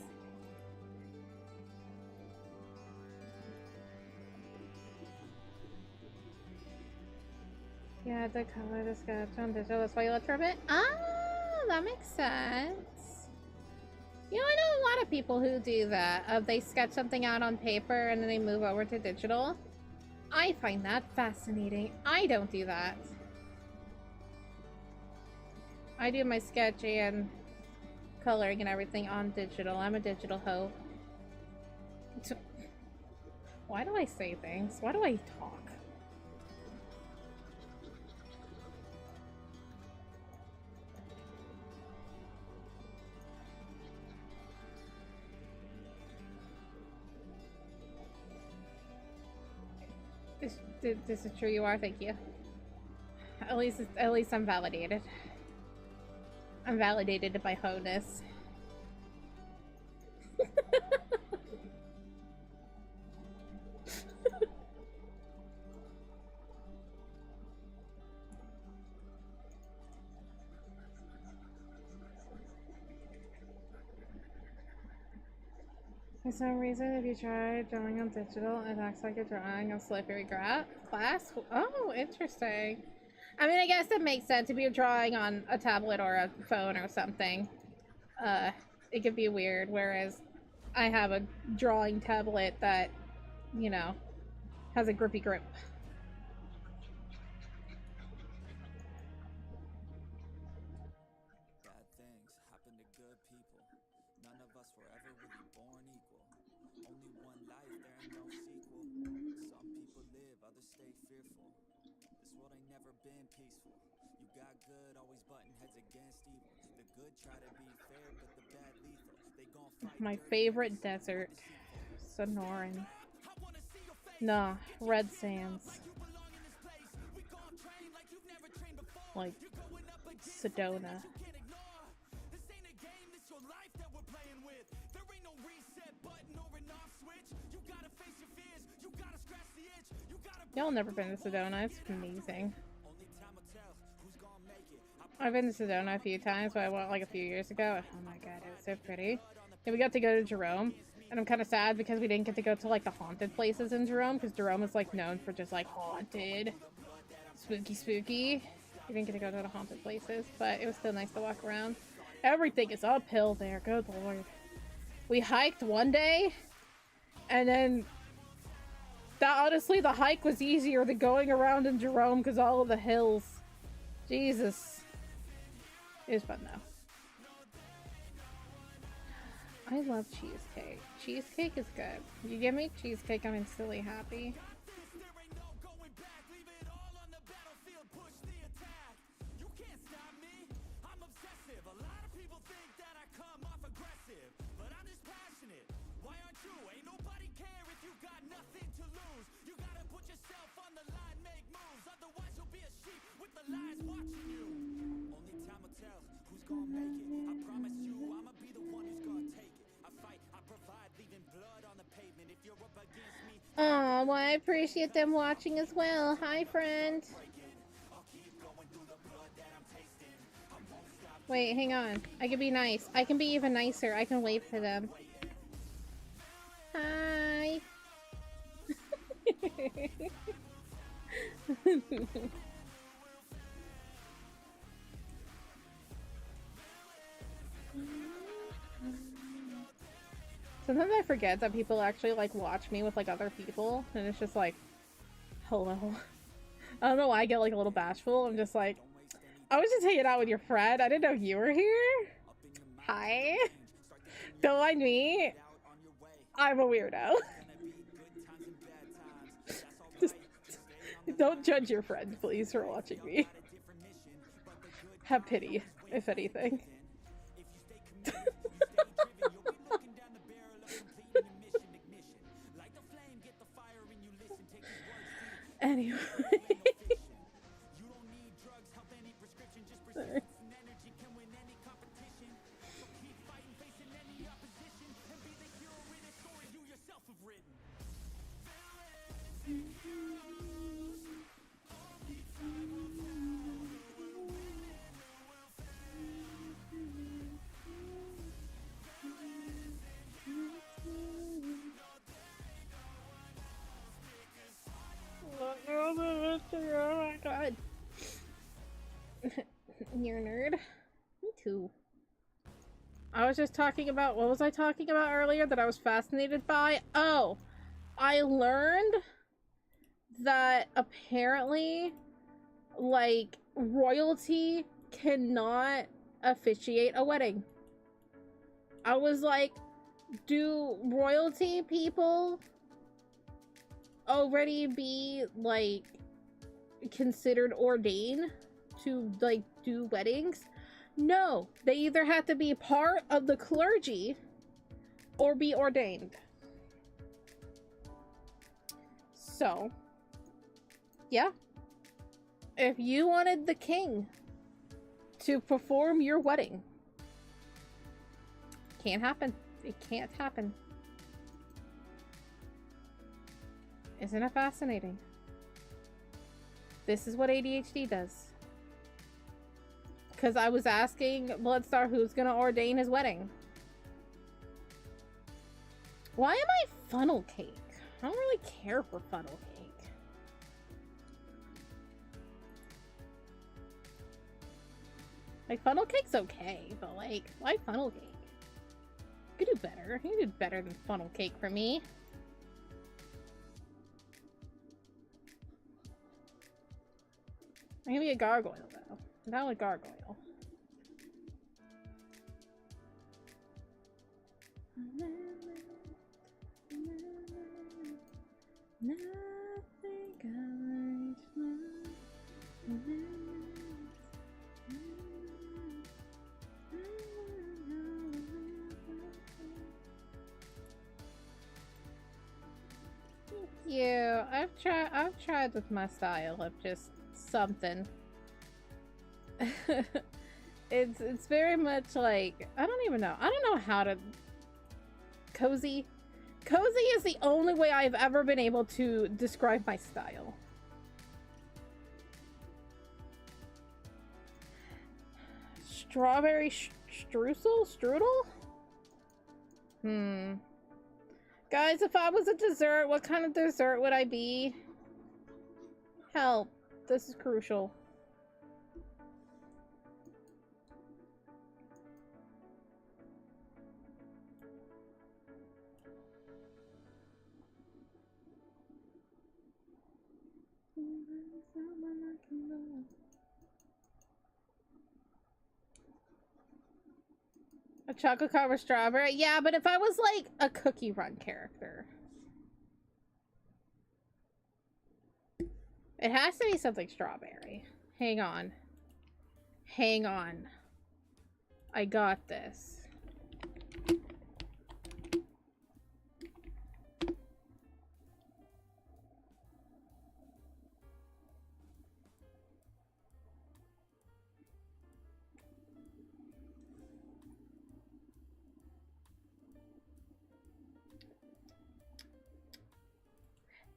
Yeah, the color, the sketch on digital, that's why you left for a bit? Oh, that makes sense. You know, I know a lot of people who do that. They sketch something out on paper and then they move over to digital. I find that fascinating. I don't do that. I do my sketch and coloring and everything on digital. I'm a digital hoe. Why do I say things? Why do I talk? This is true. You are. Thank you. At least I'm validated. I'm validated by wholeness. For some reason, if you try drawing on digital, it acts like a drawing of slippery glass. Oh, interesting. I mean, I guess it makes sense if you're drawing on a tablet or a phone or something. It could be weird, whereas I have a drawing tablet that, you know, has a grippy grip. Bad things happen to good people. None of us were ever really born equal. Only one life, there ain't no sequel. Some people live, others stay fearful. This world ain't never been peaceful. You got good, always butting heads against evil. The good try to be fair, but the bad lethal. They gon' fight. My favorite desert, Sonoran. Nah, Red Sands. Like Sedona. Y'all never been to Sedona? It's amazing. I've been to Sedona a few times, but I went like a few years ago. Oh my god, it was so pretty. And we got to go to Jerome, and I'm kind of sad because we didn't get to go to like the haunted places in Jerome, because Jerome is like known for just like haunted, spooky. We didn't get to go to the haunted places, but it was still nice to walk around. Everything is uphill there, good lord. We hiked one day, and then honestly, the hike was easier than going around in Jerome because all of the hills. Jesus. It was fun though. I love cheesecake. Cheesecake is good. You give me cheesecake, I'm instantly happy. Oh, well, I appreciate them watching as well. Hi, friend. Wait, hang on. I can be nice. I can be even nicer. I can wave to them. Hi. Sometimes I forget that people actually like watch me with like other people, and it's just like, hello. I don't know why I get like a little bashful. I'm just like, I was just hanging out with your friend. I didn't know you were here. Hi. Don't mind me. I'm a weirdo. Just don't judge your friend, please, for watching me. Have pity, if anything. Anyway. Sorry. Oh my god. You're a nerd. Me too. I was just talking about, what was I talking about earlier that I was fascinated by? Oh, I learned that apparently, like, royalty cannot officiate a wedding. I was like, do royalty people already be, like, considered ordained to, like, do weddings? No, they either have to be part of the clergy or be ordained. So, yeah. If you wanted the king to perform your wedding, can't happen. It can't happen. Isn't it fascinating? This is what ADHD does. Because I was asking Bloodstar who's gonna ordain his wedding. Why am I funnel cake? I don't really care for funnel cake. Like, funnel cake's okay, but like, why funnel cake? You could do better. You could do better than funnel cake for me. I'm gonna be a gargoyle though. I'm down with gargoyle. Thank you. I've tried with my style of just something. It's very much like, I don't even know. I don't know how to cozy. Cozy is the only way I've ever been able to describe my style. Strawberry strudel? Guys, if I was a dessert, what kind of dessert would I be? Help. This is crucial. A chocolate covered strawberry? Yeah, but if I was like a cookie run character. It has to be something strawberry. Hang on. Hang on. I got this.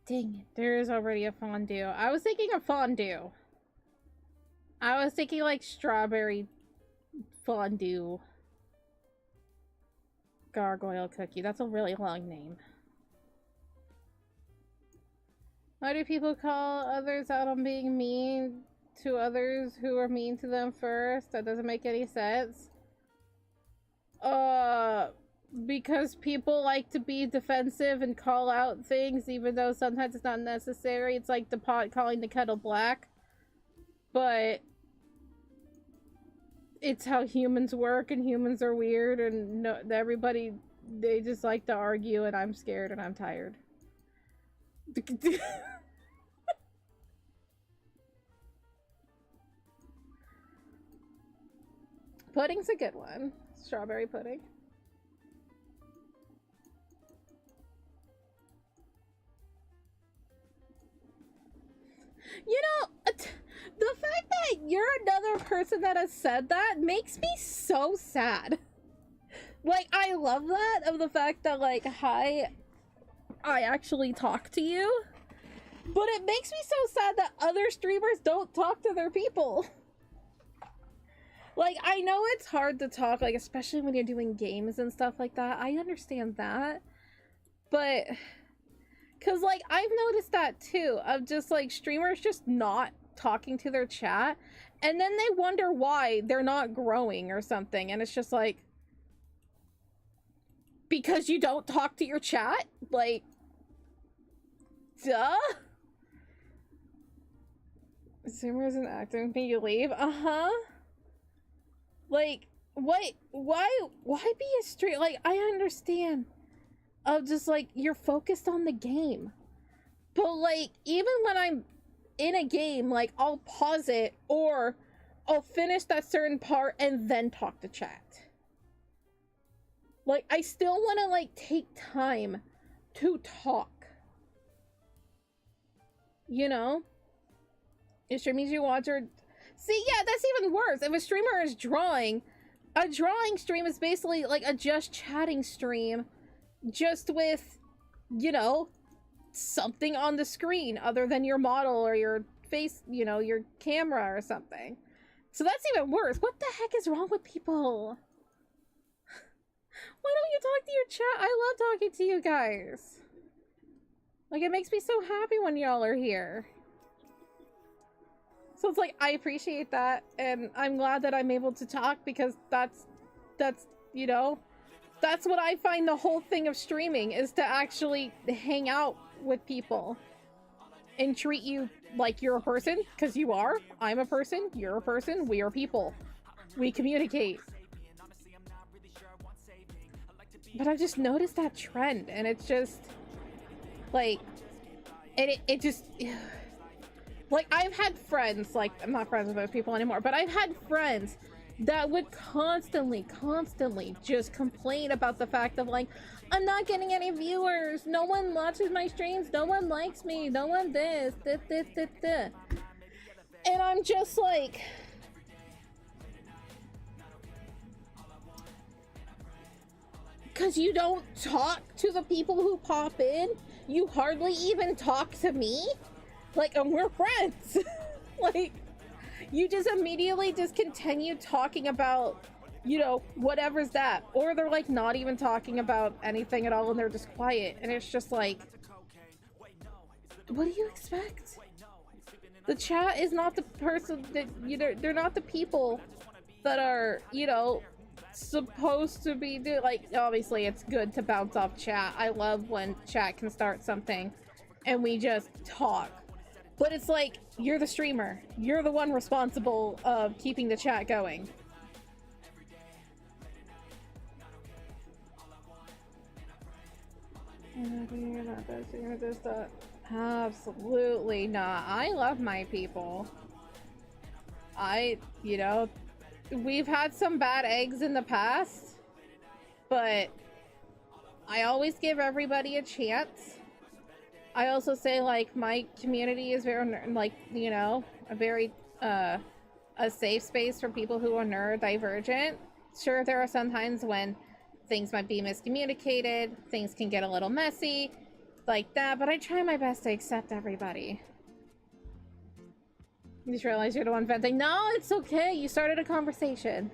Dang it, there is already a fondue. I was thinking of fondue. I was thinking like strawberry fondue. Gargoyle cookie. That's a really long name. Why do people call others out on being mean to others who are mean to them first? That doesn't make any sense. because people like to be defensive and call out things even though sometimes it's not necessary. It's like the pot calling the kettle black. But it's how humans work, and humans are weird, and no, everybody, they just like to argue, and I'm scared and I'm tired. Pudding's a good one. Strawberry pudding. You know, the fact that you're another person that has said that makes me so sad. Like, I love that, of the fact that, like, hi, I actually talk to you. But it makes me so sad that other streamers don't talk to their people. Like, I know it's hard to talk, like, especially when you're doing games and stuff like that. I understand that. But, because, like, I've noticed that, too, of just, like, streamers just not talking to their chat. And then they wonder why they're not growing or something. And it's just like, because you don't talk to your chat? Like, duh? Streamer isn't acting. Can you leave? Uh-huh. Like, why be a streamer? Like, I understand of just, like, you're focused on the game. But, like, even when I'm in a game, like, I'll pause it, or I'll finish that certain part and then talk to chat. Like, I still want to, like, take time to talk. You know? If streamers you watch are... See, yeah, that's even worse. If a streamer is drawing, a drawing stream is basically like a just chatting stream, just with, you know, something on the screen other than your model or your face, you know, your camera or something. So that's even worse. What the heck is wrong with people? Why don't you talk to your chat? I love talking to you guys. Like, it makes me so happy when y'all are here. So it's like, I appreciate that, and I'm glad that I'm able to talk, because that's, you know, that's what I find the whole thing of streaming, is to actually hang out with people and treat you like you're a person, because you are. I'm a person, you're a person, we are people. We communicate. But I've just noticed that trend, and it's just, like, it just... Like, I've had friends, like, I'm not friends with those people anymore, but I've had friends that would constantly just complain about the fact of, like, I'm not getting any viewers, no one watches my streams, no one likes me, no one this. And I'm just like... Because you don't talk to the people who pop in? You hardly even talk to me? Like, and we're friends. Like, you just immediately just continue talking about, you know, whatever's that. Or they're, like, not even talking about anything at all, and they're just quiet. And it's just like, what do you expect? The chat is not the person that, you know, they're not the people that are, you know, supposed to be like, obviously it's good to bounce off chat. I love when chat can start something and we just talk. But it's like, you're the streamer. You're the one responsible of keeping the chat going. Absolutely not. I love my people. You know, we've had some bad eggs in the past, but I always give everybody a chance. I also say, like, my community is very, like, you know, a very, a safe space for people who are neurodivergent. Sure, there are some times when things might be miscommunicated, things can get a little messy, like that, but I try my best to accept everybody. You just realize you're the one venting. No, it's okay. You started a conversation.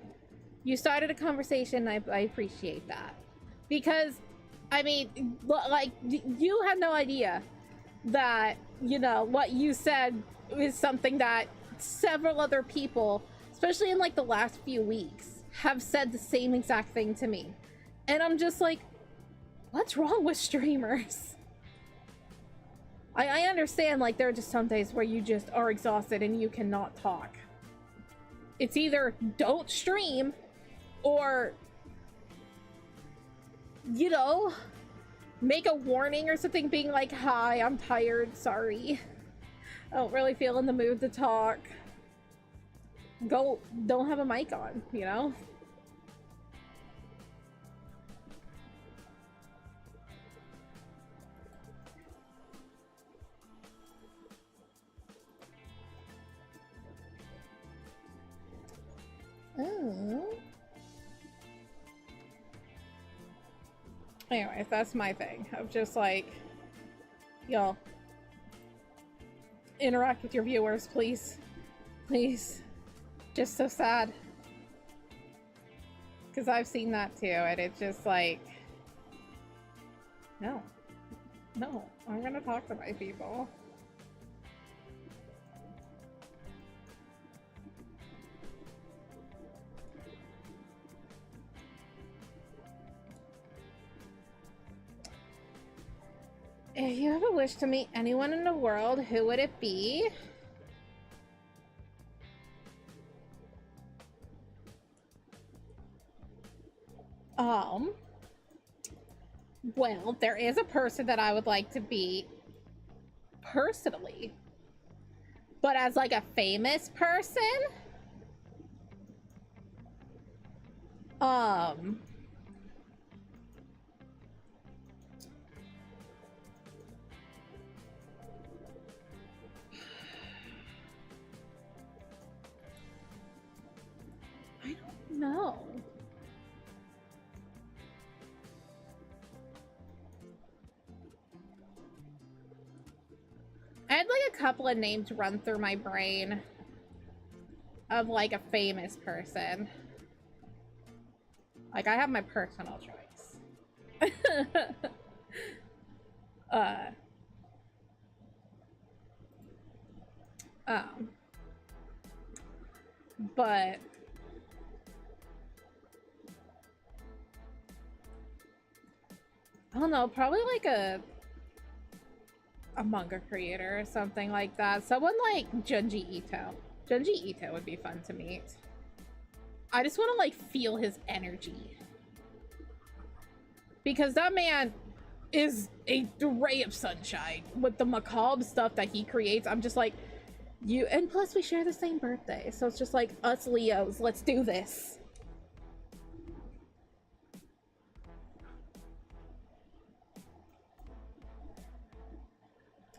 You started a conversation, I appreciate that. Because... I mean, like, you had no idea that, you know, what you said is something that several other people, especially in, like, the last few weeks, have said the same exact thing to me. And I'm just like, what's wrong with streamers? I understand, like, there are just some days where you just are exhausted and you cannot talk. It's either don't stream or, you know, make a warning or something being like, hi, I'm tired, sorry. I don't really feel in the mood to talk. Don't have a mic on, you know? Oh. Anyways, that's my thing. Of just like, y'all, interact with your viewers, please. Please. Just so sad. Because I've seen that too, and it's just like, no. No, I'm gonna talk to my people. If you have a wish to meet anyone in the world, who would it be? Well, there is a person that I would like to meet personally, but as like a famous person, I don't know. I had like a couple of names run through my brain of like a famous person. Like I have my personal choice. But I don't know, probably like a manga creator or something like that. Someone like Junji Ito. Junji Ito would be fun to meet. I just want to like feel his energy. Because that man is a ray of sunshine with the macabre stuff that he creates. I'm just like, you, and plus we share the same birthday. So it's just like, us Leos, let's do this.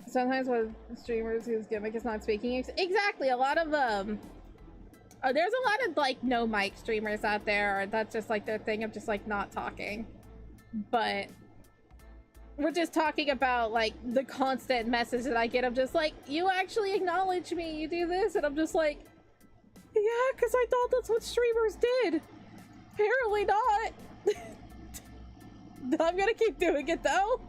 Sometimes with streamers whose gimmick is not speaking, exactly, a lot of there's a lot of like no mic streamers out there, or that's just like their thing of just like not talking. But we're just talking about like the constant message that I get of just like, you actually acknowledge me, you do this, and I'm just like, yeah, because I thought that's what streamers did. Apparently not. I'm gonna keep doing it though.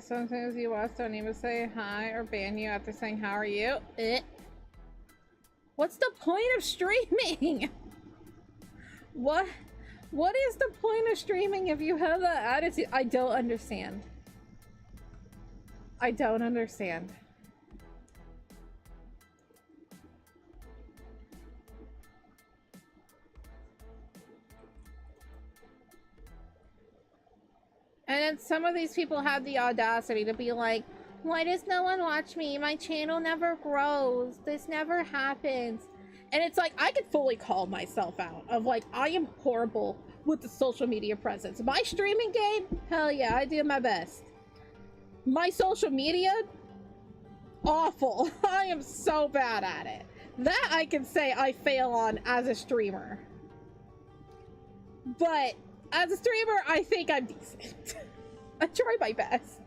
Sometimes you watch don't even say hi or ban you after saying how are you. What's the point of streaming? What is the point of streaming if you have that attitude? I don't understand. I don't understand. And then some of these people have the audacity to be like, why does no one watch me? My channel never grows. This never happens. And it's like, I could fully call myself out of like, I am horrible with the social media presence. My streaming game, hell yeah, I do my best. My social media, awful. I am so bad at it. That I can say I fail on as a streamer. But as a streamer, I think I'm decent. I try my best.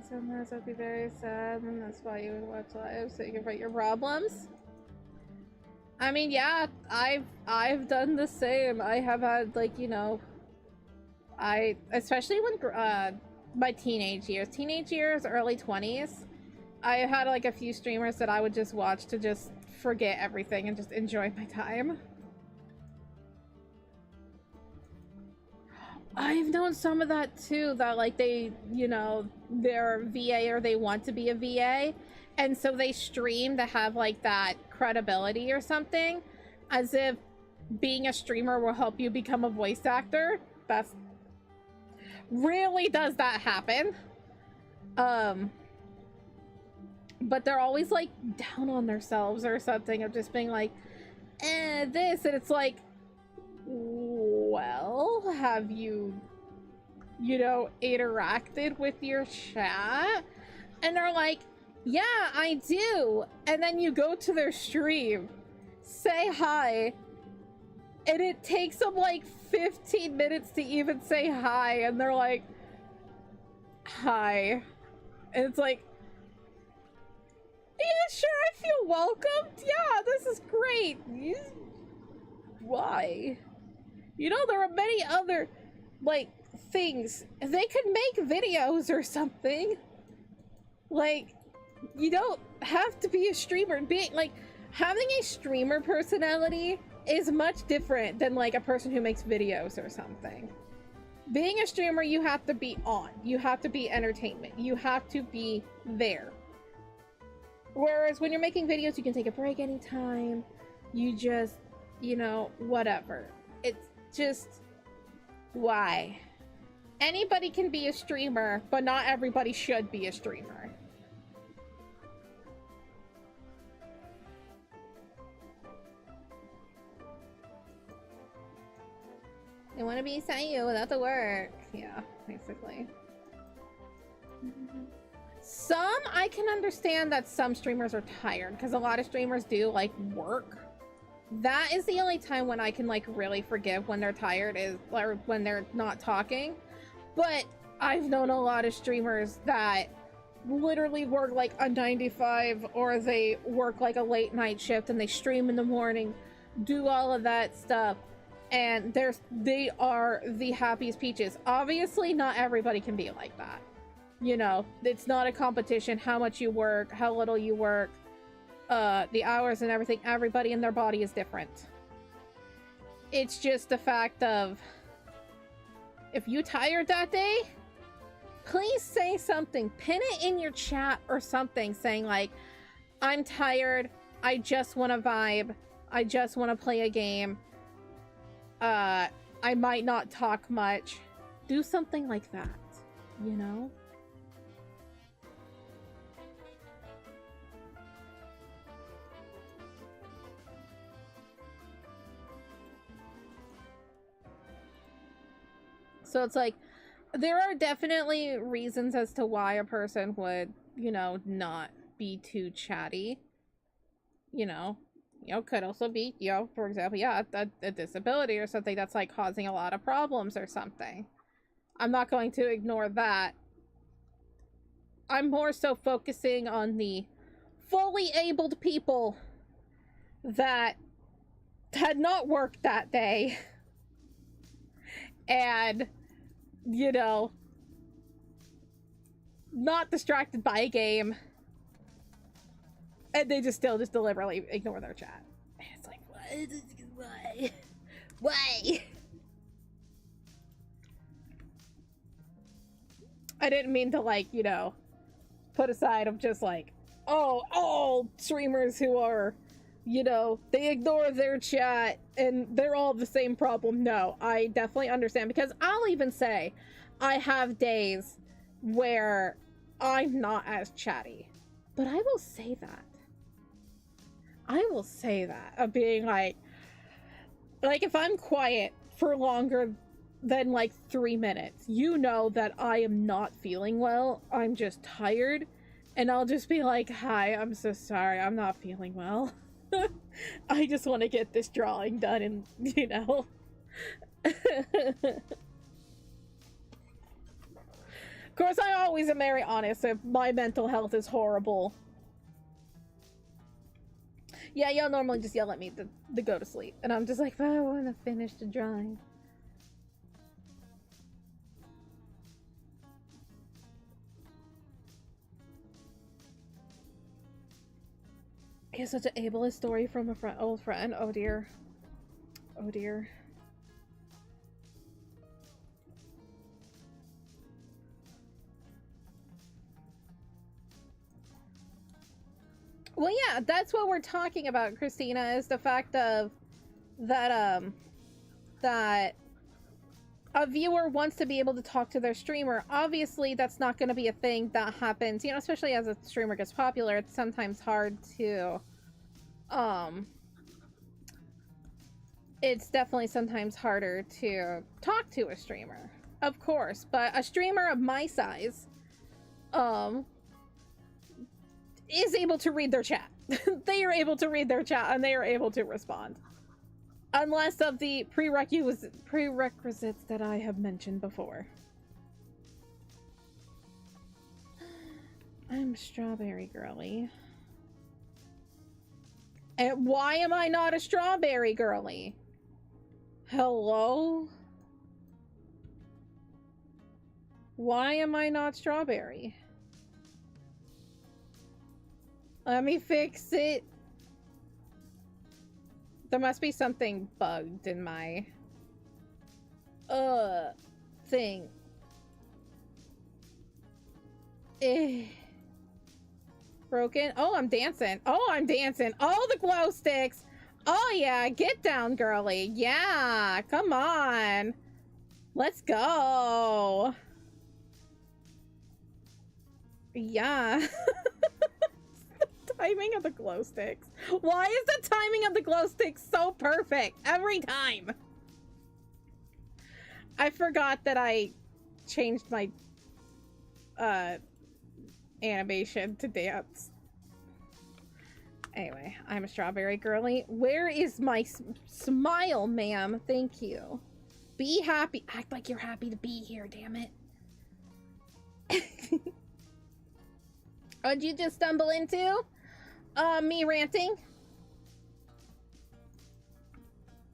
Sometimes I'd be very sad, and that's why you would watch live, so you can write your problems. I mean, yeah, I've done the same. I have had, like, you know, especially when my teenage years, early 20s, I had like a few streamers that I would just watch to just forget everything and just enjoy my time. I've known some of that too, that like they, you know, they're VA or they want to be a VA, and so they stream to have like that credibility or something, as if being a streamer will help you become a voice actor. That's really, does that happen? But they're always like down on themselves or something, of just being like, this, and it's like, well, have you know, interacted with your chat? And they're like, yeah, I do. And then you go to their stream, say hi, and it takes them like 15 minutes to even say hi, and they're like, hi. And it's like, yeah, sure, I feel welcomed. Yeah, this is great. Why? You know, there are many other, like, things. They could make videos or something. Like, you don't have to be a streamer. Being, like, having a streamer personality is much different than, like, a person who makes videos or something. Being a streamer, you have to be on. You have to be entertainment. You have to be there. Whereas when you're making videos, you can take a break anytime. You just, you know, whatever. It's just, why? Anybody can be a streamer, but not everybody should be a streamer. They want to be you without the work. Yeah, basically. Some, I can understand that some streamers are tired, because a lot of streamers do, like, work. That is the only time when I can, like, really forgive when they're tired, is, or when they're not talking. But I've known a lot of streamers that literally work, like, a 9 to 5, or they work, like, a late night shift, and they stream in the morning, do all of that stuff, and they are the happiest peaches. Obviously, not everybody can be like that. You know, it's not a competition, how much you work, how little you work, the hours and everything. Everybody and their body is different. It's just the fact of, if you tired that day, please say something. Pin it in your chat or something, saying like, I'm tired, I just want to vibe, I just want to play a game, I might not talk much. Do something like that, you know? So it's like, there are definitely reasons as to why a person would, you know, not be too chatty. You know, could also be, you know, for example, yeah, a disability or something that's like causing a lot of problems or something. I'm not going to ignore that. I'm more so focusing on the fully abled people that had not worked that day. And, you know, not distracted by a game, and they just still just deliberately ignore their chat. And it's like, why? Why? I didn't mean to, like, you know, put aside of just like, oh, all streamers who are you know, they ignore their chat and they're all the same problem. No, I definitely understand, because I'll even say I have days where I'm not as chatty, but I will say that. I will say that, of being like if I'm quiet for longer than like 3 minutes, you know that I am not feeling well. I'm just tired, and I'll just be like, hi, I'm so sorry, I'm not feeling well. I just want to get this drawing done, and you know. Of course, I always am very honest if my mental health is horrible. Yeah, y'all normally just yell at me to go to sleep, and I'm just like, but I want to finish the drawing. It's such an ableist story from a old friend. Oh dear. Oh dear. Well, yeah, that's what we're talking about, Christina, is the fact of that, that a viewer wants to be able to talk to their streamer. Obviously, that's not going to be a thing that happens, you know, especially as a streamer gets popular. It's sometimes hard to, it's definitely sometimes harder to talk to a streamer, of course, but a streamer of my size, is able to read their chat. They are able to read their chat, and they are able to respond. Unless of the prerequisites that I have mentioned before. I'm strawberry girly. And why am I not a strawberry girly? Hello? Why am I not strawberry? Let me fix it. There must be something bugged in my thing. Broken. Oh, I'm dancing. Oh, I'm dancing. Oh, the glow sticks. Oh yeah, get down, girly. Yeah, come on. Let's go. Yeah. Timing of the glow sticks. Why is the timing of the glow sticks so perfect every time? I forgot that I changed my animation to dance. Anyway, I'm a strawberry girly. Where is my smile, ma'am? Thank you. Be happy. Act like you're happy to be here, damn it. What'd you just stumble into? Me ranting.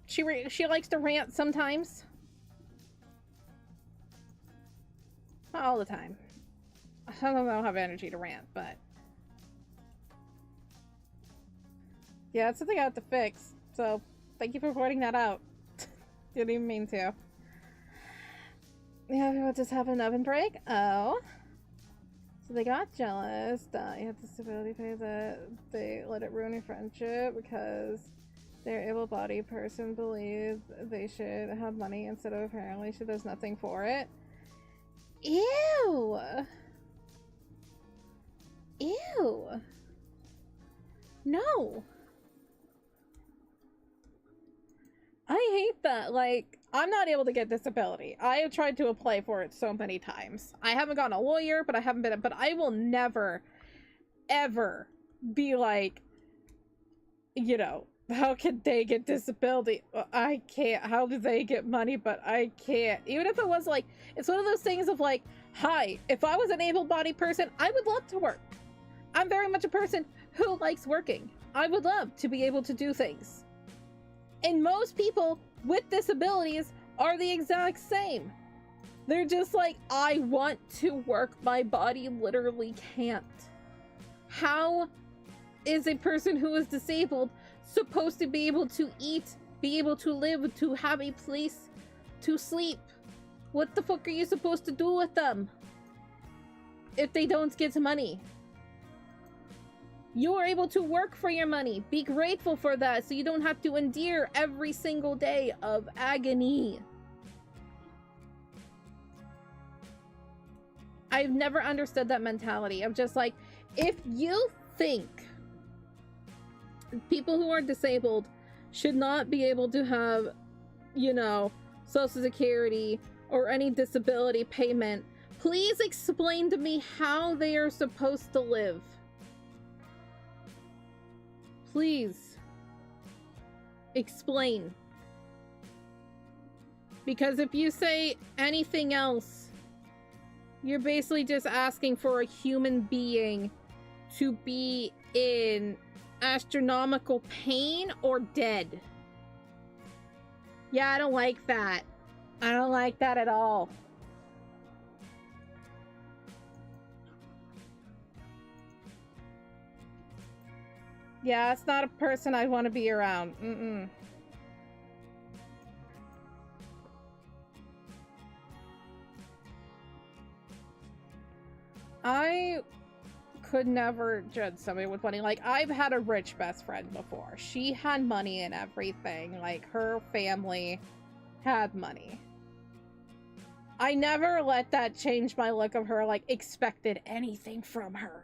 She likes to rant sometimes. Not all the time. I don't have energy to rant, but yeah, it's something I have to fix. So thank you for pointing that out. Didn't even mean to. Yeah, what just happened? Oven break? Oh. So they got jealous that you have disability pay, that they let it ruin your friendship because their able-bodied person believes they should have money instead of apparently she does nothing for it. Ew! Ew! No! I hate that. Like, I'm not able to get disability. I have tried to apply for it so many times. I haven't gotten a lawyer, but I will never, ever be like, you know, how can they get disability? I can't. How do they get money? But I can't. Even if it was like, it's one of those things of like, hi, if I was an able-bodied person, I would love to work. I'm very much a person who likes working. I would love to be able to do things. And most people with disabilities are the exact same. They're just like, I want to work, my body literally can't. How is a person who is disabled supposed to be able to eat, be able to live, to have a place to sleep? What the fuck are you supposed to do with them if they don't get money? You are able to work for your money. Be grateful for that so you don't have to endure every single day of agony. I've never understood that mentality of just like, if you think people who are disabled should not be able to have, you know, Social Security or any disability payment, please explain to me how they are supposed to live. Please explain. Because if you say anything else, you're basically just asking for a human being to be in astronomical pain or dead. Yeah, I don't like that. I don't like that at all. Yeah, it's not a person I want to be around. Mm-mm. I could never judge somebody with money. Like, I've had a rich best friend before. She had money and everything. Like, her family had money. I never let that change my look of her, like, expected anything from her.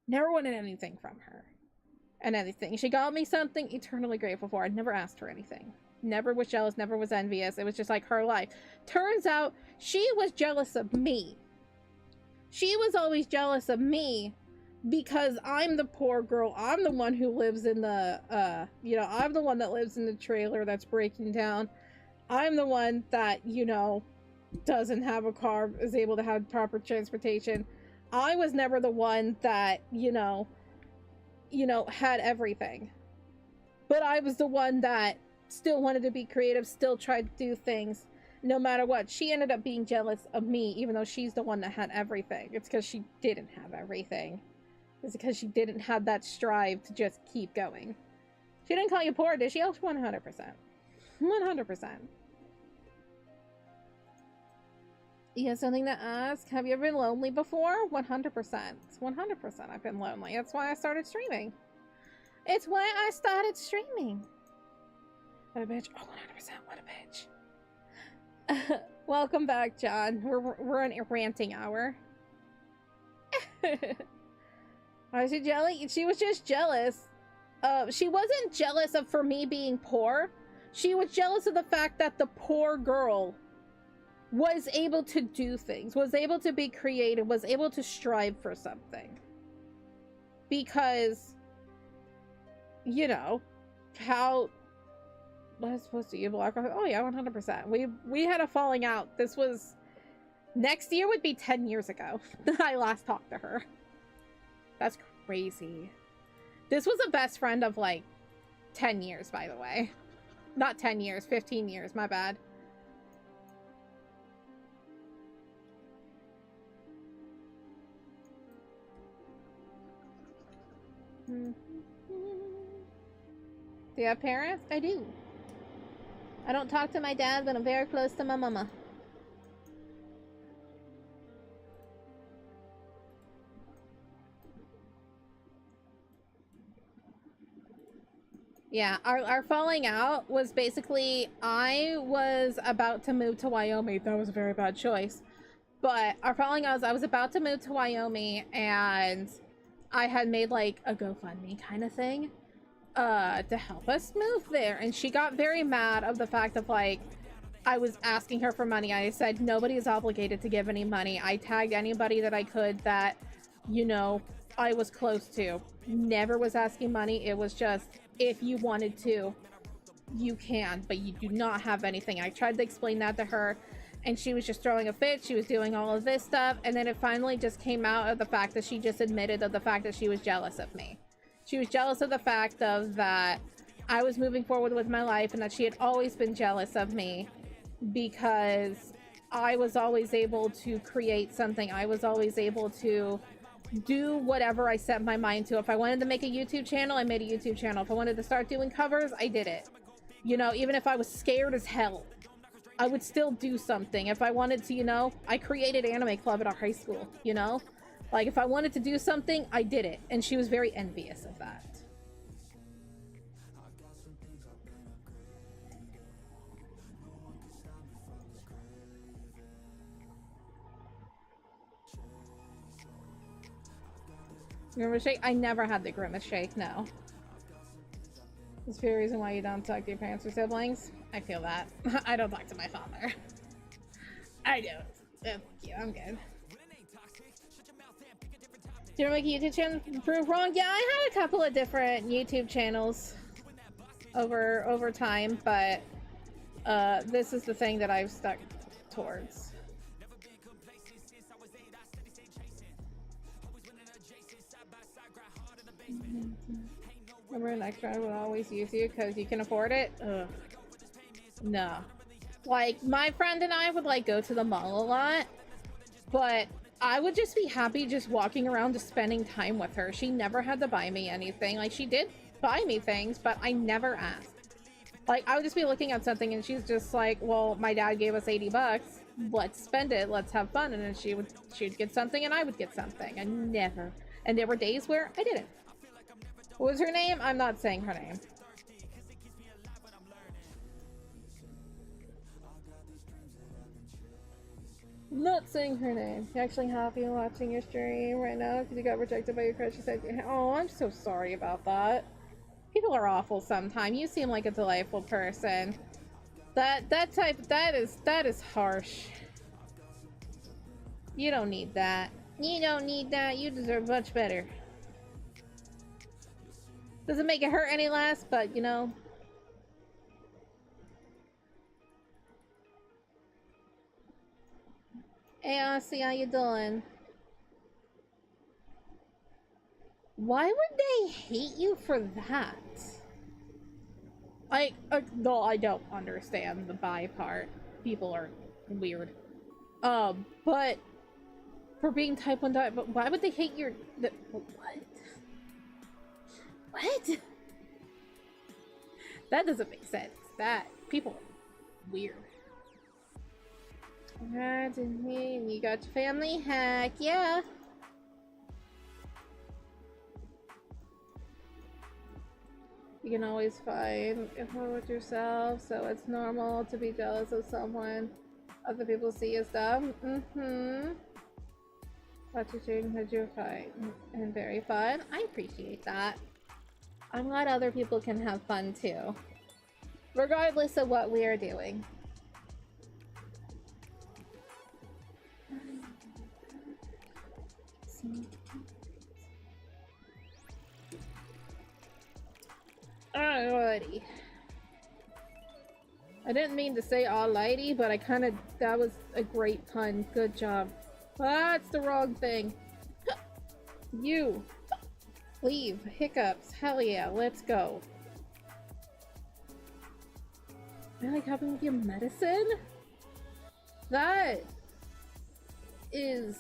Never wanted anything from her. And anything. She got me something eternally grateful for. I never asked her anything. Never was jealous, never was envious. It was just like her life. Turns out, she was jealous of me. She was always jealous of me because I'm the poor girl. I'm the one who lives in the, you know, I'm the one that lives in the trailer that's breaking down. I'm the one that, you know, doesn't have a car, is able to have proper transportation. I was never the one that, you know, had everything. But I was the one that still wanted to be creative, still tried to do things. No matter what, she ended up being jealous of me, even though she's the one that had everything. It's because she didn't have everything. It's because she didn't have that strive to just keep going. She didn't call you poor, did she? Oh, 100%. 100%. You have something to ask? Have you ever been lonely before? 100%. 100% I've been lonely. That's why I started streaming. It's why I started streaming. What a bitch. Oh, 100%. What a bitch. Welcome back, John. We're on a ranting hour. Was she jealous? She was just jealous. She wasn't jealous of for me being poor. She was jealous of the fact that the poor girl was able to do things, was able to be creative, was able to strive for something. Because, you know, how... What is supposed to be a block? Oh yeah, 100%. We had a falling out. This was... Next year would be 10 years ago that I last talked to her. That's crazy. This was a best friend of like 10 years, by the way. Not 10 years, 15 years, my bad. Do you have parents? I do. I don't talk to my dad, but I'm very close to my mama. Yeah, our falling out was basically, I was about to move to Wyoming. That was a very bad choice. But our falling out was, I was about to move to Wyoming, and I had made like a GoFundMe kind of thing to help us move there. And she got very mad of the fact of like, I was asking her for money. I said, nobody is obligated to give any money. I tagged anybody that I could that, you know, I was close to. Never was asking money. It was just, if you wanted to, you can, but you do not have anything. I tried to explain that to her, and she was just throwing a fit. She was doing all of this stuff, and then it finally just came out of the fact that she just admitted of the fact that she was jealous of me. She was jealous of the fact of that I was moving forward with my life, and that she had always been jealous of me because I was always able to create something. I was always able to do whatever I set my mind to. If I wanted to make a YouTube channel, I made a YouTube channel. If I wanted to start doing covers, I did it. You know, even if I was scared as hell, I would still do something. If I wanted to, you know, I created Anime Club at our high school, you know? Like, if I wanted to do something, I did it. And she was very envious of that. Grimace shake? I never had the grimace shake, no. That's the reason why you don't talk to your parents or siblings. I feel that. I don't talk to my father. I don't. Thank you, I'm good. Did I make a YouTube channel prove wrong? Yeah, I had a couple of different YouTube channels over time, but this is the thing that I've stuck towards. Remember, next round will always use you because you can afford it? Ugh. No. Like, my friend and I would, like, go to the mall a lot, but I would just be happy just walking around, just spending time with her. She never had to buy me anything. Like, she did buy me things, but I never asked. Like, I would just be looking at something and she's just like, well, my dad gave us 80 bucks. Let's spend it. Let's have fun. And then she'd get something and I would get something. I never. And there were days where I didn't. What was her name? I'm not saying her name. I'm not saying her name. You're actually happy watching your stream right now because you got rejected by your crush. You said, oh, I'm so sorry about that. People are awful sometimes. You seem like a delightful person. That is harsh. You don't need that. You don't need that. You deserve much better. Doesn't make it hurt any less, but you know. Hey, Aussie, how you doing? Why would they hate you for that? No, I don't understand the bi part. People are weird. But for being type 1 but why would they hate your... What? What? That doesn't make sense. People are weird. You got your family? Heck yeah. You can always find info with yourself, so it's normal to be jealous of someone other people see as dumb. Watch your stream because you're fine and very fun. I appreciate that. I'm glad other people can have fun too, regardless of what we are doing. Alrighty. I didn't mean to say alrighty, but that was a great pun. Good job. That's the wrong thing. You. Leave. Hiccups. Hell yeah, let's go. I like helping with your medicine? That is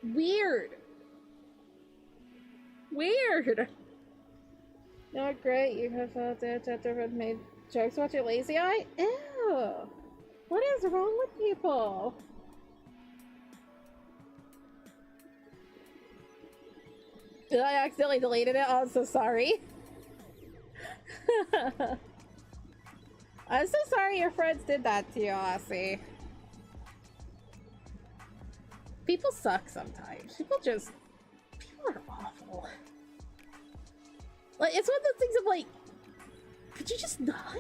weird. Weird. Not great. You have felt it after made jokes about your lazy eye? Ew. What is wrong with people? Did I accidentally deleted it? Oh, I'm so sorry. I'm so sorry your friends did that to you, Aussie. People suck sometimes. People are awful. Like, it's one of those things of like, could you just not?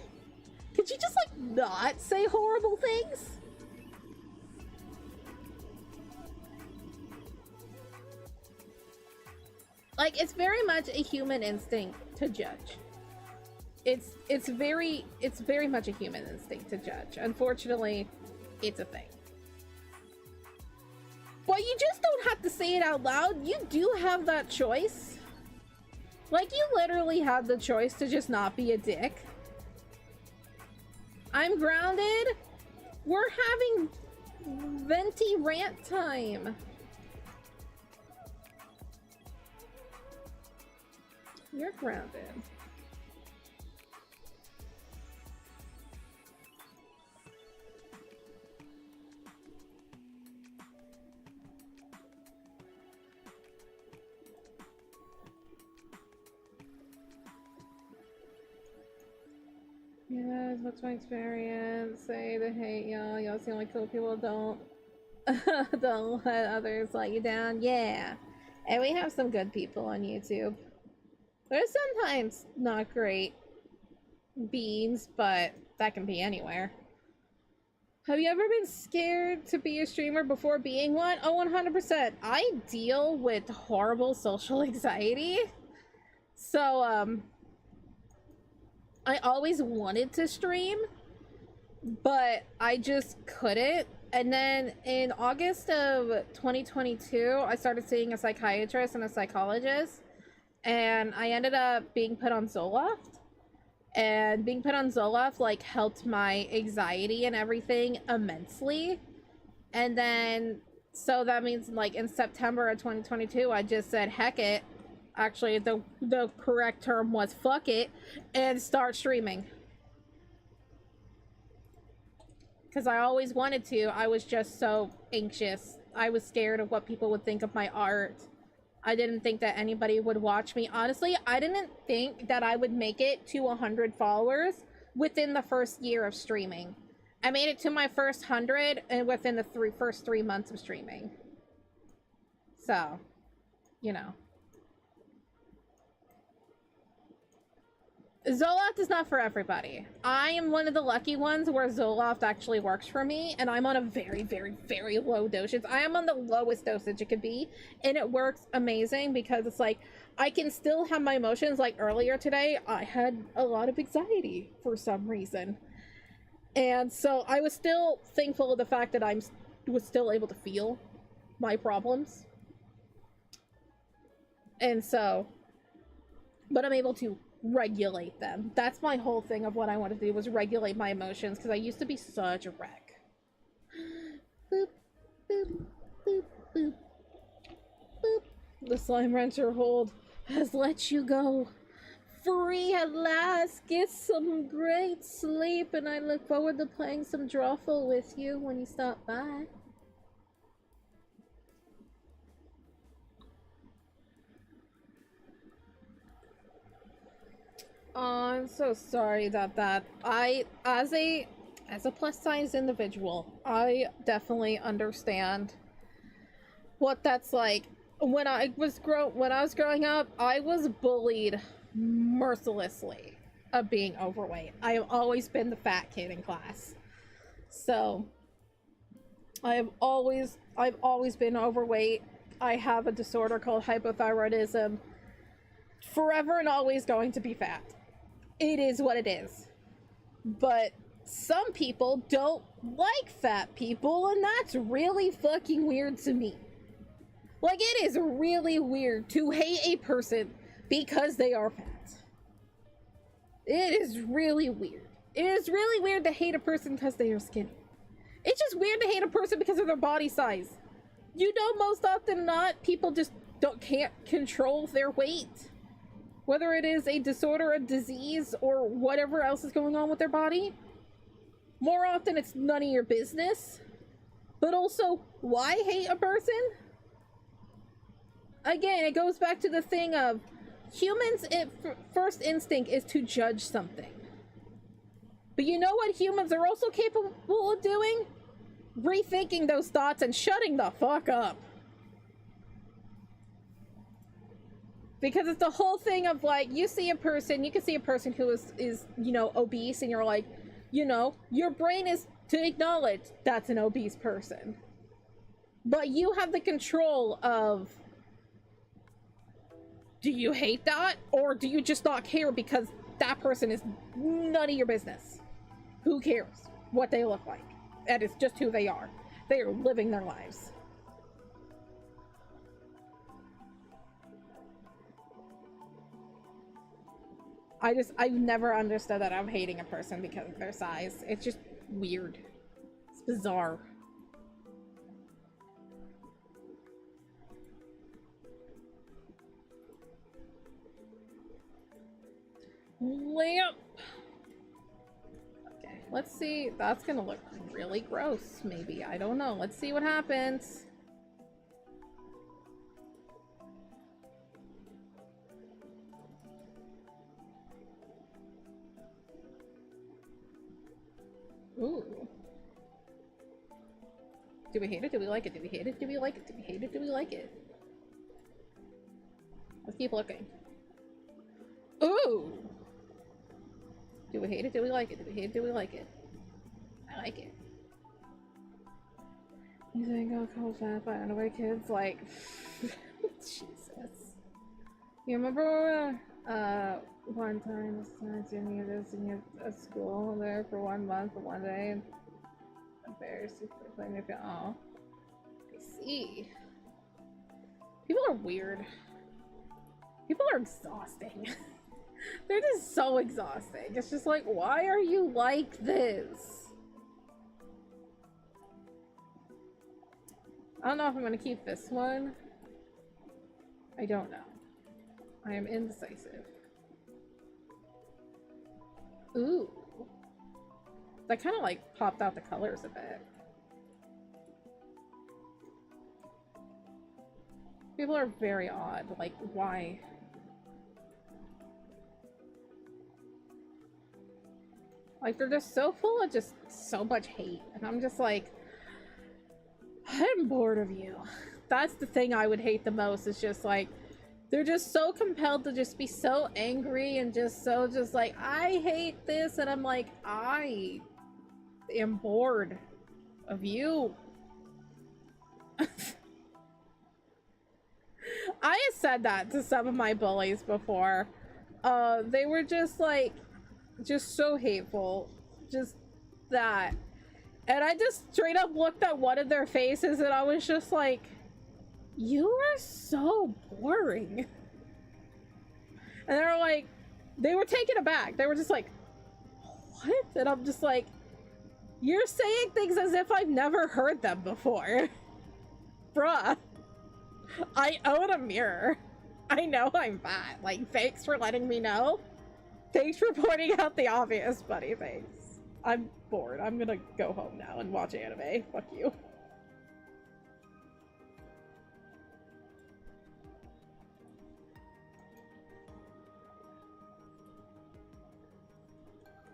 Could you just like not say horrible things? Like, it's very much a human instinct to judge. It's very much a human instinct to judge. Unfortunately, it's a thing. But you just don't have to say it out loud. You do have that choice. Like, you literally have the choice to just not be a dick. I'm grounded. We're having venti rant time. You're grounded. experience. What's my experience? Say the hate y'all. Y'all seem like cool people. Don't don't let others let you down. Yeah, and we have some good people on YouTube. There's sometimes not great beings, but that can be anywhere. Have you ever been scared to be a streamer before being one? Oh, 100%. I deal with horrible social anxiety. So, I always wanted to stream, but I just couldn't. And then in August of 2022, I started seeing a psychiatrist and a psychologist, and I ended up being put on Zoloft. And being put on Zoloft, like, helped my anxiety and everything immensely. And then, so that means, like, in September of 2022, I just said, heck it. Actually, the correct term was fuck it, and start streaming. Because I always wanted to. I was just so anxious. I was scared of what people would think of my art. I didn't think that anybody would watch me. Honestly, I didn't think that I would make it to 100 followers within the first year of streaming. I made it to my first 100 and within the first 3 months of streaming. So, you know. Zoloft is not for everybody. I am one of the lucky ones where Zoloft actually works for me, and I'm on a very, very, very low dosage. I am on the lowest dosage it could be, and it works amazing because it's like, I can still have my emotions. Like earlier today, I had a lot of anxiety for some reason. And so I was still thankful of the fact that I was still able to feel my problems. And so, but I'm able to regulate them. That's my whole thing of what I wanted to do, was regulate my emotions, because I used to be such a wreck. Boop, boop, boop, boop, boop. The slime wrencher hold has let you go. Free at last. Get some great sleep, and I look forward to playing some Drawful with you when you stop by. Oh, I'm so sorry about that. As a plus size individual, I definitely understand what that's like. When I was growing up, I was bullied mercilessly of being overweight. I have always been the fat kid in class. So I've always been overweight. I have a disorder called hypothyroidism. Forever and always going to be fat. It is what it is. But some people don't like fat people, and that's really fucking weird to me. Like, it is really weird to hate a person because they are fat. It is really weird. It is really weird to hate a person because they are skinny. It's just weird to hate a person because of their body size. You know, most often not, people just can't control their weight. Whether it is a disorder, a disease, or whatever else is going on with their body. More often, it's none of your business. But also, why hate a person? Again, it goes back to the thing of humans' first instinct is to judge something. But you know what humans are also capable of doing? Rethinking those thoughts and shutting the fuck up. Because it's the whole thing of, like, you can see a person who is you know, obese, and you're like, you know, your brain is to acknowledge that's an obese person. But you have the control of, do you hate that? Or do you just not care because that person is none of your business? Who cares what they look like? That is just who they are. They are living their lives. I've never understood that I'm hating a person because of their size. It's just weird. It's bizarre. Lamp! Okay, let's see. That's gonna look really gross, maybe. I don't know. Let's see what happens. Ooh. Do we hate it? Do we like it? Do we hate it? Do we like it? Do we hate it? Do we like it? Let's keep looking. Ooh! Do we hate it? Do we like it? Do we hate it? Do we like it? I like it. You think I'll call fat by underwear kids? Like, Jesus. You remember one time Jimmy was in at school there for 1 month or 1 day and embarrassed you for playing your oh. I see. People are weird. People are exhausting. They're just so exhausting. It's just like, why are you like this? I don't know if I'm gonna keep this one. I don't know. I am indecisive. Ooh. That kind of like popped out the colors a bit. People are very odd. Like, why? Like, they're just so full of just so much hate. And I'm just like, I'm bored of you. That's the thing I would hate the most, is just like, they're just so compelled to just be so angry and just so just like, I hate this. And I'm like, I am bored of you. I have said that to some of my bullies before. They were just like, just so hateful. Just that. And I just straight up looked at one of their faces and I was just like, you are so boring. And they were like, they were taken aback. They were just like, what? And I'm just like, you're saying things as if I've never heard them before. Bruh. I own a mirror. I know I'm bad. Like, thanks for letting me know. Thanks for pointing out the obvious, buddy. Thanks. I'm bored. I'm gonna go home now and watch anime. Fuck you.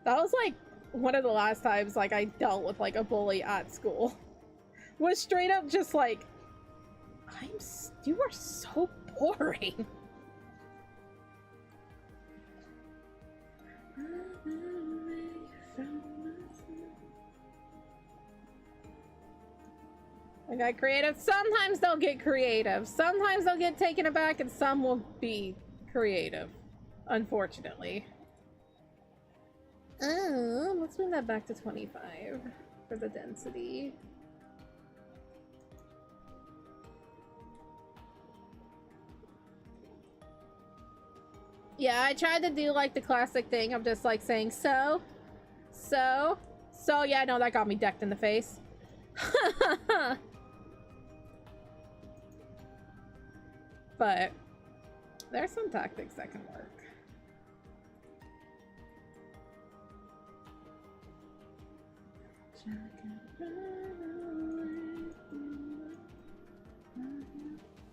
That was like one of the last times like I dealt with like a bully at school. Was straight up just like, you are so boring. I got creative. Sometimes they'll get creative. Sometimes they'll get taken aback and some will be creative. Unfortunately. Let's bring that back to 25 for the density. Yeah, I tried to do like the classic thing of just like saying so, yeah, no, that got me decked in the face. But there's some tactics that can work.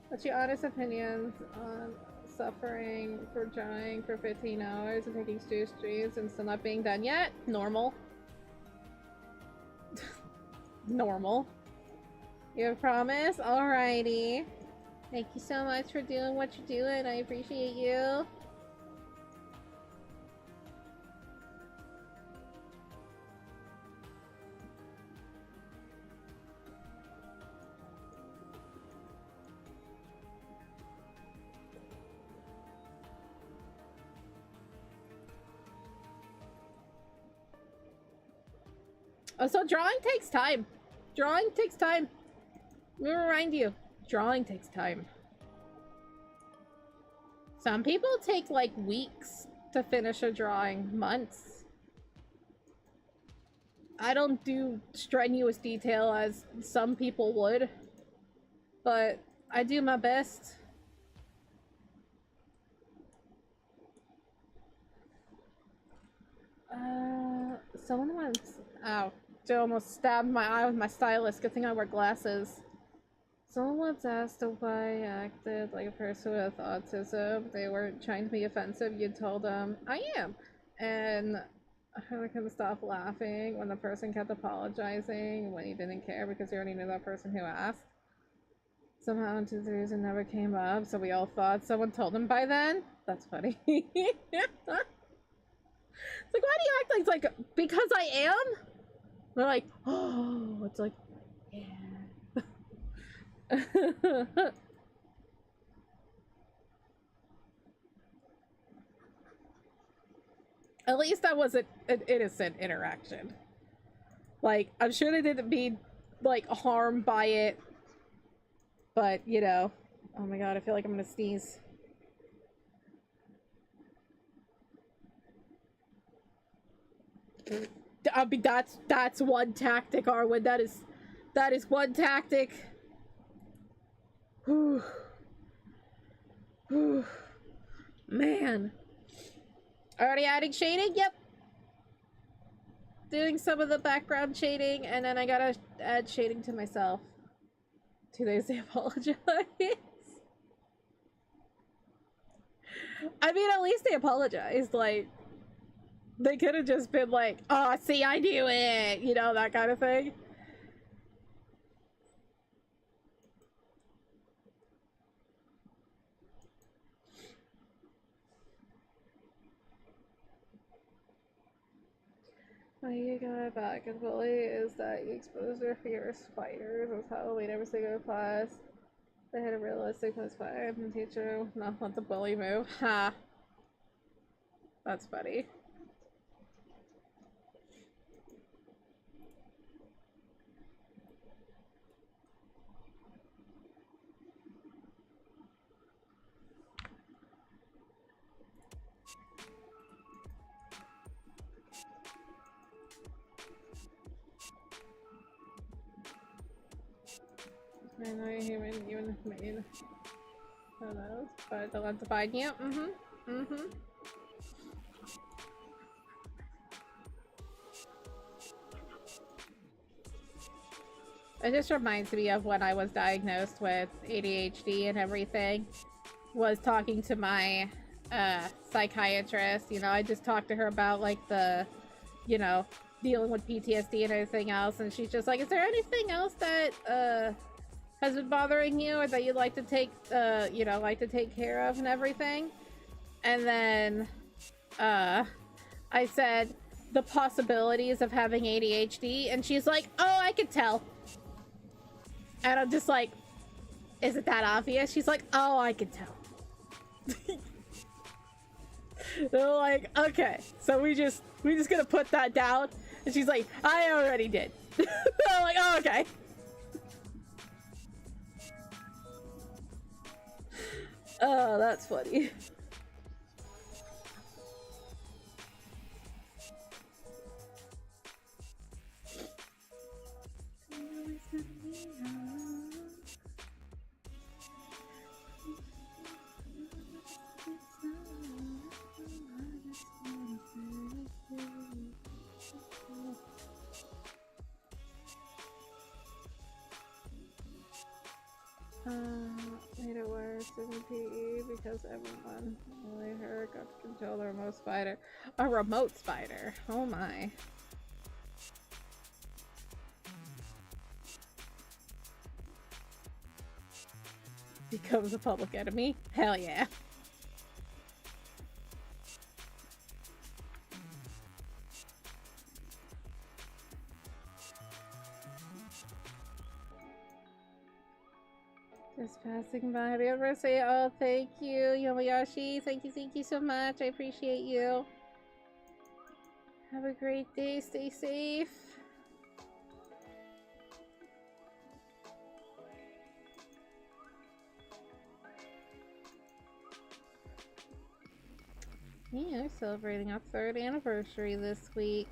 What's your honest opinions on suffering for drawing for 15 hours and taking streams and still not being done yet? Normal. Normal. You have a promise? Alrighty. Thank you so much for doing what you're doing. I appreciate you. Oh, so drawing takes time. Drawing takes time. Let me remind you, drawing takes time. Some people take like weeks to finish a drawing, months. I don't do strenuous detail as some people would, but I do my best. Someone wants, ow. I almost stabbed my eye with my stylus. Good thing I wear glasses. Someone once asked why I acted like a person with autism. They weren't trying to be offensive. You told them, I am. And I couldn't stop laughing when the person kept apologizing when he didn't care because he already knew that person who asked. Somehow into the reason never came up, so we all thought someone told him by then. That's funny. It's like, why do you act like it's like because I am? They're like, oh, it's like, yeah. At least that wasn't an innocent interaction. Like, I'm sure they didn't mean, like, harm by it. But, you know. Oh my god, I feel like I'm gonna sneeze. I mean, that's one tactic, Arwen. That is one tactic. Whew. Whew. Man. Already adding shading? Yep. Doing some of the background shading, and then I gotta add shading to myself. 2 days to apologize. I mean, at least they apologized. Like, they could have just been like, oh, see, I knew it. You know, that kind of thing. What you got back and bully is that you exposed their fear of spiders. Was Halloween every single class. They had a realistic was fine. The teacher not let the bully move. Ha. That's funny. I know you're human, even made. Who knows? But the ones abide you. It just reminds me of when I was diagnosed with ADHD and everything. Was talking to my psychiatrist. You know, I just talked to her about like the, you know, dealing with PTSD and everything else, and she's just like, is there anything else that has been bothering you or that you'd like to take you know, like to take care of and everything? And then I said the possibilities of having ADHD, and she's like, oh, I could tell. And I'm just like, is it that obvious? She's like, oh, I could tell. They're like, okay, so we just gonna put that down. And she's like, I already did. I'm like, oh, okay. Oh, that's funny. Made it worse in PE because everyone only her got to control the remote spider. A remote spider. Oh my. Becomes a public enemy? Hell yeah. Just passing by. Happy anniversary. Oh, thank you, Yomayashi. Thank you so much. I appreciate you. Have a great day. Stay safe. Yeah, we're celebrating our 3rd anniversary this week.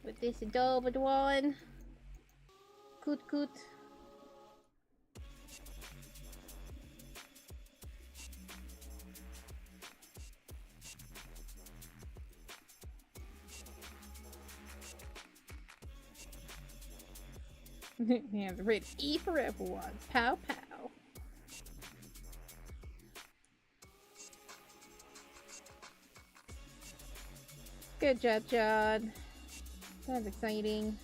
With this adorable one. Coot. Hands ready to eat for everyone. Pow pow. Good job, John. Sounds exciting.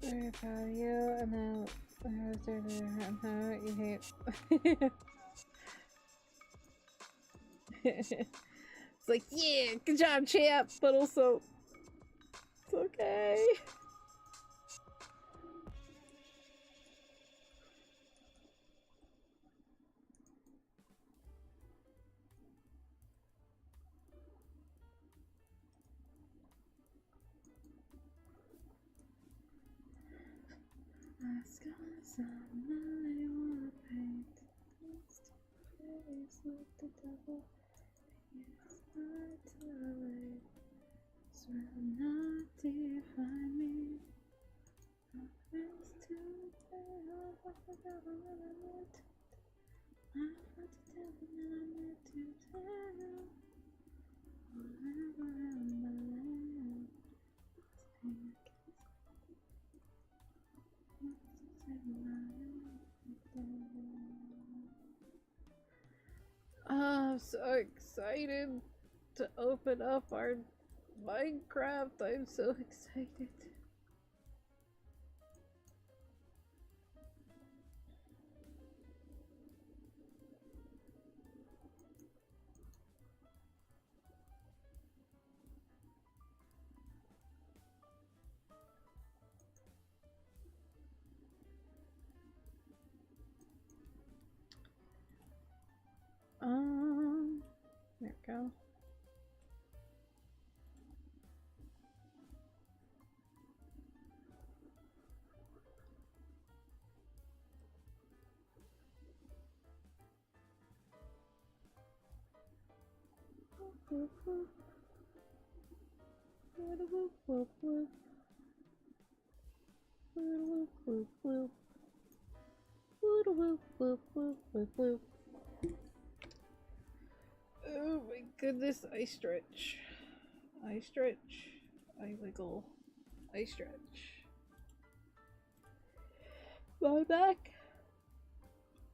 Very proud of you, and then you hate. It's like, yeah, good job, champ, but also, it's okay. Ask us somebody wanna paint face with the devil. Yes, I tolerate. This will not define me. Promise to pay off what the devil meant. I'm what the devil meant to tell. Whatever I'm alone. I'm so excited to open up our Minecraft. I'm so excited. There we go. Oh my goodness, I stretch. I stretch. I wiggle. I stretch. My back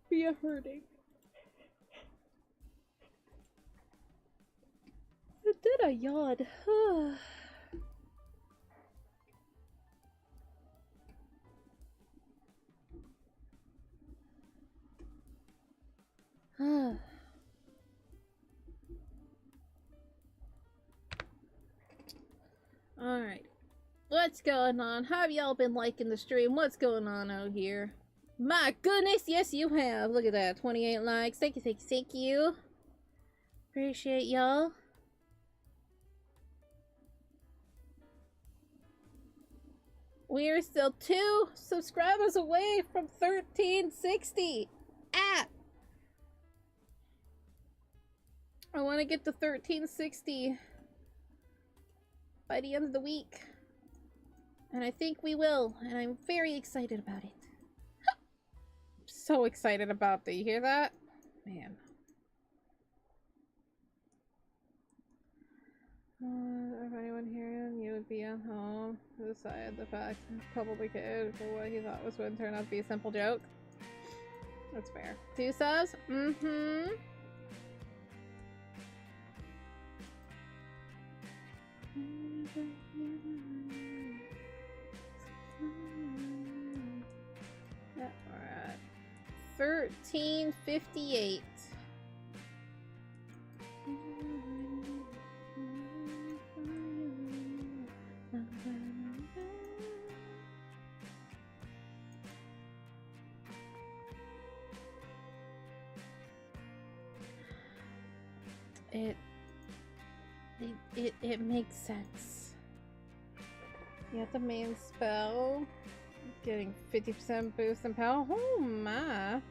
be hurting. And then I yawned. Alright. What's going on? How have y'all been liking the stream? What's going on out here? My goodness, yes you have. Look at that. 28 likes. Thank you, thank you, thank you. Appreciate y'all. We are still 2 subscribers away from 1360. I want to get to 1360 by the end of the week. And I think we will. And I'm very excited about it. So excited about that. You hear that? Man. If anyone hearing, you would be at home to decide the fact probably could for what he thought was going to turn out to be a simple joke. That's fair. 2 subs? Mm-hmm. Yeah, we're at 1358. It makes sense. You have the main spell. Getting 50% boost in power. Oh my.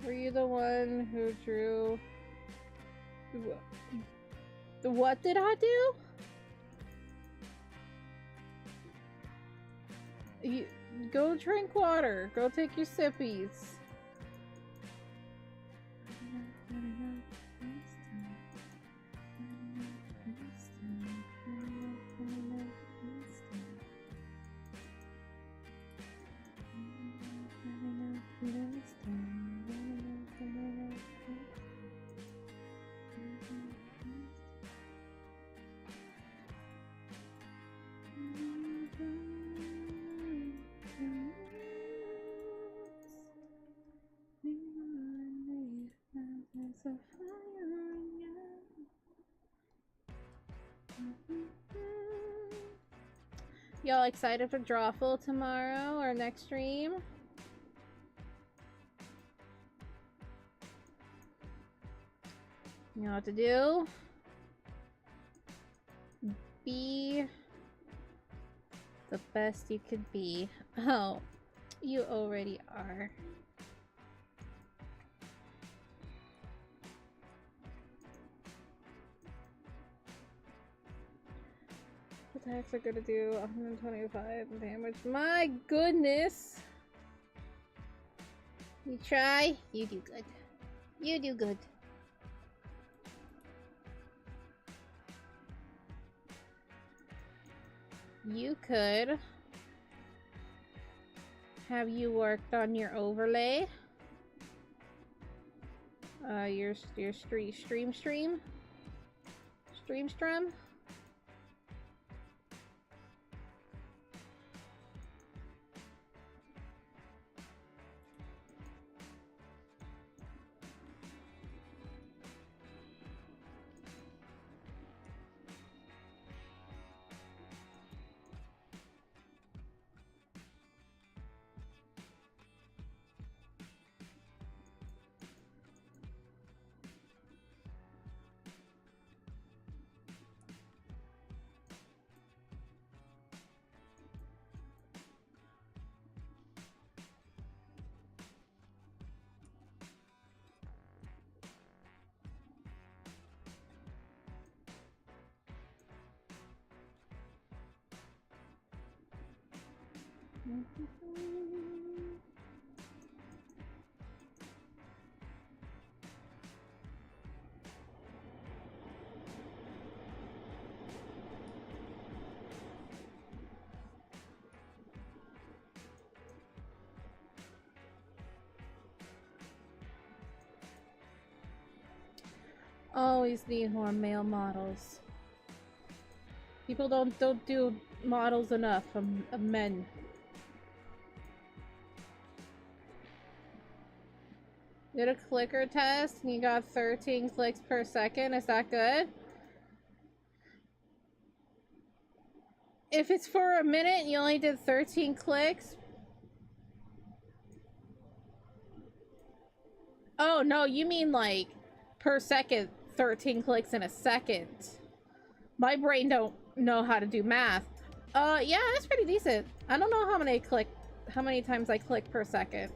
Were you the one who drew? What did I do? You go drink water. Go take your sippies. Y'all excited for Drawful tomorrow or next stream? You know what to do? Be the best you could be. Oh, you already are. Attacks are gonna do 125 damage. My goodness! You try, you do good. You do good. You could have you worked on your overlay. Your stream. Always need more male models. People don't do models enough of men. Did a clicker test and you got 13 clicks per second. Is that good? If it's for a minute and you only did 13 clicks. Oh no, you mean like per second, 13 clicks in a second. My brain don't know how to do math. Yeah, that's pretty decent. I don't know how many times I click per second.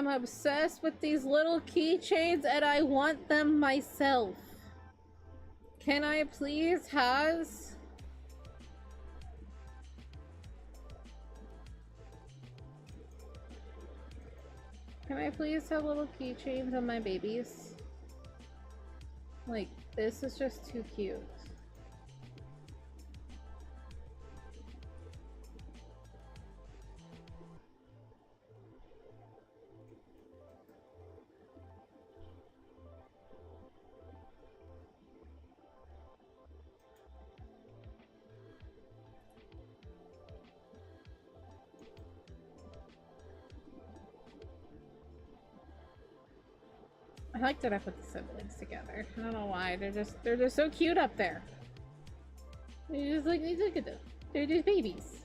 am obsessed with these little keychains and I want them myself. Can I please has? Can I please have little keychains on my babies? Like, this is just too cute. I like that I put the siblings together. I don't know why. They're just so cute up there. They're just like, look at them. They're just babies.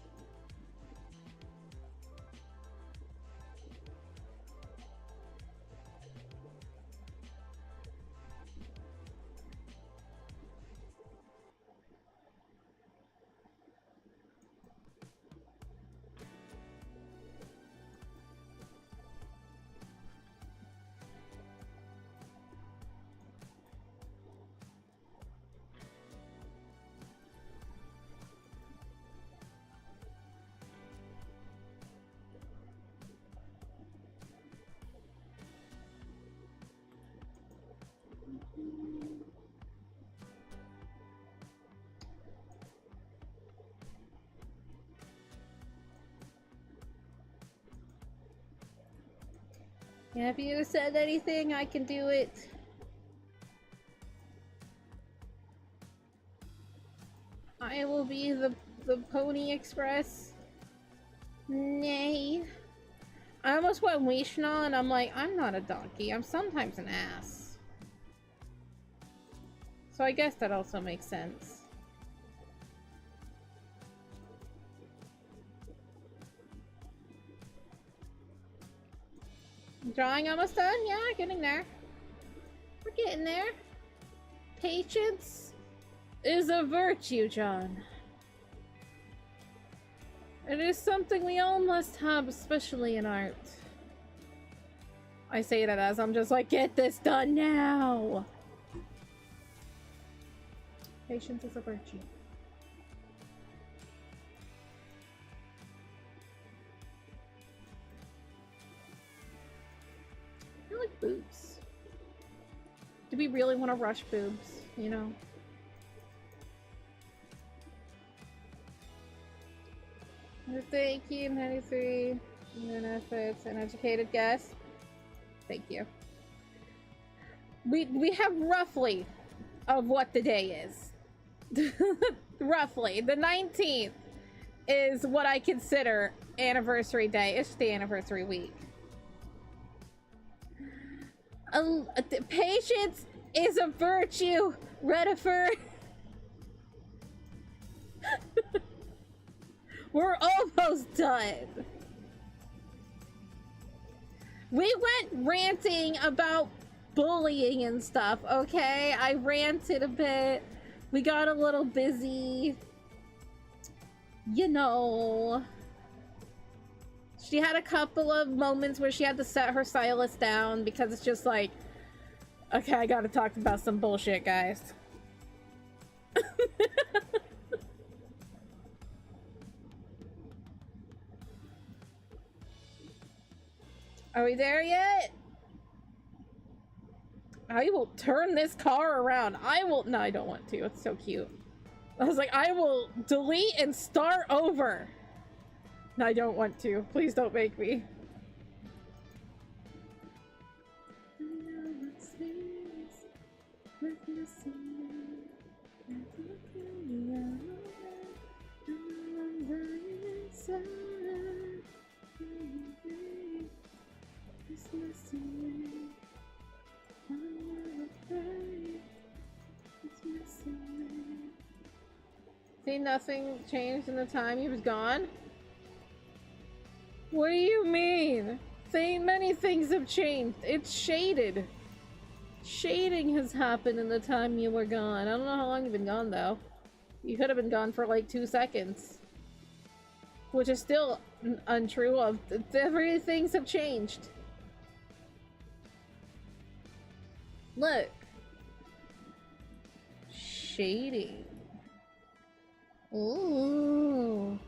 Have you said anything? I can do it. I will be the Pony Express. Nay. I almost went Weishna and I'm like, I'm not a donkey. I'm sometimes an ass. So I guess that also makes sense. Drawing almost done? Yeah, getting there. We're getting there. Patience is a virtue, John. It is something we all must have, especially in art. I say that as I'm just like, get this done now! Patience is a virtue. I like boobs. Do we really want to rush boobs, you know? Thank you, 93. And if it's an educated guess, thank you. We have roughly of what the day is. Roughly. The 19th is what I consider anniversary day. It's the anniversary week. Patience is a virtue, Redifer. We're almost done. We went ranting about bullying and stuff, okay? I ranted a bit. We got a little busy. You know. She had a couple of moments where she had to set her stylist down because it's just like, okay, I gotta talk about some bullshit, guys. Are we there yet? I will turn this car around. I will. No, I don't want to. It's so cute. I was like, I will delete and start over. No, I don't want to. Please don't make me. See, nothing changed in the time he was gone? What do you mean? See, many things have changed. It's shaded. Shading has happened in the time you were gone. I don't know how long you've been gone, though. You could have been gone for like 2 seconds. Which is still untrue of everything. Things have changed. Look. Shading. Ooh.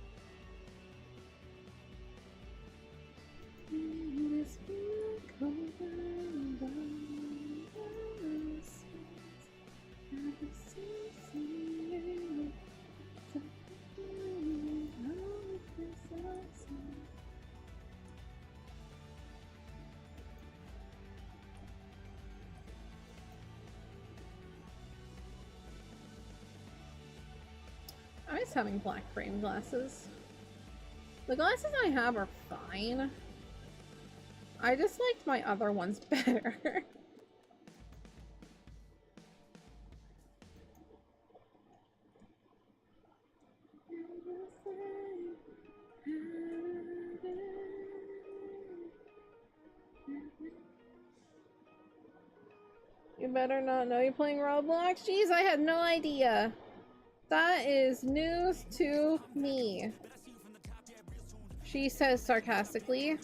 I was having black frame glasses. The glasses I have are fine. I just liked my other ones better. You better not know you're playing Roblox. Jeez, I had no idea. That is news to me. She says sarcastically.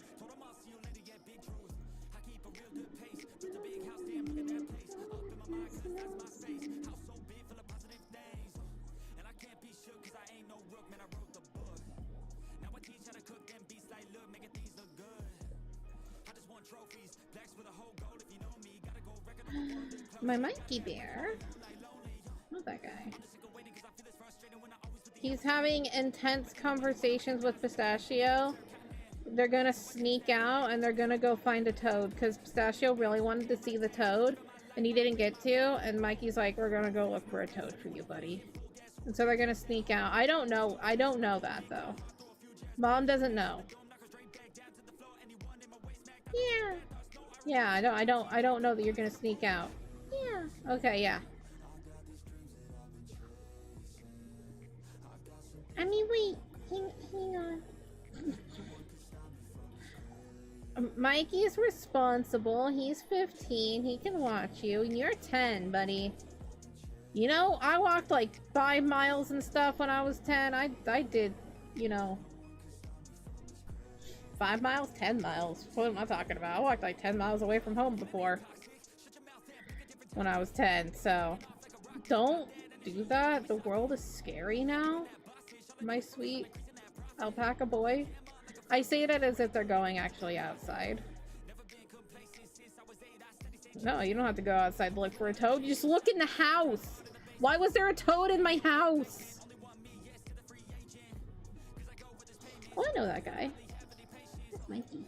My monkey bear? Not that guy. He's having intense conversations with Pistachio. They're gonna sneak out and they're gonna go find a toad because Pistachio really wanted to see the toad and he didn't get to, and Mikey's like, we're gonna go look for a toad for you, buddy. And so they're gonna sneak out. I don't know that though. Mom doesn't know. Yeah. Yeah, I don't know that you're gonna sneak out. Yeah. Okay, yeah. I mean, wait. Hang on. Mikey's responsible. He's 15. He can watch you. And you're 10, buddy. You know, I walked like 5 miles and stuff when I was 10. I did, you know, 5 miles, 10 miles. What am I talking about? I walked like 10 miles away from home before when I was 10. So don't do that. The world is scary now. My sweet alpaca boy. I say that as if they're going actually outside. No, you don't have to go outside to look for a toad. You just look in the house. Why was there a toad in my house? Oh, I know that guy. That's Mikey.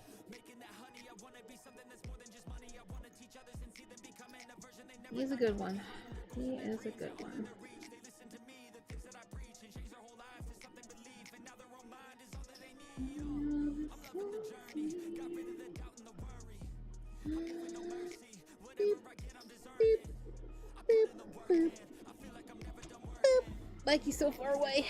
He's a good one. He is a good one. Beep, beep, boop, boop. Mikey's so far away.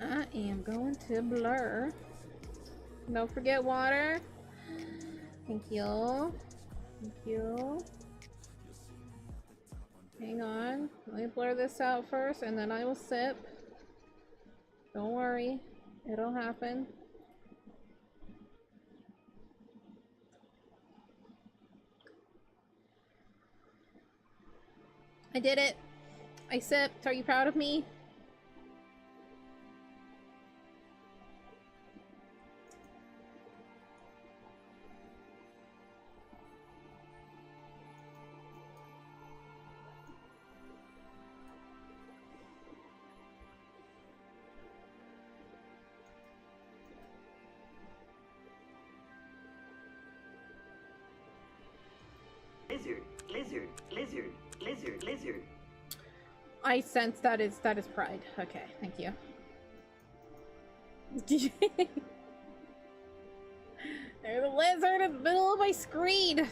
I am going to blur. Don't forget water. Thank you. Thank you. Hang on. Let me blur this out first and then I will sip. Don't worry. It'll happen. I did it. I sipped. Are you proud of me? Lizard, lizard, lizard, lizard, lizard. I sense that is pride. Okay, thank you. There's a lizard in the middle of my screen.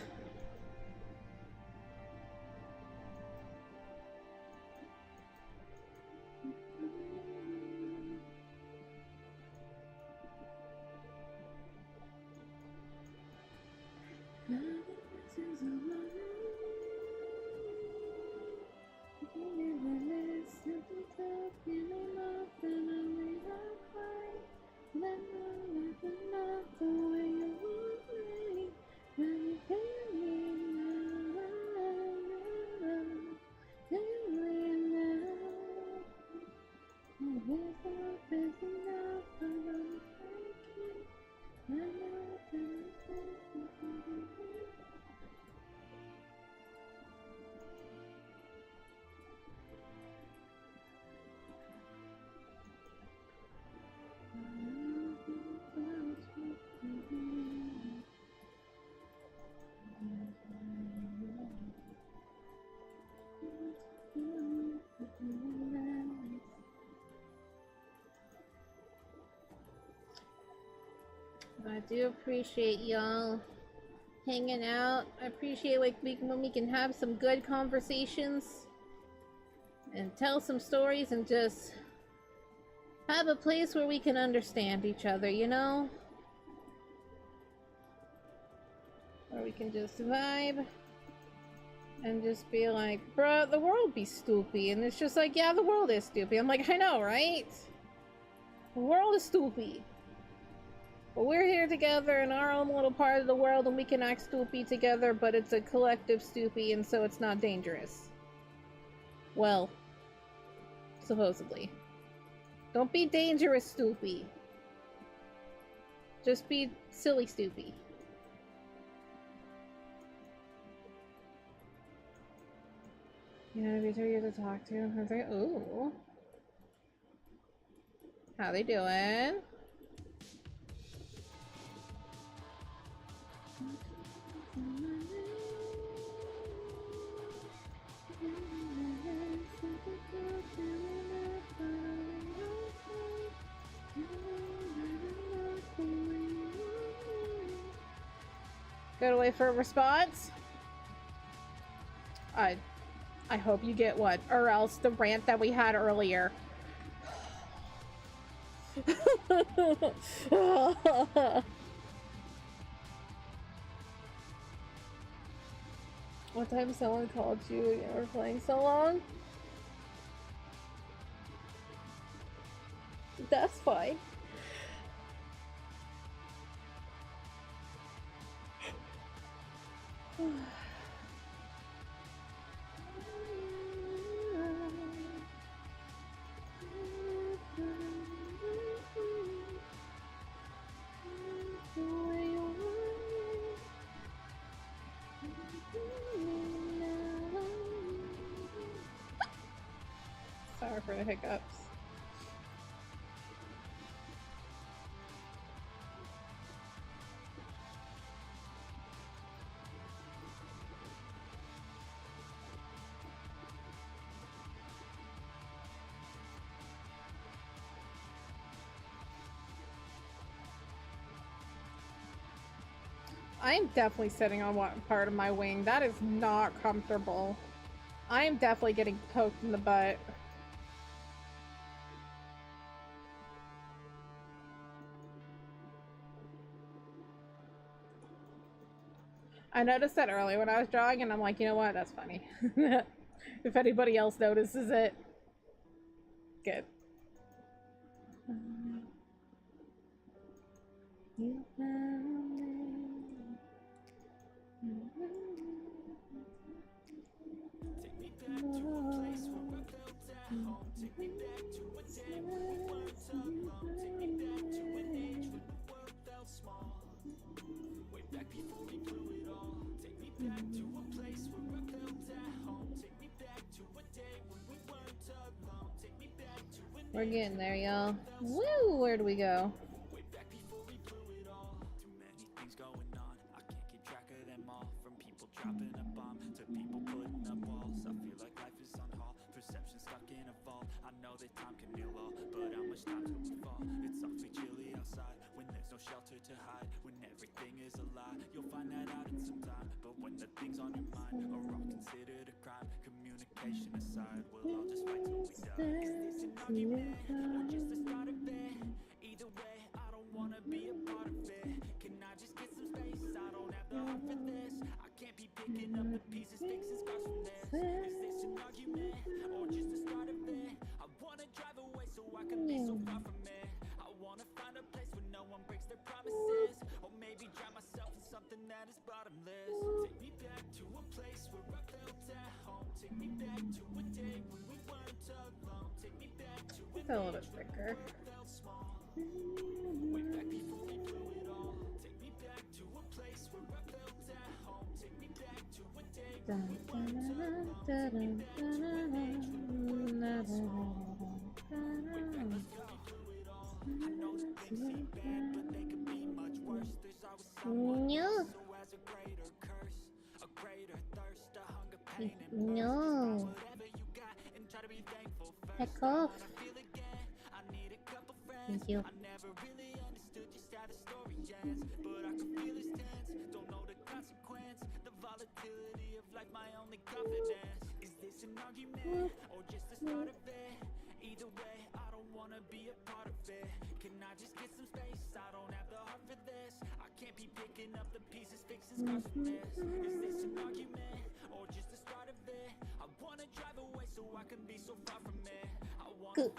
I do appreciate y'all hanging out. I appreciate when we can have some good conversations and tell some stories and just have a place where we can understand each other, you know? Where we can just vibe and just be like, bruh, the world be stupid. And it's just like, yeah, the world is stupid. I'm like, I know, right? The world is stupid. But we're here together in our own little part of the world and we can act stupid together, but it's a collective stupid and so it's not dangerous. Well, supposedly. Don't be dangerous stupid. Just be silly stupid. You know, be easier to talk to. I was like, ooh. How they doing? Gotta wait for a response. I hope you get one, or else the rant that we had earlier. One time someone called you and you were playing so long. That's fine. Sorry for the hiccups. I'm definitely sitting on one part of my wing. That is not comfortable. I am definitely getting poked in the butt. I noticed that earlier when I was drawing, and I'm like, you know what? That's funny. If anybody else notices it, good. You found me. Take me back to a place where we built at home. Take me back to a day when we weren't alone. Take me back to an age when the world felt small. Way back before we blew it all. Take me back to a place where we built at home. Take me back to a day when we weren't alone. Take me back to an We're getting there, y'all. Woo! Where do we go? way back before we blew it all. Too many things going on, I can't keep track of them all. From people dropping a bomb to people putting up walls. I feel like life is on hold, perception stuck in a vault. I know that time can heal all, but how much time till we fall? It's awfully chilly outside, when there's no shelter to hide. When everything is a lie, you'll find that out in some time. But when the things on your mind are all considered a crime, communication aside, we'll all just fight till we die. Is this an argument, or just the start of it? Either way, I don't wanna be a part of it. Can I just get some space? I don't have the heart for this. I can't be It's a little bit thicker. No. No. Heck off. Thank you. Good.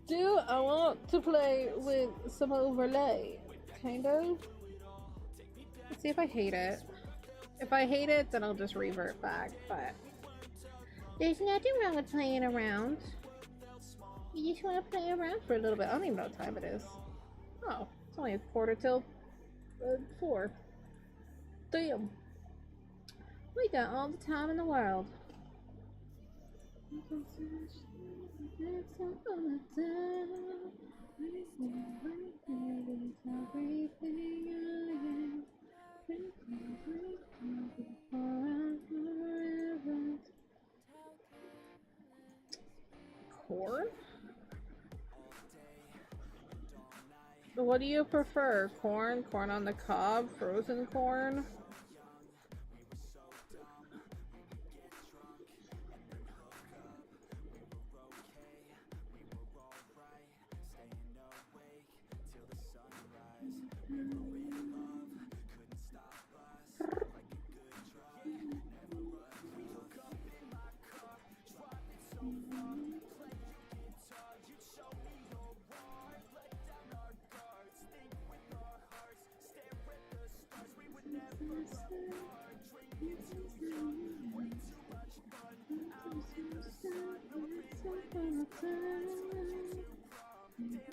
Do I want to play with some overlay? Kind of. Let's see if I hate it. If I hate it, then I'll just revert back, but there's nothing wrong with playing around. You just want to play around for a little bit. I don't even know what time it is. Oh, it's only 4:45. Damn. We got all the time in the world. Corn? What do you prefer? Corn? Corn on the cob? Frozen corn?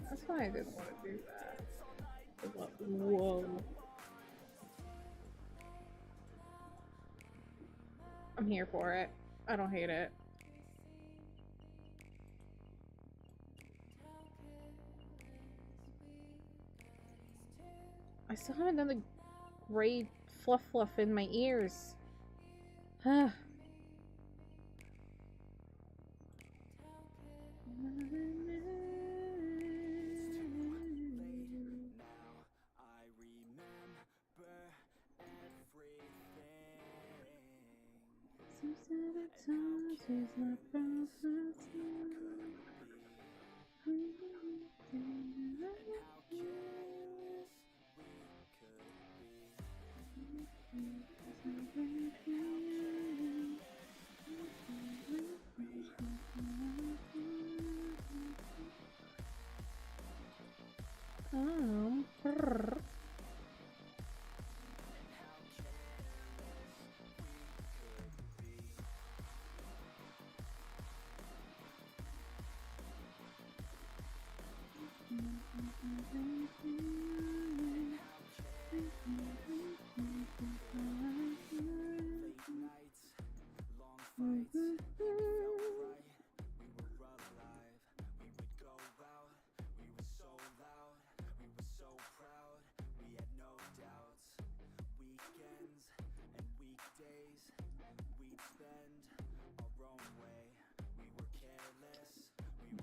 That's why I didn't want to do that. Whoa. I'm here for it. I don't hate it. I still haven't done the gray fluff in my ears. Huh.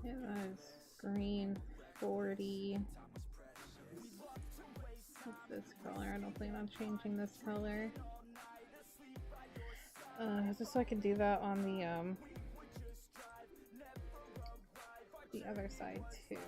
Yeah, that's green 40. This color. I don't plan on changing this color. Just so I can do that on the other side too.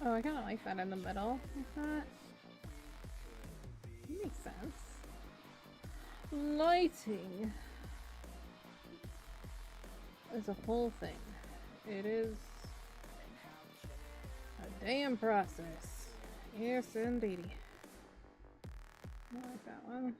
Oh, I kind of like that in the middle. Like that. That makes sense. Lighting is a whole thing. It is a damn process. Yes, indeedy. I like that one.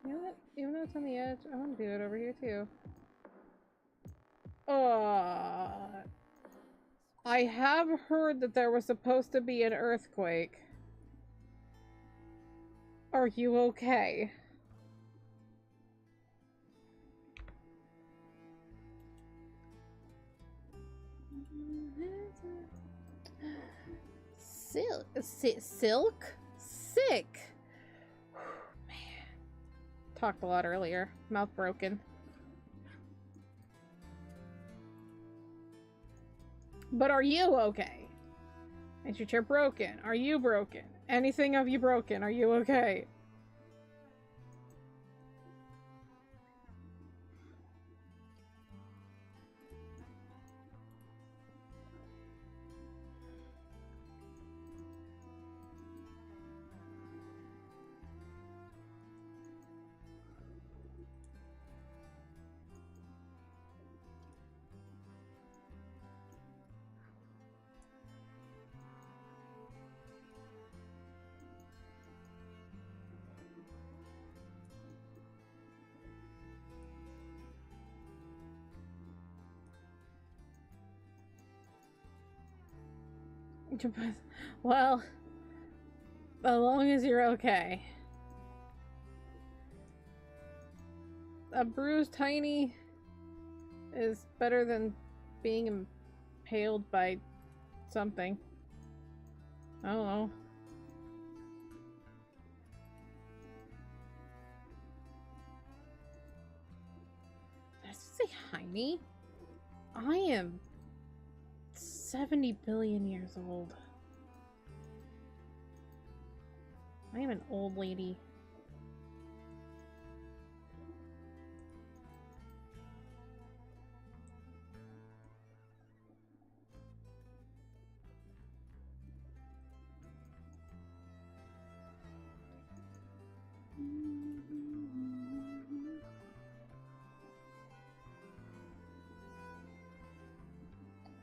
You know what? Even though it's on the edge, I want to do it over here too. I have heard that there was supposed to be an earthquake. Are you okay? Silk? Sick. Man. Talked a lot earlier. Mouth broken. But are you okay? Is your chair broken? Are you broken? Anything of you broken? Are you okay? Well, as long as you're okay. A bruised tiny is better than being impaled by something. I don't know. Did I just say Heine? I am 70 billion years old. I am an old lady.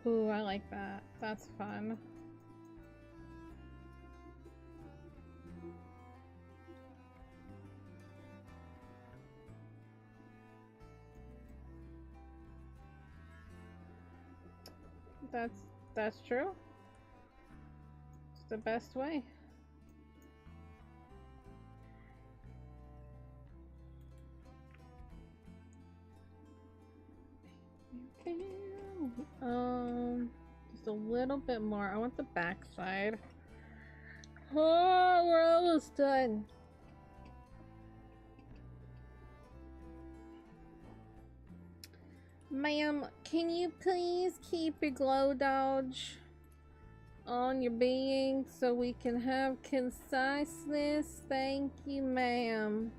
Ooh, I like that. That's fun. That's true. It's the best way. Okay. Just a little bit more. I want the back side. Oh, we're almost done. Ma'am, can you please keep your glow dodge on your being so we can have conciseness? Thank you, ma'am.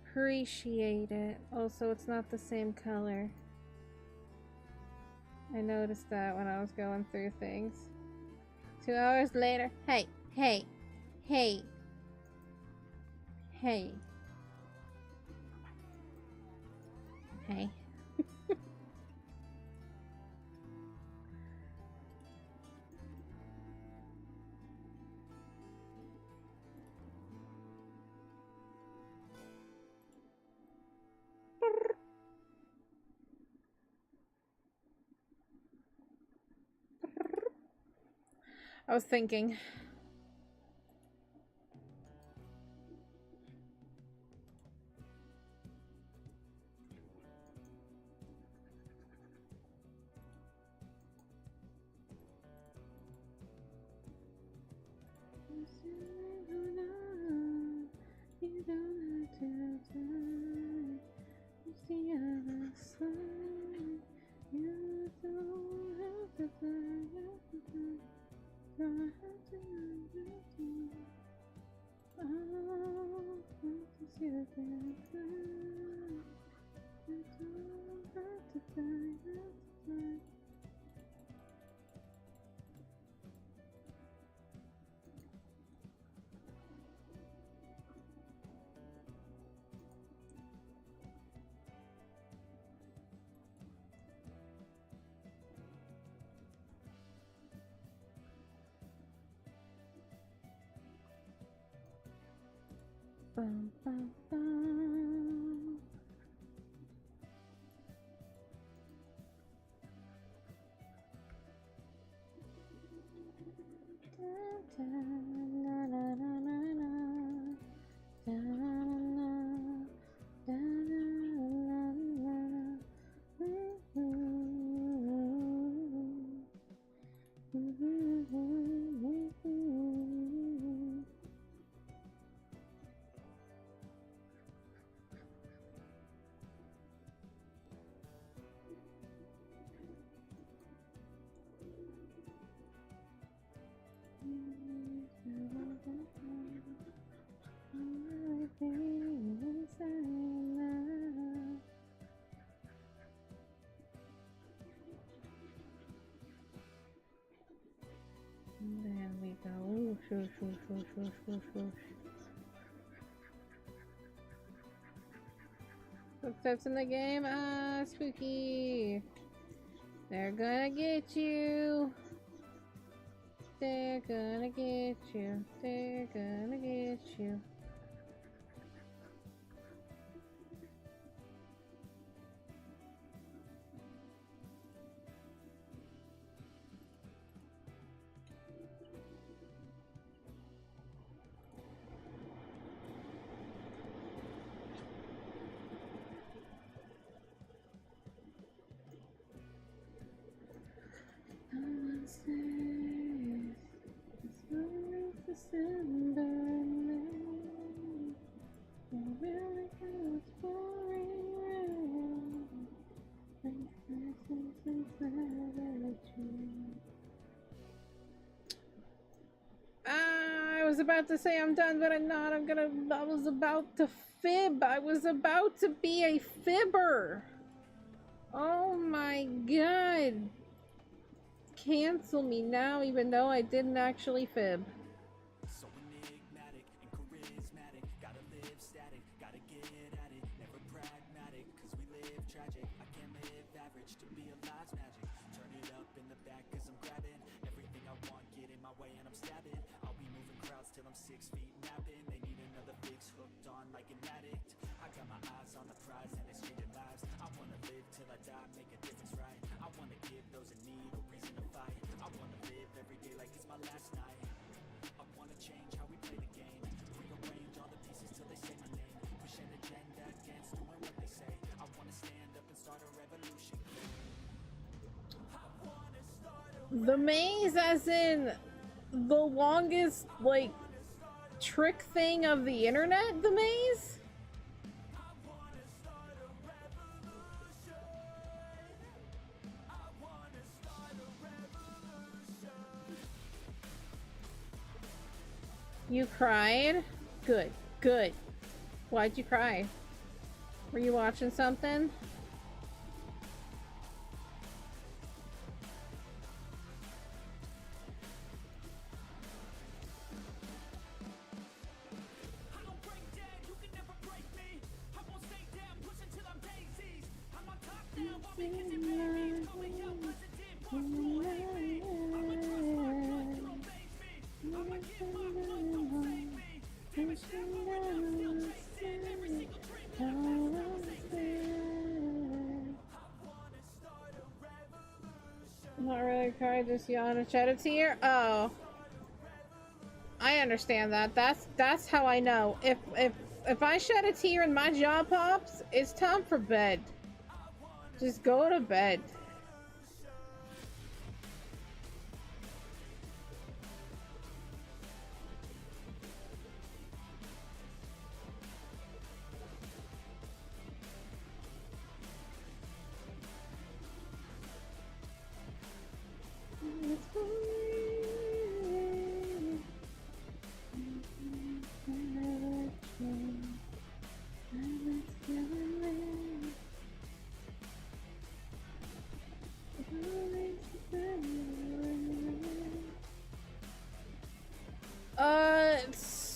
Appreciate it. Also, it's not the same color. I noticed that when I was going through things. 2 hours later. Hey, hey, hey. Hey. Hey. I was thinking. Bum, bum, bum. Da, da, la, la, la, la, la. Da, la, la, la. Da, la, la, la. Ooh, ooh, ooh, ooh, ooh, ooh. There we go. Ooh, shoo, shoo, shoo, shoo, shoo, shoo. Footsteps in the game. Ah, spooky. They're gonna get you. They're gonna get you. They're gonna get you. No one says it's always December night. It really feels boring rain. Like presents inside a tree. I was about to say I'm done, but I'm not. I was about to fib. I was about to be a fibber. Oh my god. Cancel me now, even though I didn't actually fib. So enigmatic and charismatic, gotta live static, gotta get at it, never pragmatic, cause we live tragic. I can't live average, to be alive's magic. Turn it up in the back cause I'm grabbing everything I want, get in my way and I'm stabbing. I'll be moving crowds till I'm 6 feet napping. They need another fix, hooked on like an addict. I got my eyes on the prize and it's changing lives. I wanna live till I die, make a difference, right? I wanna give those in need a reason to fight. I wanna live every day like it's my last night. I wanna change how we play the game, rearrange all the pieces till they say my name, push an agenda against doing what they say. I wanna stand up and start a revolution. The maze, as in the longest, like, trick thing of the internet, the maze? You cried? Good, good. Why'd you cry? Were you watching something? Not really cry, just yawn and shed a tear. Oh, I understand that. That's how I know. If I shed a tear and my jaw pops, it's time for bed. Just go to bed.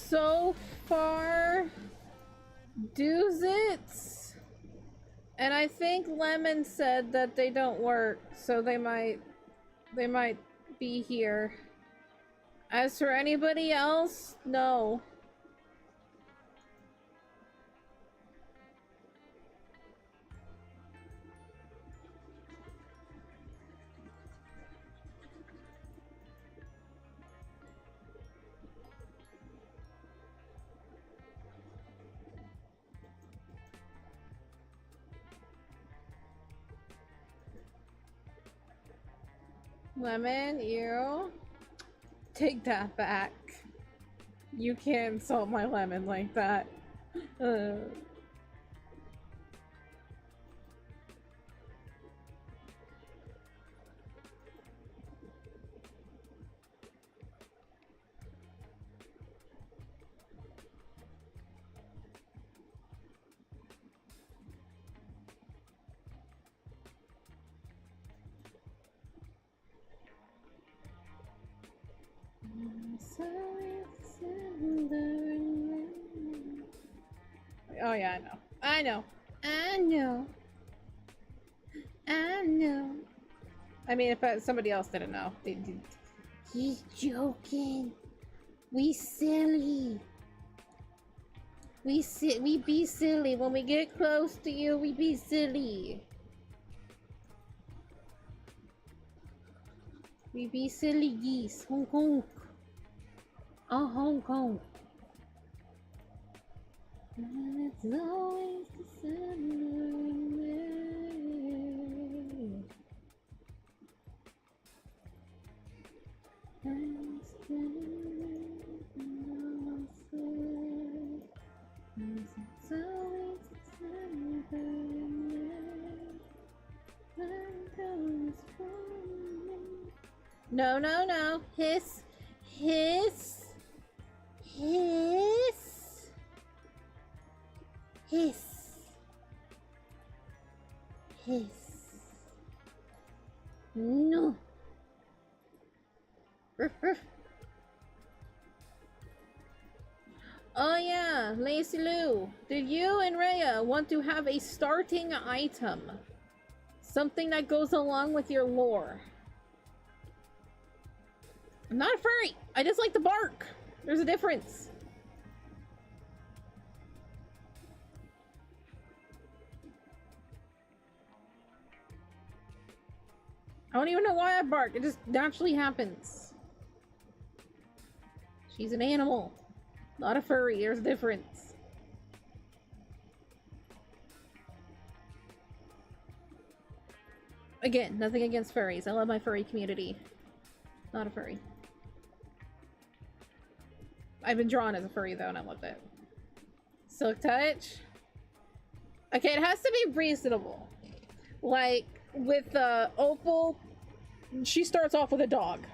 So far, doozits, and I think Lemon said that they don't work, so they might be here. As for anybody else, no. Lemon, you take that back. You can't insult my lemon like that. Oh yeah, I know. I know. I know. I know. I mean, if somebody else didn't know, they did. He's joking. We silly. We be silly. When we get close to you, we be silly. We be silly geese. Hong Kong. Oh, Hong Kong. And it's always December. I'm standing in it's always December. No, no, no. Hiss. Hiss. Hiss. Hiss. Hiss. No. Oh yeah, Lacy Lou. Did you and Rhea want to have a starting item? Something that goes along with your lore. I'm not a furry. I just like the bark. There's a difference. I don't even know why I bark. It just naturally happens. She's an animal. Not a furry. There's a difference. Again, nothing against furries. I love my furry community. Not a furry. I've been drawn as a furry though, and I loved it. Silk touch. Okay, it has to be reasonable. Like with Opal, she starts off with a dog.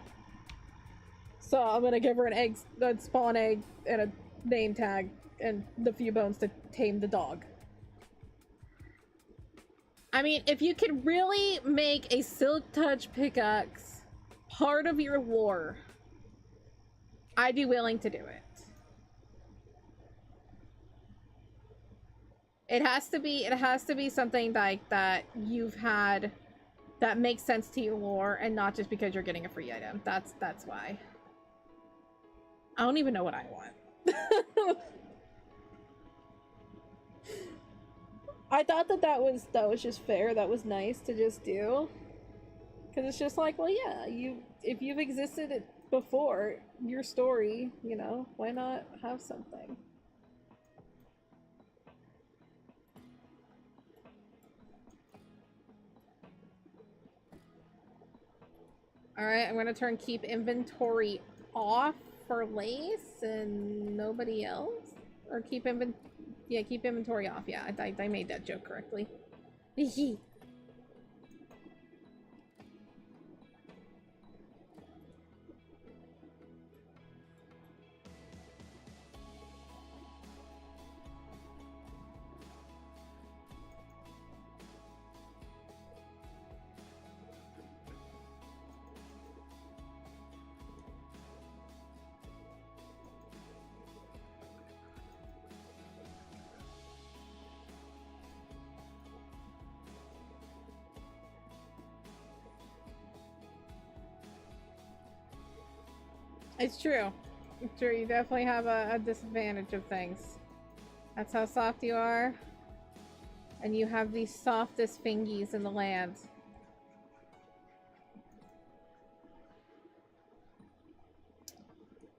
So I'm gonna give her an egg, a spawn egg, and a name tag, and the few bones to tame the dog. I mean, if you could really make a Silk Touch pickaxe part of your lore, I'd be willing to do it. It has to be something like that you've had that makes sense to your lore, and not just because you're getting a free item. That's why. I don't even know what I want. I thought that was just fair. That was nice to just do. Because it's just like, well, yeah, if you've existed before, your story, you know, why not have something? Alright, I'm gonna turn keep inventory off for Lace and nobody else? Or keep inventory off. Yeah, I made that joke correctly. It's true. It's true, you definitely have a disadvantage of things. That's how soft you are. And you have the softest fingies in the land.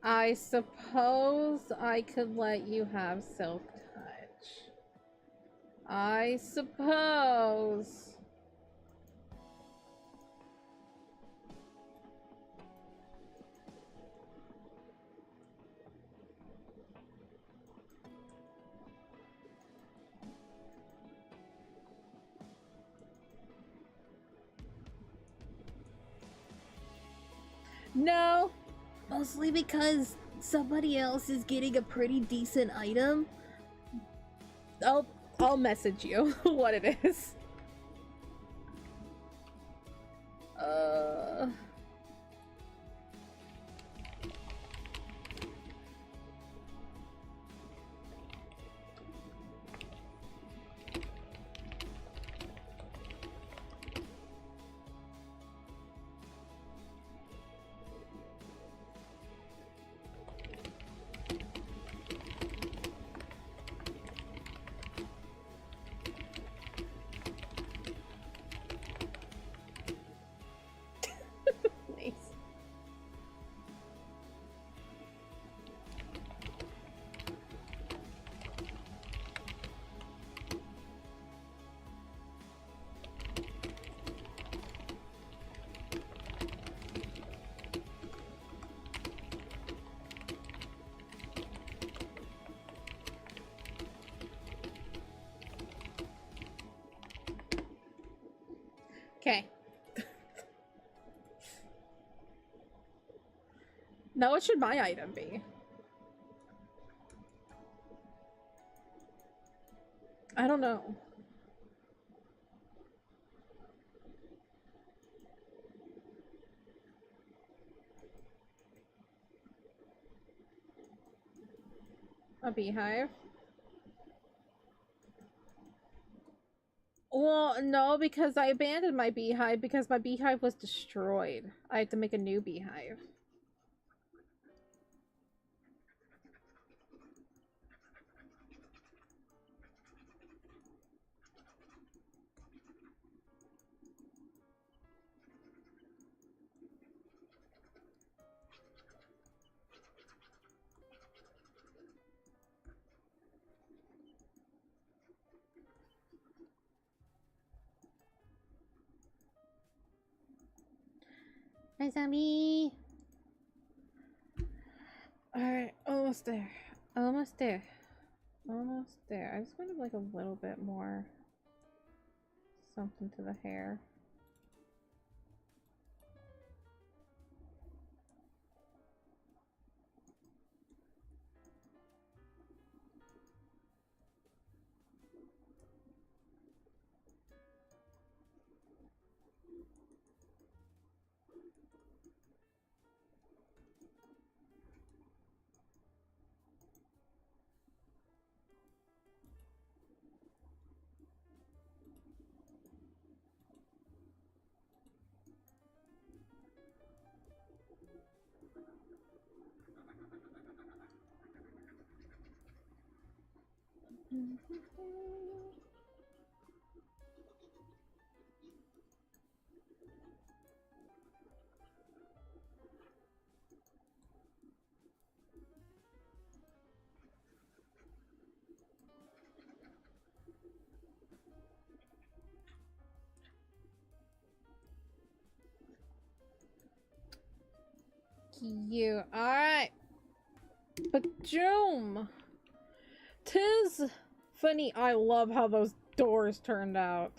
I suppose I could let you have Silk Touch. I suppose. No. Mostly because somebody else is getting a pretty decent item. I'll message you what it is. Nice. Okay. Now what should my item be? I don't know. A beehive? Well, no, because I abandoned my beehive because my beehive was destroyed. I had to make a new beehive. Hi, zombie. Alright, almost there. Almost there. Almost there. I just wanted like a little bit more something to the hair. cute. Alright. Bajoom! 'Tis funny, I love how those doors turned out.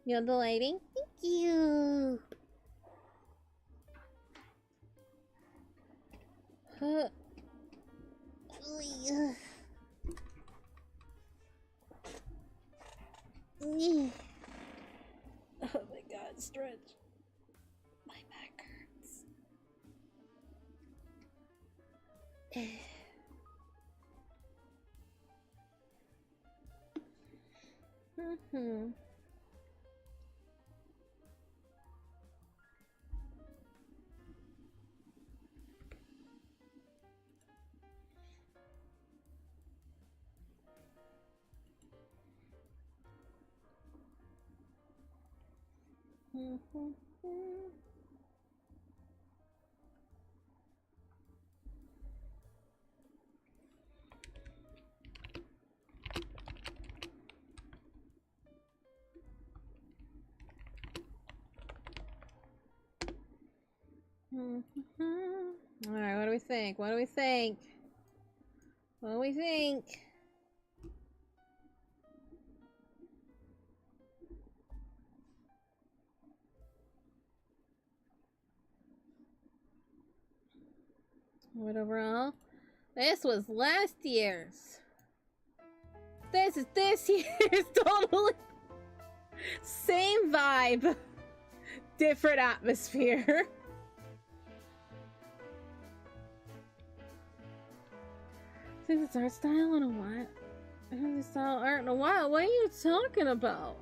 You're the lighting? Thank you. Huh. Oh my god, stretch. My back hurts. Alright, what do we think? What do we think? What do we think? What overall? This was last year's. This is this year's totally same vibe. Different atmosphere. See this art style in a while. I haven't this style art in a while. What are you talking about?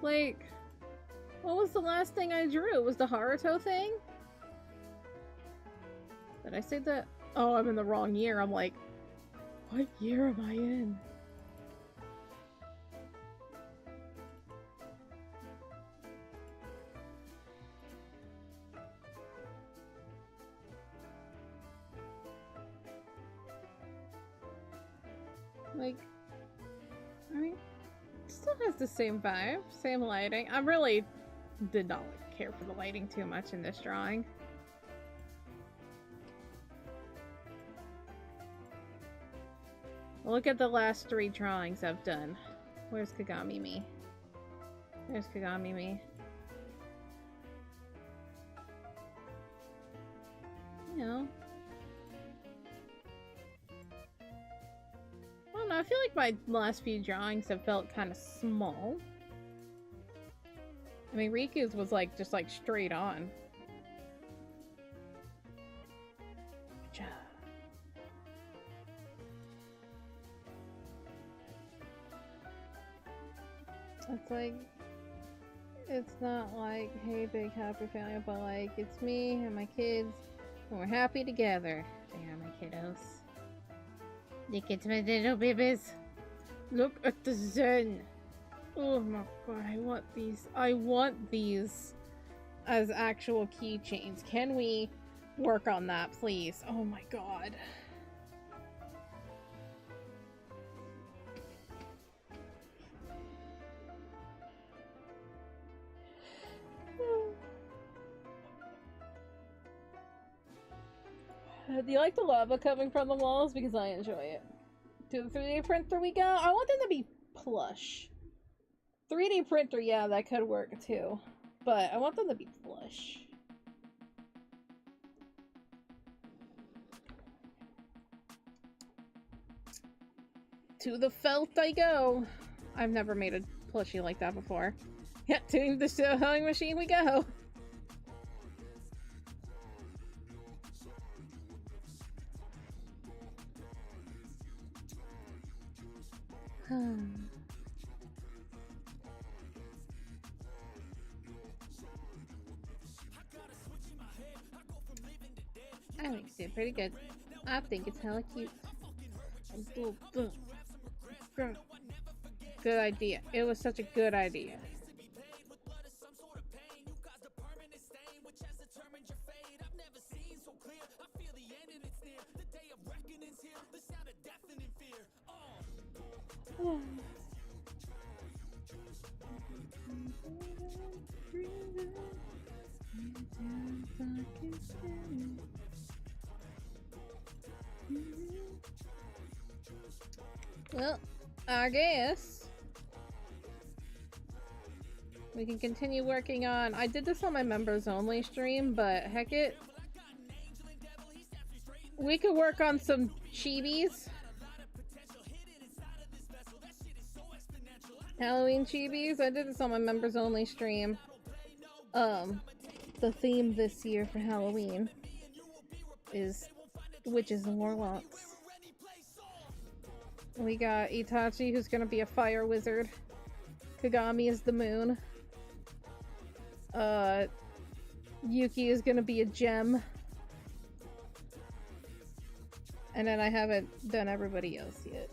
Like, what was the last thing I drew? It was the Haruto thing? Did I say that? Oh, I'm in the wrong year. I'm like, what year am I in? Like, I mean, it still has the same vibe, same lighting. I really did not care for the lighting too much in this drawing. Look at the last 3 drawings I've done. Where's Kagami Me? There's Kagami Me. You know. I don't know, I feel like my last few drawings have felt kind of small. I mean, Riku's was like, just like straight on. Good job. It's like, it's not like, hey, big happy family, but like, it's me and my kids, and we're happy together. They are my kiddos. Look at my little babies. Look at the zen. Oh my god, I want these. I want these as actual keychains. Can we work on that, please? Oh my god. Do you like the lava coming from the walls? Because I enjoy it. To the 3D printer we go? I want them to be plush. 3D printer, yeah, that could work too. But I want them to be plush. To the felt I go. I've never made a plushie like that before. Yeah, to the sewing machine we go. I think it's pretty good. I think it's hella cute. good idea. It was such a good idea. Well, I guess we can continue working on. I did this on my members only stream, but heck it. We could work on some chibis. Halloween chibis. I did this on my members only stream. The theme this year for Halloween is witches and warlocks. We got Itachi, who's gonna be a fire wizard. Kagami is the moon. Yuki is gonna be a gem. And then I haven't done everybody else yet.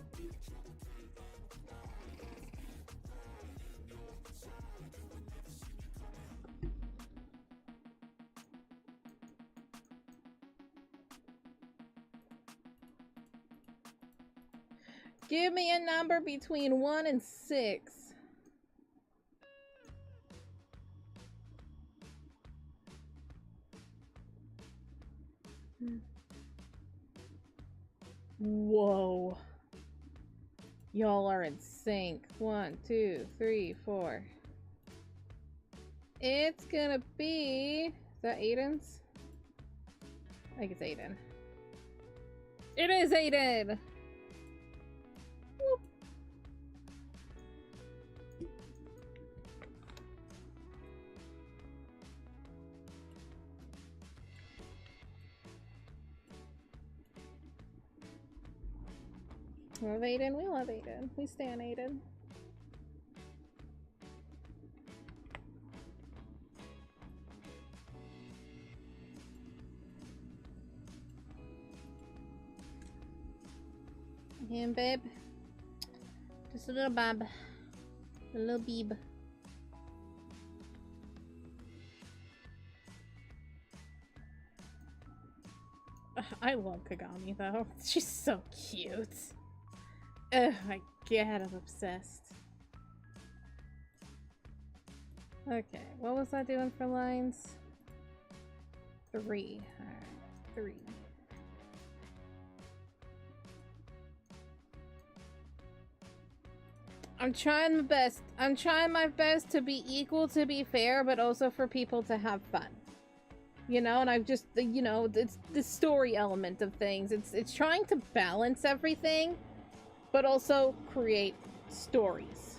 Give me a number between 1 and 6. Whoa. Y'all are in sync. 1, 2, 3, 4. It's gonna be... Is that Aiden's? I think it's Aiden. It is Aiden! Whoop. We love Aiden, we love Aiden. We stan Aiden. Him, babe. Just a little bob. A little beeb. I love Kagami though. She's so cute. Oh my god, I'm obsessed. Okay, what was I doing for lines? 3. Alright, 3. I'm trying my best. I'm trying my best to be equal, to be fair, but also for people to have fun. You know, and I've just, you know, it's the story element of things. It's trying to balance everything, but also create stories.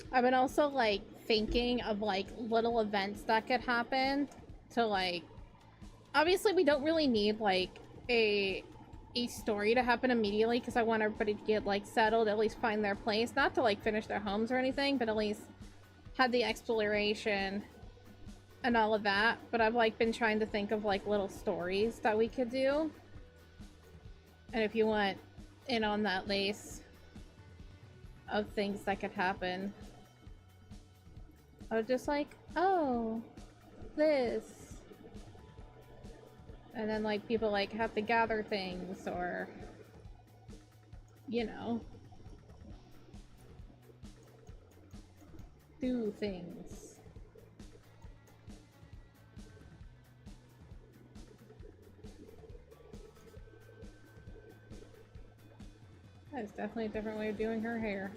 I've been also like thinking of like little events that could happen to like, obviously we don't really need like a a story to happen immediately because I want everybody to get like settled, at least find their place, not to like finish their homes or anything, but at least have the exploration and all of that. But I've like been trying to think of like little stories that we could do, and if you want in on that lace of things that could happen, I was just like, oh, this. And then, like, people, like, have to gather things, or, you know, do things. That's definitely a different way of doing her hair.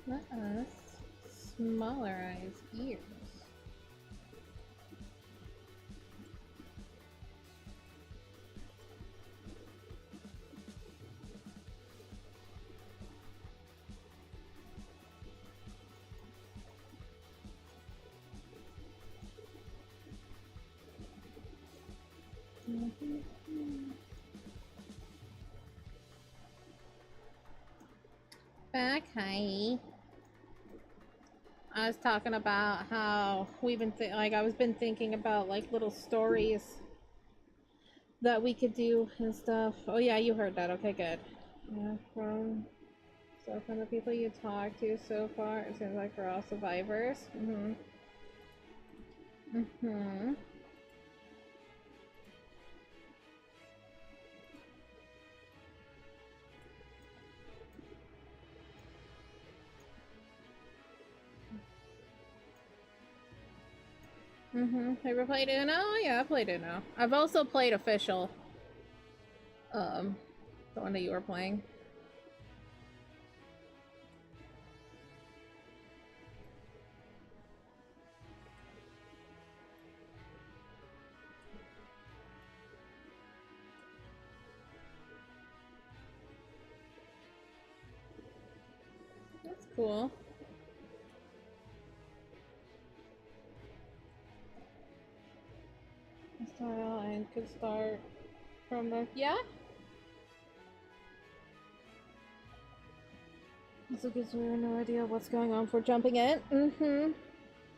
Let us smallerize ears. Back, hi. I was talking about how we've been I was been thinking about like little stories that we could do and stuff. Oh yeah, you heard that. Okay, good. Yeah, from the people you talked to so far, it seems like we're all survivors. Ever played Uno? Yeah, I played Uno. I've also played Official. The one that you were playing. That's cool. Style and could start from the So because we have no idea what's going on for jumping in.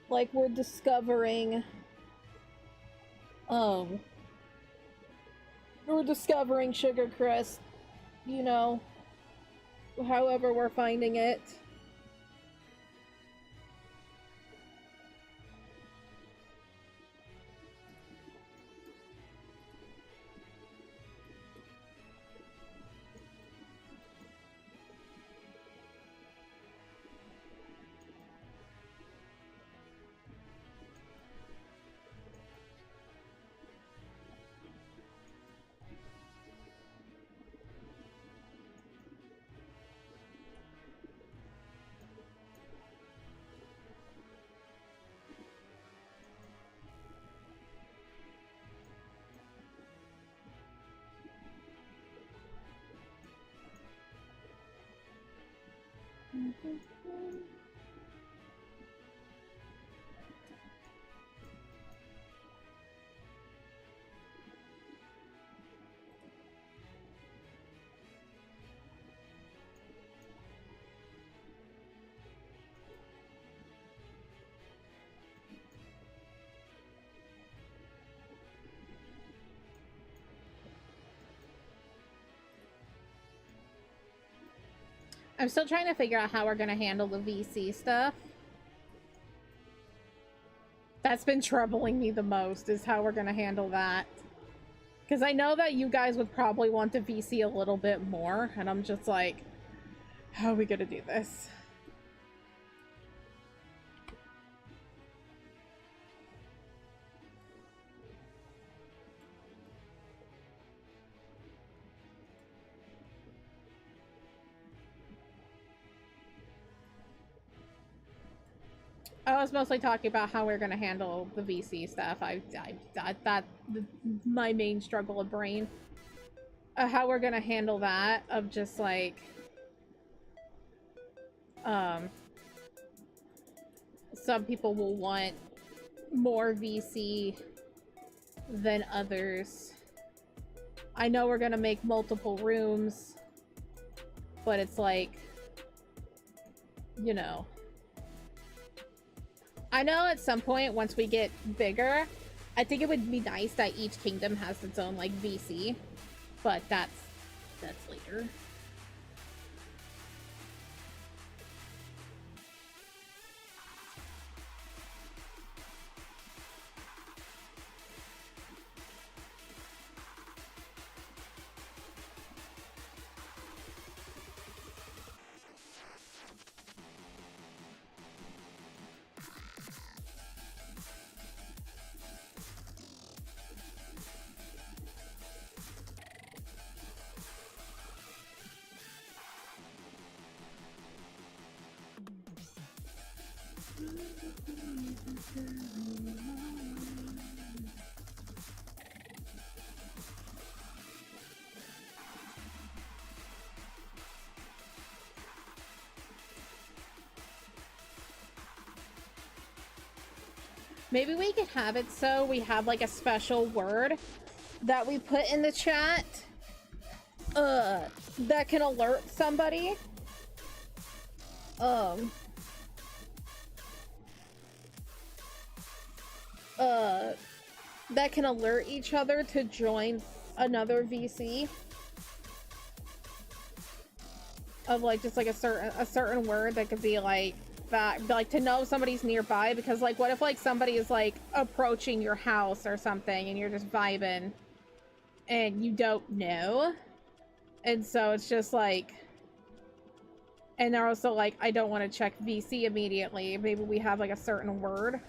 Like we're discovering Sugar Crest, you know, however we're finding it. I'm still trying to figure out how we're gonna handle the VC stuff. That's been troubling me the most, is how we're gonna handle that. Because I know that you guys would probably want to VC a little bit more, and I'm just like, how are we gonna do this? I was mostly talking about how we're gonna handle the VC stuff. That my main struggle of brain. How we're gonna handle that, of just like, some people will want more VC than others. I know we're gonna make multiple rooms, but it's like, you know. I know at some point, once we get bigger, I think it would be nice that each kingdom has its own, like, VC. But that's later. Maybe we could have it so we have like a special word that we put in the chat that can alert somebody. That can alert each other to join another VC. Of like just like a certain word that could be like that, like to know somebody's nearby, because like what if like somebody is like approaching your house or something and you're just vibing and you don't know, and so it's just like, and they're also like, I don't want to check VC immediately. Maybe we have like a certain word.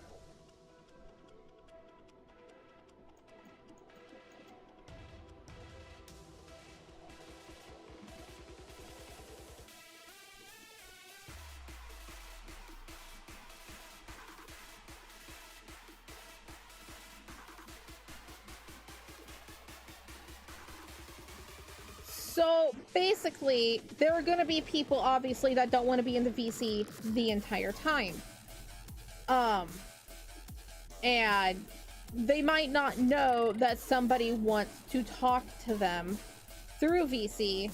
So basically, there are going to be people obviously that don't want to be in the VC the entire time. And they might not know that somebody wants to talk to them through VC.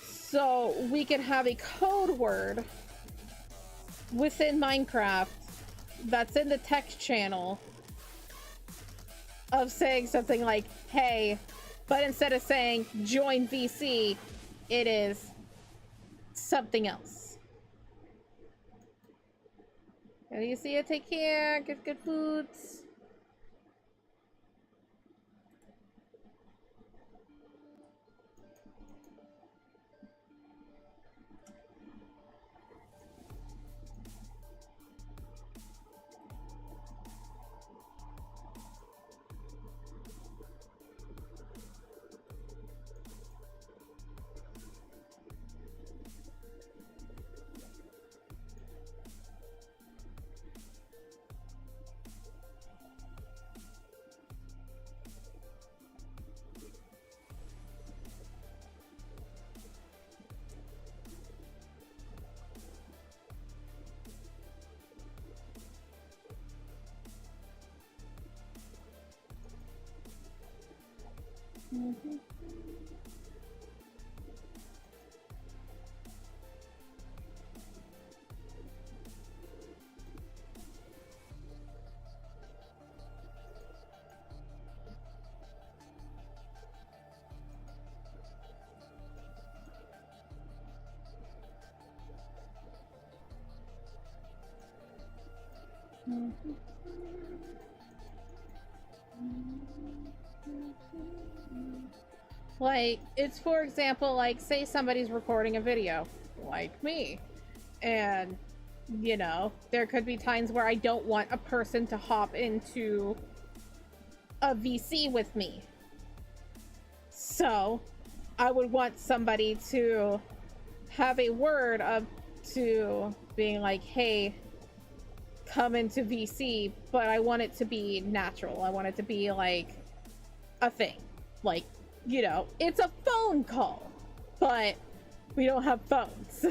So we can have a code word within Minecraft that's in the text channel of saying something like, hey, but instead of saying join VC, it is something else. And you see it, take care, get good foods. Mm-hmm. Like, it's for example, like, say somebody's recording a video, like me, and, you know, there could be times where I don't want a person to hop into a VC with me. So, I would want somebody to have a word up to being like, hey, come into VC, but I want it to be natural. I want it to be like a thing. Like, you know, it's a phone call, but we don't have phones.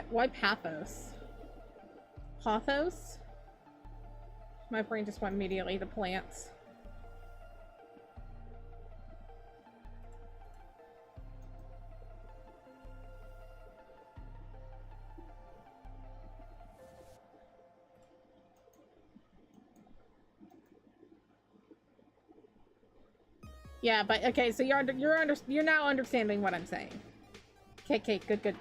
Why pathos? Pathos? My brain just went immediately to plants. Yeah, but okay, so you're now understanding what I'm saying. Okay, good.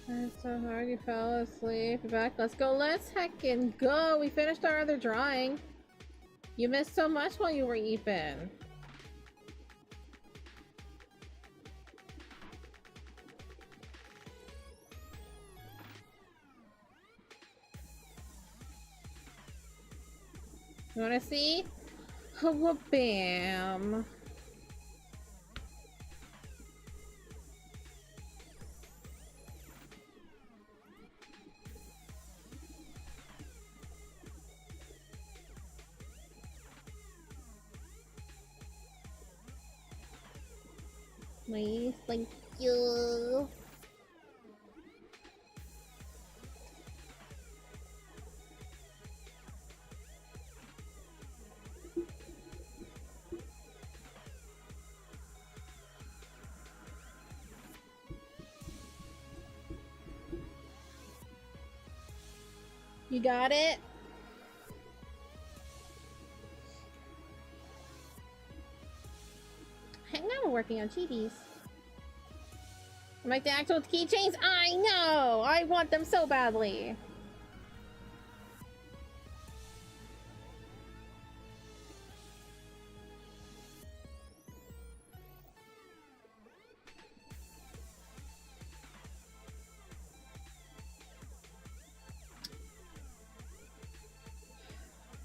It's so hard you fell asleep. You're back. Let's go. Let's heckin' go. We finished our other drawing. You missed so much while you were eeping. You wanna see? Oh, bam. Please, thank you. You got it? I'm now working on chibi's. Like the actual keychains? I know! I want them so badly.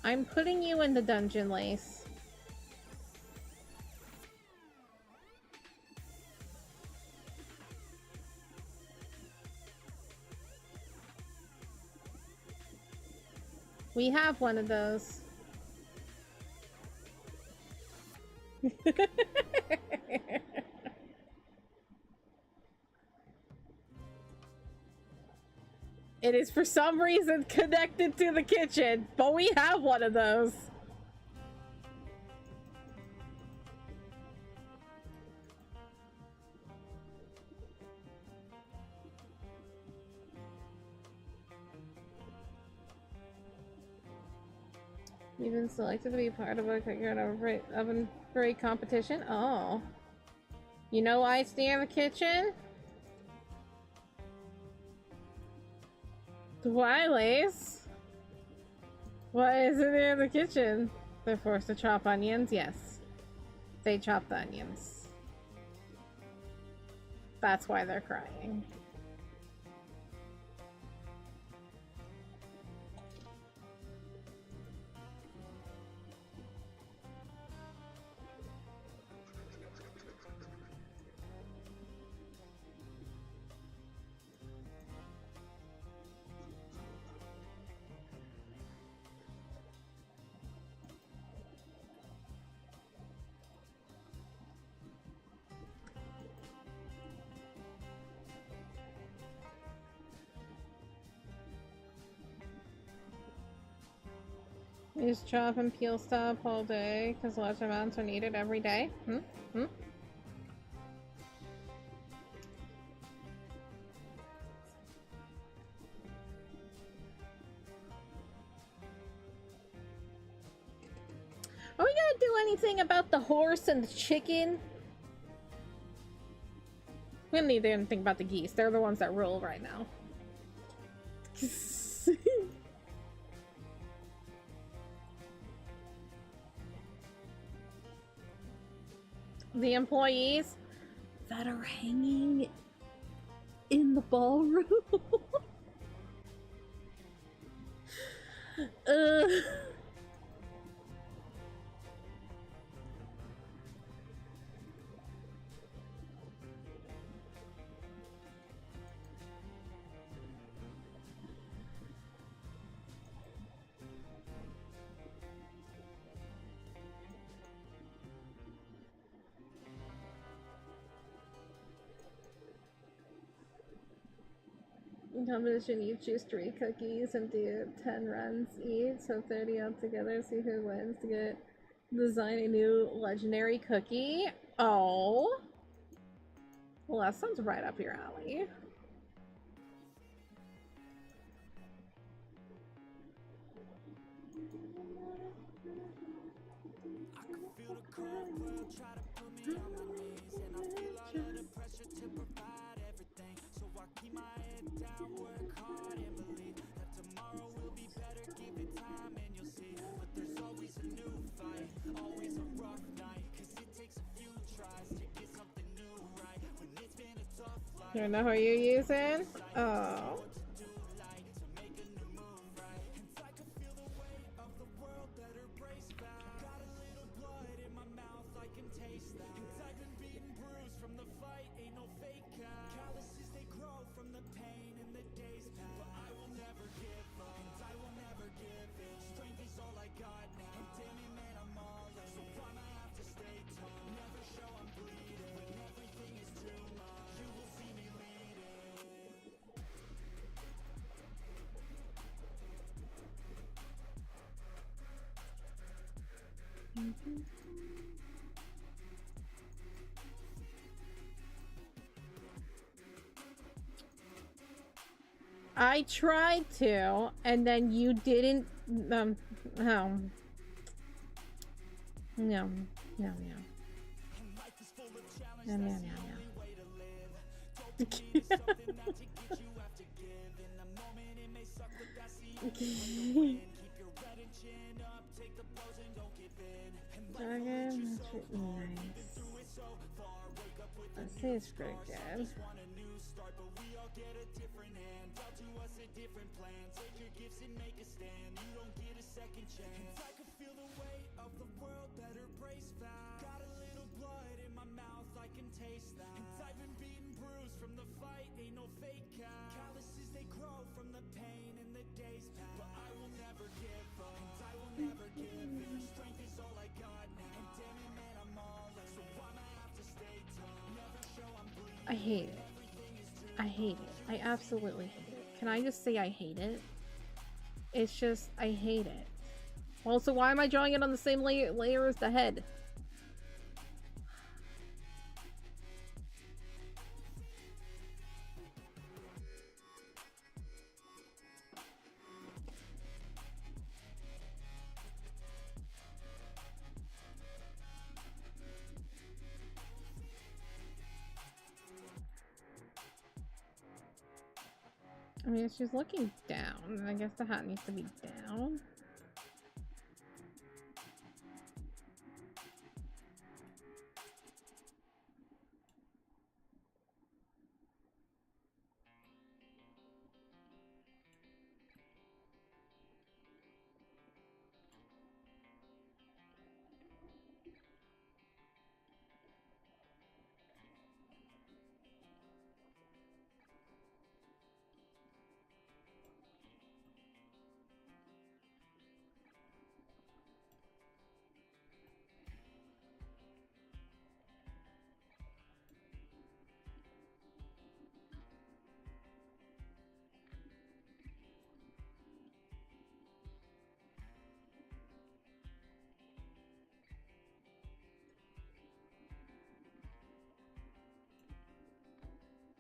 I'm putting you in the dungeon, Lace. We have one of those. It is for some reason connected to the kitchen, but we have one of those. You've been selected to be part of a oven break competition? Oh. You know why it's near the kitchen? Why, Lace? Why is it near the kitchen? They're forced to chop onions? Yes. They chop the onions. That's why they're crying. Use chop and peel stuff all day because large amounts are needed every day. Hmm? Are we gonna do anything about the horse and the chicken? We don't need to do anything about the geese. They're the ones that rule right now. The employees that are hanging in the ballroom. Competition, you choose 3 cookies and do 10 runs each, so 30 altogether. See who wins to design a new legendary cookie. Oh, well, that sounds right up your alley. I can feel the cold world try to put me on my knees, and I feel all of the pressure to provide everything. So I keep my head down, work hard, and believe that tomorrow will be better. Give it time and you'll see. But there's always a new fight, always a rough night, cause it takes a few tries to get something new right. When it's been a tough life, You know who you're using? Oh. I tried to, and then you didn't. No. No. No. No. No. Dragon, that's really nice. Let's see, it's pretty good. I hate it. I hate it. I absolutely hate it. Can I just say I hate it? It's just, I hate it. Also, why am I drawing it on the same layer as the head? I mean, she's looking down. I guess the hat needs to be down.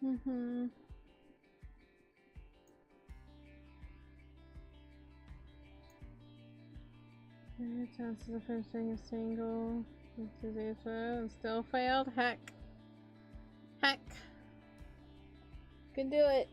Mm-hmm. Chances of finishing a single. And still failed. Heck. Heck. Can do it.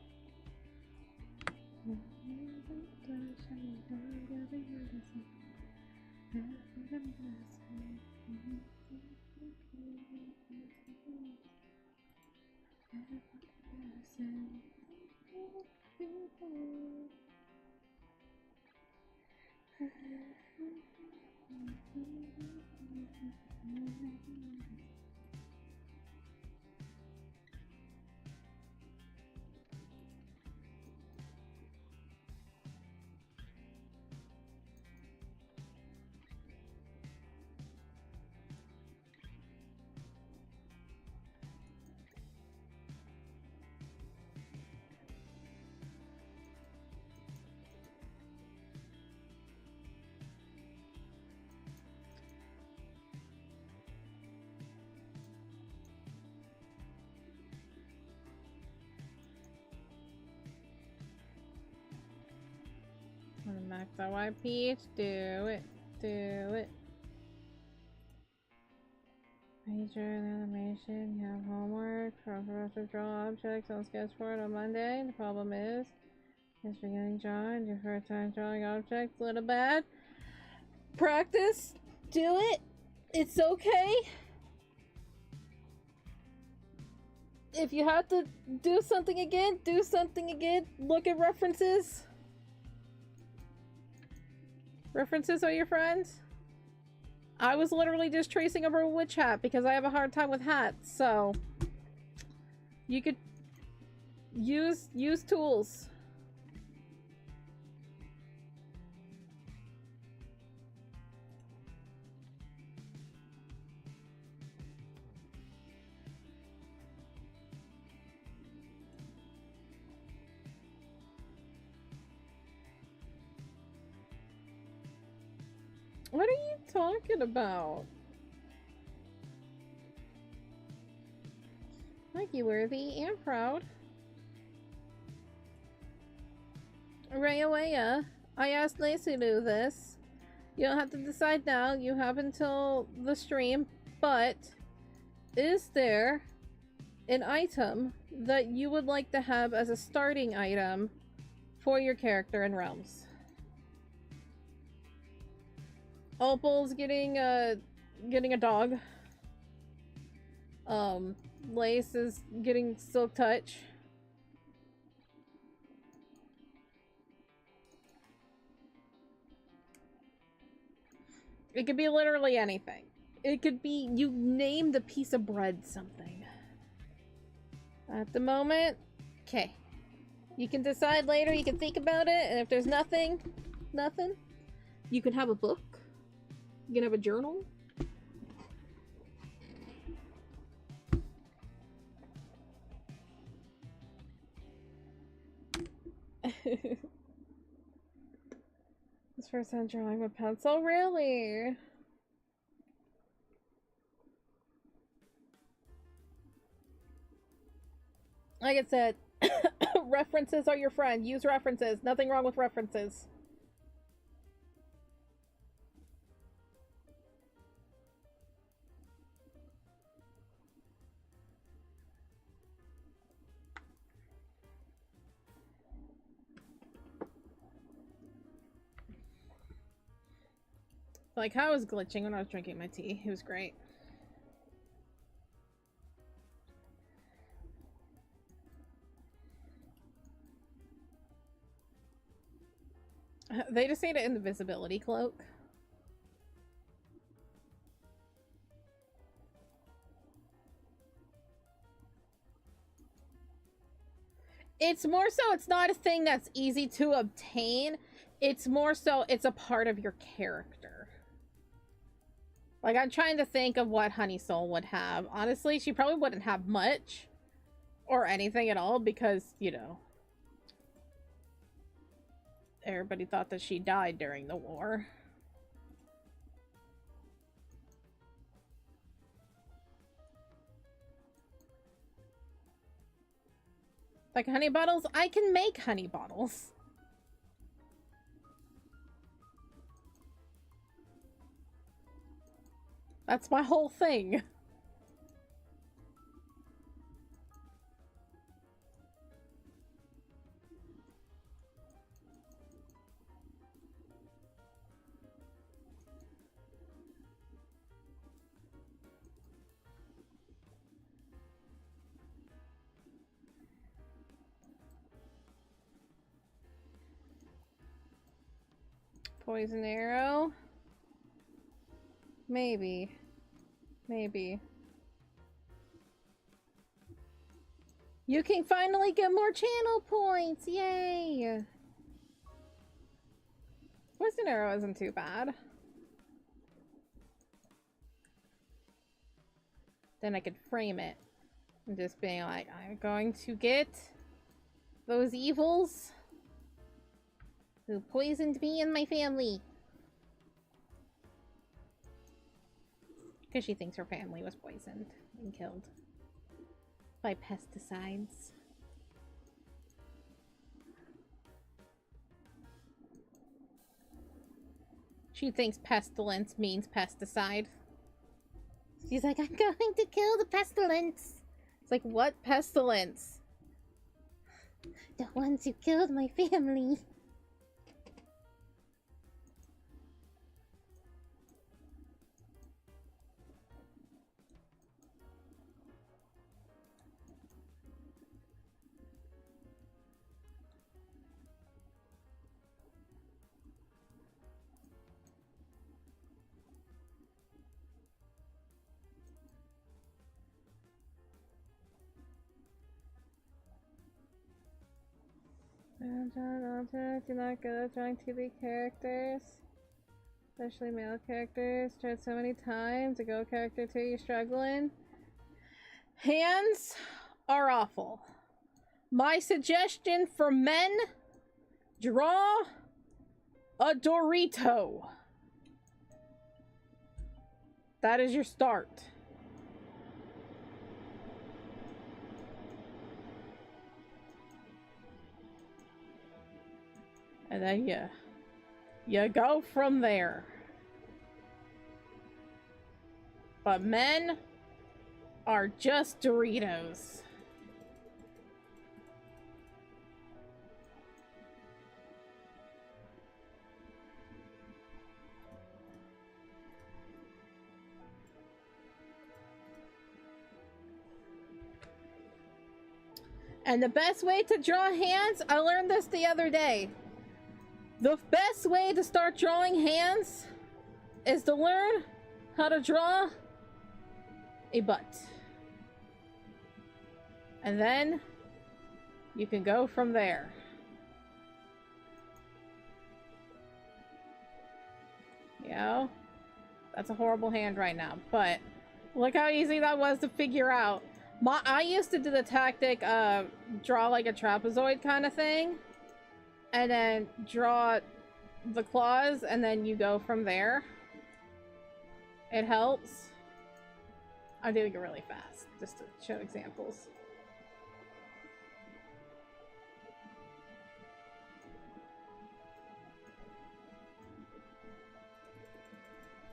Max out white peach. Do it. Do it. Major animation. You have homework. For draw objects on sketchboard on Monday. The problem is, it's beginning drawing. Your first time drawing objects. Little bad. Practice. Do it. It's okay. If you have to do something again, do something again. Look at references. References are your friends? I was literally just tracing over a witch hat because I have a hard time with hats, so you could use tools. What are you talking about? Thank you, worthy and proud. Raya, I asked Lacey to do this. You don't have to decide now. You have until the stream. But is there an item that you would like to have as a starting item for your character in Realms? Opal's getting a dog. Lace is getting Silk Touch. It could be literally anything. It could be you name the piece of bread something. At the moment, okay. You can decide later, you can think about it, and if there's nothing, you can have a book. You can have a journal. This first time drawing with pencil? Really? Like I said, references are your friend. Use references. Nothing wrong with references. Like, how I was glitching when I was drinking my tea. It was great. They just need an invisibility cloak. It's more so it's not a thing that's easy to obtain. It's more so it's a part of your character. Like, I'm trying to think of what Honey Soul would have. Honestly, she probably wouldn't have much or anything at all because, you know, everybody thought that she died during the war. Like honey bottles? I can make honey bottles. That's my whole thing. Poison arrow? Maybe. Maybe. You can finally get more channel points! Yay! Poison arrow isn't too bad. Then I could frame it. And just being like, I'm going to get those evils who poisoned me and my family. Because she thinks her family was poisoned and killed by pesticides. She thinks pestilence means pesticide. She's like, I'm going to kill the pestilence. It's like, what pestilence? The ones who killed my family. Do not good at drawing 2D characters, especially male characters. Tried so many times. A girl character too, you're struggling. Hands are awful. My suggestion for men: draw a Dorito. That is your start. And then you go from there. But men are just Doritos. And the best way to draw hands, I learned this the other day. The best way to start drawing hands is to learn how to draw a butt. And then you can go from there. You know? That's a horrible hand right now, but look how easy that was to figure out. I used to do the tactic of draw like a trapezoid kind of thing, and then draw the claws, and then you go from there. It helps. I'm doing it really fast, just to show examples.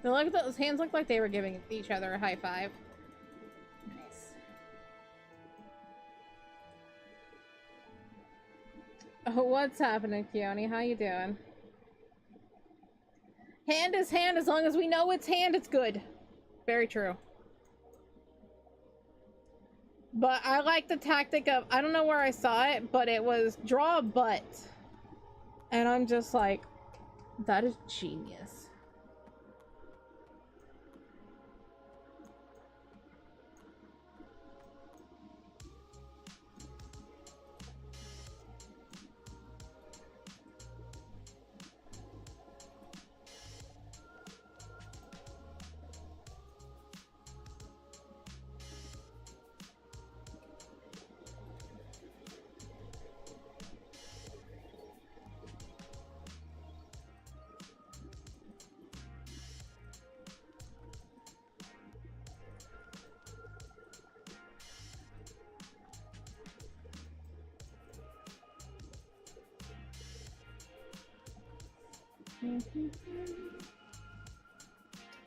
Those hands look like they were giving each other a high five. Nice. Oh, what's happening, Keone? How you doing? Hand is hand. As long as we know it's hand, it's good. Very true. But I like the tactic of, I don't know where I saw it, but it was draw a butt. And I'm just like, that is genius.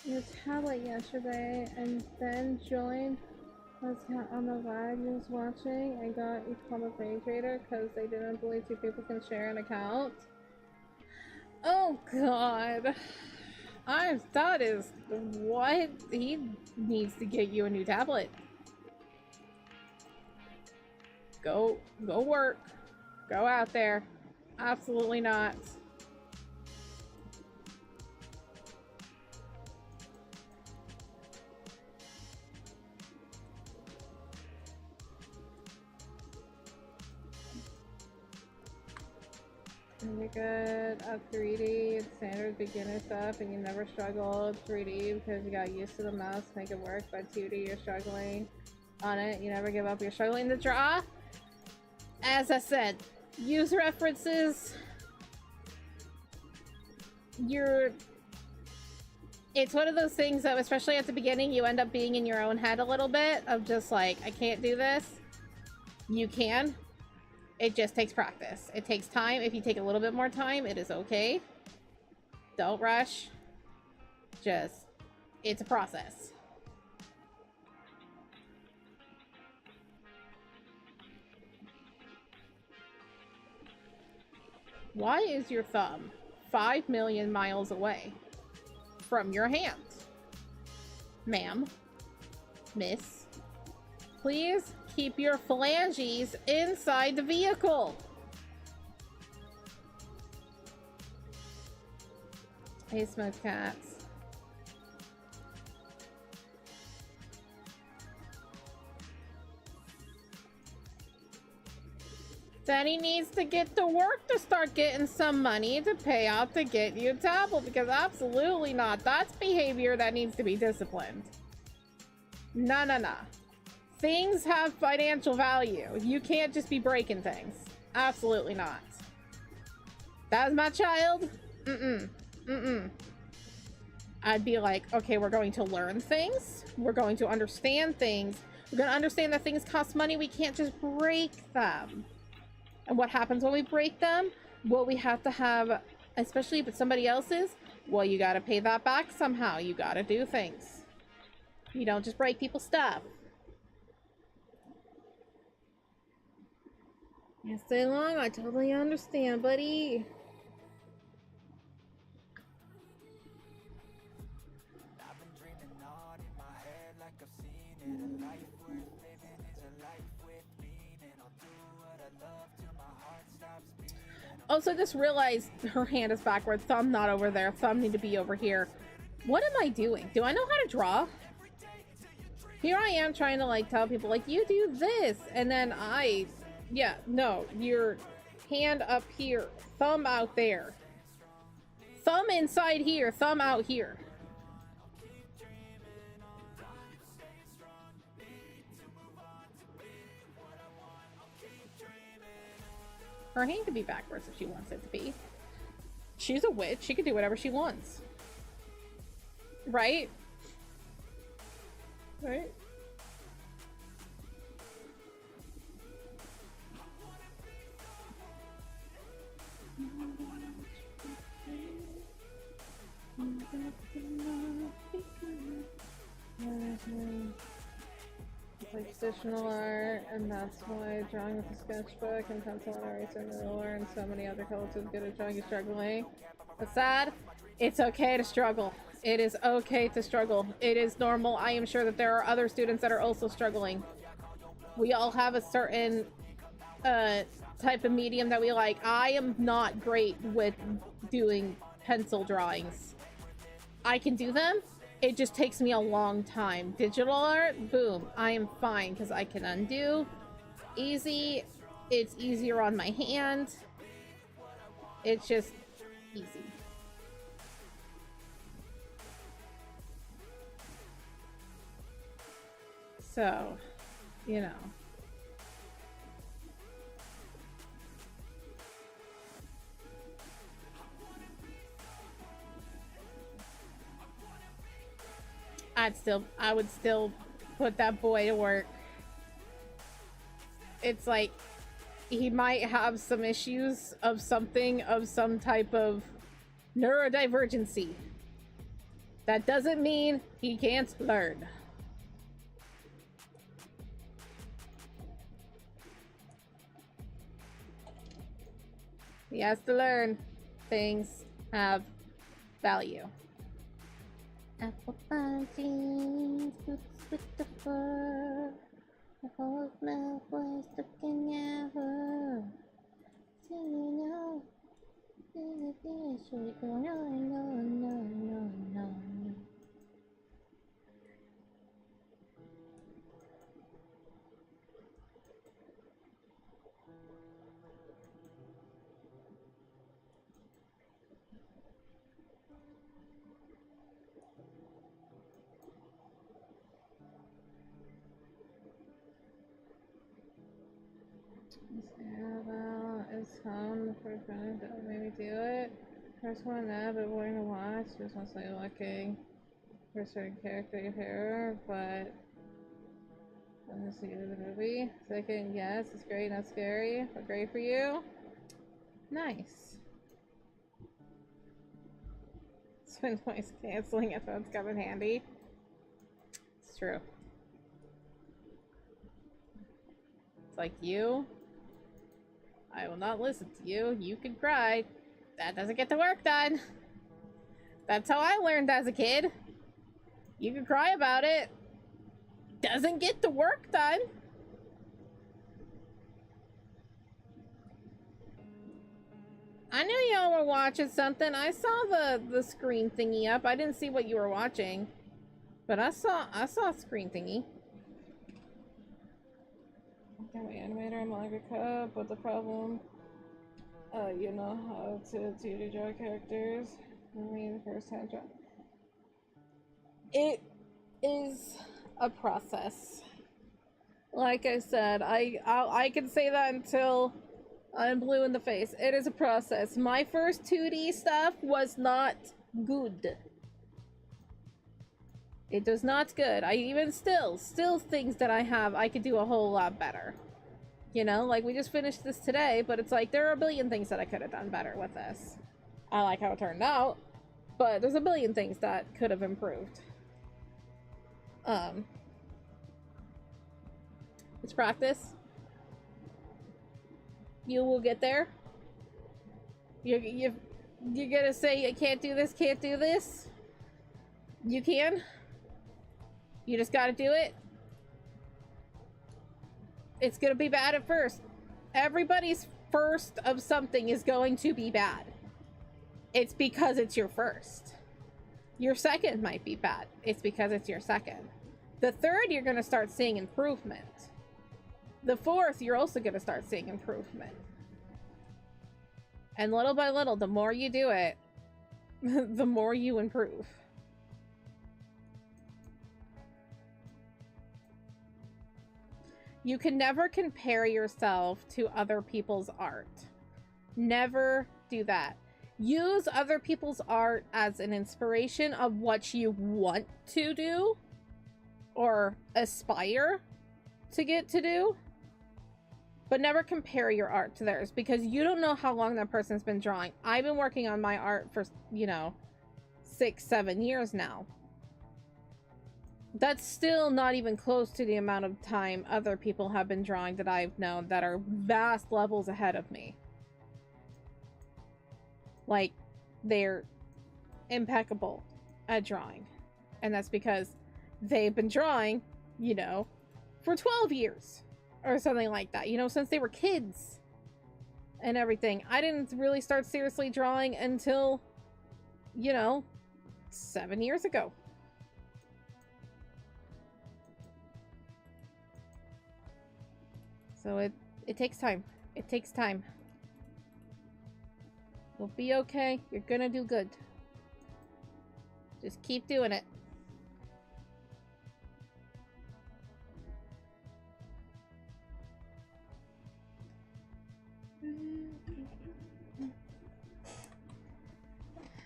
Your tablet yesterday and then joined was on the live you was watching and got a public page trader because they didn't believe two people can share an account. Oh god. That is what he needs to get you a new tablet. Go work. Go out there. Absolutely not. You're good at 3D, standard beginner stuff, and you never struggled 3D because you got used to the mouse to make it work, but 2D you're struggling on it. You never give up, you're struggling to draw. As I said, use references. It's one of those things that, especially at the beginning, you end up being in your own head a little bit of just like, I can't do this. You can. It just takes practice. It takes time. If you take a little bit more time, it is okay. Don't rush. It's a process. Why is your thumb 5 million miles away from your hand? Ma'am, miss, please keep your phalanges inside the vehicle. Hey, smoked cats. Then he needs to get to work to start getting some money to pay out to get you a tablet, because absolutely not. That's behavior that needs to be disciplined. No. Things have financial value. You can't just be breaking things. Absolutely not. That's my child? I'd be like, okay, we're going to learn things. We're going to understand things. We're going to understand that things cost money. We can't just break them. And what happens when we break them? Well, we have to have, especially if it's somebody else's, well, you got to pay that back somehow. You got to do things. You don't just break people's stuff. You stay long, I totally understand, buddy. I've been dreaming on in my head like I've seen it. A life worth living is a life with meaning. I'll do what I love till my heart stops beating. Also, just realized her hand is backward. Thumb not over there. Thumb need to be over here. What am I doing? Do I know how to draw? Here I am trying to like tell people like, you do this, and then yeah, no, your hand up here, thumb out there, thumb inside here, thumb out here. Her hand could be backwards if she wants it to be. She's a witch, she can do whatever she wants. Right? Right? Like traditional art, and that's why drawing with a sketchbook and pencil and eraser and ruler and so many other colors is good at drawing is struggling. But sad, it's okay to struggle. It is okay to struggle. It is normal. I am sure that there are other students that are also struggling. We all have a certain type of medium that we like. I am not great with doing pencil drawings. I can do them. It just takes me a long time. Digital art, boom, I am fine because I can undo. Easy. It's easier on my hand. It's just easy. So, you know. I would still put that boy to work. It's like, he might have some issues of something, of some type of Neurodivergency. That doesn't mean he can't learn. He has to learn. Things have value. Apple pie jeans, boots with the fur. The whole milk was looking at her. So you know, no. Is home the first one that maybe do it. First one that but wearing to watch. Just mostly looking for a certain character you hear, but I'm just see the movie. Second, yes, it's great, not scary, but great for you. Nice. Spend noise canceling if that's come in handy. It's true. It's like you. I will not listen to you. You can cry. That doesn't get the work done. That's how I learned as a kid. You can cry about it. Doesn't get the work done. I knew y'all were watching something. I saw the screen thingy up. I didn't see what you were watching. But I saw a screen thingy. Okay, animator, I'm like a cub, but the problem, you know how to draw characters. I mean, first time draw. It is a process. Like I said, I can say that until I'm blue in the face. It is a process. My first 2D stuff was not good. It was not good. I even still things that I have, I could do a whole lot better. You know, like we just finished this today, but it's like there are a billion things that I could have done better with this. I like how it turned out, but there's a billion things that could have improved. It's practice. You will get there. You're gonna say I can't do this, can't do this. You can. You just gotta do it. It's gonna be bad at first. Everybody's first of something is going to be bad. It's because it's your first. Your second might be bad. It's because it's your second. The third, you're gonna start seeing improvement. The fourth, you're also gonna start seeing improvement. And little by little, the more you do it, the more you improve. You can never compare yourself to other people's art. Never do that. Use other people's art as an inspiration of what you want to do or aspire to get to do. But never compare your art to theirs because you don't know how long that person's been drawing. I've been working on my art for, 6-7 years now. That's still not even close to the amount of time other people have been drawing that I've known that are vast levels ahead of me. Like, they're impeccable at drawing. And that's because they've been drawing, for 12 years. Or something like that, since they were kids. And everything. I didn't really start seriously drawing until, 7 years ago. So it takes time. It takes time. You'll be okay. You're gonna do good. Just keep doing it.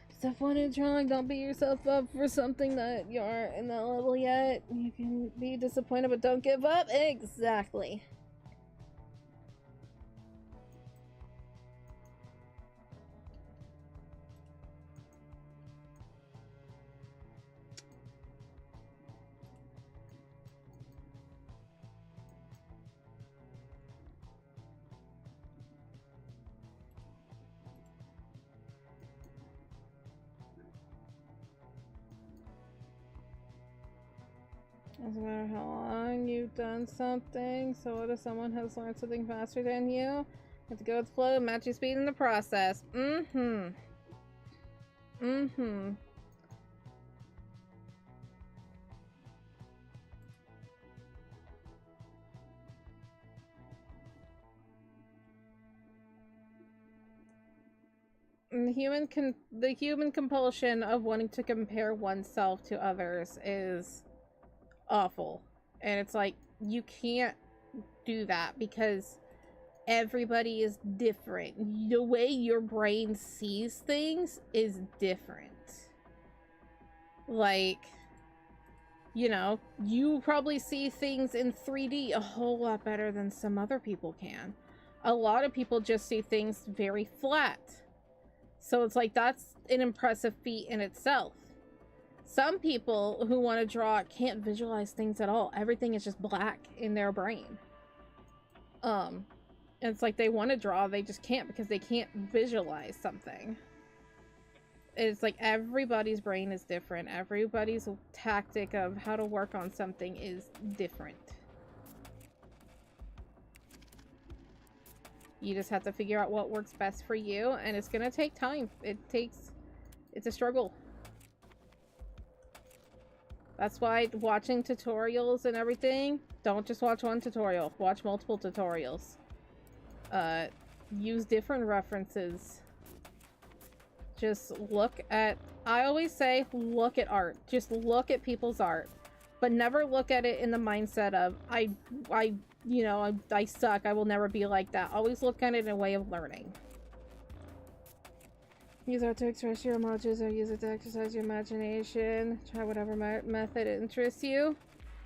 Step 1 in drawing, don't beat yourself up for something that you aren't in that level yet. You can be disappointed, but don't give up. Exactly. Doesn't matter how long you've done something, so what if someone has learned something faster than you? You have to go with the flow, match your speed in the process. Mm-hmm. Mm-hmm. The human compulsion of wanting to compare oneself to others is awful. And it's like, you can't do that because everybody is different. The way your brain sees things is different. Like, you know, you probably see things in 3D a whole lot better than some other people can. A lot of people just see things very flat. So it's like, that's an impressive feat in itself. Some people who want to draw can't visualize things at all. Everything is just black in their brain. It's like they want to draw, they just can't because they can't visualize something. It's like everybody's brain is different. Everybody's tactic of how to work on something is different. You just have to figure out what works best for you, and it's gonna take time. It's a struggle. That's why watching tutorials and everything, don't just watch one tutorial. Watch multiple tutorials. Use different references. Just look at, I always say, look at art. Just look at people's art. But never look at it in the mindset of, I suck, I will never be like that. Always look at it in a way of learning. Use art to express your emotions or use it to exercise your imagination. Try whatever method interests you.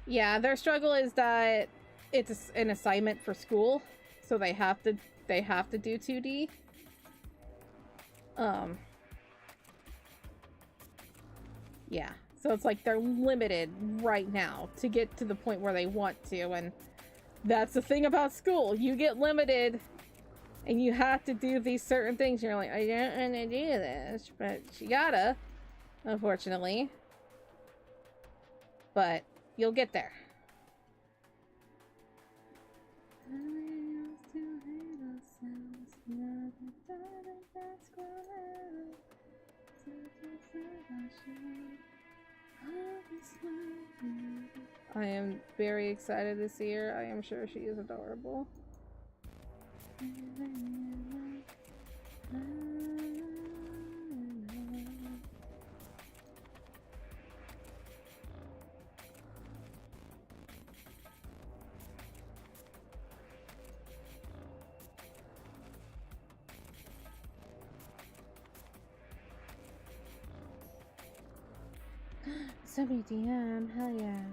Yeah, their struggle is that it's an assignment for school, so they have to do 2D. Yeah. So it's like they're limited right now to get to the point where they want to, and that's the thing about school. You get limited and you have to do these certain things. You're like, I don't want to do this, but you gotta, unfortunately. But you'll get there. I am very excited to see her. I am sure she is adorable. Somebody DM, hell yeah.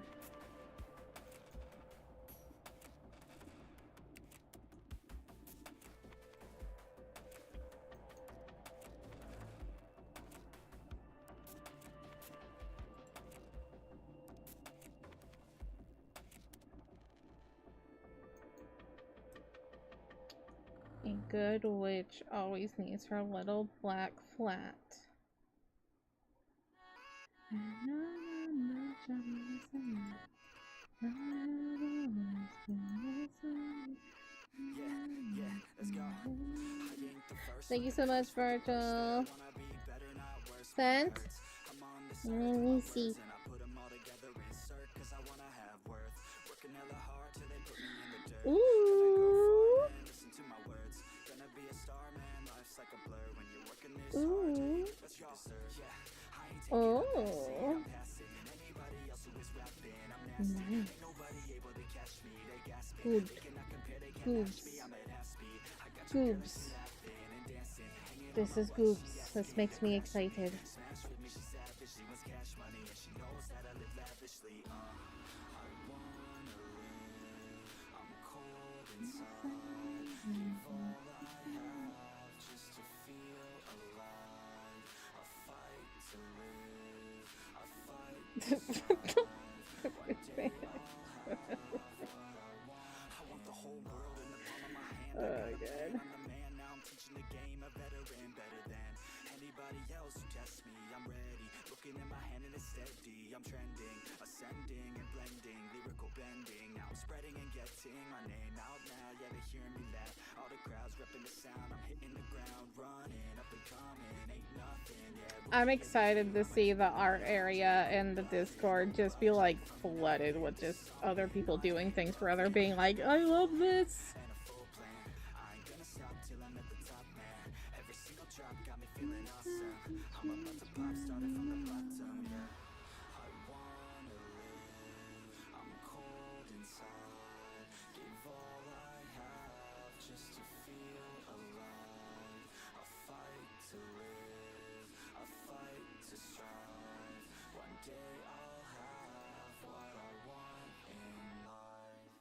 A good witch always needs her little black flat. Thank you so much, Virgil. Sent? Let me see. Ooh. Ooh. Oh. Nice. Good. Goobs. Goobs. This is goobs. This makes me excited. Oh, good. ascending and blending, lyrical bending. Now I'm spreading and getting my name out now. Yeah, they hear me laugh. All the crowds repping the sound. I'm hitting the ground, running up and coming. Ain't nothing. Yeah, I'm excited to see the art area and the Discord just be like flooded with just other people doing things for other, being like, I love this. and a full plan. I ain't gonna stop till I'm at the top, man. Every single drop got me feeling awesome. I'm about to pop, started from the bottom, yeah. I wanna live, I'm cold inside. Give all I have just to feel alive. I fight to live, I fight to strive. One day I'll have what I want in life.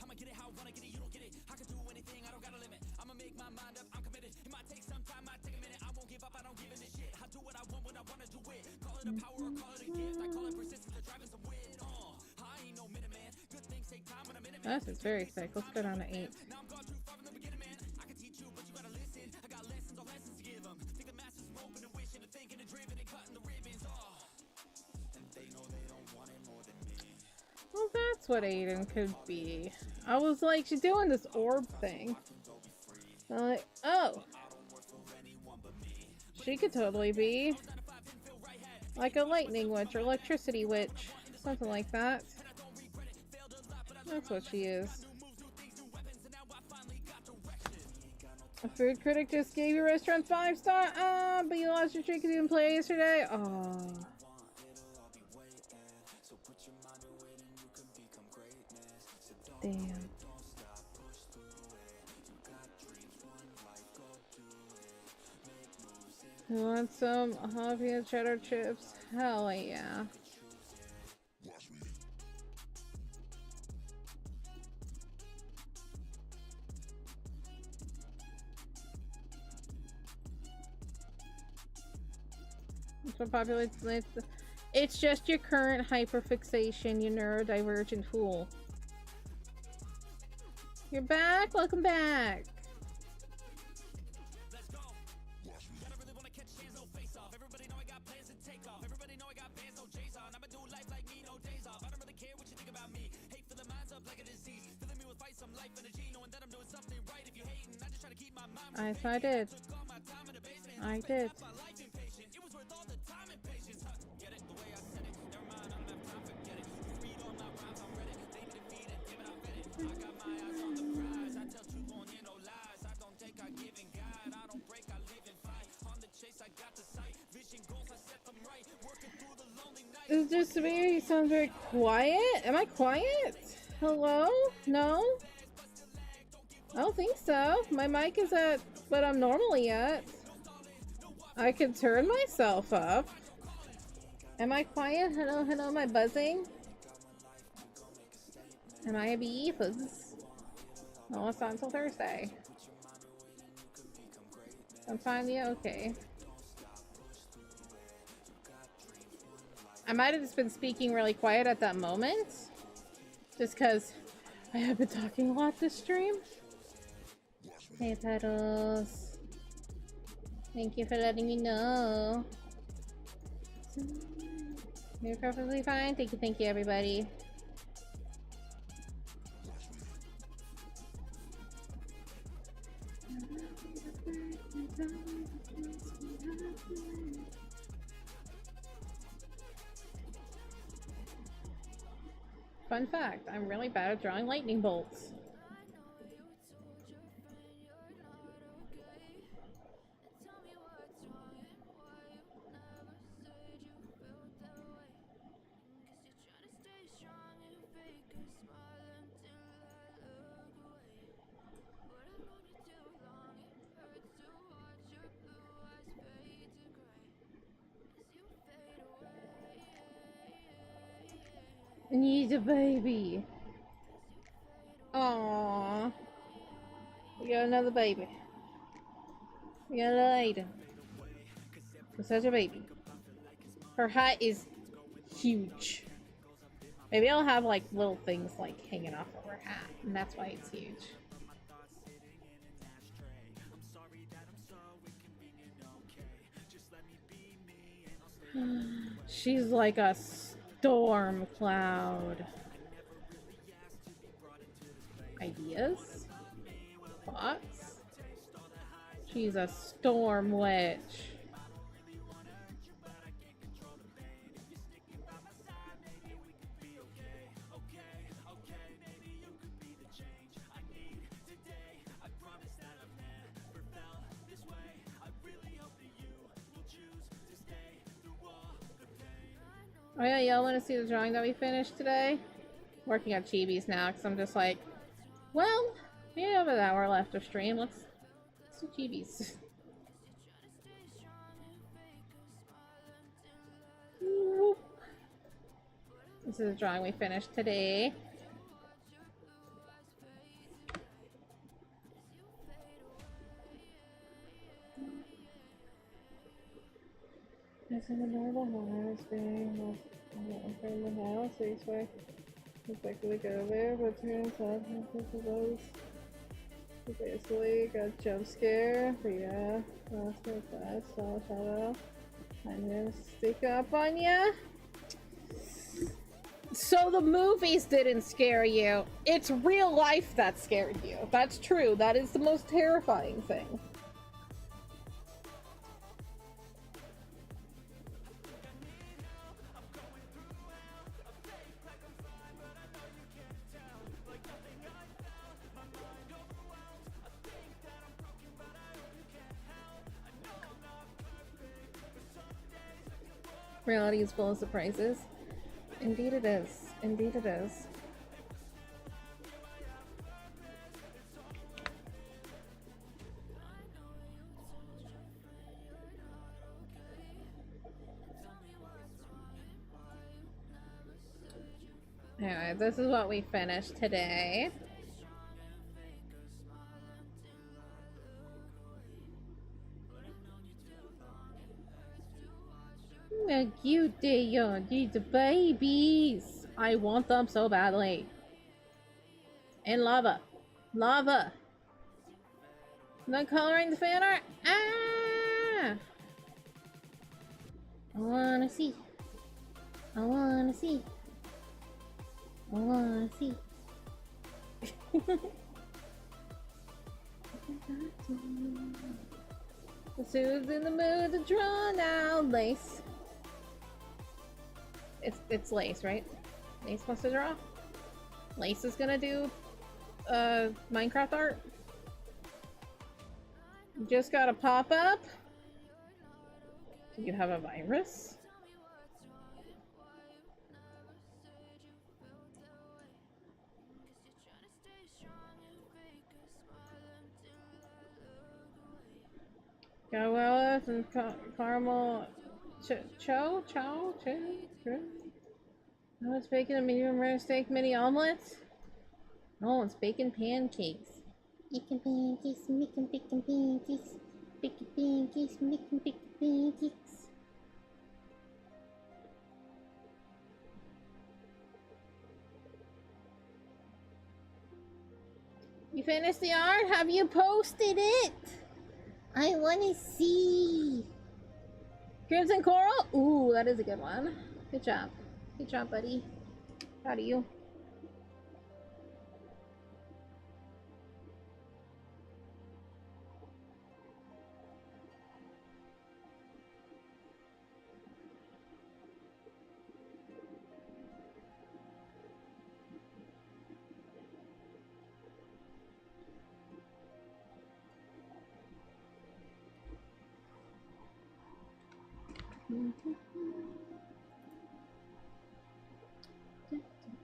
I'ma get it how I wanna get it, you don't get it. I can do anything, I don't got a limit. I'ma make my mind up, I'm committed. It might take some time, might take a minute. I won't give up, I don't give in this shit. I do what I want when I wanna do it. Call it a power or call it a gift. I call it persistence or driving some wit. I ain't no minute man. Good things take time when I'm in it, man. This is very sick. Let's go down to 8. Now I'm gone too far from the beginning, man. I can teach you, but you gotta listen. I got lessons, all lessons to give them. Think the masters are open and wishing and thinking and driven and cutting the ribbons. And they know they don't want it more than me. Well, that's what Aiden could be. I was like, she's doing this orb thing. I'm like, oh. She could totally be like a lightning witch or electricity witch. Something like that. That's what she is. A food critic just gave your restaurant 5 star. But you lost your streak because you didn't play yesterday. Oh. Damn. You want some Homophobia cheddar chips? Hell yeah. That's what populates life. It's just your current hyperfixation, you neurodivergent fool. You're back? Welcome back. Yes, I did. I did. Is it just me? He sounds very quiet. Am I quiet? Hello? No? I don't think so. My mic is at what I'm normally at. I can turn myself up. Am I quiet? Hello, hello, am I buzzing? Am I a bee? No, it's not until Thursday. I'm finally okay. I might have just been speaking really quiet at that moment. Just because I have been talking a lot this stream. Hey, Petals. Thank you for letting me know. You're perfectly fine. Thank you, everybody. Fun fact, I'm really bad at drawing lightning bolts. Need a baby. Aww. We got another baby. We got a little Aiden. We're such a baby. Her hat is huge. Maybe I'll have like little things like hanging off of her hat, and that's why it's huge. She's like a storm cloud. Ideas? Thoughts? She's a storm witch. Oh yeah, y'all want to see the drawing that we finished today? Working on chibis now, because I'm just like, well, we have an hour left of stream. Let's do chibis. This is a drawing we finished today. It's in the normal house, being from the house, so you swear. Effectively go there, but turns out for those who basically got jump scare. But yeah, that's my class, so shout out. I'm gonna stick up on ya. So the movies didn't scare you. It's real life that scared you. That's true. That is the most terrifying thing. Reality is full of surprises. Indeed it is. Indeed it is. Anyway, this is what we finished today. How cute they are, these babies. I want them so badly. And lava. Lava. Not coloring the fan art? Ah! I wanna see. I wanna see. I wanna see. Sue's in the mood to draw now. Lace. It's Lace, right? Lace wants to draw? Lace is gonna do Minecraft art. Just got a pop-up. Do you have a virus? Go well and caramel cho. No, it's bacon a medium rare steak mini omelets. No, it's bacon pancakes. Bacon pancakes, making bacon pancakes. Bacon pancakes, making bacon pancakes. You finished the art? Have you posted it? I wanna see. Crimson Coral? Ooh, that is a good one. Good job. Good job, buddy. Proud of you.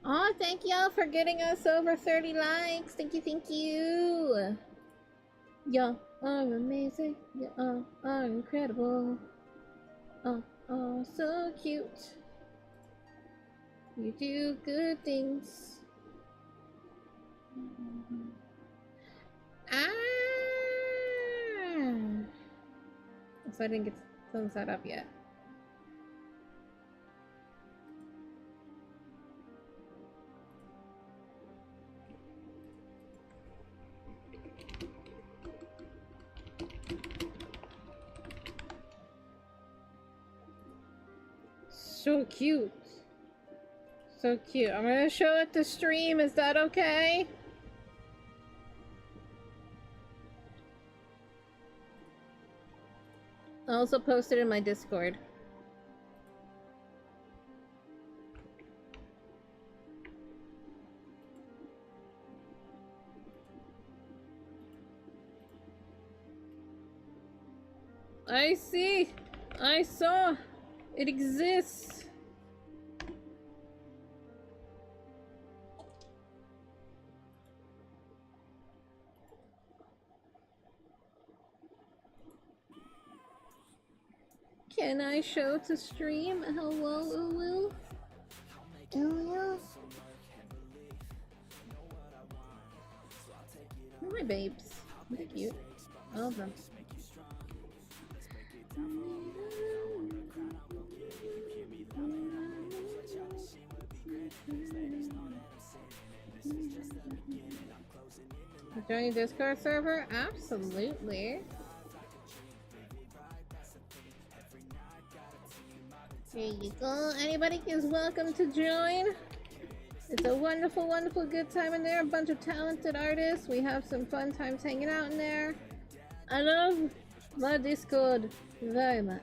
Oh, thank y'all for getting us over 30 likes. Thank you, thank you. Y'all are amazing. Y'all are incredible. Oh, so cute. You do good things. Ah! So I didn't get some set up yet. So cute. So cute. I'm gonna show it to stream. Is that okay? I also posted in my Discord. I see. I saw. It exists. Can I show to stream? Hello, Ulu? Ulu? Where are my babes? They're cute. I love them. Join your Discord server? Absolutely. There you go. Anybody is welcome to join. It's a wonderful, wonderful good time in there. A bunch of talented artists. We have some fun times hanging out in there. I love my Discord very much.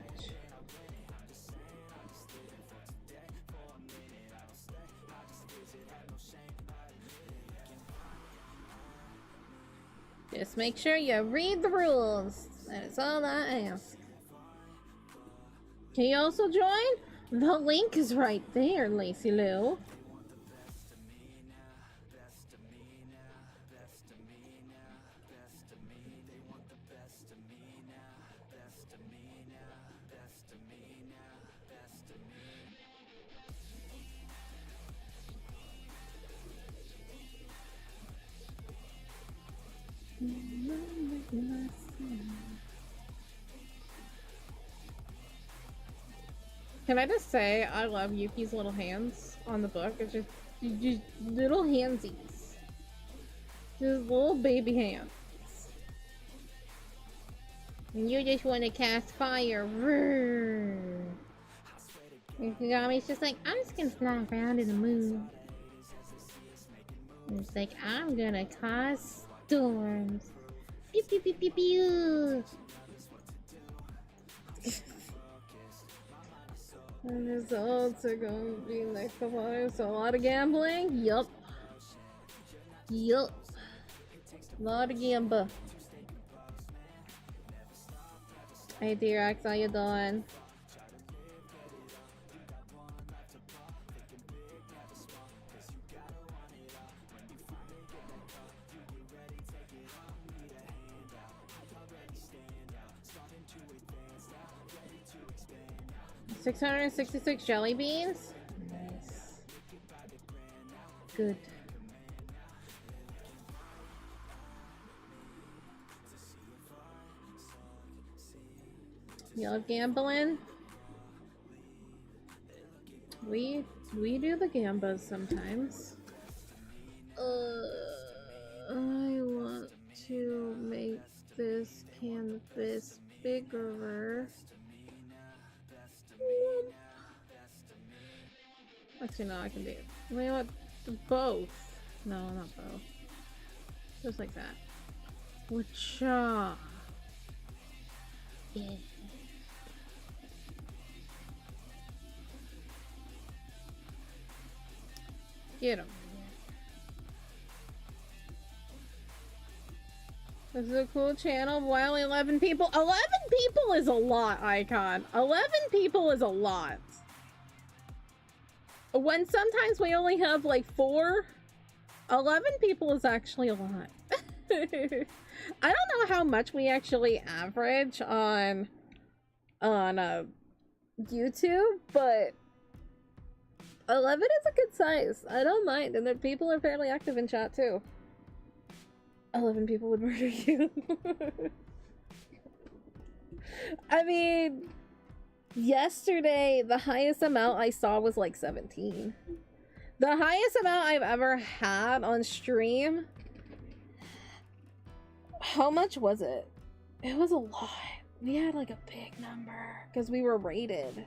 Just make sure you read the rules. That is all I ask. Can you also join? The link is right there, Lacey Lou. Can I just say, I love Yuki's little hands on the book. It's just little handsies. Just little baby hands. And you just want to cast fire. And Kagami's just like, I'm just gonna fly around in the moon. And it's like, I'm gonna cause storms. Pew pew pew pew pew. And the results are going to be next couple hours. So a lot of gambling? Yup. Yup. A lot of gambling. Hey D-Rex, how you doing? $666 jelly beans? Nice. Good. You love gambling? We do the gambas sometimes. I want to make this canvas bigger. Actually, no, I can do it. Wait, what? Both? No, not both. Just like that. Wacha. Yeah. Get him. This is a cool channel. Why only 11 people? 11 people is a lot, Icon. 11 people is a lot. When sometimes we only have like 4, 11 people is actually a lot. I don't know how much we actually average on YouTube, but 11 is a good size. I don't mind, and the people are fairly active in chat too. 11 people would murder you. I mean, yesterday, the highest amount I saw was like 17. The highest amount I've ever had on stream. How much was it? It was a lot. We had like a big number because we were rated.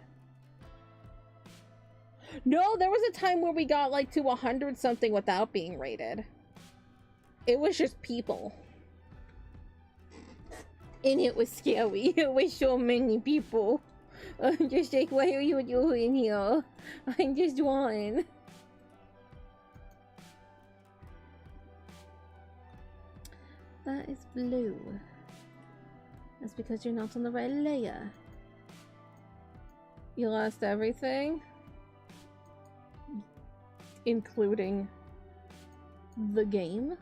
No, there was a time where we got like to 100 something without being rated. It was just people. And it was scary. It was so many people. I'm just like, what are you doing here? I'm just one. That is blue. That's because you're not on the right layer. You lost everything? Including The game?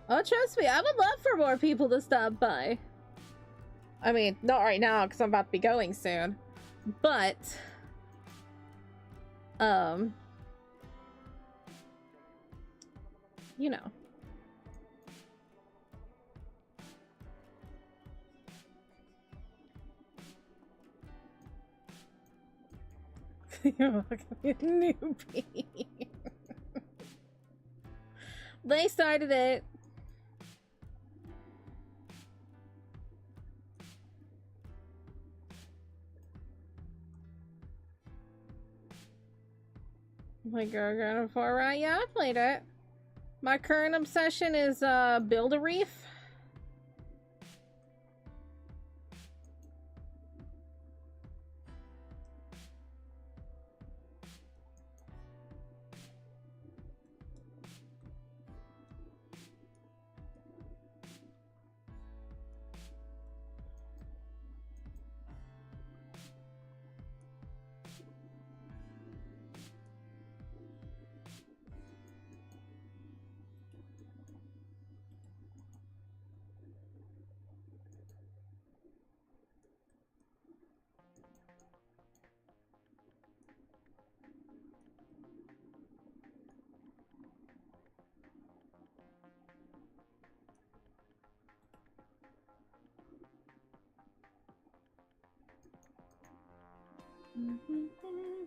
oh, trust me, I would love for more people to stop by. I mean, not right now, because I'm about to be going soon. But, you know. You're looking at newbie. They started it. Like Gargano 4, right? Yeah, I played it. My current obsession is Build a Reef.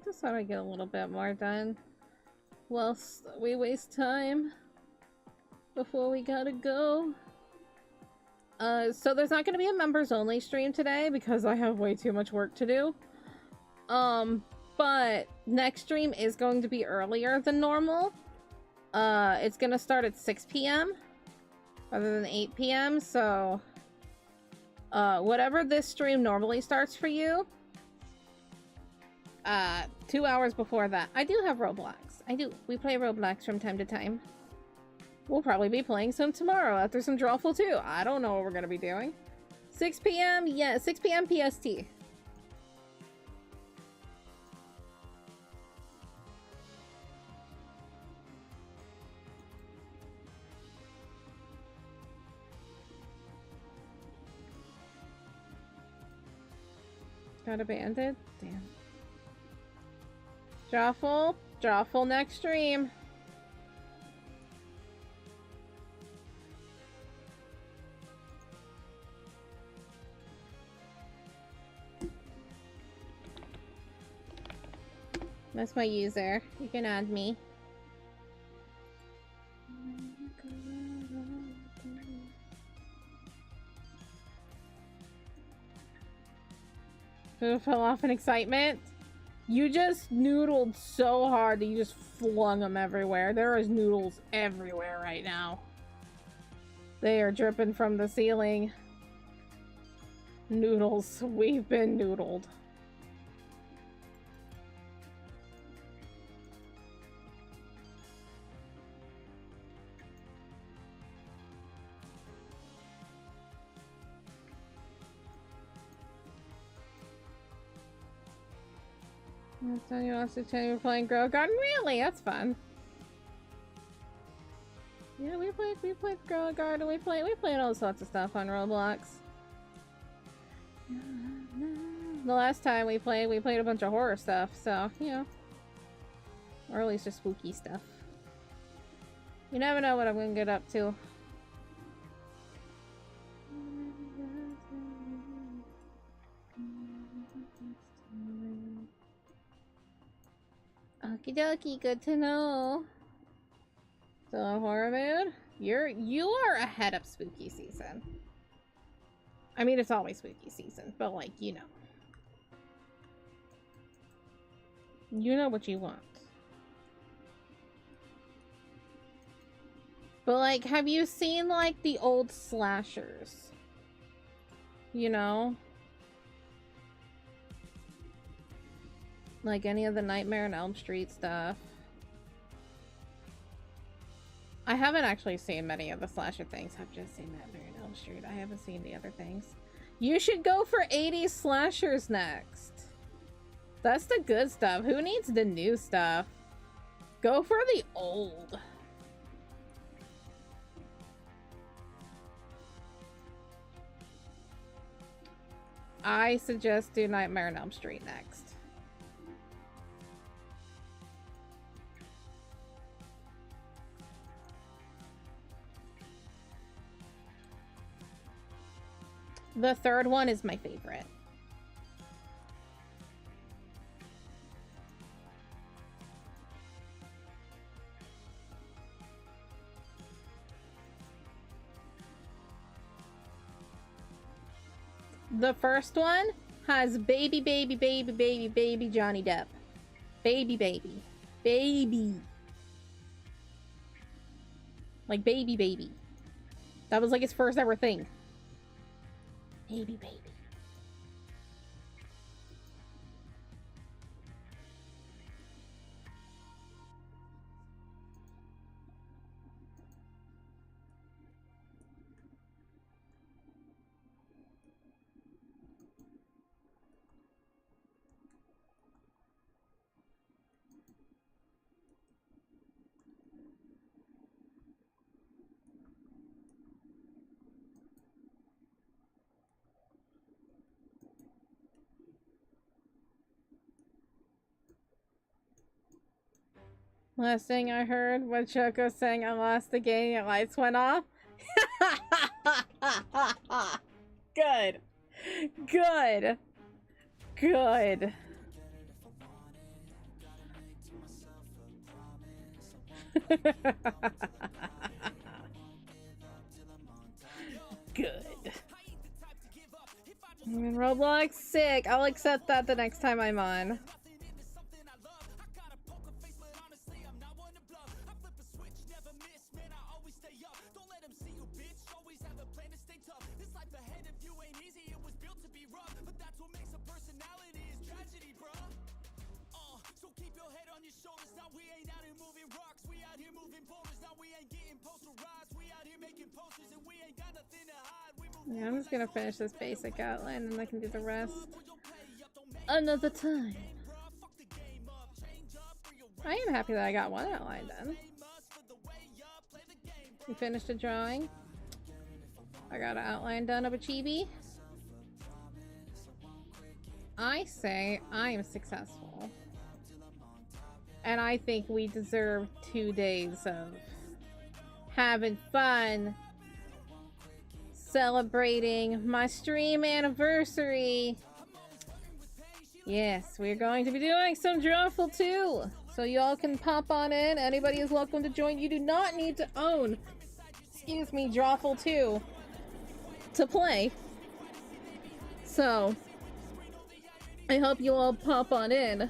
Just thought I'd get a little bit more done. Whilst we waste time before we gotta go. So there's not gonna be a members only stream today because I have way too much work to do. But next stream is going to be earlier than normal. It's gonna start at 6 p.m. rather than 8 p.m. So, whatever this stream normally starts for you, 2 hours before that. I do have Roblox. I do. We play Roblox from time to time. We'll probably be playing some tomorrow after some Drawful too. I don't know what we're gonna be doing. 6 p.m. Yeah, 6 p.m. PST. Got abandoned? Damn. Drawful next stream. That's my user. You can add me. Who fell off in excitement? You just noodled so hard that you just flung them everywhere. There is noodles everywhere right now. They are dripping from the ceiling. Noodles. We've been noodled. You wants to tell you we're playing Grow Garden? Really? That's fun. Yeah, we played Grow Garden. We played all sorts of stuff on Roblox. The last time we played a bunch of horror stuff, so, you know. Or at least just spooky stuff. You never know what I'm gonna get up to. Okie dokie, good to know. So horror mood? You are ahead of spooky season. I mean, it's always spooky season, but like, you know. You know what you want. But, like, have you seen, like, the old slashers? You know? Like, any of the Nightmare on Elm Street stuff. I haven't actually seen many of the slasher things. I've just seen Nightmare on Elm Street. I haven't seen the other things. You should go for 80s slashers next. That's the good stuff. Who needs the new stuff? Go for the old. I suggest do Nightmare on Elm Street next. The third one is my favorite. The first one has baby Johnny Depp. Baby. Like baby. That was like his first ever thing. Baby. Last thing I heard was Choco saying I lost the game and lights went off. Good. Good. I'm in Roblox, sick. I'll accept that the next time I'm on. Yeah, I'm just gonna finish this basic outline and I can do the rest another time. I am happy that I got one outline done. We finished a drawing. I got an outline done of a chibi. I say I am successful. And I think we deserve 2 days of having fun, celebrating my stream anniversary. Yes, we're going to be doing some Drawful too, so y'all can pop on in. Anybody is welcome to join. You do not need to own, excuse me, Drawful 2 to play. So I hope you all pop on in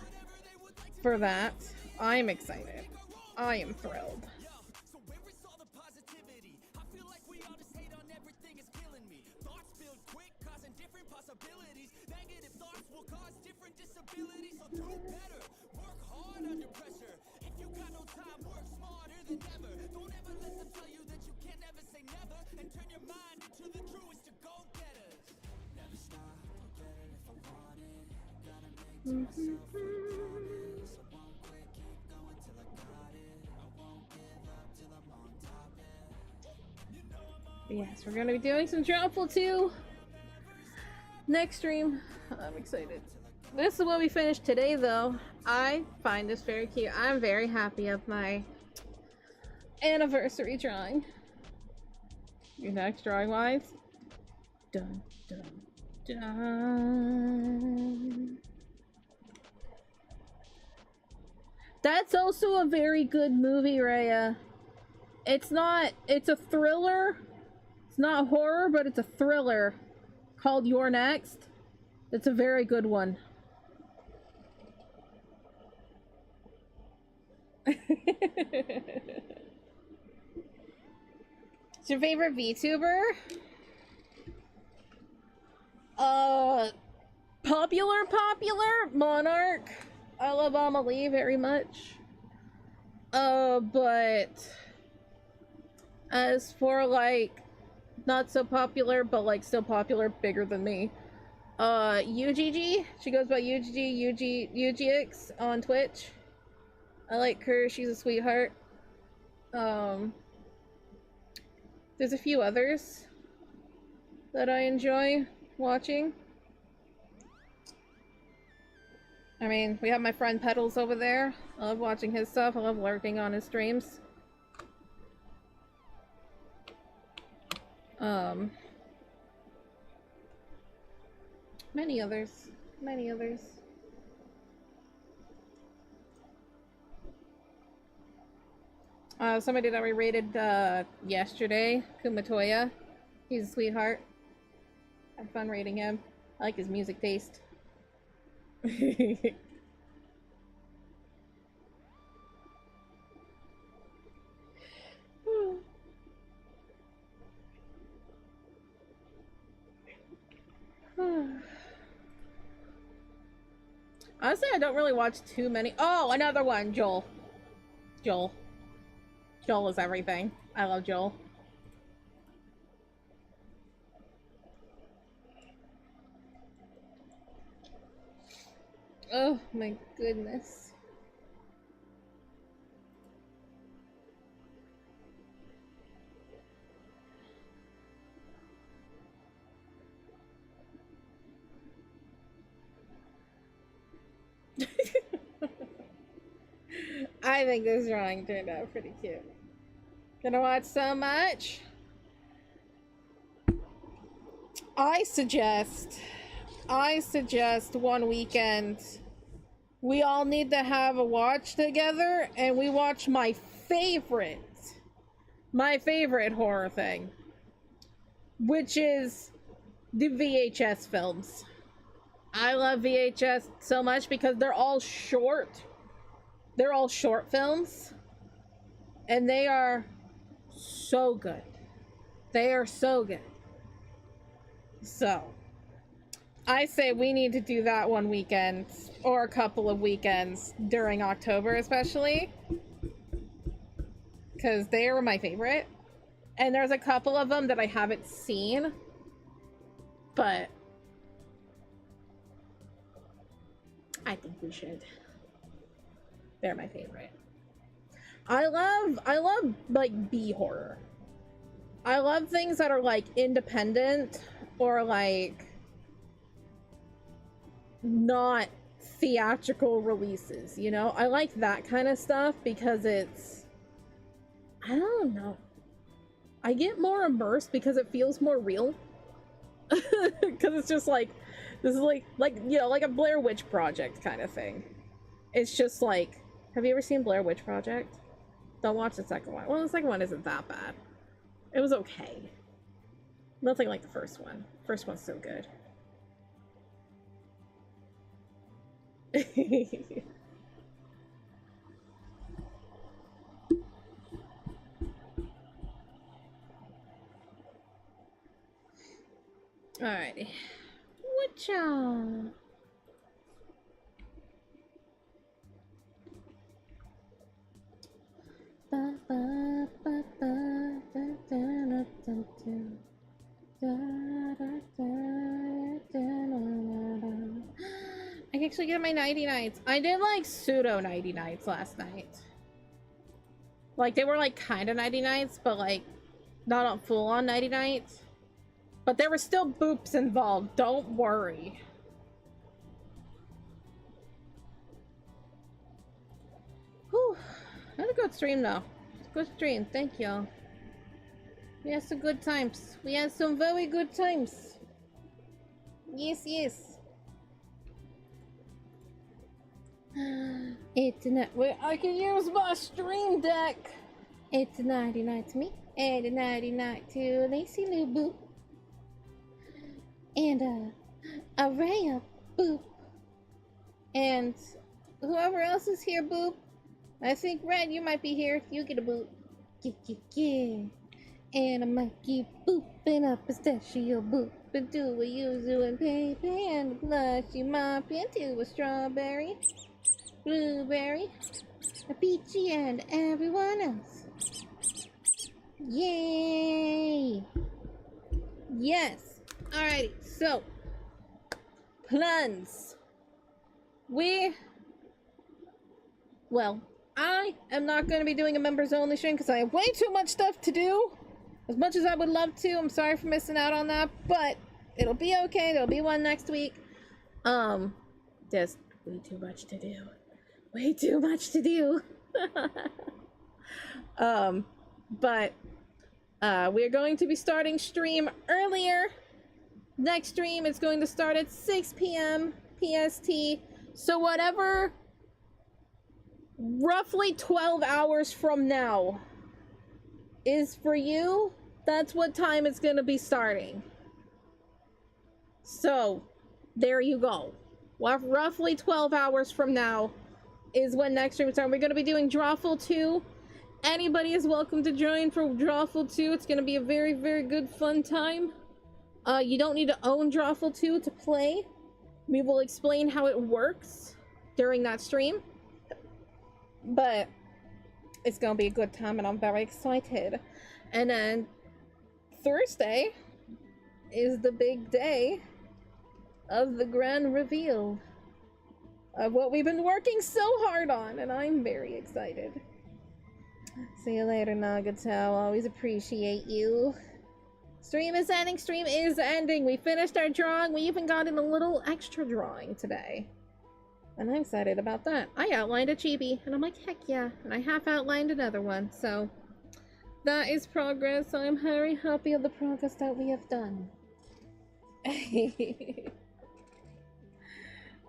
for that. I'm excited. I am thrilled. Yes, we're gonna be doing some Drawful 2 next stream. I'm excited. This is what we finished today, though. I find this very cute. I'm very happy of my anniversary drawing. Your next drawing wise? Dun dun dun. That's also a very good movie, Raya. It's a thriller. It's not horror, but it's a thriller called You're Next. It's a very good one. What's your favorite VTuber? Popular Monarch. I love Amelie very much. But as for like not so popular but like still popular, bigger than me, UGG. She goes by UGX on Twitch. I like her. She's a sweetheart. There's a few others that I enjoy watching. I mean, we have my friend Pedals over there. I love watching his stuff. I love lurking on his streams. Many others. Many others. Somebody that we rated yesterday, Kumatoya. He's a sweetheart. Had fun rating him. I like his music taste. Honestly, I don't really watch too many. Oh, another one, Joel. Joel is everything. I love Joel. Oh my goodness. I think this drawing turned out pretty cute. Gonna watch so much. I suggest one weekend we all need to have a watch together and we watch my favorite horror thing, which is the VHS films. I love VHS so much because they're all short films and they are so good. They are so good. So I say we need to do that one weekend or a couple of weekends during October, especially because they are my favorite. And there's a couple of them that I haven't seen, but I think we should. They're my favorite. I love like B horror. I love things that are like independent or like not theatrical releases, you know? I like that kind of stuff because it's, I don't know, I get more immersed because it feels more real. Because it's just like, this is like you know, like a Blair Witch Project kind of thing. It's just like, have you ever seen Blair Witch Project? Don't watch the second one. Well, the second one isn't that bad. It was okay. Nothing like the first one. First one's so good. Alrighty. Whatcha? I can actually get my nighty nights. I did like pseudo nighty nights last night. Like they were like kind of nighty nights, but like not on full on nighty nights. But there were still boops involved. Don't worry. Whew. Had a good stream though. Good stream. Thank y'all. We had some good times. We had some very good times. Yes, yes. It's not where I can use my stream deck. It's a nighty night to me, and a nighty night to Lacey Lou Boop, and Araya Boop, and whoever else is here, Boop. I think, Red, you might be here. You get a boot. Yeah. And I might keep booping up a pistachio boop and do a yuzu and pepe and a blushy mop into a strawberry, blueberry, a peachy, and everyone else. Yay! Yes. Alrighty, so plans. I am not going to be doing a members only stream because I have way too much stuff to do. As much as I would love to, I'm sorry for missing out on that, but it'll be okay. There'll be one next week. There's way too much to do. Way too much to do. But we're going to be starting stream earlier. Next stream is going to start at 6 p.m. PST. So whatever, roughly 12 hours from now is for you, that's what time it's going to be starting. So, there you go. Roughly 12 hours from now is when next stream starts. We're going to be doing Drawful 2. Anybody is welcome to join for Drawful 2. It's going to be a very, very good fun time. You don't need to own Drawful 2 to play. We will explain how it works during that stream. But it's gonna be a good time and I'm very excited. And then Thursday is the big day of the grand reveal of what we've been working so hard on, and I'm very excited. See you later, Nagato. Always appreciate you. Stream is ending. We finished our drawing. We even got in a little extra drawing today. And I'm excited about that. I outlined a chibi, and I'm like, heck yeah. And I half outlined another one, so that is progress. I'm very happy of the progress that we have done.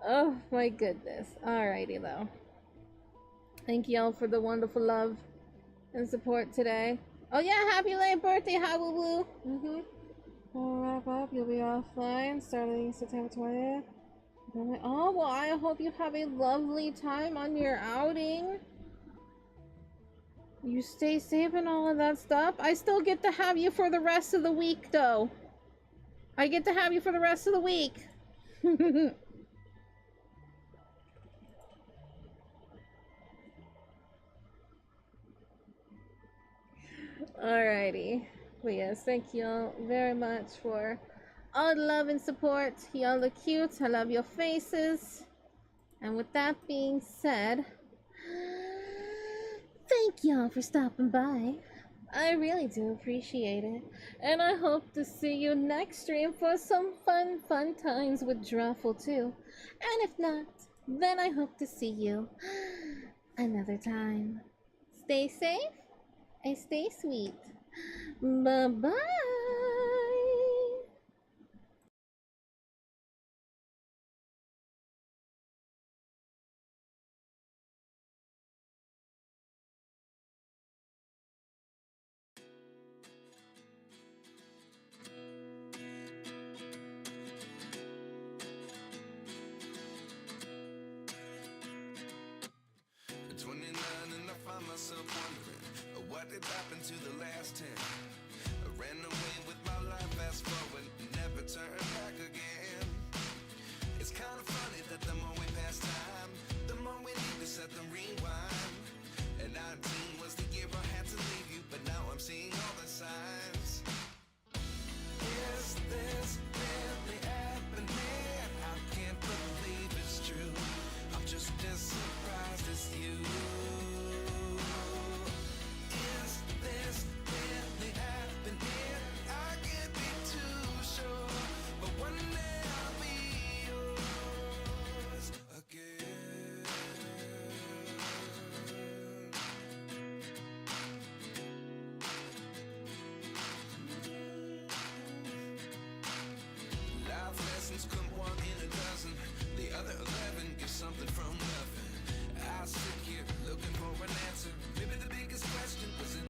Oh my goodness. Alrighty though. Thank y'all for the wonderful love and support today. Oh yeah, happy late birthday, Habu Blue. I'll wrap up. You'll be offline starting September 20th. Oh, well, I hope you have a lovely time on your outing. You stay safe and all of that stuff. I still get to have you for the rest of the week, though. I get to have you for the rest of the week. Alrighty. But yes, thank you all very much for all the love and support. Y'all look cute. I love your faces. And with that being said, thank y'all for stopping by. I really do appreciate it. And I hope to see you next stream for some fun times with Drawful 2. And if not, then I hope to see you another time. Stay safe and stay sweet. Bye-bye. At 29 and I find myself wondering what did happen to the last 10. I ran away with my life, fast forward, never turn back again. It's kind of funny that the more we pass time, the more we need to set them rewind. And 19 was the year I had to leave you, but now I'm seeing all the signs. Is this really happening? I can't believe it's true. I'm just as surprised as you. Is this really happening? I can't be too sure, but one day I'll be yours again. Life lessons come one in a dozen. The other 11 get something from nothing. I sit